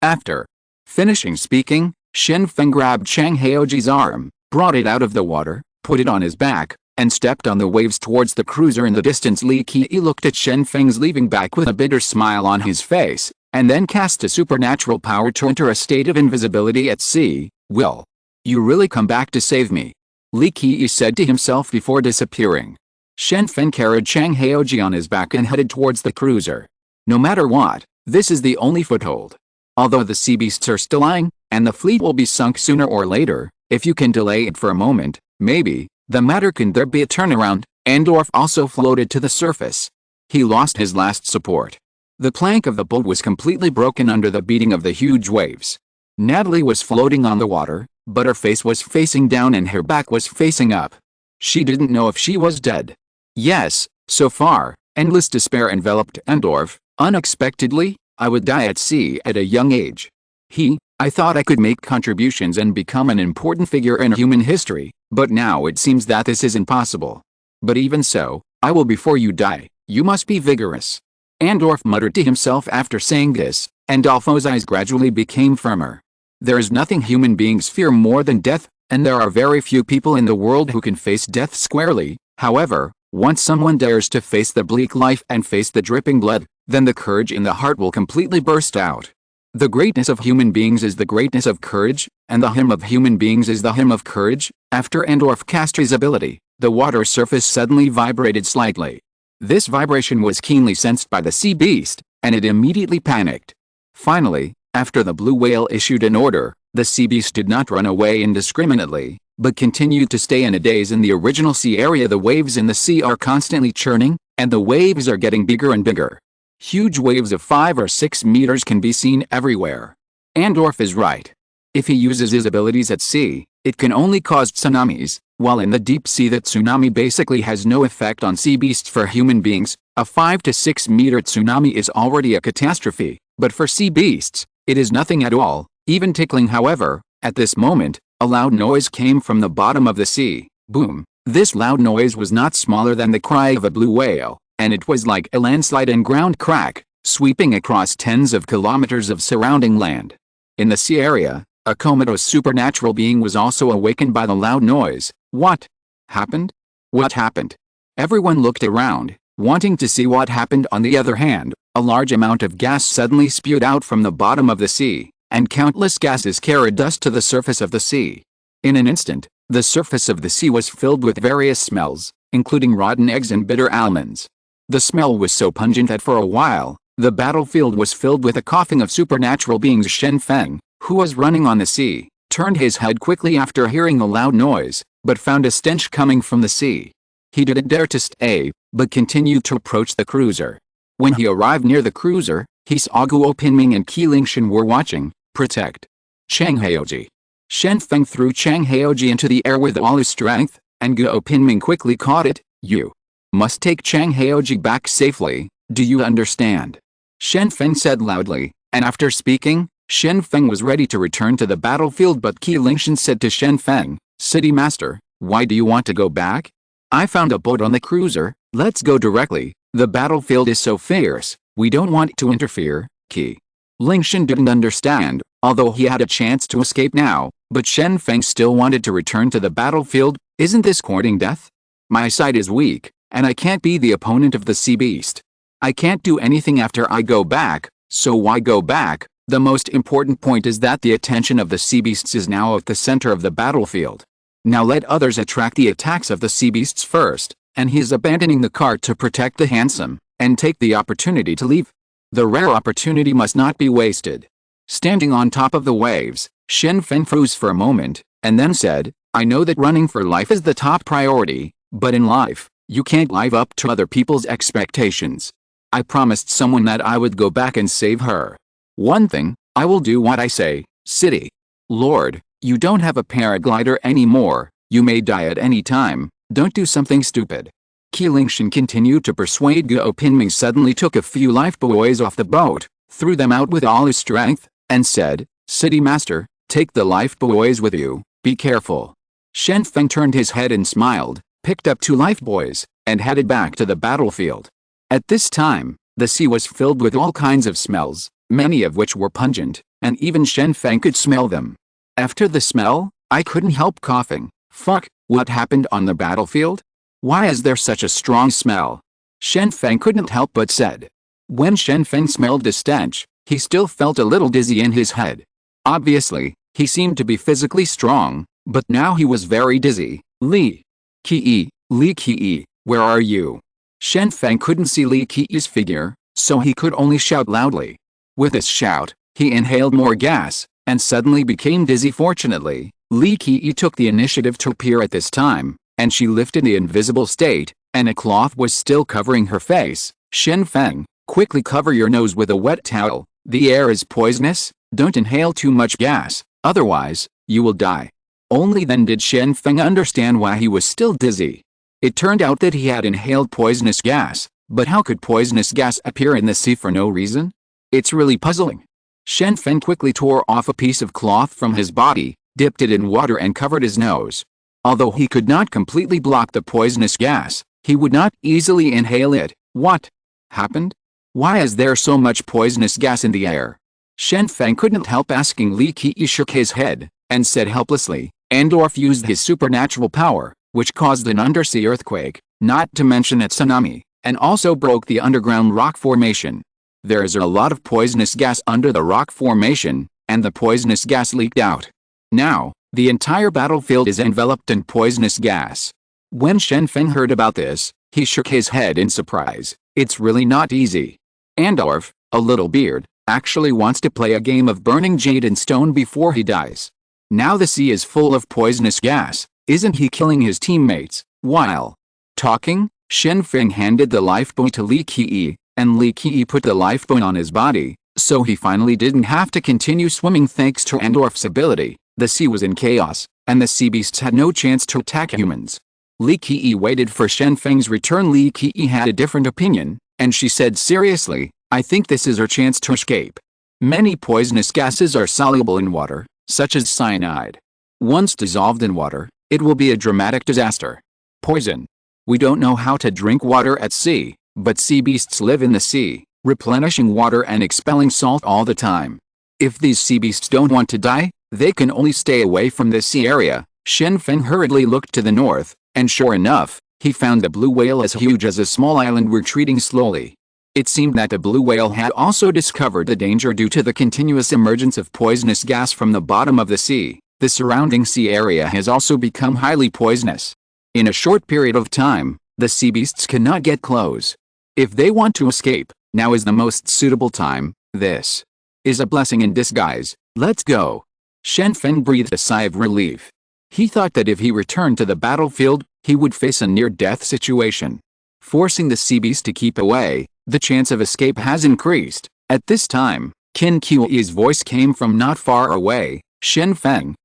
[SPEAKER 1] After finishing speaking, Shen Feng grabbed Chang Jianyi's arm, brought it out of the water, put it on his back, and stepped on the waves towards the cruiser in the distance. Li Qi looked at Shen Feng's leaving back with a bitter smile on his face, and then cast a supernatural power to enter a state of invisibility at sea. Will you really come back to save me? Li Qi said to himself before disappearing. Shen Feng carried Chang Jianyi on his back and headed towards the cruiser. No matter what, this is the only foothold. Although the sea beasts are still lying, and the fleet will be sunk sooner or later, if you can delay it for a moment, maybe, the matter can there be a turnaround. Andorf also floated to the surface. He lost his last support. The plank of the boat was completely broken under the beating of the huge waves. Natalie was floating on the water, but her face was facing down and her back was facing up. She didn't know if she was dead. Yes, so far, endless despair enveloped Andorf. Unexpectedly, I would die at sea at a young age. He I thought I could make contributions and become an important figure in human history, but now it seems that this isn't possible. But even so, I will before you die. You must be vigorous. Andorf muttered to himself after saying this, and Dolfo's eyes gradually became firmer. There is nothing human beings fear more than death, and there are very few people in the world who can face death squarely. However, once someone dares to face the bleak life and face the dripping blood, then the courage in the heart will completely burst out. The greatness of human beings is the greatness of courage, and the hymn of human beings is the hymn of courage. After Andorf cast his ability, the water surface suddenly vibrated slightly. This vibration was keenly sensed by the sea beast, and it immediately panicked. Finally, after the blue whale issued an order, the sea beast did not run away indiscriminately, but continued to stay in a daze in the original sea area. The waves in the sea are constantly churning, and the waves are getting bigger and bigger. Huge waves of 5 or 6 meters can be seen everywhere. Andorf is right. If he uses his abilities at sea, it can only cause tsunamis, while in the deep sea that tsunami basically has no effect on sea beasts. For human beings, a 5 to 6 meter tsunami is already a catastrophe, but for sea beasts, it is nothing at all, even tickling. However, at this moment, a loud noise came from the bottom of the sea. Boom! This loud noise was not smaller than the cry of a blue whale, and it was like a landslide and ground crack, sweeping across tens of kilometers of surrounding land. In the sea area, a comatose supernatural being was also awakened by the loud noise. What happened? What happened? Everyone looked around, wanting to see what happened. On the other hand, a large amount of gas suddenly spewed out from the bottom of the sea, and countless gases carried dust to the surface of the sea. In an instant, the surface of the sea was filled with various smells, including rotten eggs and bitter almonds. The smell was so pungent that for a while, the battlefield was filled with a coughing of supernatural beings. Shen Feng, who was running on the sea, turned his head quickly after hearing the loud noise, but found a stench coming from the sea. He didn't dare to stay, but continued to approach the cruiser. When he arrived near the cruiser, he saw Guo Pinming and Qi Lingshan were watching. Protect Chang Haoji. Shen Feng threw Chang Haoji into the air with all his strength, and Guo Pinming quickly caught it. You must take Chang Haoji back safely, do you understand? Shen Feng said loudly, and after speaking, Shen Feng was ready to return to the battlefield. But Qi Lingshan said to Shen Feng, City Master, why do you want to go back? I found a boat on the cruiser, let's go directly. The battlefield is so fierce, we don't want to interfere. Qi Lingshan didn't understand, although he had a chance to escape now, but Shen Feng still wanted to return to the battlefield. Isn't this courting death? My side is weak, and I can't be the opponent of the sea beast. I can't do anything after I go back, so why go back? The most important point is that the attention of the sea beasts is now at the center of the battlefield. Now let others attract the attacks of the sea beasts first, and he is abandoning the cart to protect the handsome, and take the opportunity to leave. The rare opportunity must not be wasted. Standing on top of the waves, Shen Feng froze for a moment, and then said, I know that running for life is the top priority, but in life, you can't live up to other people's expectations. I promised someone that I would go back and save her. One thing, I will do what I say. City Lord, you don't have a paraglider anymore, you may die at any time, don't do something stupid. Qi Lingshan continued to persuade. Guo Pinming suddenly took a few lifebuoys off the boat, threw them out with all his strength, and said, City Master, take the lifebuoys with you, be careful. Shen Feng turned his head and smiled, picked up 2 lifebuoys, and headed back to the battlefield. At this time, the sea was filled with all kinds of smells, many of which were pungent, and even Shen Feng could smell them. After the smell, I couldn't help coughing. Fuck, what happened on the battlefield? Why is there such a strong smell? Shen Feng couldn't help but said. When Shen Feng smelled the stench, he still felt a little dizzy in his head. Obviously, he seemed to be physically strong, but now he was very dizzy. Li Qi, where are you? Shen Feng couldn't see Li Qi's figure, so he could only shout loudly. With this shout, he inhaled more gas, and suddenly became dizzy. Fortunately, Li Qi took the initiative to appear at this time, and she lifted the invisible state, and a cloth was still covering her face. Shen Feng, quickly cover your nose with a wet towel, the air is poisonous, don't inhale too much gas, otherwise, you will die. Only then did Shen Feng understand why he was still dizzy. It turned out that he had inhaled poisonous gas, but how could poisonous gas appear in the sea for no reason? It's really puzzling. Shen Feng quickly tore off a piece of cloth from his body, dipped it in water and covered his nose. Although he could not completely block the poisonous gas, he would not easily inhale it. What happened? Why is there so much poisonous gas in the air? Shen Feng couldn't help asking. Li Qi shook his head, and said helplessly, Andorf used his supernatural power, which caused an undersea earthquake, not to mention a tsunami, and also broke the underground rock formation. There is a lot of poisonous gas under the rock formation, and the poisonous gas leaked out. Now, the entire battlefield is enveloped in poisonous gas. When Shen Feng heard about this, he shook his head in surprise. It's really not easy. Andorf, a little beard, actually wants to play a game of burning jade and stone before he dies. Now the sea is full of poisonous gas. Isn't he killing his teammates? While talking, Shen Feng handed the lifebuoy to Li Qi, and Li Qi put the lifebuoy on his body, so he finally didn't have to continue swimming thanks to Andorf's ability. The sea was in chaos, and the sea beasts had no chance to attack humans. Li Qi waited for Shen Feng's return. Li Qi had a different opinion, and she said seriously, I think this is our chance to escape. Many poisonous gases are soluble in water, such as cyanide. Once dissolved in water, it will be a dramatic disaster. Poison. We don't know how to drink water at sea, but sea beasts live in the sea, replenishing water and expelling salt all the time. If these sea beasts don't want to die, they can only stay away from the sea area. Shen Feng hurriedly looked to the north, and sure enough, he found the blue whale as huge as a small island retreating slowly. It seemed that the blue whale had also discovered the danger due to the continuous emergence of poisonous gas from the bottom of the sea. The surrounding sea area has also become highly poisonous. In a short period of time, the sea beasts cannot get close. If they want to escape, now is the most suitable time. This is a blessing in disguise. Let's go. Shen Feng breathed a sigh of relief. He thought that if he returned to the battlefield, he would face a near-death situation. Forcing the sea beast to keep away, the chance of escape has increased. At this time, Qin Qi's voice came from not far away. Shen Feng,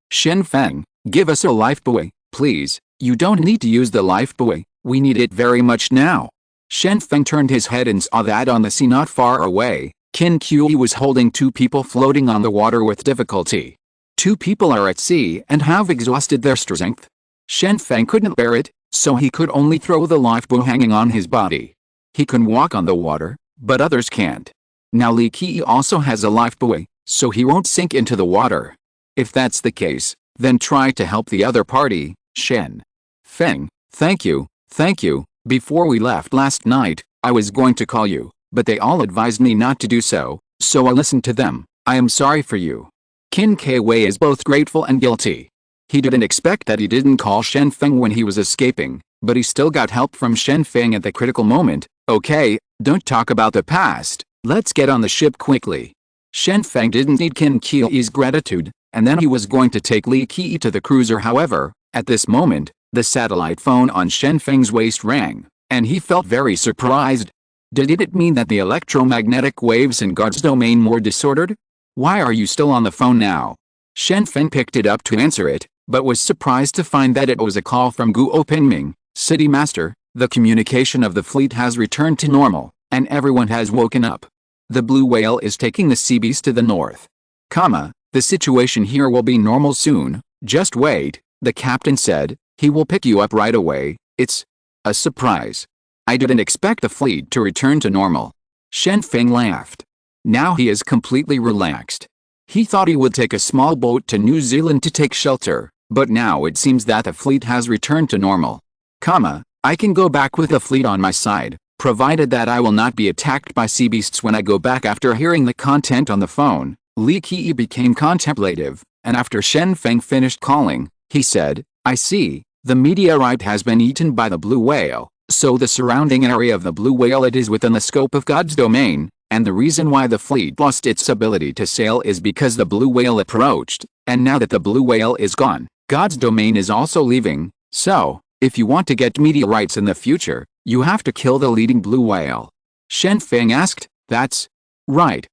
[SPEAKER 1] give us a lifebuoy, please. You don't need to use the lifebuoy, we need it very much now. Shen Feng turned his head and saw that on the sea not far away, Qin Qi was holding two people floating on the water with difficulty. Two people are at sea and have exhausted their strength. Shen Feng couldn't bear it, so he could only throw the lifebuoy hanging on his body. He can walk on the water, but others can't. Now Li Qi also has a lifebuoy, so he won't sink into the water. If that's the case, then try to help the other party. Shen Feng, thank you. Before we left last night, I was going to call you, but they all advised me not to do so, so I listened to them. I am sorry for you. Qin Kwei is both grateful and guilty. He didn't expect that he didn't call Shen Feng when he was escaping, but he still got help from Shen Feng at the critical moment. Okay, don't talk about the past, let's get on the ship quickly. Shen Feng didn't need Qin Qi's gratitude, and then he was going to take Li Qi to the cruiser. However, at this moment, the satellite phone on Shen Feng's waist rang, and he felt very surprised. Did it mean that the electromagnetic waves in God's domain were disordered? Why are you still on the phone now? Shen Feng picked it up to answer it, but was surprised to find that it was a call from Guo Pingming, City Master. The communication of the fleet has returned to normal, and everyone has woken up. The blue whale is taking the sea beast to the north. The situation here will be normal soon, just wait, the captain said. He will pick you up right away. It's a surprise. I didn't expect the fleet to return to normal. Shen Feng laughed. Now he is completely relaxed. He thought he would take a small boat to New Zealand to take shelter, but now it seems that the fleet has returned to normal. I can go back with the fleet on my side, provided that I will not be attacked by sea beasts when I go back. After hearing the content on the phone, Li Qi became contemplative, and after Shen Feng finished calling, he said, I see, the meteorite has been eaten by the blue whale, so the surrounding area of the blue whale it is within the scope of God's domain, and the reason why the fleet lost its ability to sail is because the blue whale approached, and now that the blue whale is gone, God's domain is also leaving. So, if you want to get meteorites in the future, you have to kill the leading blue whale. Shen Feng asked, That's right.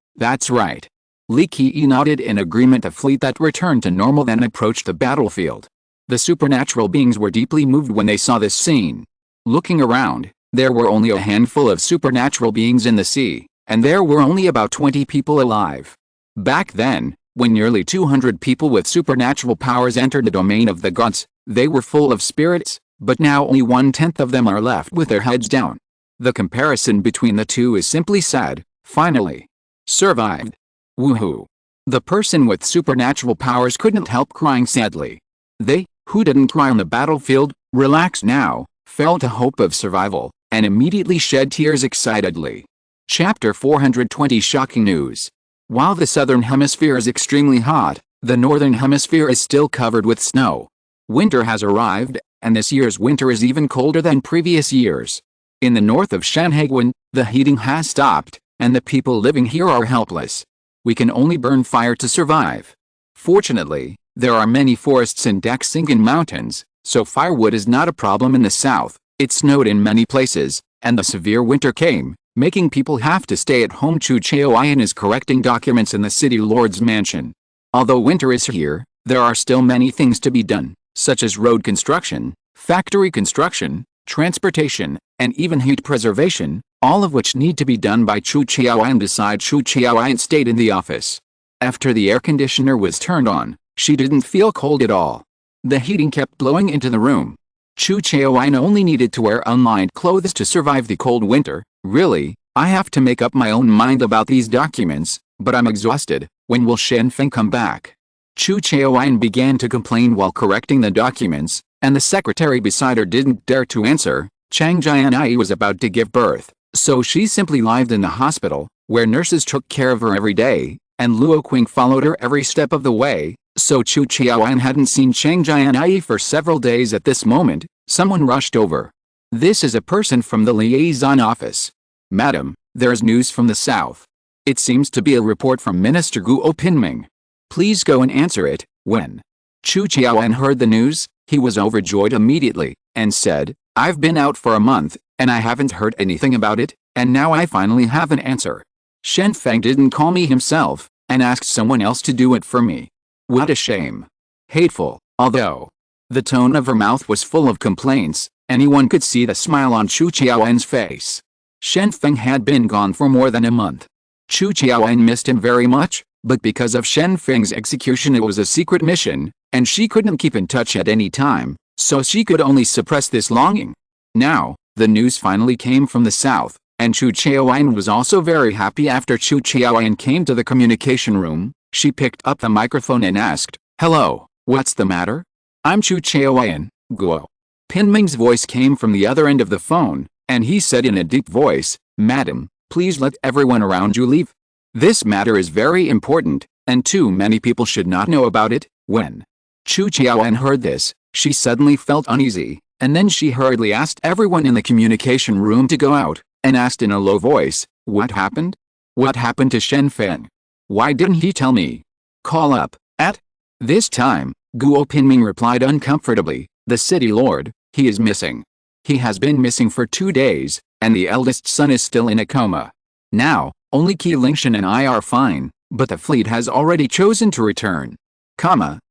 [SPEAKER 1] Li Qi nodded in agreement. The fleet that returned to normal then approached the battlefield. The supernatural beings were deeply moved when they saw this scene. Looking around, there were only a handful of supernatural beings in the sea, and there were only about 20 people alive. Back then, when nearly 200 people with supernatural powers entered the domain of the gods, they were full of spirits, but now only 1/10 of them are left with their heads down. The comparison between the two is simply sad. Finally. Survived. Woohoo. The person with supernatural powers couldn't help crying sadly. They, who didn't cry on the battlefield, relaxed now, felt a hope of survival, and immediately shed tears excitedly. Chapter 420 Shocking News. While the southern hemisphere is extremely hot, the northern hemisphere is still covered with snow. Winter has arrived, and this year's winter is even colder than previous years. In the north of Shanhaiguan, the heating has stopped, and the people living here are helpless. We can only burn fire to survive. Fortunately, there are many forests and Daxinggan mountains, so firewood is not a problem in the south. It snowed in many places, and the severe winter came, making people have to stay at home. Chu Chaoyan is correcting documents in the city lord's mansion. Although winter is here, there are still many things to be done, such as road construction, factory construction, transportation, and even heat preservation, all of which need to be done by Chu Chaoyan. Beside Chu Chaoyan stayed in the office. After the air conditioner was turned on, she didn't feel cold at all. The heating kept blowing into the room. Chu Chaoyan only needed to wear unlined clothes to survive the cold winter. Really, I have to make up my own mind about these documents, but I'm exhausted. When will Shen Feng come back? Chu Chaoyan began to complain while correcting the documents, and the secretary beside her didn't dare to answer. Chang Jianyi was about to give birth, so she simply lived in the hospital, where nurses took care of her every day, and Luo Qing followed her every step of the way, so Chu Chaoyan hadn't seen Chang Jianyi for several days. At this moment, someone rushed over. This is a person from the liaison office. Madam, there's news from the south. It seems to be a report from Minister Guo Pinming. Please go and answer it. When Chu Chaoyan heard the news, he was overjoyed immediately, and said, I've been out for a month, and I haven't heard anything about it, and now I finally have an answer. Shen Feng didn't call me himself, and asked someone else to do it for me. What a shame. Hateful, although the tone of her mouth was full of complaints, anyone could see the smile on Chu Chaoyan's face. Shen Feng had been gone for more than a month. Chu Chaoyan missed him very much, but because of Shen Feng's execution it was a secret mission, and she couldn't keep in touch at any time, so she could only suppress this longing. Now, the news finally came from the south, and Chu Chaoyan was also very happy. After Chu Chaoyan came to the communication room, she picked up the microphone and asked, Hello, what's the matter? I'm Chu Chaoyan, Guo. Pinming's voice came from the other end of the phone, and he said in a deep voice, Madam, please let everyone around you leave. This matter is very important, and too many people should not know about it. When Chu Chaoyan heard this, she suddenly felt uneasy, and then she hurriedly asked everyone in the communication room to go out, and asked in a low voice, What happened? What happened to Shen Feng? Why didn't he tell me? Call up, at this time, Guo Pinming replied uncomfortably, The city lord, he is missing. He has been missing for 2 days, and the eldest son is still in a coma. Now, only Qi Lingshan and I are fine, but the fleet has already chosen to return.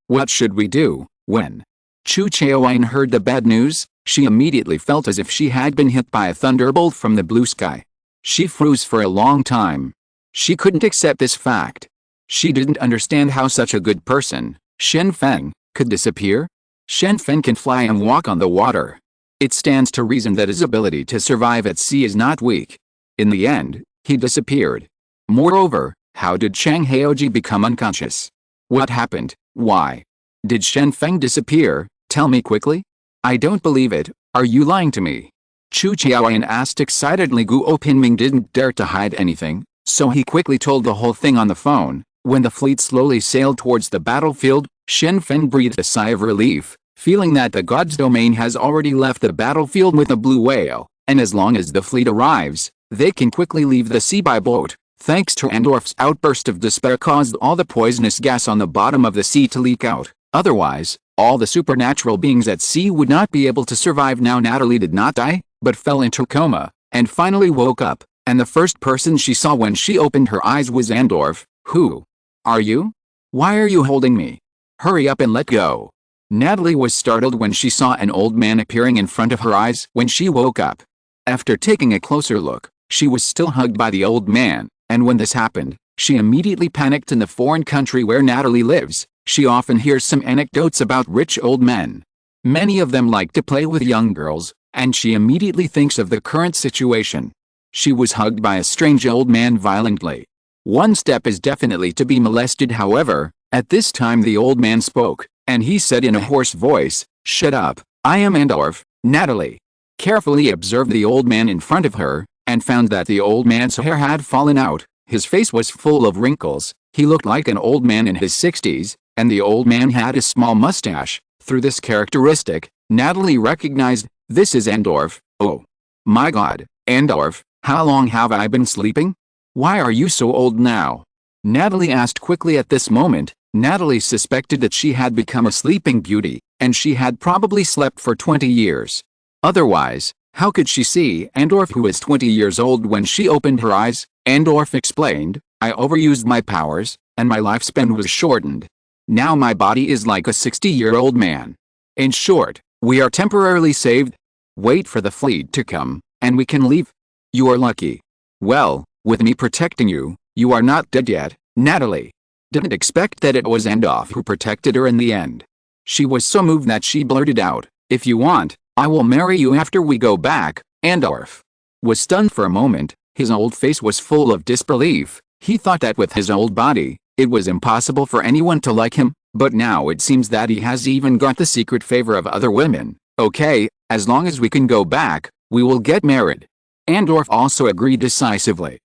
[SPEAKER 1] What should we do? When Chu Chaoyan heard the bad news, she immediately felt as if she had been hit by a thunderbolt from the blue sky. She froze for a long time. She couldn't accept this fact. She didn't understand how such a good person, Shen Feng, could disappear. Shen Feng can fly and walk on the water. It stands to reason that his ability to survive at sea is not weak. In the end, he disappeared. Moreover, how did Chang Haoji become unconscious? What happened? Why did Shen Feng disappear? Tell me quickly. I don't believe it. Are you lying to me? Chu Chaoyan asked excitedly. Guo Pinming didn't dare to hide anything, so he quickly told the whole thing on the phone. When the fleet slowly sailed towards the battlefield, Shen Feng breathed a sigh of relief, feeling that the god's domain has already left the battlefield with a blue whale, and as long as the fleet arrives, they can quickly leave the sea by boat. Thanks to Andorf's outburst of despair caused all the poisonous gas on the bottom of the sea to leak out. Otherwise, all the supernatural beings at sea would not be able to survive. Now Natalie did not die, but fell into coma, and finally woke up, and the first person she saw when she opened her eyes was Andorf. Who are you? Why are you holding me? Hurry up and let go. Natalie was startled when she saw an old man appearing in front of her eyes. When she woke up, after taking a closer look, she was still hugged by the old man, and when this happened, She immediately panicked. In the foreign country where Natalie lives, she often hears some anecdotes about rich old men. Many of them like to play with young girls, and she immediately thinks of the current situation. She was hugged by a strange old man violently. One step is definitely to be molested. However, at this time the old man spoke, and he said in a hoarse voice, "Shut up, I am Andorf." Natalie carefully observed the old man in front of her, and found that the old man's hair had fallen out, his face was full of wrinkles, he looked like an old man in his 60s, and the old man had a small mustache. Through this characteristic, Natalie recognized, "This is Andorf. Oh my God, Andorf, how long have I been sleeping? Why are you so old now?" Natalie asked quickly. At this moment, Natalie suspected that she had become a sleeping beauty, and she had probably slept for 20 years. Otherwise, how could she see Andorf, who was 20 years old when she opened her eyes? Andorf explained, "I overused my powers, and my lifespan was shortened. Now my body is like a 60-year-old man. In short, we are temporarily saved. Wait for the fleet to come, and we can leave. You are lucky. Well, with me protecting you, you are not dead yet." Natalie didn't expect that it was Andorf who protected her in the end. She was so moved that she blurted out, "If you want, I will marry you after we go back." Andorf was stunned for a moment. His old face was full of disbelief. He thought that with his old body, it was impossible for anyone to like him, but now it seems that he has even got the secret favor of other women. "Okay, as long as we can go back, we will get married." Andorf also agreed decisively.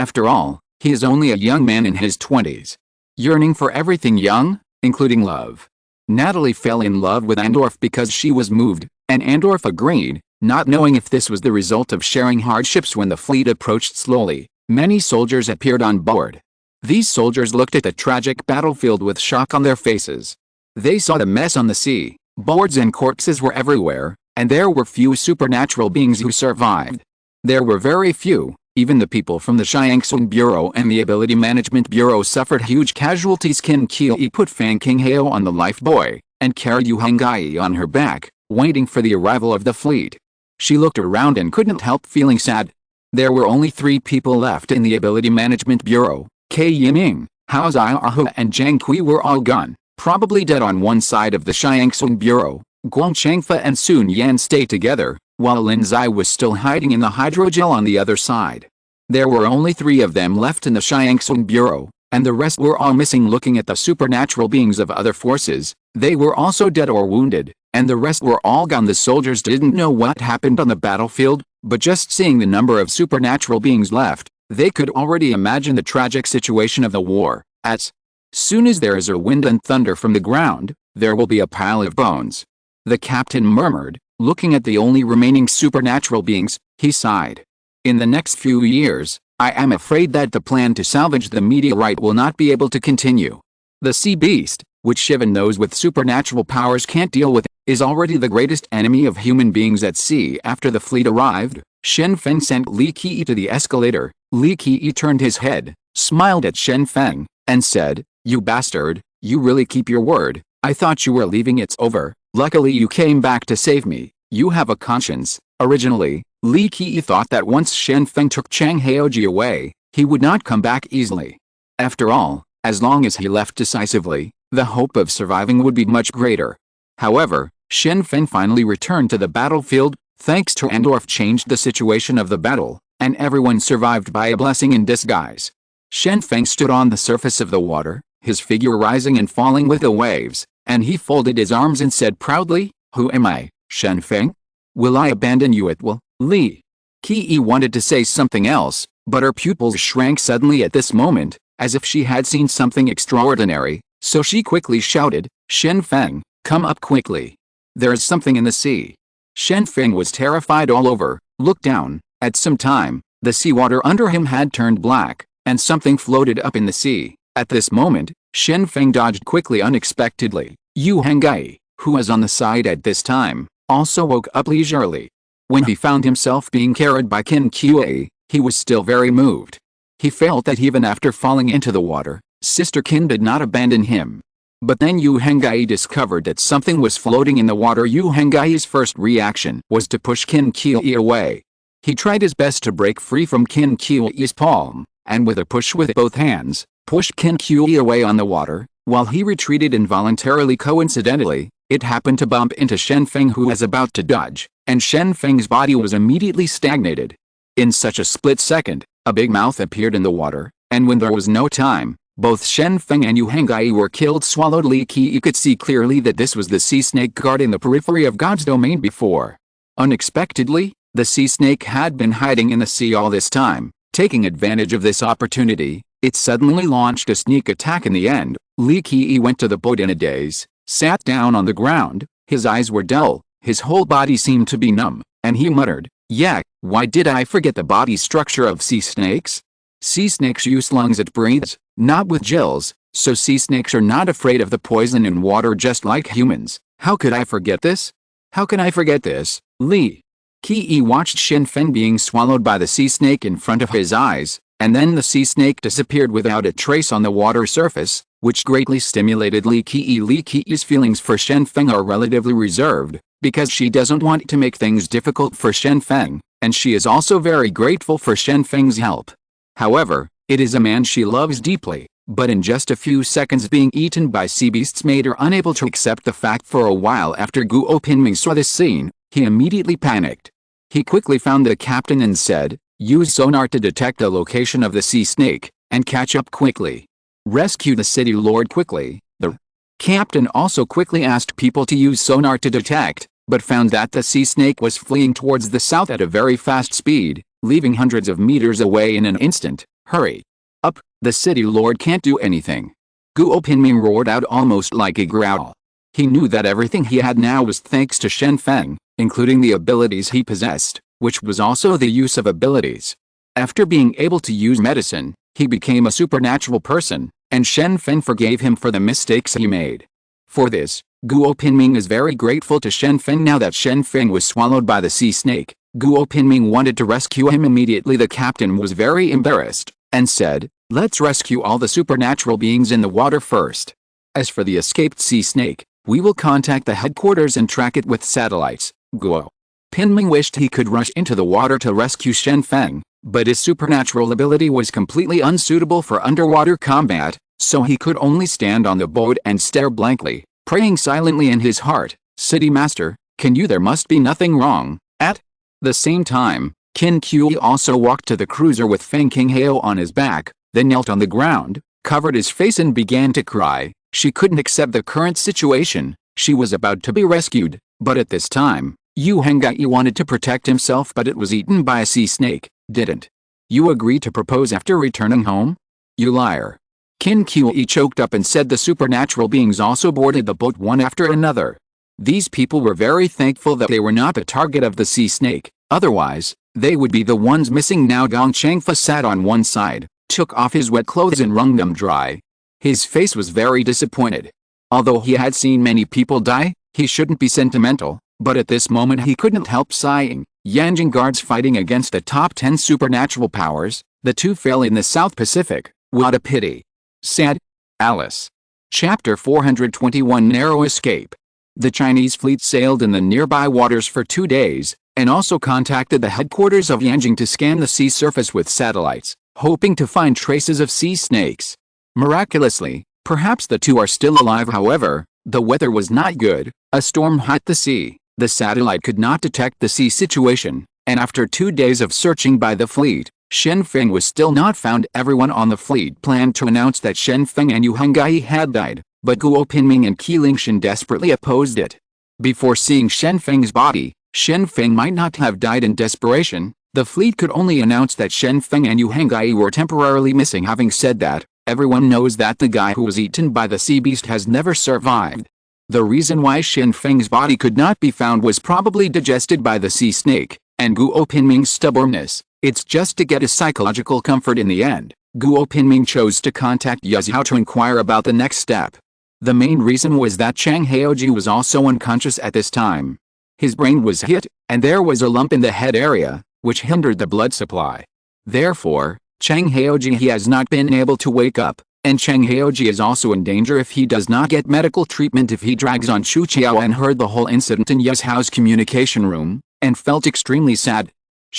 [SPEAKER 1] After all, he is only a young man in his 20s, yearning for everything young, including love. Natalie fell in love with Andorf because she was moved, and Andorf agreed, not knowing if this was the result of sharing hardships. When the fleet approached slowly, many soldiers appeared on board. These soldiers looked at the tragic battlefield with shock on their faces. They saw the mess on the sea, boards and corpses were everywhere, and there were few supernatural beings who survived. There were very few. Even the people from the Shyangsun Bureau and the Ability Management Bureau suffered huge casualties. Qin Qiyi put Fang Qinghao on the lifebuoy, and carried Yu Henggai on her back, waiting for the arrival of the fleet. She looked around and couldn't help feeling sad. There were only 3 people left in the Ability Management Bureau. Kei Yiming, Hao Xiaohu and Zhang Kui were all gone, probably dead. On one side of the Shyangsun Bureau, Guang Changfa and Sun Yan stayed together, while Lin Zai was still hiding in the hydrogel on the other side. There were only 3 of them left in the Shyangsun Bureau, and the rest were all missing. Looking at the supernatural beings of other forces, they were also dead or wounded, and the rest were all gone. The soldiers didn't know what happened on the battlefield, but just seeing the number of supernatural beings left, they could already imagine the tragic situation of the war. As soon as there is a wind and thunder from the ground, there will be a pile of bones. The captain murmured, looking at the only remaining supernatural beings. He sighed. "In the next few years, I am afraid that the plan to salvage the meteorite will not be able to continue. The sea beast, which Shivan knows with supernatural powers can't deal with, is already the greatest enemy of human beings at sea." After the fleet arrived, Shen Feng sent Li Qi to the escalator. Li Qi turned his head, smiled at Shen Feng, and said, "You bastard, you really keep your word. I thought you were leaving. It's over. Luckily you came back to save me. You have a conscience." Originally, Li Qi thought that once Shen Feng took Chang Haoji away, he would not come back easily. After all, as long as he left decisively, the hope of surviving would be much greater. However, Shen Feng finally returned to the battlefield. Thanks to Andorf changed the situation of the battle, and everyone survived by a blessing in disguise. Shen Feng stood on the surface of the water, his figure rising and falling with the waves, and he folded his arms and said proudly, "Who am I, Shen Feng? Will I abandon you at will?" Li Qi wanted to say something else, but her pupils shrank suddenly at this moment, as if she had seen something extraordinary, so she quickly shouted, "Shen Feng, come up quickly. There is something in the sea." Shen Feng was terrified all over, looked down. At some time, the seawater under him had turned black, and something floated up in the sea. At this moment, Shen Feng dodged quickly unexpectedly. Yu Henggai, who was on the side at this time, also woke up leisurely. When he found himself being carried by Qin Qiyi, he was still very moved. He felt that even after falling into the water, Sister Qin did not abandon him. But then Yu Henggai discovered that something was floating in the water. Yu Henggai's first reaction was to push Qin Qiyi away. He tried his best to break free from Qin Qiuyi's palm, and with a push with both hands, pushed Qin Qiuyi away on the water. While he retreated involuntarily, coincidentally, it happened to bump into Shen Feng, who was about to dodge, and Shen Feng's body was immediately stagnated. In such a split second, a big mouth appeared in the water, and when there was no time, both Shen Feng and Yu Henggai were killed. Swallowed. Li Qi could see clearly that this was the sea snake guarding the periphery of God's domain before. Unexpectedly, the sea snake had been hiding in the sea all this time. Taking advantage of this opportunity, it suddenly launched a sneak attack. In the end, Li Qi went to the boat in a daze, sat down on the ground, his eyes were dull, his whole body seemed to be numb, and he muttered, "Yeah, why did I forget the body structure of sea snakes? Sea snakes use lungs it breathes, not with gills, so sea snakes are not afraid of the poison in water just like humans. How could I forget this? How can I forget this?" Li Qi watched Shen Feng being swallowed by the sea snake in front of his eyes, and then the sea snake disappeared without a trace on the water surface, which greatly stimulated Li Qi. Li Qi's feelings for Shen Feng are relatively reserved, because she doesn't want to make things difficult for Shen Feng, and she is also very grateful for Shen Feng's help. However, it is a man she loves deeply, but in just a few seconds being eaten by sea beasts made her unable to accept the fact. For a while after Guo Pinming saw this scene, he immediately panicked. He quickly found the captain and said, "Use sonar to detect the location of the sea snake, and catch up quickly. Rescue the city lord quickly." The captain also quickly asked people to use sonar to detect, but found that the sea snake was fleeing towards the south at a very fast speed, leaving hundreds of meters away in an instant. "Hurry up, the city lord can't do anything." Guo Pinming roared out almost like a growl. He knew that everything he had now was thanks to Shen Feng, including the abilities he possessed, which was also the use of abilities. After being able to use medicine, he became a supernatural person, and Shen Feng forgave him for the mistakes he made. For this, Guo Pinming is very grateful to Shen Feng. Now that Shen Feng was swallowed by the sea snake, Guo Pinming wanted to rescue him immediately. The captain was very embarrassed, and said, "Let's rescue all the supernatural beings in the water first. As for the escaped sea snake, we will contact the headquarters and track it with satellites." Guo Pinming wished he could rush into the water to rescue Shen Feng, but his supernatural ability was completely unsuitable for underwater combat, so he could only stand on the boat and stare blankly, praying silently in his heart, "City Master, can you? There must be nothing wrong." At the same time, Qin Qiuyi also walked to the cruiser with Feng Qinghao on his back, then knelt on the ground, covered his face and began to cry. She couldn't accept the current situation. She was about to be rescued, but at this time, Yu Henggai wanted to protect himself, but it was eaten by a sea snake. "Didn't you agree to propose after returning home? You liar." Qin Qiuyi choked up and said the supernatural beings also boarded the boat one after another. These people were very thankful that they were not the target of the sea snake, otherwise, they would be the ones missing now. Gong Changfa sat on one side, took off his wet clothes and wrung them dry. His face was very disappointed. Although he had seen many people die, he shouldn't be sentimental, but at this moment he couldn't help sighing. Yanjing guards fighting against the top 10 supernatural powers, the two fell in the South Pacific. What a pity. Sad. Alice. Chapter 421. Narrow escape. The Chinese fleet sailed in the nearby waters for 2 days, and also contacted the headquarters of Yanjing to scan the sea surface with satellites, hoping to find traces of sea snakes. Miraculously, perhaps the two are still alive. However, the weather was not good. A storm hit the sea. The satellite could not detect the sea situation, and after 2 days of searching by the fleet, Shen Feng was still not found. Everyone on the fleet planned to announce that Shen Feng and Yu Henggai had died, but Guo Pinming and Qi Lingshan desperately opposed it. Before seeing Shen Feng's body, Shen Feng might not have died in desperation. The fleet could only announce that Shen Feng and Yu Henggai were temporarily missing. Having said that, everyone knows that the guy who was eaten by the sea beast has never survived. The reason why Shen Feng's body could not be found was probably digested by the sea snake, and Guo Pinming's stubbornness. It's just to get a psychological comfort in the end. Guo Pinming chose to contact Yazhao to inquire about the next step. The main reason was that Chang Haoji was also unconscious at this time. His brain was hit, and there was a lump in the head area, which hindered the blood supply. Therefore, Chang Haoji has not been able to wake up, and Chang Haoji is also in danger if he does not get medical treatment. If he drags on. Shu Qiao heard the whole incident in Yazhao's communication room, and felt extremely sad.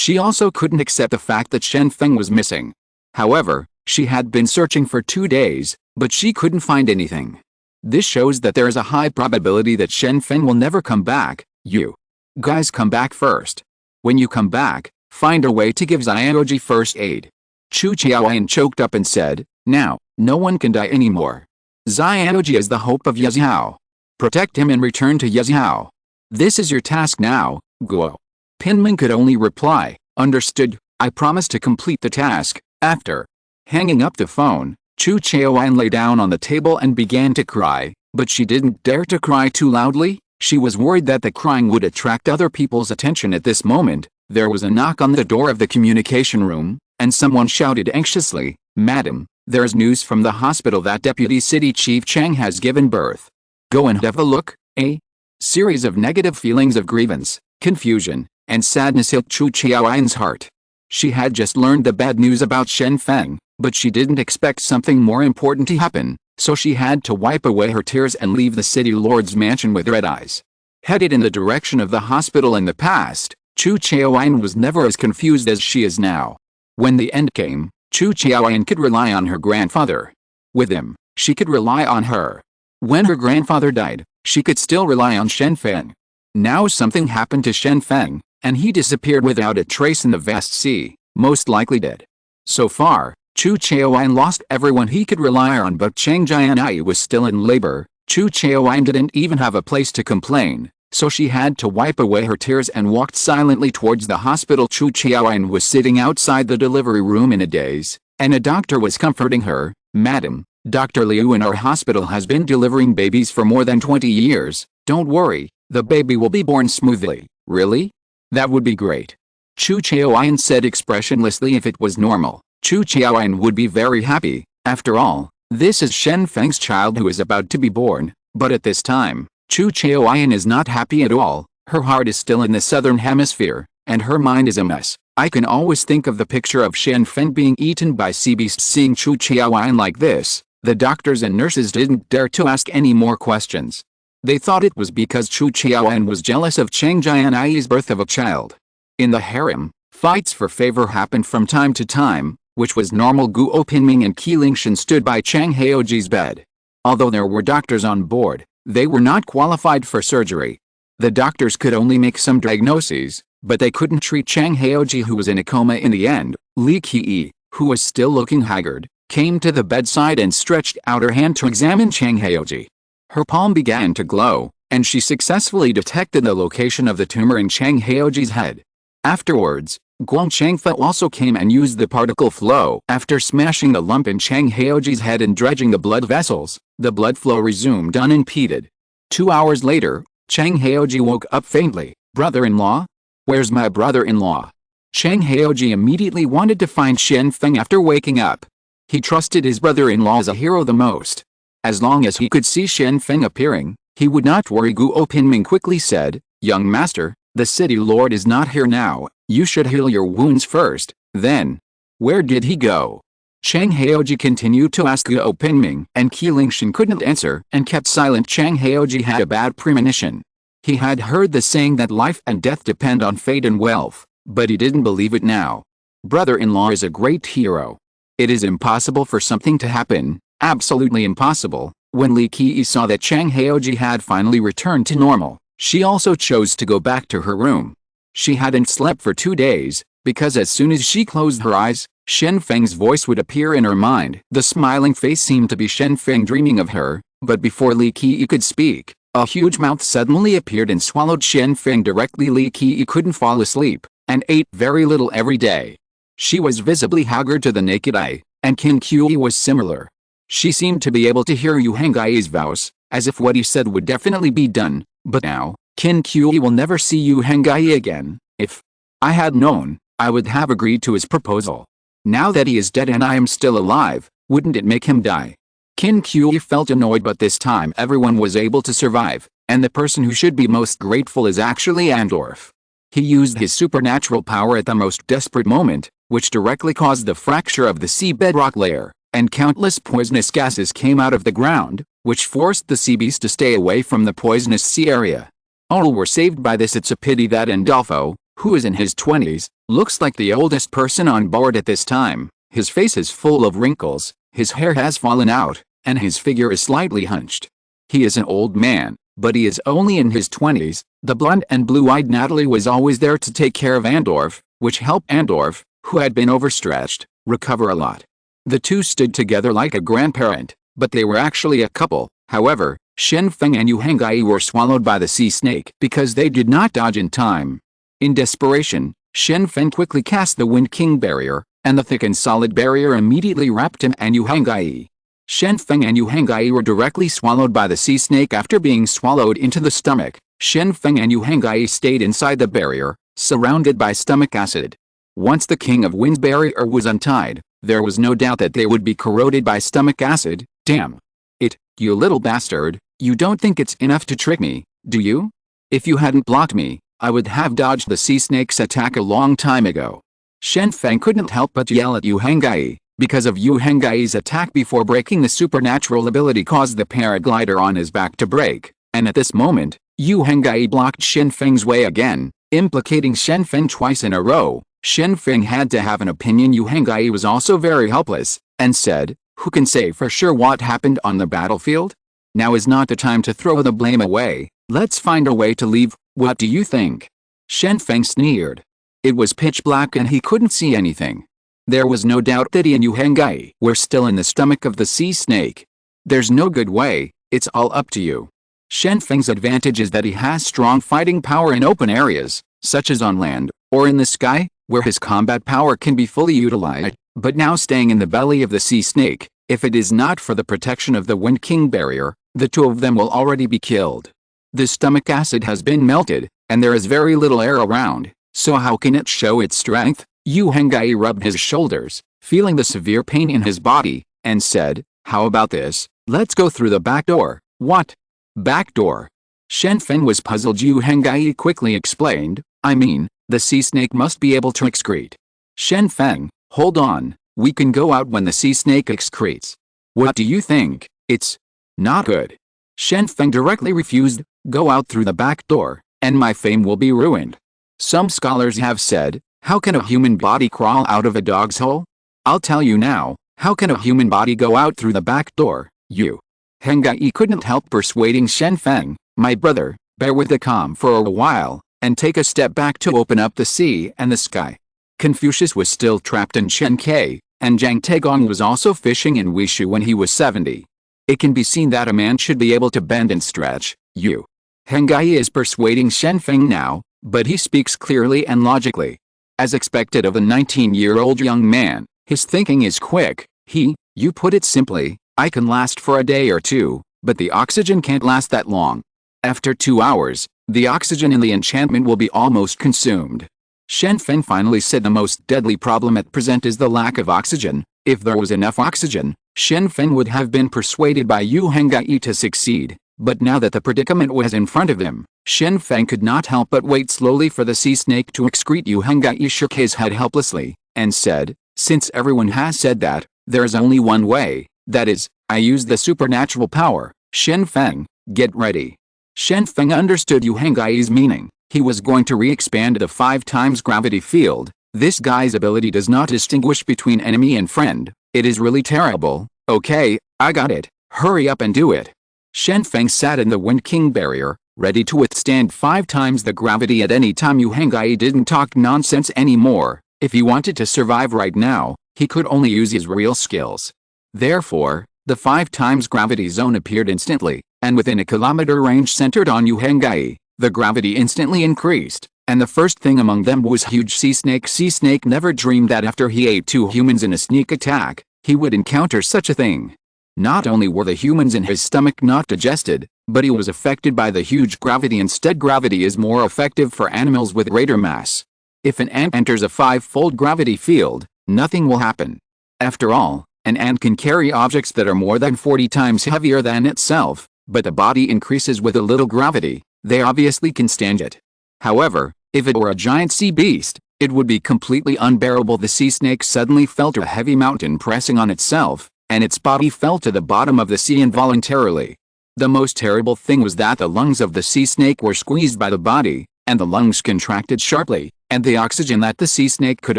[SPEAKER 1] She also couldn't accept the fact that Shen Feng was missing. However, she had been searching for 2 days, but she couldn't find anything. This shows that there is a high probability that Shen Feng will never come back. You guys come back first. When you come back, find a way to give Jianyi first aid. Chu Qiaoyan choked up and said, now, no one can die anymore. Jianyi is the hope of Yeziao. Protect him and return to Yeziao. This is your task now, Guo. Pinman could only reply, understood, I promise to complete the task. After hanging up the phone, Chu Qiaoyan lay down on the table and began to cry, but she didn't dare to cry too loudly. She was worried that the crying would attract other people's attention. At this moment, there was a knock on the door of the communication room, and someone shouted anxiously, Madam, there's news from the hospital that Deputy City Chief Chang has given birth. Go and have a look. A series of negative feelings of grievance, confusion, and sadness hit Chu Qiaoyan's heart. She had just learned the bad news about Shen Feng, but she didn't expect something more important to happen, so she had to wipe away her tears and leave the city lord's mansion with red eyes. Headed in the direction of the hospital in the past, Chu Qiaoyan was never as confused as she is now. When the end came, Chu Qiaoyan could rely on her grandfather. With him, she could rely on her. When her grandfather died, she could still rely on Shen Feng. Now something happened to Shen Feng, and he disappeared without a trace in the vast sea, most likely dead. So far, Chu Qiaoyan lost everyone he could rely on, but Chang Jianyi was still in labor. Chu Qiaoyan didn't even have a place to complain, so she had to wipe away her tears and walked silently towards the hospital. Chu Qiaoyan was sitting outside the delivery room in a daze, and a doctor was comforting her. Madam, Dr. Liu in our hospital has been delivering babies for more than 20 years. Don't worry, the baby will be born smoothly. Really? That would be great. Chu Qiaoyan said expressionlessly. If it was normal, Chu Qiaoyan would be very happy. After all, this is Shen Feng's child who is about to be born. But at this time, Chu Qiaoyan is not happy at all. Her heart is still in the southern hemisphere, and her mind is a mess. I can always think of the picture of Shen Feng being eaten by sea beasts. Seeing Chu Qiaoyan like this, the doctors and nurses didn't dare to ask any more questions. They thought it was because Chu Qiaoyan was jealous of Chang Jianyi's birth of a child. In the harem, fights for favor happened from time to time, which was normal. Guo Pinming and Qi Shen stood by Chang Haoji's bed. Although there were doctors on board, they were not qualified for surgery. The doctors could only make some diagnoses, but they couldn't treat Chang Haoji, who was in a coma. In the end, Li Qi, who was still looking haggard, came to the bedside and stretched out her hand to examine Chang Haoji. Her palm began to glow, and she successfully detected the location of the tumor in Chang Haoji's head. Afterwards, Guang Changfa also came and used the particle flow. After smashing the lump in Chang Haoji's head and dredging the blood vessels, the blood flow resumed unimpeded. 2 hours later, Chang Haoji woke up faintly. Brother-in-law? Where's my brother-in-law? Chang Haoji immediately wanted to find Shen Feng after waking up. He trusted his brother-in-law as a hero the most. As long as he could see Shen Feng appearing, he would not worry. Guo Pinming quickly said, Young master, the city lord is not here now. You should heal your wounds first, then. Where did he go? Chang Haoji continued to ask Guo Pinming, and Qi Shen couldn't answer and kept silent. Chang Haoji had a bad premonition. He had heard the saying that life and death depend on fate and wealth, but he didn't believe it now. Brother-in-law is a great hero. It is impossible for something to happen, absolutely impossible. When Li Qi saw that Chang Haoji had finally returned to normal, she also chose to go back to her room. She hadn't slept for 2 days, because as soon as she closed her eyes, Shen Feng's voice would appear in her mind. The smiling face seemed to be Shen Feng dreaming of her, but before Li Qi could speak, a huge mouth suddenly appeared and swallowed Shen Feng directly. Li Qi couldn't fall asleep, and ate very little every day. She was visibly haggard to the naked eye, and Qin Qi was similar. She seemed to be able to hear Yu Hengai's vows, as if what he said would definitely be done, but now, Qin Qi will never see Yu Hengai again. If I had known, I would have agreed to his proposal. Now that he is dead and I am still alive, wouldn't it make him die? Qin Qi felt annoyed, but this time everyone was able to survive, and the person who should be most grateful is actually Andorf. He used his supernatural power at the most desperate moment, which directly caused the fracture of the sea bedrock layer, and countless poisonous gases came out of the ground, which forced the sea beast to stay away from the poisonous sea area. All were saved by this. It's a pity that Andolfo, who is in his 20s, Looks like the oldest person on board at this time. His face is full of wrinkles, his hair has fallen out, and his figure is slightly hunched. He is an old man, but he is only in his 20s. The blonde and blue-eyed Natalie was always there to take care of Andorf, which helped Andorf, who had been overstretched, recover a lot. The two stood together like a grandparent, but they were actually a couple. However, Shen Feng and Yu Hengyi were swallowed by the sea snake because they did not dodge in time. In desperation, Shen Feng quickly cast the Wind King barrier, and the thick and solid barrier immediately wrapped him and Yu Hengyi. Shen Feng and Yu Hengyi were directly swallowed by the sea snake after being swallowed into the stomach. Shen Feng and Yu Hengyi stayed inside the barrier, surrounded by stomach acid. Once the King of Wind's barrier was untied, there was no doubt that they would be corroded by stomach acid. Damn it, you little bastard, you don't think it's enough to trick me, do you? If you hadn't blocked me, I would have dodged the sea snake's attack a long time ago. Shen Feng couldn't help but yell at Yu Hengyi, because of Yu Hengyi's attack before breaking. The supernatural ability caused the paraglider on his back to break, and at this moment, Yu Hengyi blocked Shen Feng's way again, implicating Shen Feng twice in a row. Shen Feng had to have an opinion. Yu Hengyi was also very helpless, and said, "Who can say for sure what happened on the battlefield? Now is not the time to throw the blame away, let's find a way to leave, what do you think?" Shen Feng sneered. It was pitch black and he couldn't see anything. There was no doubt that he and Yu Hengyi were still in the stomach of the sea snake. There's no good way, it's all up to you. Shen Feng's advantage is that he has strong fighting power in open areas, such as on land, or in the sky, where his combat power can be fully utilized, but now staying in the belly of the sea snake, if it is not for the protection of the Wind King barrier, the two of them will already be killed. The stomach acid has been melted, and there is very little air around, so how can it show its strength? Yu Hengyi rubbed his shoulders, feeling the severe pain in his body, and said, "How about this, let's go through the back door." "What? Back door?" Shen Feng was puzzled. Yu Hengyi quickly explained, "I mean, the sea snake must be able to excrete." "Shen Feng, hold on, we can go out when the sea snake excretes." "What do you think? It's not good." Shen Feng directly refused. "Go out through the back door, and my fame will be ruined." Some scholars have said, how can a human body crawl out of a dog's hole? I'll tell you now, how can a human body go out through the back door? Yu Hengyi couldn't help persuading Shen Feng, "My brother, bear with the calm for a while, and take a step back to open up the sea and the sky." Confucius was still trapped in Chenkei, and Zhang Taigong was also fishing in Wishu when he was 70. It can be seen that a man should be able to bend and stretch. Yu Hengyi is persuading Shen Feng now, but he speaks clearly and logically. As expected of a 19-year-old young man, his thinking is quick. "You put it simply, I can last for a day or two, but the oxygen can't last that long. After 2 hours, the oxygen in the enchantment will be almost consumed." Shen Feng finally said, "The most deadly problem at present is the lack of oxygen. If there was enough oxygen, Shen Feng would have been persuaded by Yu Hengyi to succeed, but now that the predicament was in front of him, Shen Feng could not help but wait slowly for the sea snake to excrete." Yu Hengyi shook his head helplessly, and said, "Since everyone has said that, there is only one way, that is, I use the supernatural power. Shen Feng, get ready." Shen Feng understood Yu Hengyi's meaning. He was going to re-expand the 5 times gravity field. This guy's ability does not distinguish between enemy and friend. It is really terrible. "Okay, I got it, hurry up and do it." Shen Feng sat in the Wind King barrier, ready to withstand 5 times the gravity at any time. Yu Hengyi didn't talk nonsense anymore. If he wanted to survive right now, he could only use his real skills. Therefore, the 5 times gravity zone appeared instantly, and within a kilometer range centered on Yu Hengyi, the gravity instantly increased, and the first thing among them was huge sea snake. Sea snake never dreamed that after he ate 2 humans in a sneak attack, he would encounter such a thing. Not only were the humans in his stomach not digested, but he was affected by the huge gravity. Instead, gravity is more effective for animals with greater mass. If an ant enters a 5-fold gravity field, nothing will happen. After all, an ant can carry objects that are more than 40 times heavier than itself, but the body increases with a little gravity. They obviously can stand it. However, if it were a giant sea beast, it would be completely unbearable. The sea snake suddenly felt a heavy mountain pressing on itself, and its body fell to the bottom of the sea involuntarily. The most terrible thing was that the lungs of the sea snake were squeezed by the body, and the lungs contracted sharply. and the oxygen that the sea snake could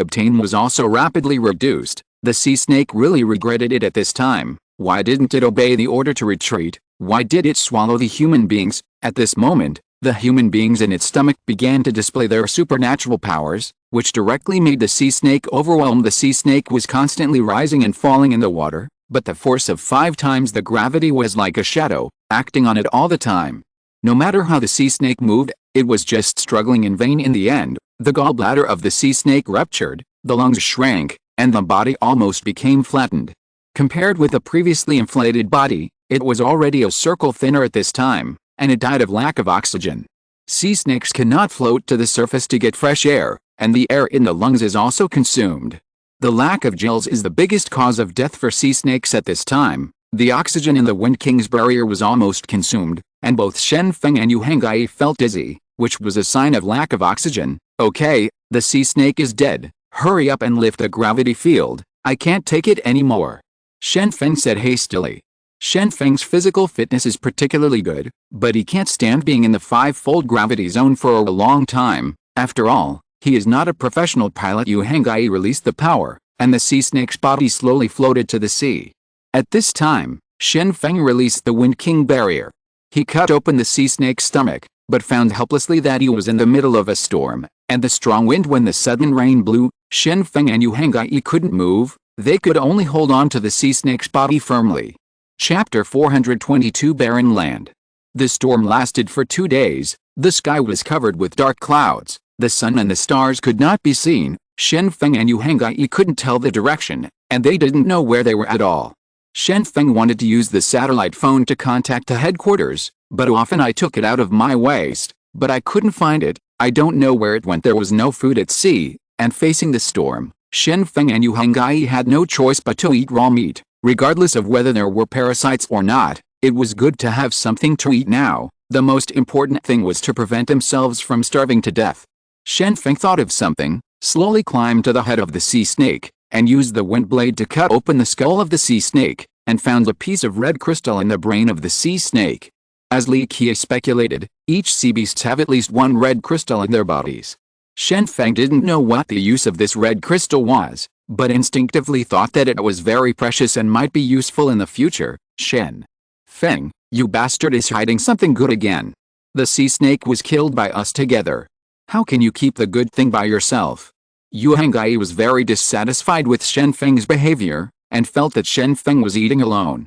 [SPEAKER 1] obtain was also rapidly reduced. The sea snake really regretted it at this time. Why didn't it obey the order to retreat? Why did it swallow the human beings? At this moment, the human beings in its stomach began to display their supernatural powers, which directly made the sea snake overwhelmed. The sea snake was constantly rising and falling in the water, but the force of 5 times the gravity was like a shadow, acting on it all the time. No matter how the sea snake moved, it was just struggling in vain. In the end, the gallbladder of the sea snake ruptured, the lungs shrank, and the body almost became flattened. Compared with the previously inflated body, it was already a circle thinner at this time, and it died of lack of oxygen. Sea snakes cannot float to the surface to get fresh air, and the air in the lungs is also consumed. The lack of gills is the biggest cause of death for sea snakes at this time. The oxygen in the Wind King's barrier was almost consumed, and both Shen Feng and Yu Hengyi felt dizzy, which was a sign of lack of oxygen. Okay, the sea snake is dead. Hurry up and lift the gravity field. I can't take it anymore, Shen Feng said hastily. Shen Feng's physical fitness is particularly good, but he can't stand being in the 5-fold gravity zone for a long time. After all, he is not a professional pilot. Yu Hengyi released the power, and the sea snake's body slowly floated to the sea. At this time, Shen Feng released the Wind King barrier. He cut open the sea snake's stomach, but found helplessly that he was in the middle of a storm, and the strong wind. When the sudden rain blew, Shen Feng and Yu Hengyi couldn't move. They could only hold on to the sea snake's body firmly. Chapter 422 Barren Land. The storm lasted for 2 days. The sky was covered with dark clouds. The sun and the stars could not be seen. Shen Feng and Yu Hengyi couldn't tell the direction, and they didn't know where they were at all. Shen Feng wanted to use the satellite phone to contact the headquarters, but often I took it out of my waist, but I couldn't find it. I don't know where it went. There was no food at sea, and facing the storm, Shen Feng and Yu Hengyi had no choice but to eat raw meat. Regardless of whether there were parasites or not, it was good to have something to eat now. The most important thing was to prevent themselves from starving to death. Shen Feng thought of something, slowly climbed to the head of the sea snake, and used the wind blade to cut open the skull of the sea snake, and found a piece of red crystal in the brain of the sea snake. As Li Qiu speculated, each sea beasts have at least one red crystal in their bodies. Shen Feng didn't know what the use of this red crystal was, but instinctively thought that it was very precious and might be useful in the future. Shen Feng, you bastard, is hiding something good again. The sea snake was killed by us together. How can you keep the good thing by yourself? Yu Hengyi was very dissatisfied with Shen Feng's behavior, and felt that Shen Feng was eating alone.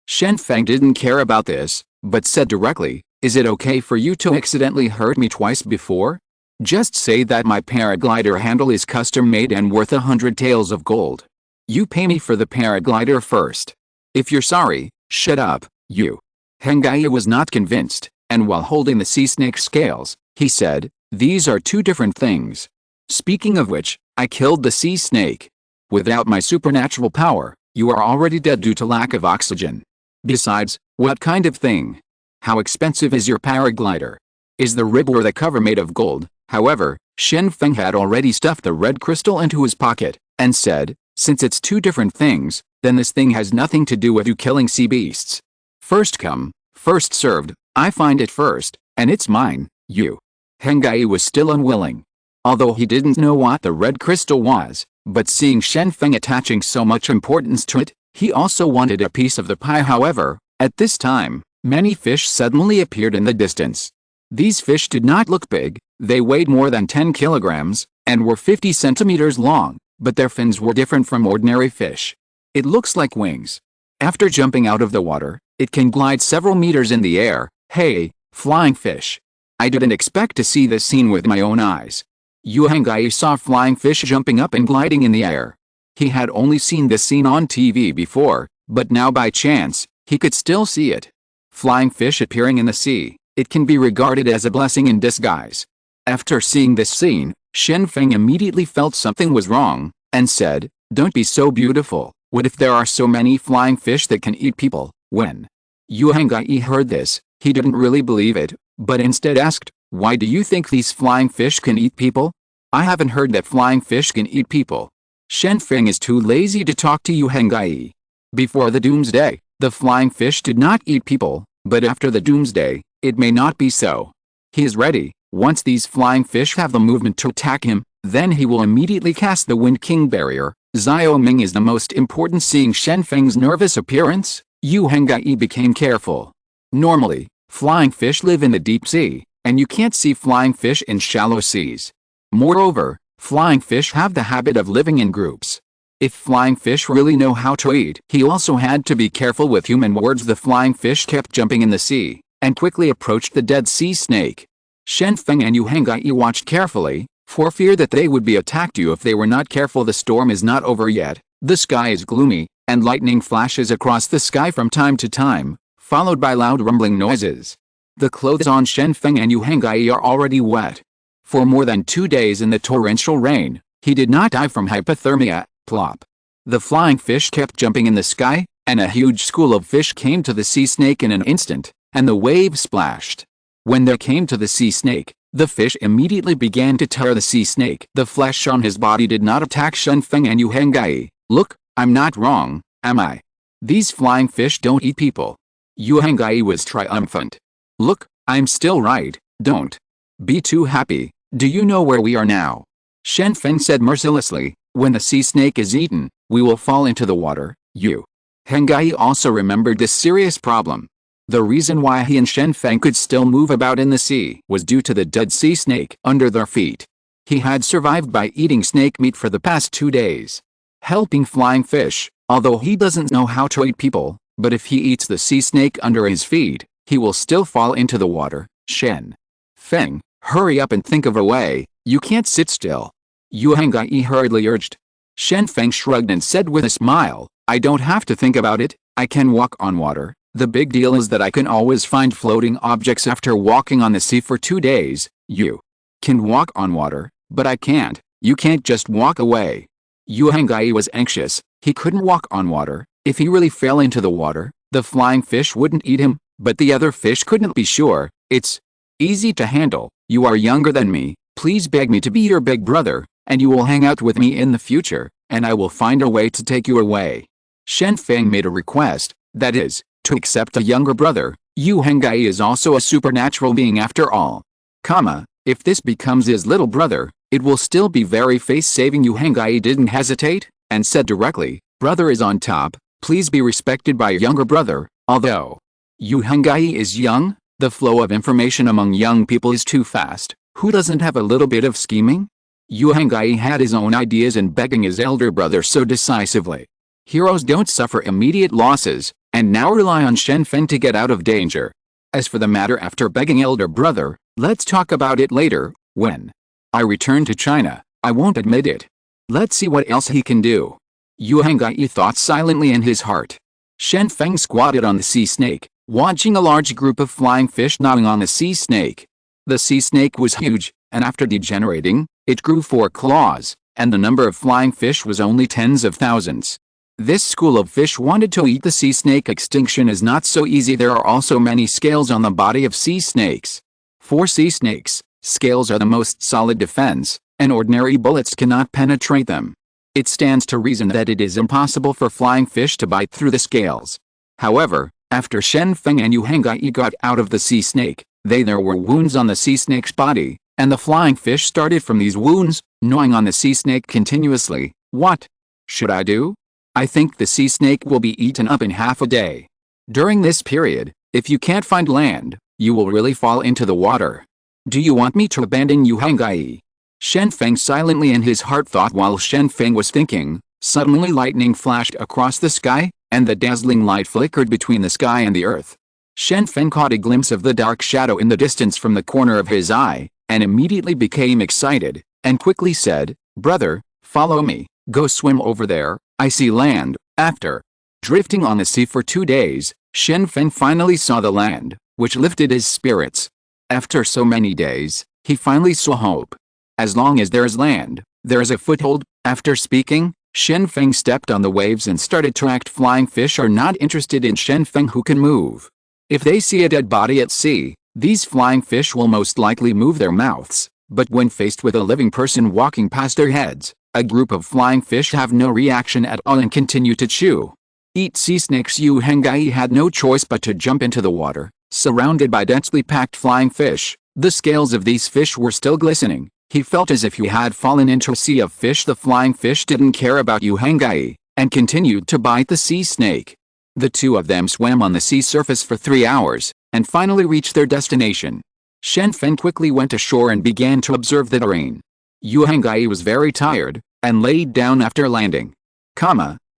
[SPEAKER 1] Shen Feng didn't care about this, but said directly, is it okay for you to accidentally hurt me twice before? Just say that my paraglider handle is custom-made and worth 100 taels of gold. You pay me for the paraglider first. If you're sorry, shut up. Yu Hengyi was not convinced, and while holding the sea snake scales, he said, these are 2 different things. Speaking of which, I killed the sea snake. Without my supernatural power, you are already dead due to lack of oxygen. Besides, what kind of thing? How expensive is your paraglider? Is the rib or the cover made of gold? However, Shen Feng had already stuffed the red crystal into his pocket, and said, since it's 2 different things, then this thing has nothing to do with you killing sea beasts. First come, first served. I find it first, and it's mine. Yu Hengyi was still unwilling. Although he didn't know what the red crystal was, but seeing Shen Feng attaching so much importance to it, he also wanted a piece of the pie. However, at this time, many fish suddenly appeared in the distance. These fish did not look big. They weighed more than 10 kilograms, and were 50 centimeters long, but their fins were different from ordinary fish. It looks like wings. After jumping out of the water, it can glide several meters in the air. Hey, flying fish. I didn't expect to see this scene with my own eyes. Yu Hengyi saw flying fish jumping up and gliding in the air. He had only seen this scene on TV before, but now by chance, he could still see it. Flying fish appearing in the sea, it can be regarded as a blessing in disguise. After seeing this scene, Shen Feng immediately felt something was wrong, and said, don't be so beautiful. What if there are so many flying fish that can eat people? When Yu Hengyi heard this, he didn't really believe it, but instead asked, why do you think these flying fish can eat people? I haven't heard that flying fish can eat people. Shen Feng is too lazy to talk to Yu Hengyi. Before the doomsday, the flying fish did not eat people, but after the doomsday, it may not be so. He is ready. Once these flying fish have the movement to attack him, then he will immediately cast the Wind King barrier. Xiao Ming is the most important. Seeing Shen Feng's nervous appearance, Yu Hengyi became careful. Normally, flying fish live in the deep sea, and you can't see flying fish in shallow seas. Moreover, flying fish have the habit of living in groups. If flying fish really know how to eat, he also had to be careful with human words. The flying fish kept jumping in the sea, and quickly approached the dead sea snake. Shen Feng and Yu Hengyi watched carefully, for fear that they would be attacked if they were not careful. The storm is not over yet, the sky is gloomy, and lightning flashes across the sky from time to time, followed by loud rumbling noises. The clothes on Shen Feng and Yu Hengyi are already wet. For more than 2 days in the torrential rain, he did not die from hypothermia. Plop. The flying fish kept jumping in the sky, and a huge school of fish came to the sea snake in an instant, and the waves splashed. When they came to the sea snake, the fish immediately began to tear the sea snake. The flesh on his body did not attack Shen Feng and Yu Hengyi. Look, I'm not wrong, am I? These flying fish don't eat people. Yu Hengyi was triumphant. Look, I'm still right, don't be too happy. Do you know where we are now? Shen Feng said mercilessly. When the sea snake is eaten, we will fall into the water. Yu Hengyi also remembered this serious problem. The reason why he and Shen Feng could still move about in the sea was due to the dead sea snake under their feet. He had survived by eating snake meat for the past 2 days. Helping flying fish, although he doesn't know how to eat people, but if he eats the sea snake under his feet, he will still fall into the water. Shen Feng, hurry up and think of a way, you can't sit still. Yu Hengyi hurriedly urged. Shen Feng shrugged and said with a smile, I don't have to think about it, I can walk on water. The big deal is that I can always find floating objects after walking on the sea for 2 days. You can walk on water, but I can't. You can't just walk away. Yu Hengyi was anxious. He couldn't walk on water. If he really fell into the water, the flying fish wouldn't eat him, but the other fish couldn't be sure. It's easy to handle. You are younger than me. Please beg me to be your big brother, and you will hang out with me in the future, and I will find a way to take you away. Shen Feng made a request, that is, to accept a younger brother. Yu Hengyi is also a supernatural being after all. If this becomes his little brother, it will still be very face-saving. Yu Hengyi didn't hesitate, and said directly, brother is on top, please be respected by a younger brother. Although Yu Hengyi is young, the flow of information among young people is too fast. Who doesn't have a little bit of scheming? Yu Hengyi had his own ideas in begging his elder brother so decisively. Heroes don't suffer immediate losses, and now rely on Shen Feng to get out of danger. As for the matter after begging elder brother, let's talk about it later, when I return to China. I won't admit it. Let's see what else he can do. Yu Hengyi thought silently in his heart. Shen Feng squatted on the sea snake, watching a large group of flying fish gnawing on the sea snake. The sea snake was huge, and after degenerating, it grew 4 claws, and the number of flying fish was only tens of thousands. This school of fish wanted to eat the sea snake. Extinction is not so easy. There are also many scales on the body of sea snakes. For sea snakes, scales are the most solid defense, and ordinary bullets cannot penetrate them. It stands to reason that it is impossible for flying fish to bite through the scales. However, after Shen Feng and Yu Hengyi got out of the sea snake, there were wounds on the sea snake's body, and the flying fish started from these wounds, gnawing on the sea snake continuously. What should I do? I think the sea snake will be eaten up in half a day. During this period, if you can't find land, you will really fall into the water. Do you want me to abandon Yu Hengyi? Shen Feng silently in his heart thought. While Shen Feng was thinking, suddenly lightning flashed across the sky, and the dazzling light flickered between the sky and the earth. Shen Feng caught a glimpse of the dark shadow in the distance from the corner of his eye, and immediately became excited, and quickly said, brother, follow me, go swim over there, I see land. After drifting on the sea for 2 days, Shen Feng finally saw the land, which lifted his spirits. After so many days, he finally saw hope. As long as there is land, there is a foothold. After speaking, Shen Feng stepped on the waves and started to act. Flying fish are not interested in Shen Feng who can move. If they see a dead body at sea, these flying fish will most likely move their mouths, but when faced with a living person walking past their heads, a group of flying fish have no reaction at all and continue to chew. Eat sea snakes. Yu Hengyi had no choice but to jump into the water, surrounded by densely packed flying fish. The scales of these fish were still glistening. He felt as if he had fallen into a sea of fish. The flying fish didn't care about Yu Hangai, and continued to bite the sea snake. The two of them swam on the sea surface for 3 hours, and finally reached their destination. Shen Feng quickly went ashore and began to observe the terrain. Yu Hangai was very tired, and laid down after landing.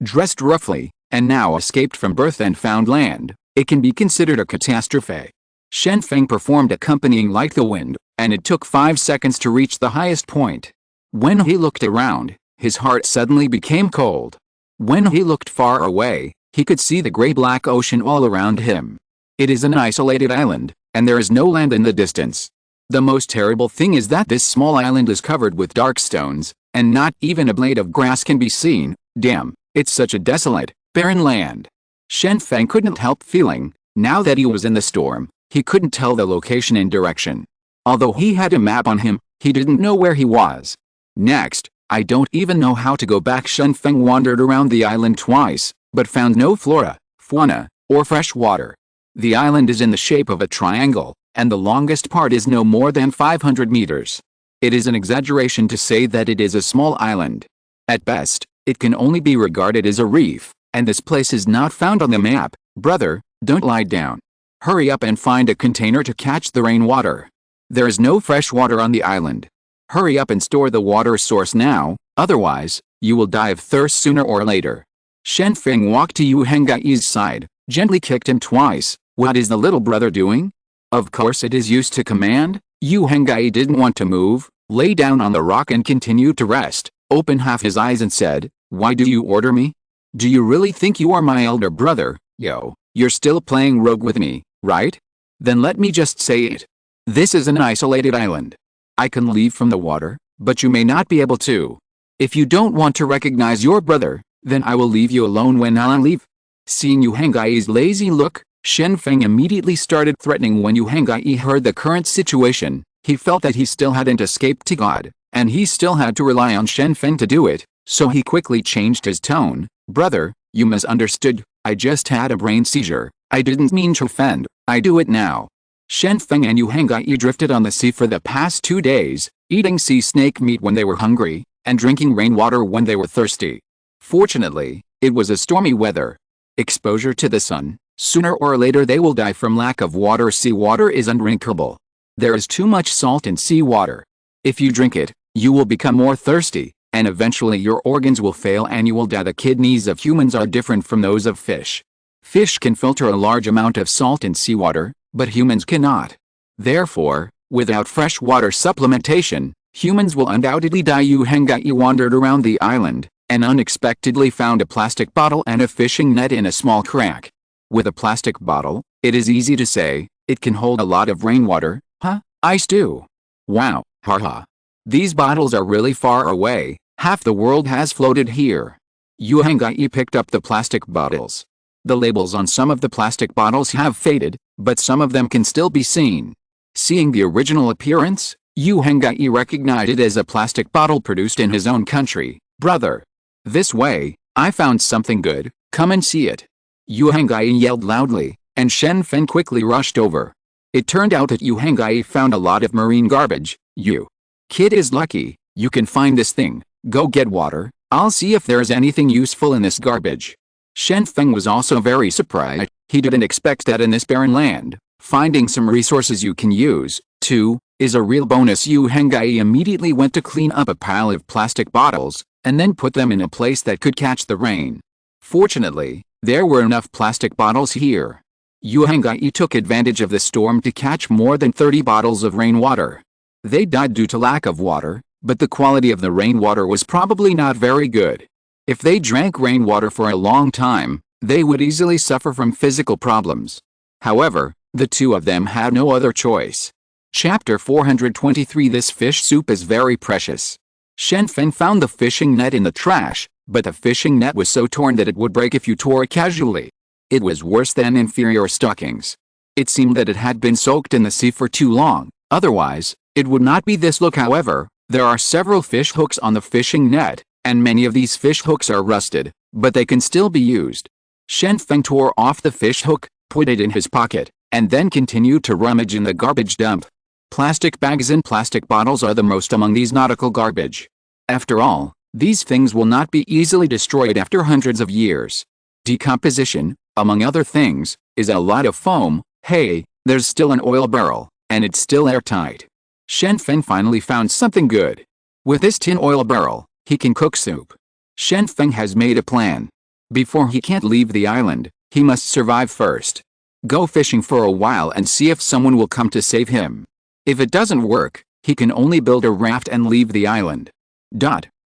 [SPEAKER 1] Dressed roughly, and now escaped from birth and found land. It can be considered a catastrophe. Shen Feng performed accompanying like the wind, and it took 5 seconds to reach the highest point. When he looked around, his heart suddenly became cold. When he looked far away, he could see the gray-black ocean all around him. It is an isolated island, and there is no land in the distance. The most terrible thing is that this small island is covered with dark stones, and not even a blade of grass can be seen. Damn, it's such a desolate, barren land. Shen Feng couldn't help feeling, now that he was in the storm, he couldn't tell the location and direction. Although he had a map on him, he didn't know where he was. Next, I don't even know how to go back. Shen Feng wandered around the island twice, but found no flora, fauna, or fresh water. The island is in the shape of a triangle, and the longest part is no more than 500 meters. It is an exaggeration to say that it is a small island. At best, it can only be regarded as a reef, and this place is not found on the map. Brother, don't lie down. Hurry up and find a container to catch the rainwater. There is no fresh water on the island. Hurry up and store the water source now, otherwise, you will die of thirst sooner or later. Shen Feng walked to Yu Hengai's side, gently kicked him twice. What is the little brother doing? Of course it is used to command. Yu Hengai didn't want to move, lay down on the rock and continued to rest, opened half his eyes and said, "Why do you order me? Do you really think you are my elder brother? Yo, you're still playing rogue with me, right? Then let me just say it. This is an isolated island. I can leave from the water, but you may not be able to. If you don't want to recognize your brother, then I will leave you alone when I leave." Seeing Yu Hengai's lazy look, Shen Feng immediately started threatening. When Yu Hengai heard the current situation, he felt that he still hadn't escaped to God, and he still had to rely on Shen Feng to do it, so he quickly changed his tone. "Brother, you misunderstood. I just had a brain seizure. I didn't mean to offend. I do it now." Shen Feng and Yu Hengai drifted on the sea for the past 2 days, eating sea snake meat when they were hungry, and drinking rainwater when they were thirsty. Fortunately, it was a stormy weather. Exposure to the sun. Sooner or later they will die from lack of water. Seawater is undrinkable. There is too much salt in seawater. If you drink it, you will become more thirsty, and eventually your organs will fail and you will die. The kidneys of humans are different from those of fish. Fish can filter a large amount of salt in seawater, but humans cannot. Therefore, without fresh water supplementation, humans will undoubtedly die. Yu Hengai wandered around the island, and unexpectedly found a plastic bottle and a fishing net in a small crack. With a plastic bottle, it is easy to say, it can hold a lot of rainwater, huh? Ice too. Wow, haha. These bottles are really far away, half the world has floated here. Yu Hengai picked up the plastic bottles. The labels on some of the plastic bottles have faded, but some of them can still be seen. Seeing the original appearance, Yu Hengai recognized it as a plastic bottle produced in his own country. "Brother, this way, I found something good, come and see it." Yu Hengai yelled loudly, and Shen Feng quickly rushed over. It turned out that Yu Hengai found a lot of marine garbage. "You kid is lucky, you can find this thing. Go get water, I'll see if there's anything useful in this garbage." Shen Feng was also very surprised. He didn't expect that in this barren land, finding some resources you can use, too, is a real bonus. Yu Hengai immediately went to clean up a pile of plastic bottles, and then put them in a place that could catch the rain. Fortunately, there were enough plastic bottles here. Yu Hengai took advantage of the storm to catch more than 30 bottles of rainwater. They died due to lack of water, but the quality of the rainwater was probably not very good. If they drank rainwater for a long time, they would easily suffer from physical problems. However, the two of them had no other choice. Chapter 423. This fish soup is very precious. Shen Feng found the fishing net in the trash, but the fishing net was so torn that it would break if you tore it casually. It was worse than inferior stockings. It seemed that it had been soaked in the sea for too long, otherwise, it would not be this look. However, there are several fish hooks on the fishing net, and many of these fish hooks are rusted, but they can still be used. Shen Feng tore off the fish hook, put it in his pocket, and then continued to rummage in the garbage dump. Plastic bags and plastic bottles are the most among these nautical garbage. After all, these things will not be easily destroyed after hundreds of years. Decomposition, among other things, is a lot of foam. Hey, there's still an oil barrel, and it's still airtight. Shen Feng finally found something good. With this tin oil barrel, he can cook soup. Shen Feng has made a plan. Before he can't leave the island, he must survive first. Go fishing for a while and see if someone will come to save him. If it doesn't work, he can only build a raft and leave the island.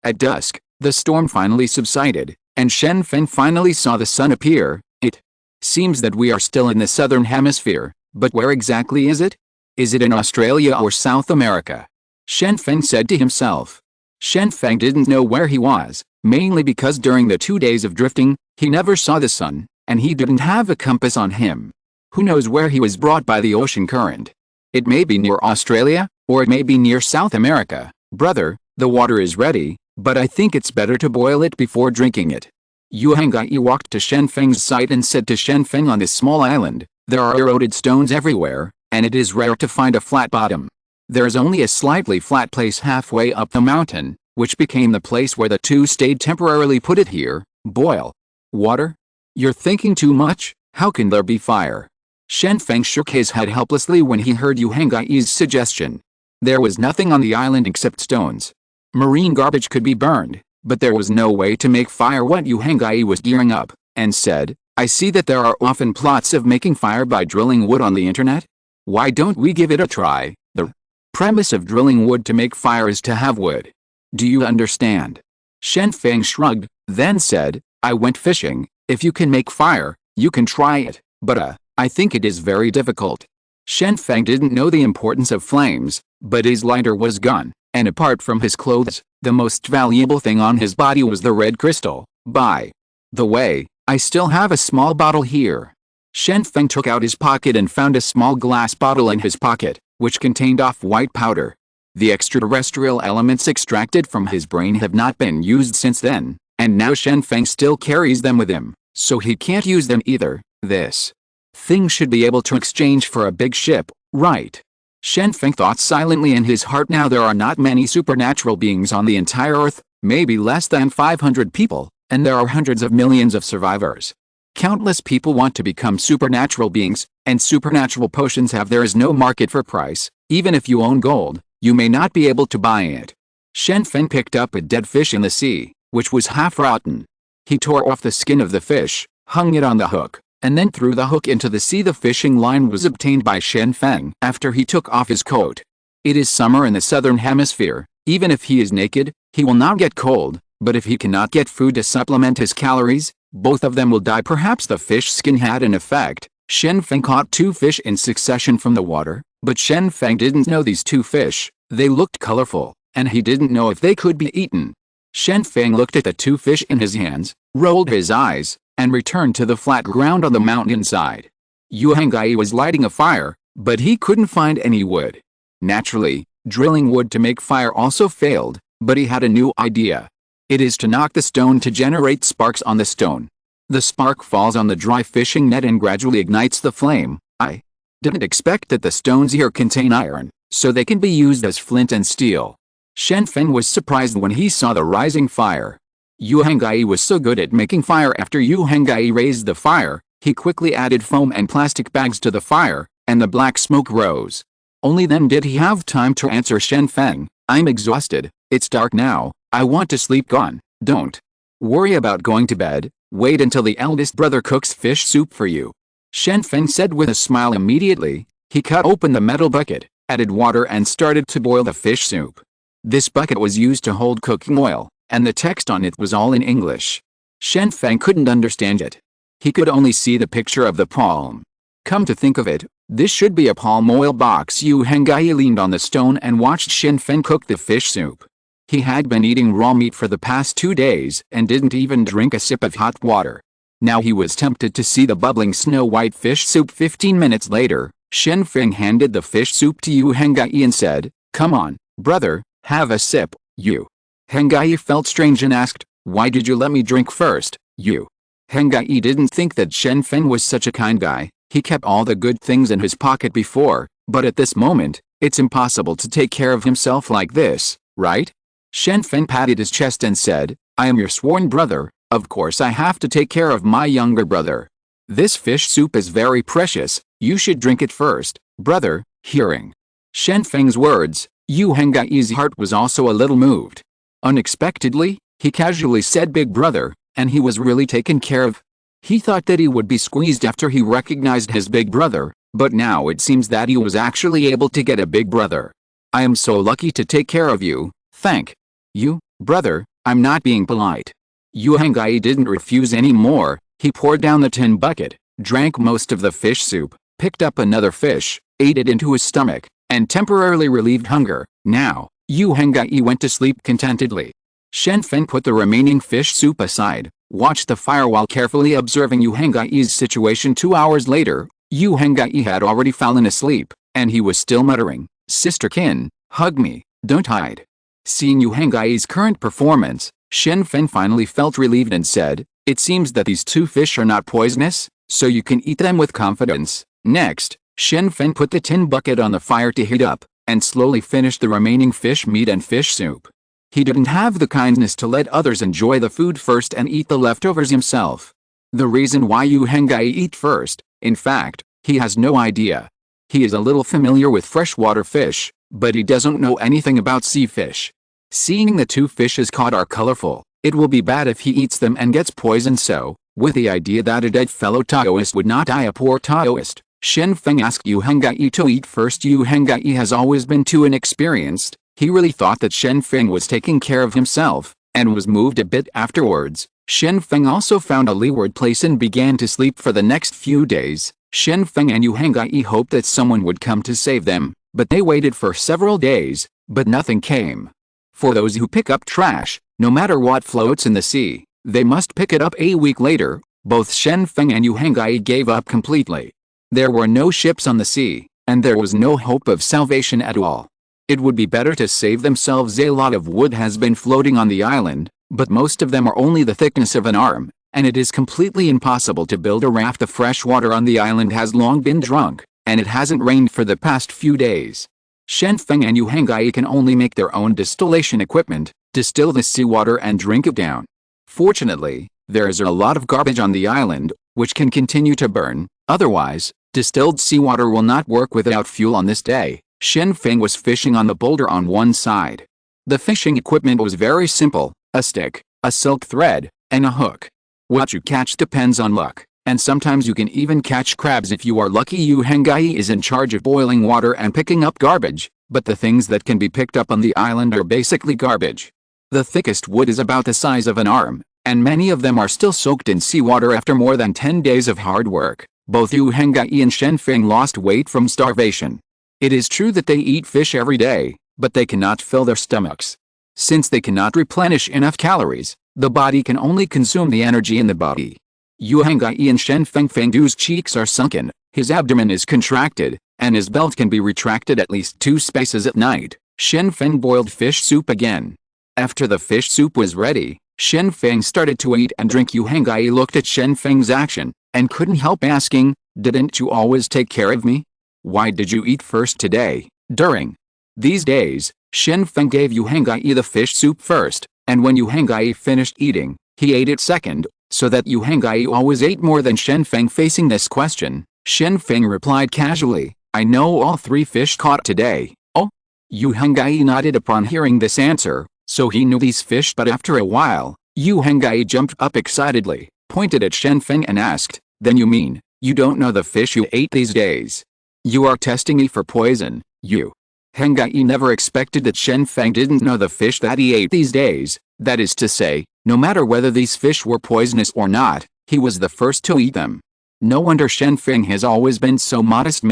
[SPEAKER 1] At dusk, the storm finally subsided, and Shen Feng finally saw the sun appear. It seems that we are still in the southern hemisphere, but where exactly is it? Is it in Australia or South America? Shen Feng said to himself. Shen Feng didn't know where he was, mainly because during the 2 days of drifting, he never saw the sun, and he didn't have a compass on him. Who knows where he was brought by the ocean current? It may be near Australia, or it may be near South America. Brother, the water is ready, but I think it's better to boil it before drinking it. Yu Hengyi walked to Shen Feng's site and said to Shen Feng, on this small island, there are eroded stones everywhere, and it is rare to find a flat bottom. There is only a slightly flat place halfway up the mountain, which became the place where the two stayed temporarily. Put it here. Boil water? You're thinking too much. How can there be fire? Shen Feng shook his head helplessly when he heard Yu Hengyi's suggestion. There was nothing on the island except stones. Marine garbage could be burned, but there was no way to make fire. What Yu Hengyi was gearing up, and said, I see that there are often plots of making fire by drilling wood on the internet. Why don't we give it a try? The premise of drilling wood to make fire is to have wood. Do you understand? Shen Feng shrugged, then said, I went fishing. If you can make fire, you can try it, but I think it is very difficult. Shen Feng didn't know the importance of flames, but his lighter was gone, and apart from his clothes, the most valuable thing on his body was the red crystal. By the way, I still have a small bottle here. Shen Feng took out his pocket and found a small glass bottle in his pocket, which contained off-white powder. The extraterrestrial elements extracted from his brain have not been used since then, and now Shen Feng still carries them with him, so he can't use them either. This thing should be able to exchange for a big ship, right? Shen Feng thought silently in his heart. Now there are not many supernatural beings on the entire Earth, maybe less than 500 people, and there are hundreds of millions of survivors. Countless people want to become supernatural beings, and supernatural potions have. There is no market for price. Even if you own gold, you may not be able to buy it. Shen Feng picked up a dead fish in the sea, which was half rotten. He tore off the skin of the fish, hung it on the hook, and then threw the hook into the sea. The fishing line was obtained by Shen Feng after he took off his coat. It is summer in the southern hemisphere. Even if he is naked, he will not get cold, but if he cannot get food to supplement his calories, both of them will die. Perhaps the fish skin had an effect. Shen Feng caught 2 fish in succession from the water, but Shen Feng didn't know these 2 fish. They looked colorful, and he didn't know if they could be eaten. Shen Feng looked at the 2 fish in his hands, rolled his eyes, and returned to the flat ground on the mountainside. Yu Hengyi was lighting a fire, but he couldn't find any wood. Naturally, drilling wood to make fire also failed, but he had a new idea. It is to knock the stone to generate sparks on the stone. The spark falls on the dry fishing net and gradually ignites the flame. I didn't expect that the stones here contain iron, so they can be used as flint and steel. Shen Feng was surprised when he saw the rising fire. Yu Hengyi was so good at making fire. After Yu Hengyi raised the fire, he quickly added foam and plastic bags to the fire, and the black smoke rose. Only then did he have time to answer Shen Feng, I'm exhausted, it's dark now, I want to sleep. Gone. Don't worry about going to bed, wait until the eldest brother cooks fish soup for you. Shen Feng said with a smile. Immediately, he cut open the metal bucket, added water and started to boil the fish soup. This bucket was used to hold cooking oil, and the text on it was all in English. Shen Feng couldn't understand it. He could only see the picture of the palm. Come to think of it, this should be a palm oil box. Yu Hengyi leaned on the stone and watched Shen Feng cook the fish soup. He had been eating raw meat for the past 2 days and didn't even drink a sip of hot water. Now he was tempted to see the bubbling snow-white fish soup. 15 minutes later, Shen Feng handed the fish soup to Yu Hengyi and said, come on, brother, have a sip. Yu Hengyi felt strange and asked, why did you let me drink first? Yu Hengyi didn't think that Shen Feng was such a kind guy. He kept all the good things in his pocket before, but at this moment, It's impossible to take care of himself like this, right? Shen Feng patted his chest and said, I am your sworn brother, of course I have to take care of my younger brother. This fish soup is very precious, you should drink it first, brother. Hearing Shen Feng's words, Yu Hengai's heart was also a little moved. Unexpectedly, he casually said big brother, and he was really taken care of. He thought that he would be squeezed after he recognized his big brother, but now it seems that he was actually able to get a big brother. I am so lucky to take care of you, thank you, brother, I'm not being polite. Yu Hengai didn't refuse anymore. He poured down the tin bucket, drank most of the fish soup, picked up another fish, ate it into his stomach, and temporarily relieved hunger. Now, Yu Hengai went to sleep contentedly. Shen Feng put the remaining fish soup aside, watched the fire while carefully observing Yu Hengai's situation. 2 hours later, Yu Hengai had already fallen asleep, and he was still muttering, Sisterkin, hug me, don't hide. Seeing Yu Hengai's current performance, Shen Feng finally felt relieved and said, it seems that these 2 fish are not poisonous, so you can eat them with confidence. Next, Shen Feng put the tin bucket on the fire to heat up, and slowly finished the remaining fish meat and fish soup. He didn't have the kindness to let others enjoy the food first and eat the leftovers himself. The reason why Yu Hengai eat first, in fact, he has no idea. He is a little familiar with freshwater fish, but he doesn't know anything about sea fish. Seeing the 2 fishes caught are colorful, it will be bad if he eats them and gets poisoned, so, with the idea that a dead fellow Taoist would not die a poor Taoist, Shen Feng asked Yu Hengai to eat first. Yu Hengai has always been too inexperienced. He really thought that Shen Feng was taking care of himself, and was moved a bit afterwards. Shen Feng also found a leeward place and began to sleep for the next few days. Shen Feng and Yu Hengai hoped that someone would come to save them, but they waited for several days, but nothing came. For those who pick up trash, no matter what floats in the sea, they must pick it up a week later. Both Shen Feng and Yu Hengai gave up completely. There were no ships on the sea, and there was no hope of salvation at all. It would be better to save themselves. A lot of wood has been floating on the island, but most of them are only the thickness of an arm, and it is completely impossible to build a raft. The fresh water on the island has long been drunk, and it hasn't rained for the past few days. Shen Feng and Yu Hengai can only make their own distillation equipment, distill the seawater and drink it down. Fortunately, there is a lot of garbage on the island, which can continue to burn, otherwise, distilled seawater will not work without fuel. On this day, Shen Feng was fishing on the boulder on one side. The fishing equipment was very simple, a stick, a silk thread, and a hook. What you catch depends on luck, and sometimes you can even catch crabs if you are lucky. Yu Hengai is in charge of boiling water and picking up garbage, but the things that can be picked up on the island are basically garbage. The thickest wood is about the size of an arm, and many of them are still soaked in seawater after more than 10 days of hard work. Both Yu Hengai and Shen Feng lost weight from starvation. It is true that they eat fish every day, but they cannot fill their stomachs. Since they cannot replenish enough calories, the body can only consume the energy in the body. Yu Hengai and Shen Feng's cheeks are sunken, his abdomen is contracted, and his belt can be retracted at least 2 spaces at night. Shen Feng boiled fish soup again. After the fish soup was ready, Shen Feng started to eat and drink. Yu Hengai looked at Shen Feng's action, and couldn't help asking, didn't you always take care of me? Why did you eat first today? During these days, Shen Feng gave Yu Hengai the fish soup first, and when Yu Hengai finished eating, he ate it second, so that Yu Hengai always ate more than Shen Feng. Facing this question, Shen Feng replied casually, I know all 3 fish caught today. Oh? Yu Hengai nodded upon hearing this answer, so he knew these fish. But after a while, Yu Hengai jumped up excitedly, pointed at Shen Feng and asked, then you mean, you don't know the fish you ate these days? You are testing me for poison. Yu Hengai never expected that Shen Feng didn't know the fish that he ate these days. That is to say, no matter whether these fish were poisonous or not, he was the first to eat them. No wonder Shen Feng has always been so modest.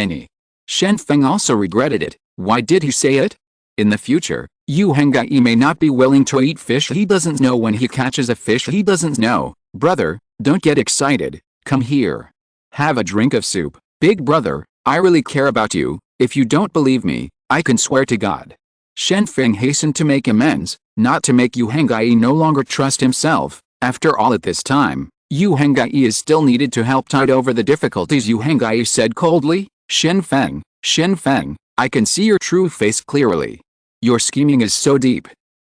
[SPEAKER 1] Shen Feng also regretted it. Why did he say it? In the future, Yu Hengai may not be willing to eat fish he doesn't know when he catches a fish he doesn't know. Brother, don't get excited. Come here. Have a drink of soup. Big brother, I really care about you. If you don't believe me, I can swear to God. Shen Feng hastened to make amends, not to make Yu Hengai no longer trust himself. After all, at this time, Yu Hengai is still needed to help tide over the difficulties. Yu Hengai said coldly, Shen Feng, I can see your true face clearly. Your scheming is so deep.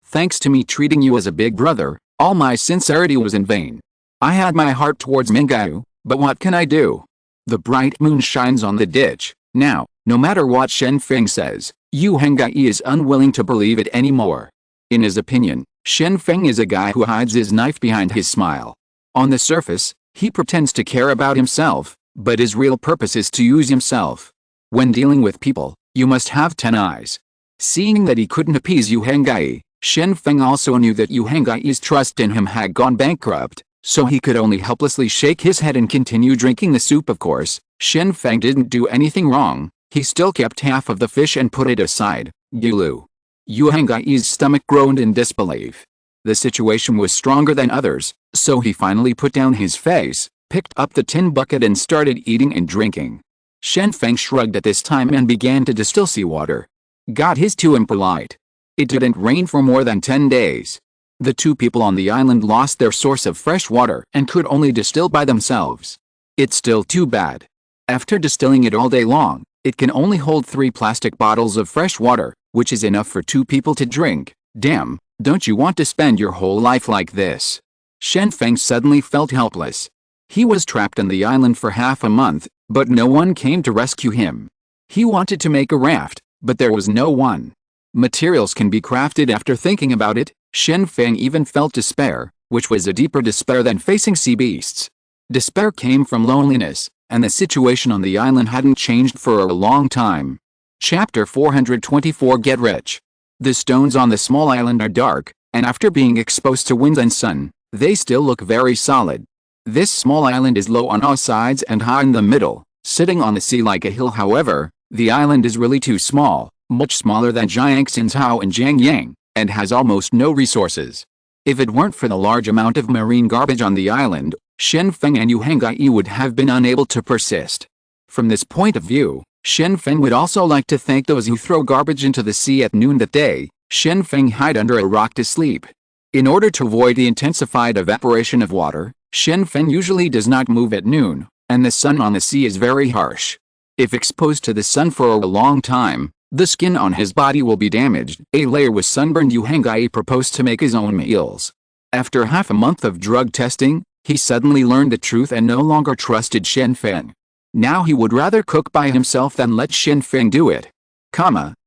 [SPEAKER 1] Thanks to me treating you as a big brother, all my sincerity was in vain. I had my heart towards Mingyu, but what can I do? The bright moon shines on the ditch. Now, no matter what Shen Feng says, Yu Hengyi is unwilling to believe it anymore. In his opinion, Shen Feng is a guy who hides his knife behind his smile. On the surface, he pretends to care about himself, but his real purpose is to use himself. When dealing with people, you must have 10 eyes. Seeing that he couldn't appease Yu Hengyi, Shen Feng also knew that Yu Hengyi's trust in him had gone bankrupt, so he could only helplessly shake his head and continue drinking the soup. Of course, Shen Feng didn't do anything wrong. He still kept half of the fish and put it aside. Gulu. Yu Hengyi's stomach groaned in disbelief. The situation was stronger than others, so he finally put down his face, picked up the tin bucket and started eating and drinking. Shen Feng shrugged at this time and began to distill seawater. God, he's too impolite. It didn't rain for more than 10 days. The two people on the island lost their source of fresh water and could only distill by themselves. It's still too bad. After distilling it all day long, it can only hold 3 plastic bottles of fresh water, which is enough for 2 people to drink. Damn, don't you want to spend your whole life like this? Shen Feng suddenly felt helpless. He was trapped on the island for half a month, but no one came to rescue him. He wanted to make a raft, but there was no one. Materials can be crafted. After thinking about it, Shen Feng even felt despair, which was a deeper despair than facing sea beasts. Despair came from loneliness, and the situation on the island hadn't changed for a long time. Chapter 424 Get Rich. The stones on the small island are dark, and after being exposed to wind and sun, they still look very solid. This small island is low on all sides and high in the middle, sitting on the sea like a hill. However, the island is really too small, much smaller than Jiangxinzhou and Jiangyang, and has almost no resources. If it weren't for the large amount of marine garbage on the island, Shen Feng and Yu Hengyi would have been unable to persist. From this point of view, Shen Feng would also like to thank those who throw garbage into the sea at noon that day. Shen Feng hid under a rock to sleep. In order to avoid the intensified evaporation of water, Shen Feng usually does not move at noon, and the sun on the sea is very harsh. If exposed to the sun for a long time, the skin on his body will be damaged. A layer was sunburned. Yu Hengyi proposed to make his own meals. After half a month of drug testing, he suddenly learned the truth and no longer trusted Shen Feng. Now he would rather cook by himself than let Shen Feng do it.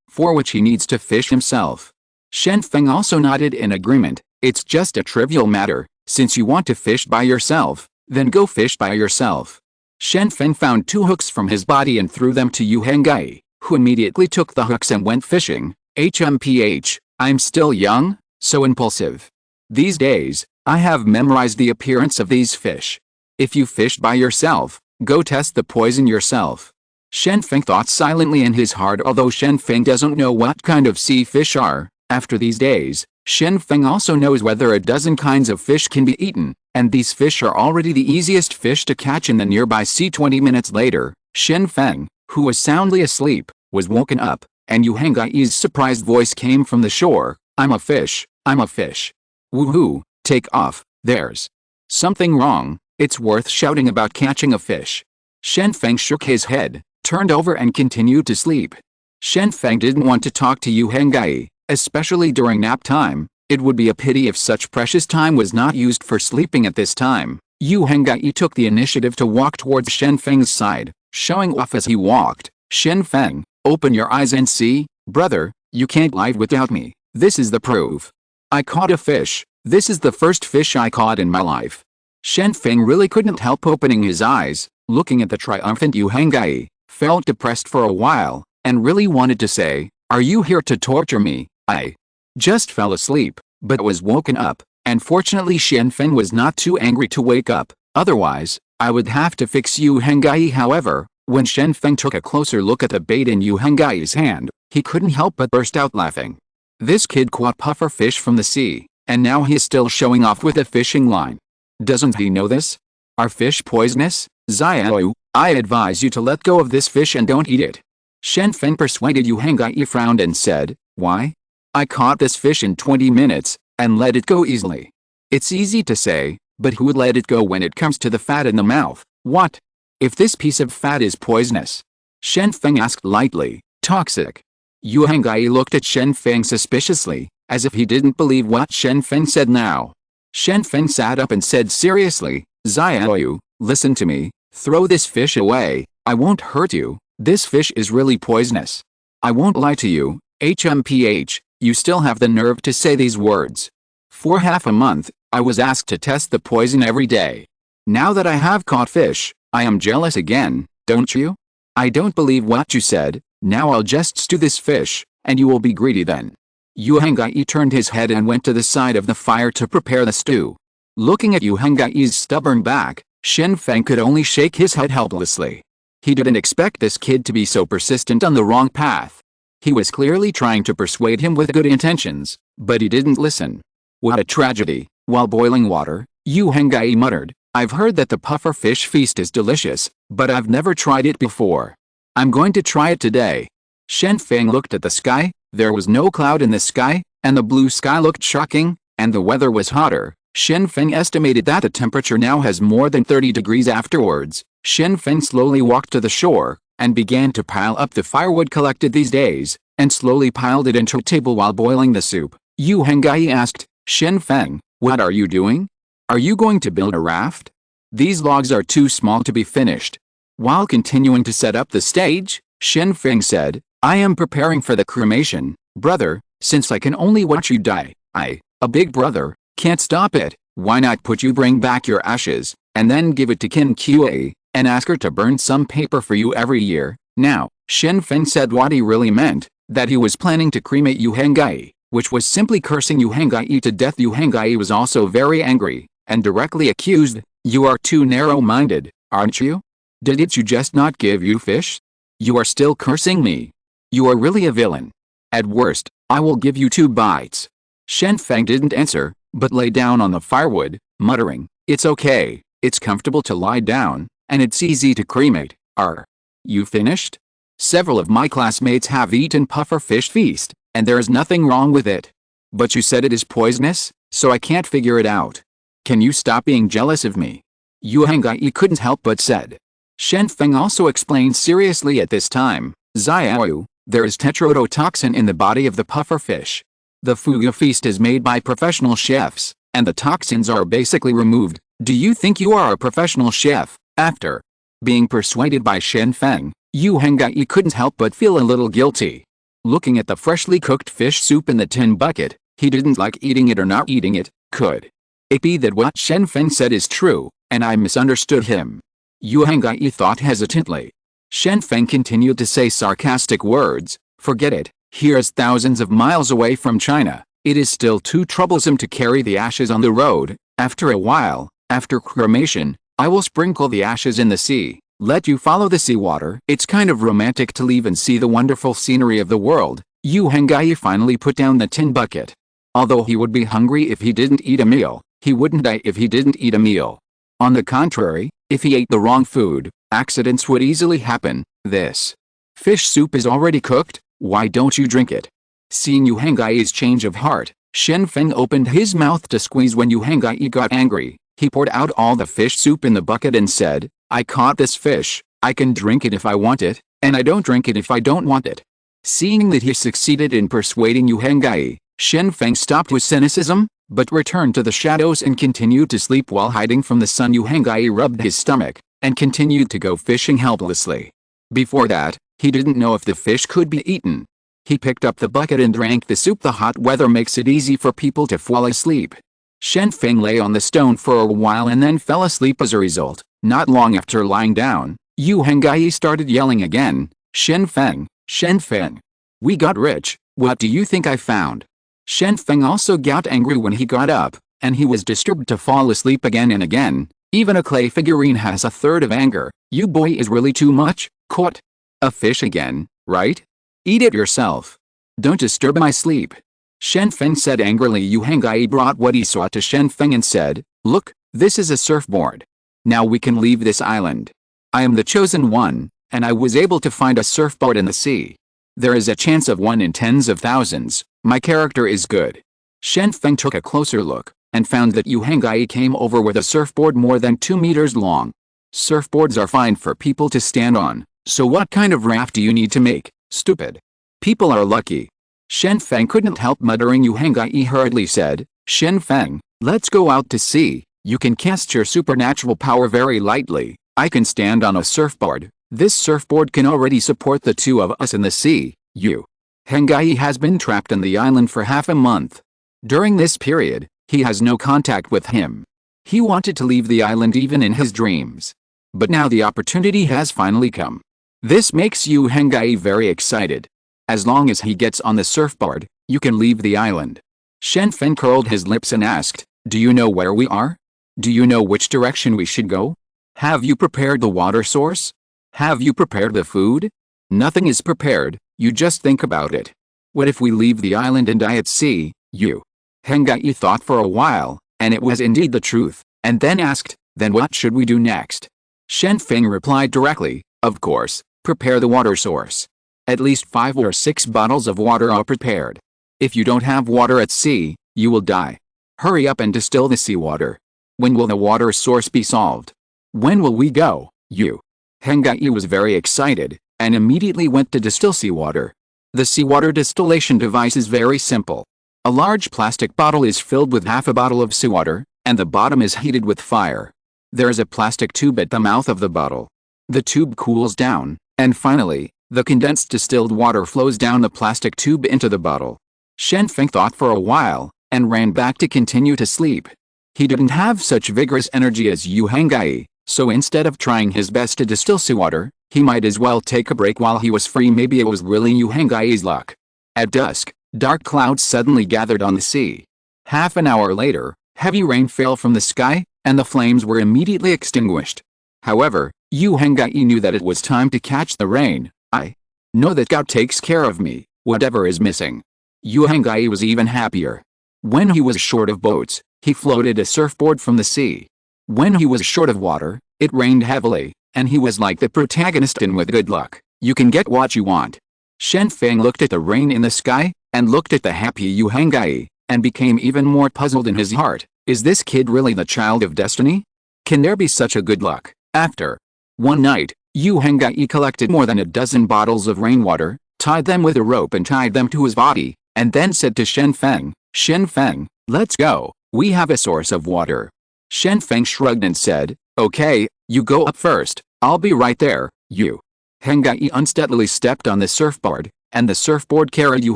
[SPEAKER 1] For which he needs to fish himself. Shen Feng also nodded in agreement. It's just a trivial matter. Since you want to fish by yourself, then go fish by yourself. Shen Feng found 2 hooks from his body and threw them to Yu Hengyi, who immediately took the hooks and went fishing. I'm still young, so impulsive. These days, I have memorized the appearance of these fish. If you fish by yourself, go test the poison yourself. Shen Feng thought silently in his heart. Although Shen Feng doesn't know what kind of sea fish are, after these days, Shen Feng also knows whether a dozen kinds of fish can be eaten, and these fish are already the easiest fish to catch in the nearby sea. 20 minutes later, Shen Feng, who was soundly asleep, was woken up, and Yu Hengyi's surprised voice came from the shore. I'm a fish, I'm a fish. Woohoo, take off, there's something wrong. It's worth shouting about catching a fish. Shen Feng shook his head, turned over and continued to sleep. Shen Feng didn't want to talk to Yu Hengyi, especially during nap time. It would be a pity if such precious time was not used for sleeping at this time. Yu Hengyi took the initiative to walk towards Shen Feng's side, showing off as he walked. Shen Feng, open your eyes and see, brother, you can't live without me. This is the proof. I caught a fish. This is the first fish I caught in my life. Shen Feng really couldn't help opening his eyes, looking at the triumphant Yu Hengyi, felt depressed for a while, and really wanted to say, are you here to torture me? I just fell asleep, but was woken up, and fortunately Shen Feng was not too angry to wake up, otherwise, I would have to fix Yu Hengyi. However, when Shen Feng took a closer look at the bait in Yu Hengyi's hand, he couldn't help but burst out laughing. This kid caught puffer fish from the sea, and now he's still showing off with a fishing line. Doesn't he know this? Are fish poisonous? Xiao, I advise you to let go of this fish and don't eat it. Shen Feng persuaded Yu Hengyi frowned and said, why? I caught this fish in 20 minutes, and let it go easily. It's easy to say, but who would let it go when it comes to the fat in the mouth? What if this piece of fat is poisonous? Shen Feng asked lightly. Toxic. Yu Henggai looked at Shen Feng suspiciously, as if he didn't believe what Shen Feng said now. Shen Feng sat up and said seriously, Xiaoyu, listen to me, throw this fish away, I won't hurt you, this fish is really poisonous. I won't lie to you, HMPH, you still have the nerve to say these words. For half a month, I was asked to test the poison every day. Now that I have caught fish, I am jealous again, don't you? I don't believe what you said, now I'll just stew this fish, and you will be greedy then. Yu Henggai turned his head and went to the side of the fire to prepare the stew. Looking at Yu Henggai's stubborn back, Shen Feng could only shake his head helplessly. He didn't expect this kid to be so persistent on the wrong path. He was clearly trying to persuade him with good intentions, but he didn't listen. What a tragedy. While boiling water, Yu Henggai muttered, I've heard that the puffer fish feast is delicious, but I've never tried it before. I'm going to try it today. Shen Feng looked at the sky, there was no cloud in the sky, and the blue sky looked shocking, and the weather was hotter. Shen Feng estimated that the temperature now has more than 30 degrees afterwards. Shen Feng slowly walked to the shore, and began to pile up the firewood collected these days, and slowly piled it into a table while boiling the soup. Yu Henggai asked, Shen Feng, what are you doing? Are you going to build a raft? These logs are too small to be finished. While continuing to set up the stage, Shen Feng said, I am preparing for the cremation, brother, since I can only watch you die, a big brother, can't stop it. Why not bring back your ashes, and then give it to Qin Qa, and ask her to burn some paper for you every year? Now, Shen Feng said what he really meant, that he was planning to cremate Yu Henggai, which was simply cursing Yu Henggai to death. Yu Henggai was also very angry, and directly accused, you are too narrow-minded, aren't you? Did you just not give you fish? You are still cursing me. You are really a villain. At worst, I will give you 2 bites. Shen Feng didn't answer, but lay down on the firewood, muttering, it's okay, it's comfortable to lie down, and it's easy to cremate. Are you finished? Several of my classmates have eaten puffer fish feast, and there is nothing wrong with it. But you said it is poisonous, so I can't figure it out. Can you stop being jealous of me? Yu Henggai couldn't help but said. Shen Feng also explained seriously at this time, Xiaoyu, there is tetrodotoxin in the body of the puffer fish. The fugu feast is made by professional chefs, and the toxins are basically removed. Do you think you are a professional chef? After being persuaded by Shen Feng, Yu Henggai couldn't help but feel a little guilty. Looking at the freshly cooked fish soup in the tin bucket, he didn't like eating it or not eating it. Could it be that what Shen Feng said is true, and I misunderstood him? Yu Henggai thought hesitantly. Shen Feng continued to say sarcastic words, forget it, here is thousands of miles away from China, it is still too troublesome to carry the ashes on the road. After a while, after cremation, I will sprinkle the ashes in the sea, let you follow the seawater. It's kind of romantic to leave and see the wonderful scenery of the world. Yu Henggai finally put down the tin bucket. Although he would be hungry if he didn't eat a meal, he wouldn't die if he didn't eat a meal. On the contrary, if he ate the wrong food, accidents would easily happen. This fish soup is already cooked, why don't you drink it? Seeing Yu Henggai's change of heart, Shen Feng opened his mouth to squeeze when Yu Henggai got angry. He poured out all the fish soup in the bucket and said, I caught this fish, I can drink it if I want it, and I don't drink it if I don't want it. Seeing that he succeeded in persuading Yu Henggai, Shen Feng stopped with cynicism, but returned to the shadows and continued to sleep while hiding from the sun. Yu Henggai rubbed his stomach, and continued to go fishing helplessly. Before that, he didn't know if the fish could be eaten. He picked up the bucket and drank the soup. The hot weather makes it easy for people to fall asleep. Shen Feng lay on the stone for a while and then fell asleep as a result. Not long after lying down, Yu Henggai started yelling again, Shen Feng, Shen Feng. We got rich, what do you think I found? Shen Feng also got angry when he got up, and he was disturbed to fall asleep again and again. Even a clay figurine has a third of anger. You boy is really too much. Caught a fish again, right? Eat it yourself. Don't disturb my sleep. Shen Feng said angrily. Yu Henggai brought what he saw to Shen Feng and said, look, this is a surfboard. Now we can leave this island. I am the chosen one, and I was able to find a surfboard in the sea. There is a chance of 1 in tens of thousands. My character is good. Shen Feng took a closer look, and found that Yu Henggai came over with a surfboard more than 2 meters long. Surfboards are fine for people to stand on, so what kind of raft do you need to make? Stupid. People are lucky. Shen Feng couldn't help muttering. Yu Hengyi hurriedly said, Shen Feng, let's go out to sea. You can cast your supernatural power very lightly. I can stand on a surfboard. This surfboard can already support the two of us in the sea. Yu Hengyi has been trapped on the island for half a month. During this period, he has no contact with him. He wanted to leave the island even in his dreams. But now the opportunity has finally come. This makes Yu Hengyi very excited. As long as he gets on the surfboard, you can leave the island. Shen Feng curled his lips and asked, do you know where we are? Do you know which direction we should go? Have you prepared the water source? Have you prepared the food? Nothing is prepared, you just think about it. What if we leave the island and die at sea? Yu Hengyi thought for a while, and it was indeed the truth, and then asked, then what should we do next? Shen Feng replied directly, of course, prepare the water source. At least 5 or 6 bottles of water are prepared. If you don't have water at sea, you will die. Hurry up and distill the seawater. When will the water source be solved? When will we go? Yu Hengyi was very excited, and immediately went to distill seawater. The seawater distillation device is very simple. A large plastic bottle is filled with half a bottle of seawater, and the bottom is heated with fire. There is a plastic tube at the mouth of the bottle. The tube cools down, and finally, the condensed distilled water flows down the plastic tube into the bottle. Shen Feng thought for a while, and ran back to continue to sleep. He didn't have such vigorous energy as Yu Hengyi, so instead of trying his best to distill seawater, he might as well take a break while he was free. Maybe it was really Yu Hengyi's luck. At dusk, dark clouds suddenly gathered on the sea. Half an hour later, heavy rain fell from the sky, and the flames were immediately extinguished. However, Yu Hengyi knew that it was time to catch the rain. I know that God takes care of me, whatever is missing. Yu Hengyi was even happier. When he was short of boats, he floated a surfboard from the sea. When he was short of water, it rained heavily, and he was like the protagonist in With Good Luck, you can get what you want. Shen Feng looked at the rain in the sky, and looked at the happy Yu Hengyi, and became even more puzzled in his heart. Is this kid really the child of destiny? Can there be such a good luck? After one night, Yu Hengyi collected more than a dozen bottles of rainwater, tied them with a rope and tied them to his body, and then said to Shen Feng, let's go, we have a source of water. Shen Feng shrugged and said, okay, you go up first, I'll be right there. Yu Hengyi unsteadily stepped on the surfboard, and the surfboard carried Yu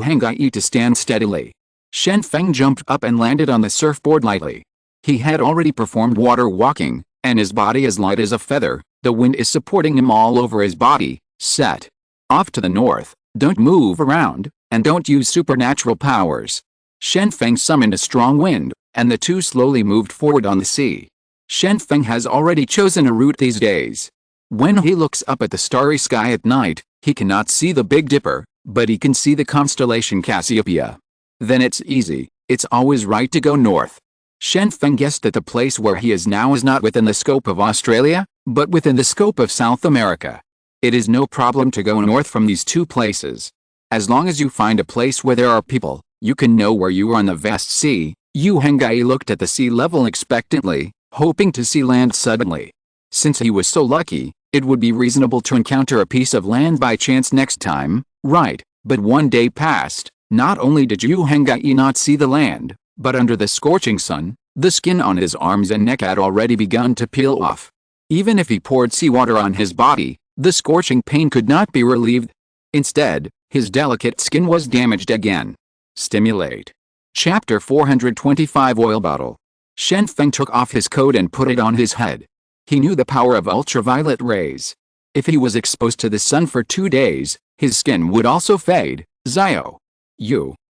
[SPEAKER 1] Hengyi to stand steadily. Shen Feng jumped up and landed on the surfboard lightly. He had already performed water walking, and his body is light as a feather, the wind is supporting him all over his body. Set off to the north, don't move around, and don't use supernatural powers. Shen Feng summoned a strong wind, and the two slowly moved forward on the sea. Shen Feng has already chosen a route these days. When he looks up at the starry sky at night, he cannot see the Big Dipper, but he can see the constellation Cassiopeia. Then it's easy, it's always right to go north. Shen Feng guessed that the place where he is now is not within the scope of Australia, but within the scope of South America. It is no problem to go north from these two places. As long as you find a place where there are people, you can know where you are on the vast sea. Yu Hengyi looked at the sea level expectantly, hoping to see land suddenly. Since he was so lucky, it would be reasonable to encounter a piece of land by chance next time, right? But one day passed. Not only did Yu Hengyi not see the land, but under the scorching sun, the skin on his arms and neck had already begun to peel off. Even if he poured seawater on his body, the scorching pain could not be relieved. Instead, his delicate skin was damaged again. Stimulate. Chapter 425 Oil Bottle. Shen Feng took off his coat and put it on his head. He knew the power of ultraviolet rays. If he was exposed to the sun for 2 days, his skin would also fade. Zio.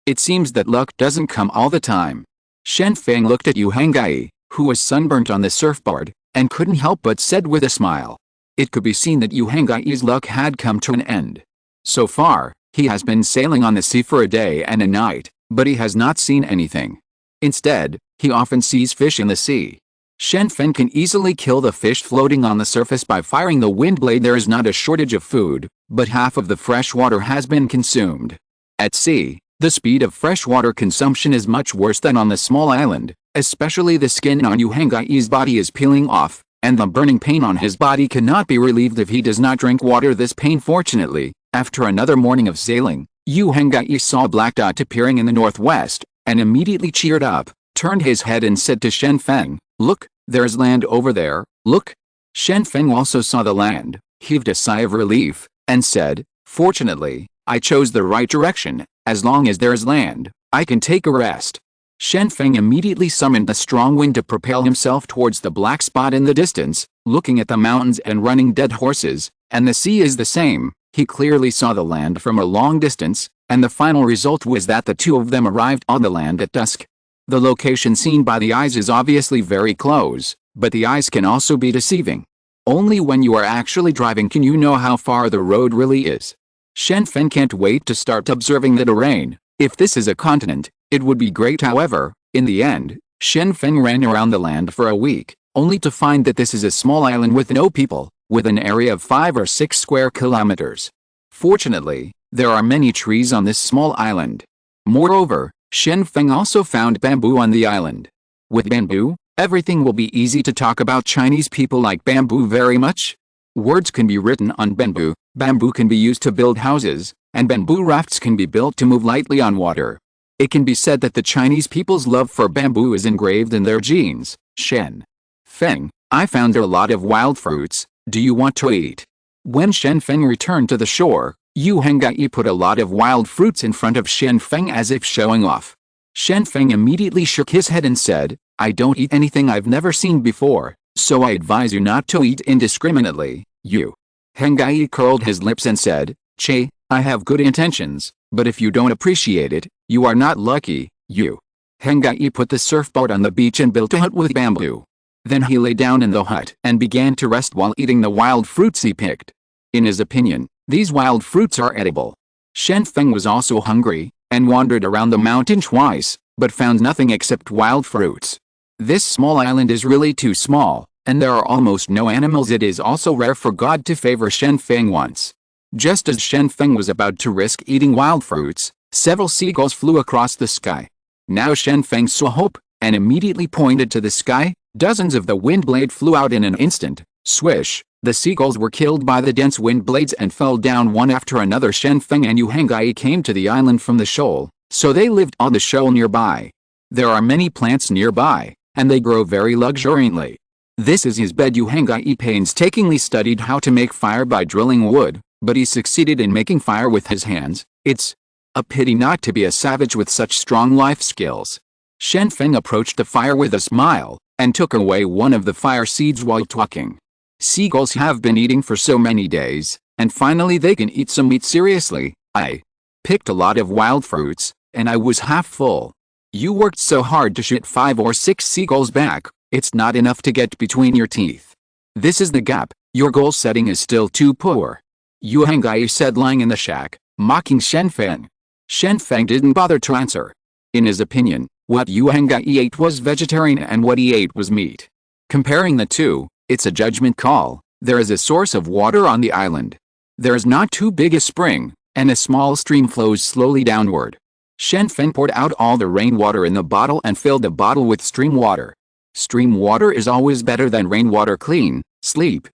[SPEAKER 1] It seems that luck doesn't come all the time. Shen Feng looked at Yu Hengyi, who was sunburnt on the surfboard, and couldn't help but said with a smile. It could be seen that Yu Hengyi's luck had come to an end. So far, he has been sailing on the sea for a day and a night, but he has not seen anything. Instead, he often sees fish in the sea. Shen Feng can easily kill the fish floating on the surface by firing the wind blade. There is not a shortage of food, but half of the fresh water has been consumed. At sea, the speed of freshwater consumption is much worse than on the small island, especially the skin on Yu Hengyi's body is peeling off, and the burning pain on his body cannot be relieved if he does not drink water. This pain, fortunately, After another morning of sailing, Yu Henggai saw a black dot appearing in the northwest, and immediately cheered up, turned his head and said to Shen Feng, "Look, there's land over there, look." Shen Feng also saw the land, heaved a sigh of relief, and said, "Fortunately, I chose the right direction. As long as there's land, I can take a rest." Shen Feng immediately summoned a strong wind to propel himself towards the black spot in the distance, looking at the mountains and running dead horses, and the sea is the same. He clearly saw the land from a long distance, and the final result was that the two of them arrived on the land at dusk. The location seen by the eyes is obviously very close, but the eyes can also be deceiving. Only when you are actually driving can you know how far the road really is. Shen Feng can't wait to start observing the terrain. If this is a continent, it would be great. However, in the end, Shen Feng ran around the land for a week, only to find that this is a small island with no people, with an area of 5 or 6 square kilometers. Fortunately, there are many trees on this small island. Moreover, Shen Feng also found bamboo on the island. With bamboo, everything will be easy to talk about. Chinese people like bamboo very much. Words can be written on bamboo, bamboo can be used to build houses, and bamboo rafts can be built to move lightly on water. It can be said that the Chinese people's love for bamboo is engraved in their genes. Shen Feng, I found a lot of wild fruits, do you want to eat? When Shen Feng returned to the shore, Yu Henggai put a lot of wild fruits in front of Shen Feng as if showing off. Shen Feng immediately shook his head and said, "I don't eat anything I've never seen before, so I advise you not to eat indiscriminately." Yu Henggai curled his lips and said, "Che, I have good intentions, but if you don't appreciate it, you are not lucky." Yu Henggai put the surfboard on the beach and built a hut with bamboo. Then he lay down in the hut and began to rest while eating the wild fruits he picked. In his opinion, these wild fruits are edible. Shen Feng was also hungry, and wandered around the mountain twice, but found nothing except wild fruits. This small island is really too small, and there are almost no animals. It is also rare for God to favor Shen Feng once. Just as Shen Feng was about to risk eating wild fruits, several seagulls flew across the sky. Now Shen Feng saw hope, and immediately pointed to the sky. Dozens of the wind blade flew out in an instant. Swish! The seagulls were killed by the dense wind blades and fell down one after another. Shen Feng and Yu Henggai came to the island from the shoal, so they lived on the shoal nearby. There are many plants nearby, and they grow very luxuriantly. This is his bed. Yu Henggai painstakingly studied how to make fire by drilling wood, but he succeeded in making fire with his hands. It's a pity not to be a savage with such strong life skills. Shen Feng approached the fire with a smile, and took away one of the fire seeds while talking. Seagulls have been eating for so many days, and finally they can eat some meat. Seriously, I picked a lot of wild fruits, and I was half full. You worked so hard to shoot 5 or 6 seagulls back, it's not enough to get between your teeth. This is the gap, your goal setting is still too poor. Yu Henggai said, lying in the shack, mocking Shen Feng. Shen Feng didn't bother to answer. In his opinion, what Yu Henggai ate was vegetarian and what he ate was meat. Comparing the two, it's a judgment call. There is a source of water on the island. There is not too big a spring, and a small stream flows slowly downward. Shen Feng poured out all the rainwater in the bottle and filled the bottle with stream water. Stream water is always better than rainwater. Clean, sleep,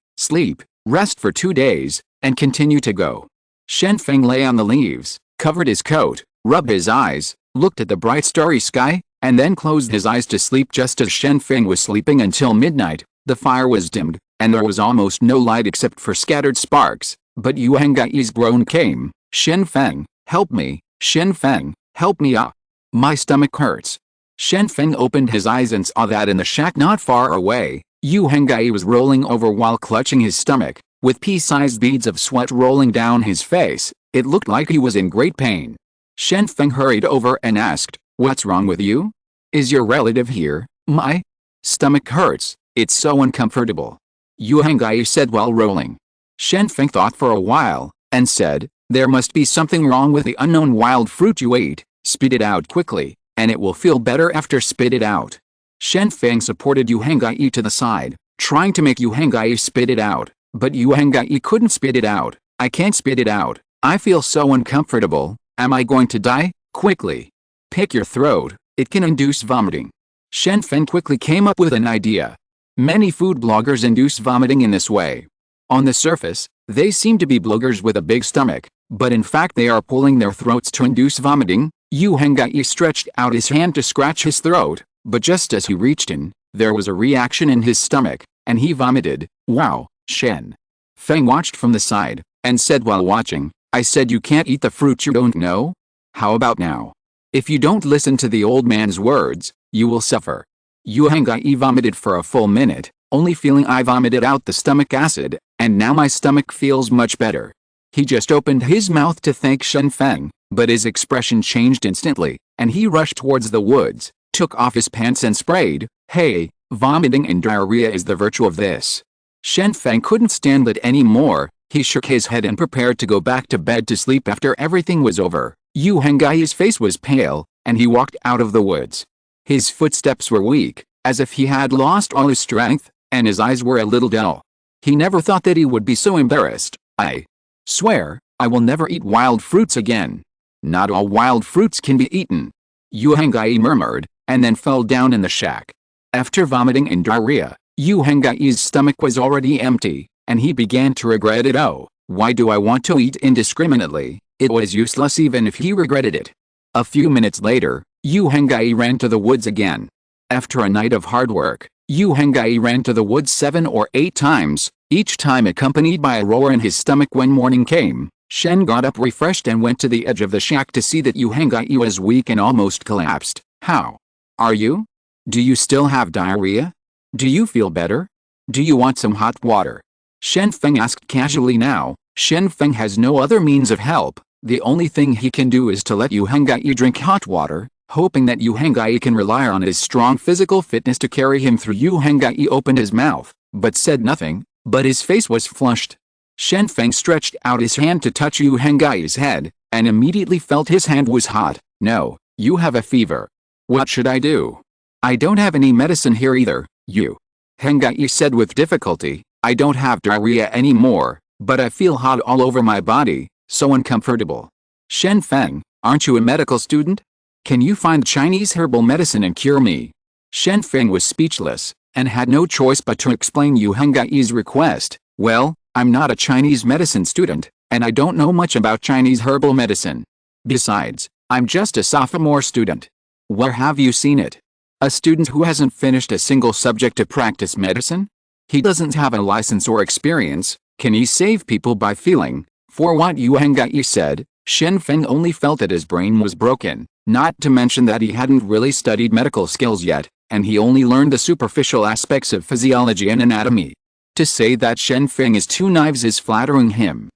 [SPEAKER 1] rest for 2 days, and continue to go. Shen Feng lay on the leaves, covered his coat, rubbed his eyes, looked at the bright starry sky, and then closed his eyes to sleep. Just as Shen Feng was sleeping until midnight, the fire was dimmed, and there was almost no light except for scattered sparks. But Yu Henggai's groan came, "Shen Feng, help me, Shen Feng, help me ah. My stomach hurts." Shen Feng opened his eyes and saw that in the shack not far away, Yu Henggai was rolling over while clutching his stomach, with pea-sized beads of sweat rolling down his face. It looked like he was in great pain. Shen Feng hurried over and asked, "What's wrong with you? Is your relative here?" "My stomach hurts, it's so uncomfortable," Yu Henggai said while rolling. Shen Feng thought for a while, and said, "There must be something wrong with the unknown wild fruit you ate. Spit it out quickly, and it will feel better after. Spit it out." Shen Feng supported Yu Henggai to the side, trying to make Yu Henggai spit it out, but Yu Henggai couldn't spit it out. "I can't spit it out. I feel so uncomfortable. Am I going to die? Quickly. Pick your throat, it can induce vomiting." Shen Feng quickly came up with an idea. Many food bloggers induce vomiting in this way. On the surface, they seem to be bloggers with a big stomach, but in fact they are pulling their throats to induce vomiting. Yu Hengyi stretched out his hand to scratch his throat, but just as he reached in, there was a reaction in his stomach, and he vomited. Wow, Shen Feng watched from the side, and said while watching, I said you can't eat the fruit you don't know? How about now? If you don't listen to the old man's words, you will suffer. Yu Hengyi vomited for a full minute, only feeling I vomited out the stomach acid, and now my stomach feels much better. He just opened his mouth to thank Shen Feng, but his expression changed instantly, and he rushed towards the woods, took off his pants and sprayed, hey, vomiting and diarrhea is the virtue of this. Shen Feng couldn't stand it anymore. He shook his head and prepared to go back to bed to sleep after everything was over. Yu Hengyi's face was pale, and he walked out of the woods. His footsteps were weak, as if he had lost all his strength, and his eyes were a little dull. He never thought that he would be so embarrassed. I swear, I will never eat wild fruits again. Not all wild fruits can be eaten. Yu Hengyi murmured, and then fell down in the shack. After vomiting and diarrhea, Yu Hengyi's stomach was already empty, and he began to regret it. Oh, why do I want to eat indiscriminately? It was useless even if he regretted it. A few minutes later, Yu Hengyi ran to the woods again. After a night of hard work, Yu Hengyi ran to the woods 7 or 8 times, each time accompanied by a roar in his stomach. When morning came, Shen got up refreshed and went to the edge of the shack to see that Yu Hengyi was weak and almost collapsed. How are you? Do you still have diarrhea? Do you feel better? Do you want some hot water? Shen Feng asked casually. Now, Shen Feng has no other means of help. The only thing he can do is to let Yu Hengyi drink hot water, hoping that Yu Hengyi can rely on his strong physical fitness to carry him through. Yu Hengyi opened his mouth, but said nothing, but his face was flushed. Shen Feng stretched out his hand to touch Yu Hengyi's head, and immediately felt his hand was hot. No, you have a fever. What should I do? I don't have any medicine here either, Yu Hengyi said with difficulty. I don't have diarrhea anymore, but I feel hot all over my body, so uncomfortable. Shen Feng, aren't you a medical student? Can you find Chinese herbal medicine and cure me? Shen Feng was speechless, and had no choice but to explain Yu Hengyi's request. Well, I'm not a Chinese medicine student, and I don't know much about Chinese herbal medicine. Besides, I'm just a sophomore student. Where have you seen it? A student who hasn't finished a single subject to practice medicine? He doesn't have a license or experience. Can he save people by feeling? For what Yu Hengyi said, Shen Feng only felt that his brain was broken, not to mention that he hadn't really studied medical skills yet, and he only learned the superficial aspects of physiology and anatomy. To say that Shen Feng is 2 knives is flattering him.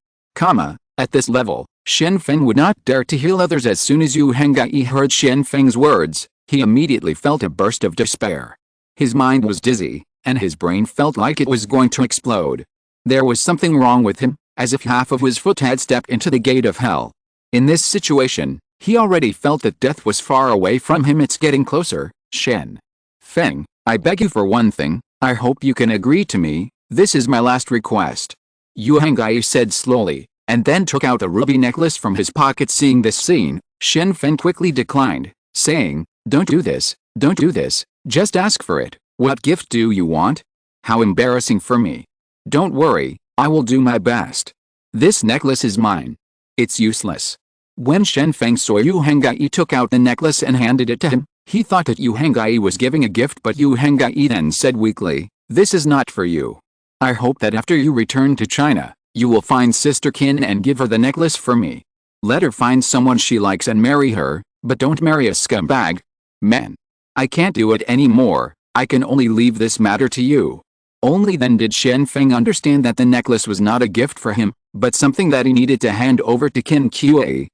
[SPEAKER 1] At this level, Shen Feng would not dare to heal others. As soon as Yu Hengyi heard Shen Feng's words, he immediately felt a burst of despair. His mind was dizzy, and his brain felt like it was going to explode. There was something wrong with him, as if half of his foot had stepped into the gate of hell. In this situation, he already felt that death was far away from him. It's getting closer. Shen Feng, I beg you for one thing. I hope you can agree to me. This is my last request. Yu Hengyi said slowly, and then took out a ruby necklace from his pocket. Seeing this scene, Shen Feng quickly declined, saying, Don't do this, don't do this, just ask for it. What gift do you want? How embarrassing for me. Don't worry, I will do my best. This necklace is mine. It's useless. When Shen Feng saw Yu Hengyi took out the necklace and handed it to him, he thought that Yu Hengyi was giving a gift, but Yu Hengyi then said weakly, This is not for you. I hope that after you return to China, you will find Sister Qin and give her the necklace for me. Let her find someone she likes and marry her, but don't marry a scumbag. Man. I can't do it anymore. I can only leave this matter to you. Only then did Shen Feng understand that the necklace was not a gift for him, but something that he needed to hand over to Qin Qa.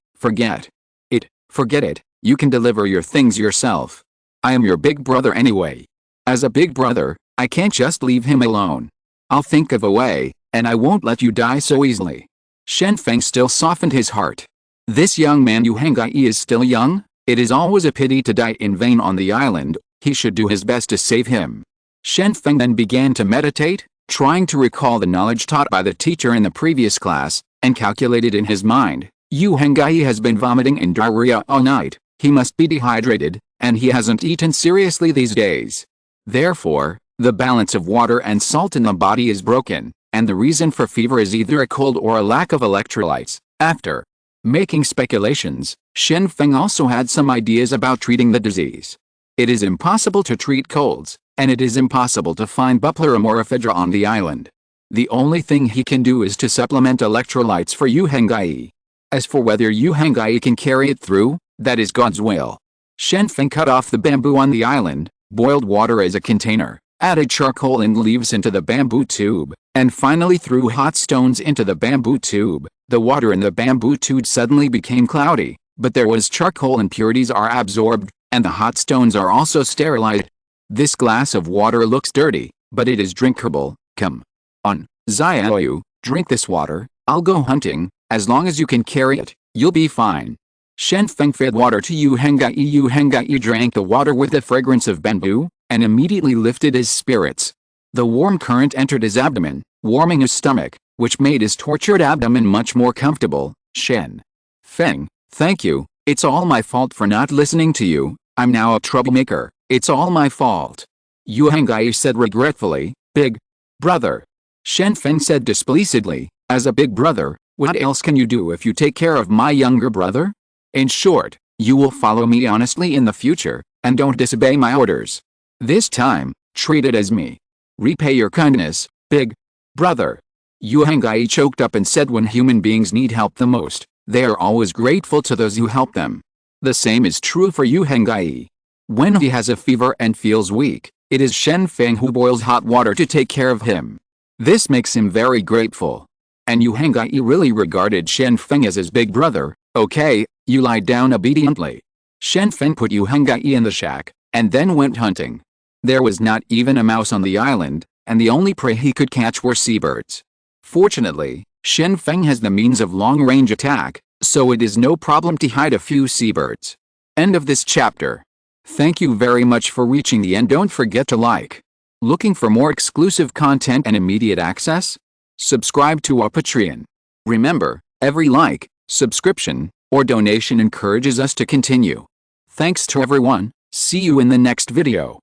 [SPEAKER 1] Forget it, you can deliver your things yourself. I am your big brother anyway. As a big brother, I can't just leave him alone. I'll think of a way, and I won't let you die so easily. Shen Feng still softened his heart. This young man Yu Hengyi is still young. It is always a pity to die in vain on the island. He should do his best to save him. Shen Feng then began to meditate, trying to recall the knowledge taught by the teacher in the previous class, and calculated in his mind, Yu Hengyi has been vomiting and diarrhea all night. He must be dehydrated, and he hasn't eaten seriously these days. Therefore, the balance of water and salt in the body is broken, and the reason for fever is either a cold or a lack of electrolytes. After making speculations, Shen Feng also had some ideas about treating the disease. It is impossible to treat colds, and it is impossible to find bupleurum or ephedra on the island. The only thing he can do is to supplement electrolytes for Yu Hengyi. As for whether Yu Hengyi can carry it through, that is God's will. Shen Feng cut off the bamboo on the island, boiled water as a container, added charcoal and leaves into the bamboo tube, and finally threw hot stones into the bamboo tube. The water in the bamboo tube suddenly became cloudy, but there was charcoal impurities are absorbed, and the hot stones are also sterilized. This glass of water looks dirty, but it is drinkable. Come on, Xiaoyu, drink this water. I'll go hunting. As long as you can carry it, you'll be fine. Shen Feng fed water to Yu Hengyi. Yu Hengyi drank the water with the fragrance of bamboo, and immediately lifted his spirits. The warm current entered his abdomen, warming his stomach, which made his tortured abdomen much more comfortable. Shen Feng, thank you. It's all my fault for not listening to you. I'm now a troublemaker. It's all my fault. Yu Hengyi said regretfully. Big brother. Shen Feng said displeasedly, as a big brother, what else can you do if you take care of my younger brother? In short, you will follow me honestly in the future, and don't disobey my orders. This time, treat it as me. Repay your kindness, big brother. Yu Hengyi choked up and said when human beings need help the most, they are always grateful to those who help them. The same is true for Yu Hengyi. When he has a fever and feels weak, it is Shen Feng who boils hot water to take care of him. This makes him very grateful. And Yu Hengyi really regarded Shen Feng as his big brother. Okay, you lie down obediently. Shen Feng put Yu Hengyi in the shack, and then went hunting. There was not even a mouse on the island, and the only prey he could catch were seabirds. Fortunately, Shen Feng has the means of long-range attack, so it is no problem to hide a few seabirds. End of this chapter. Thank you very much for reaching the end. Don't forget to like. Looking for more exclusive content and immediate access? Subscribe to our Patreon. Remember, every like, subscription, or donation encourages us to continue. Thanks to everyone. See you in the next video.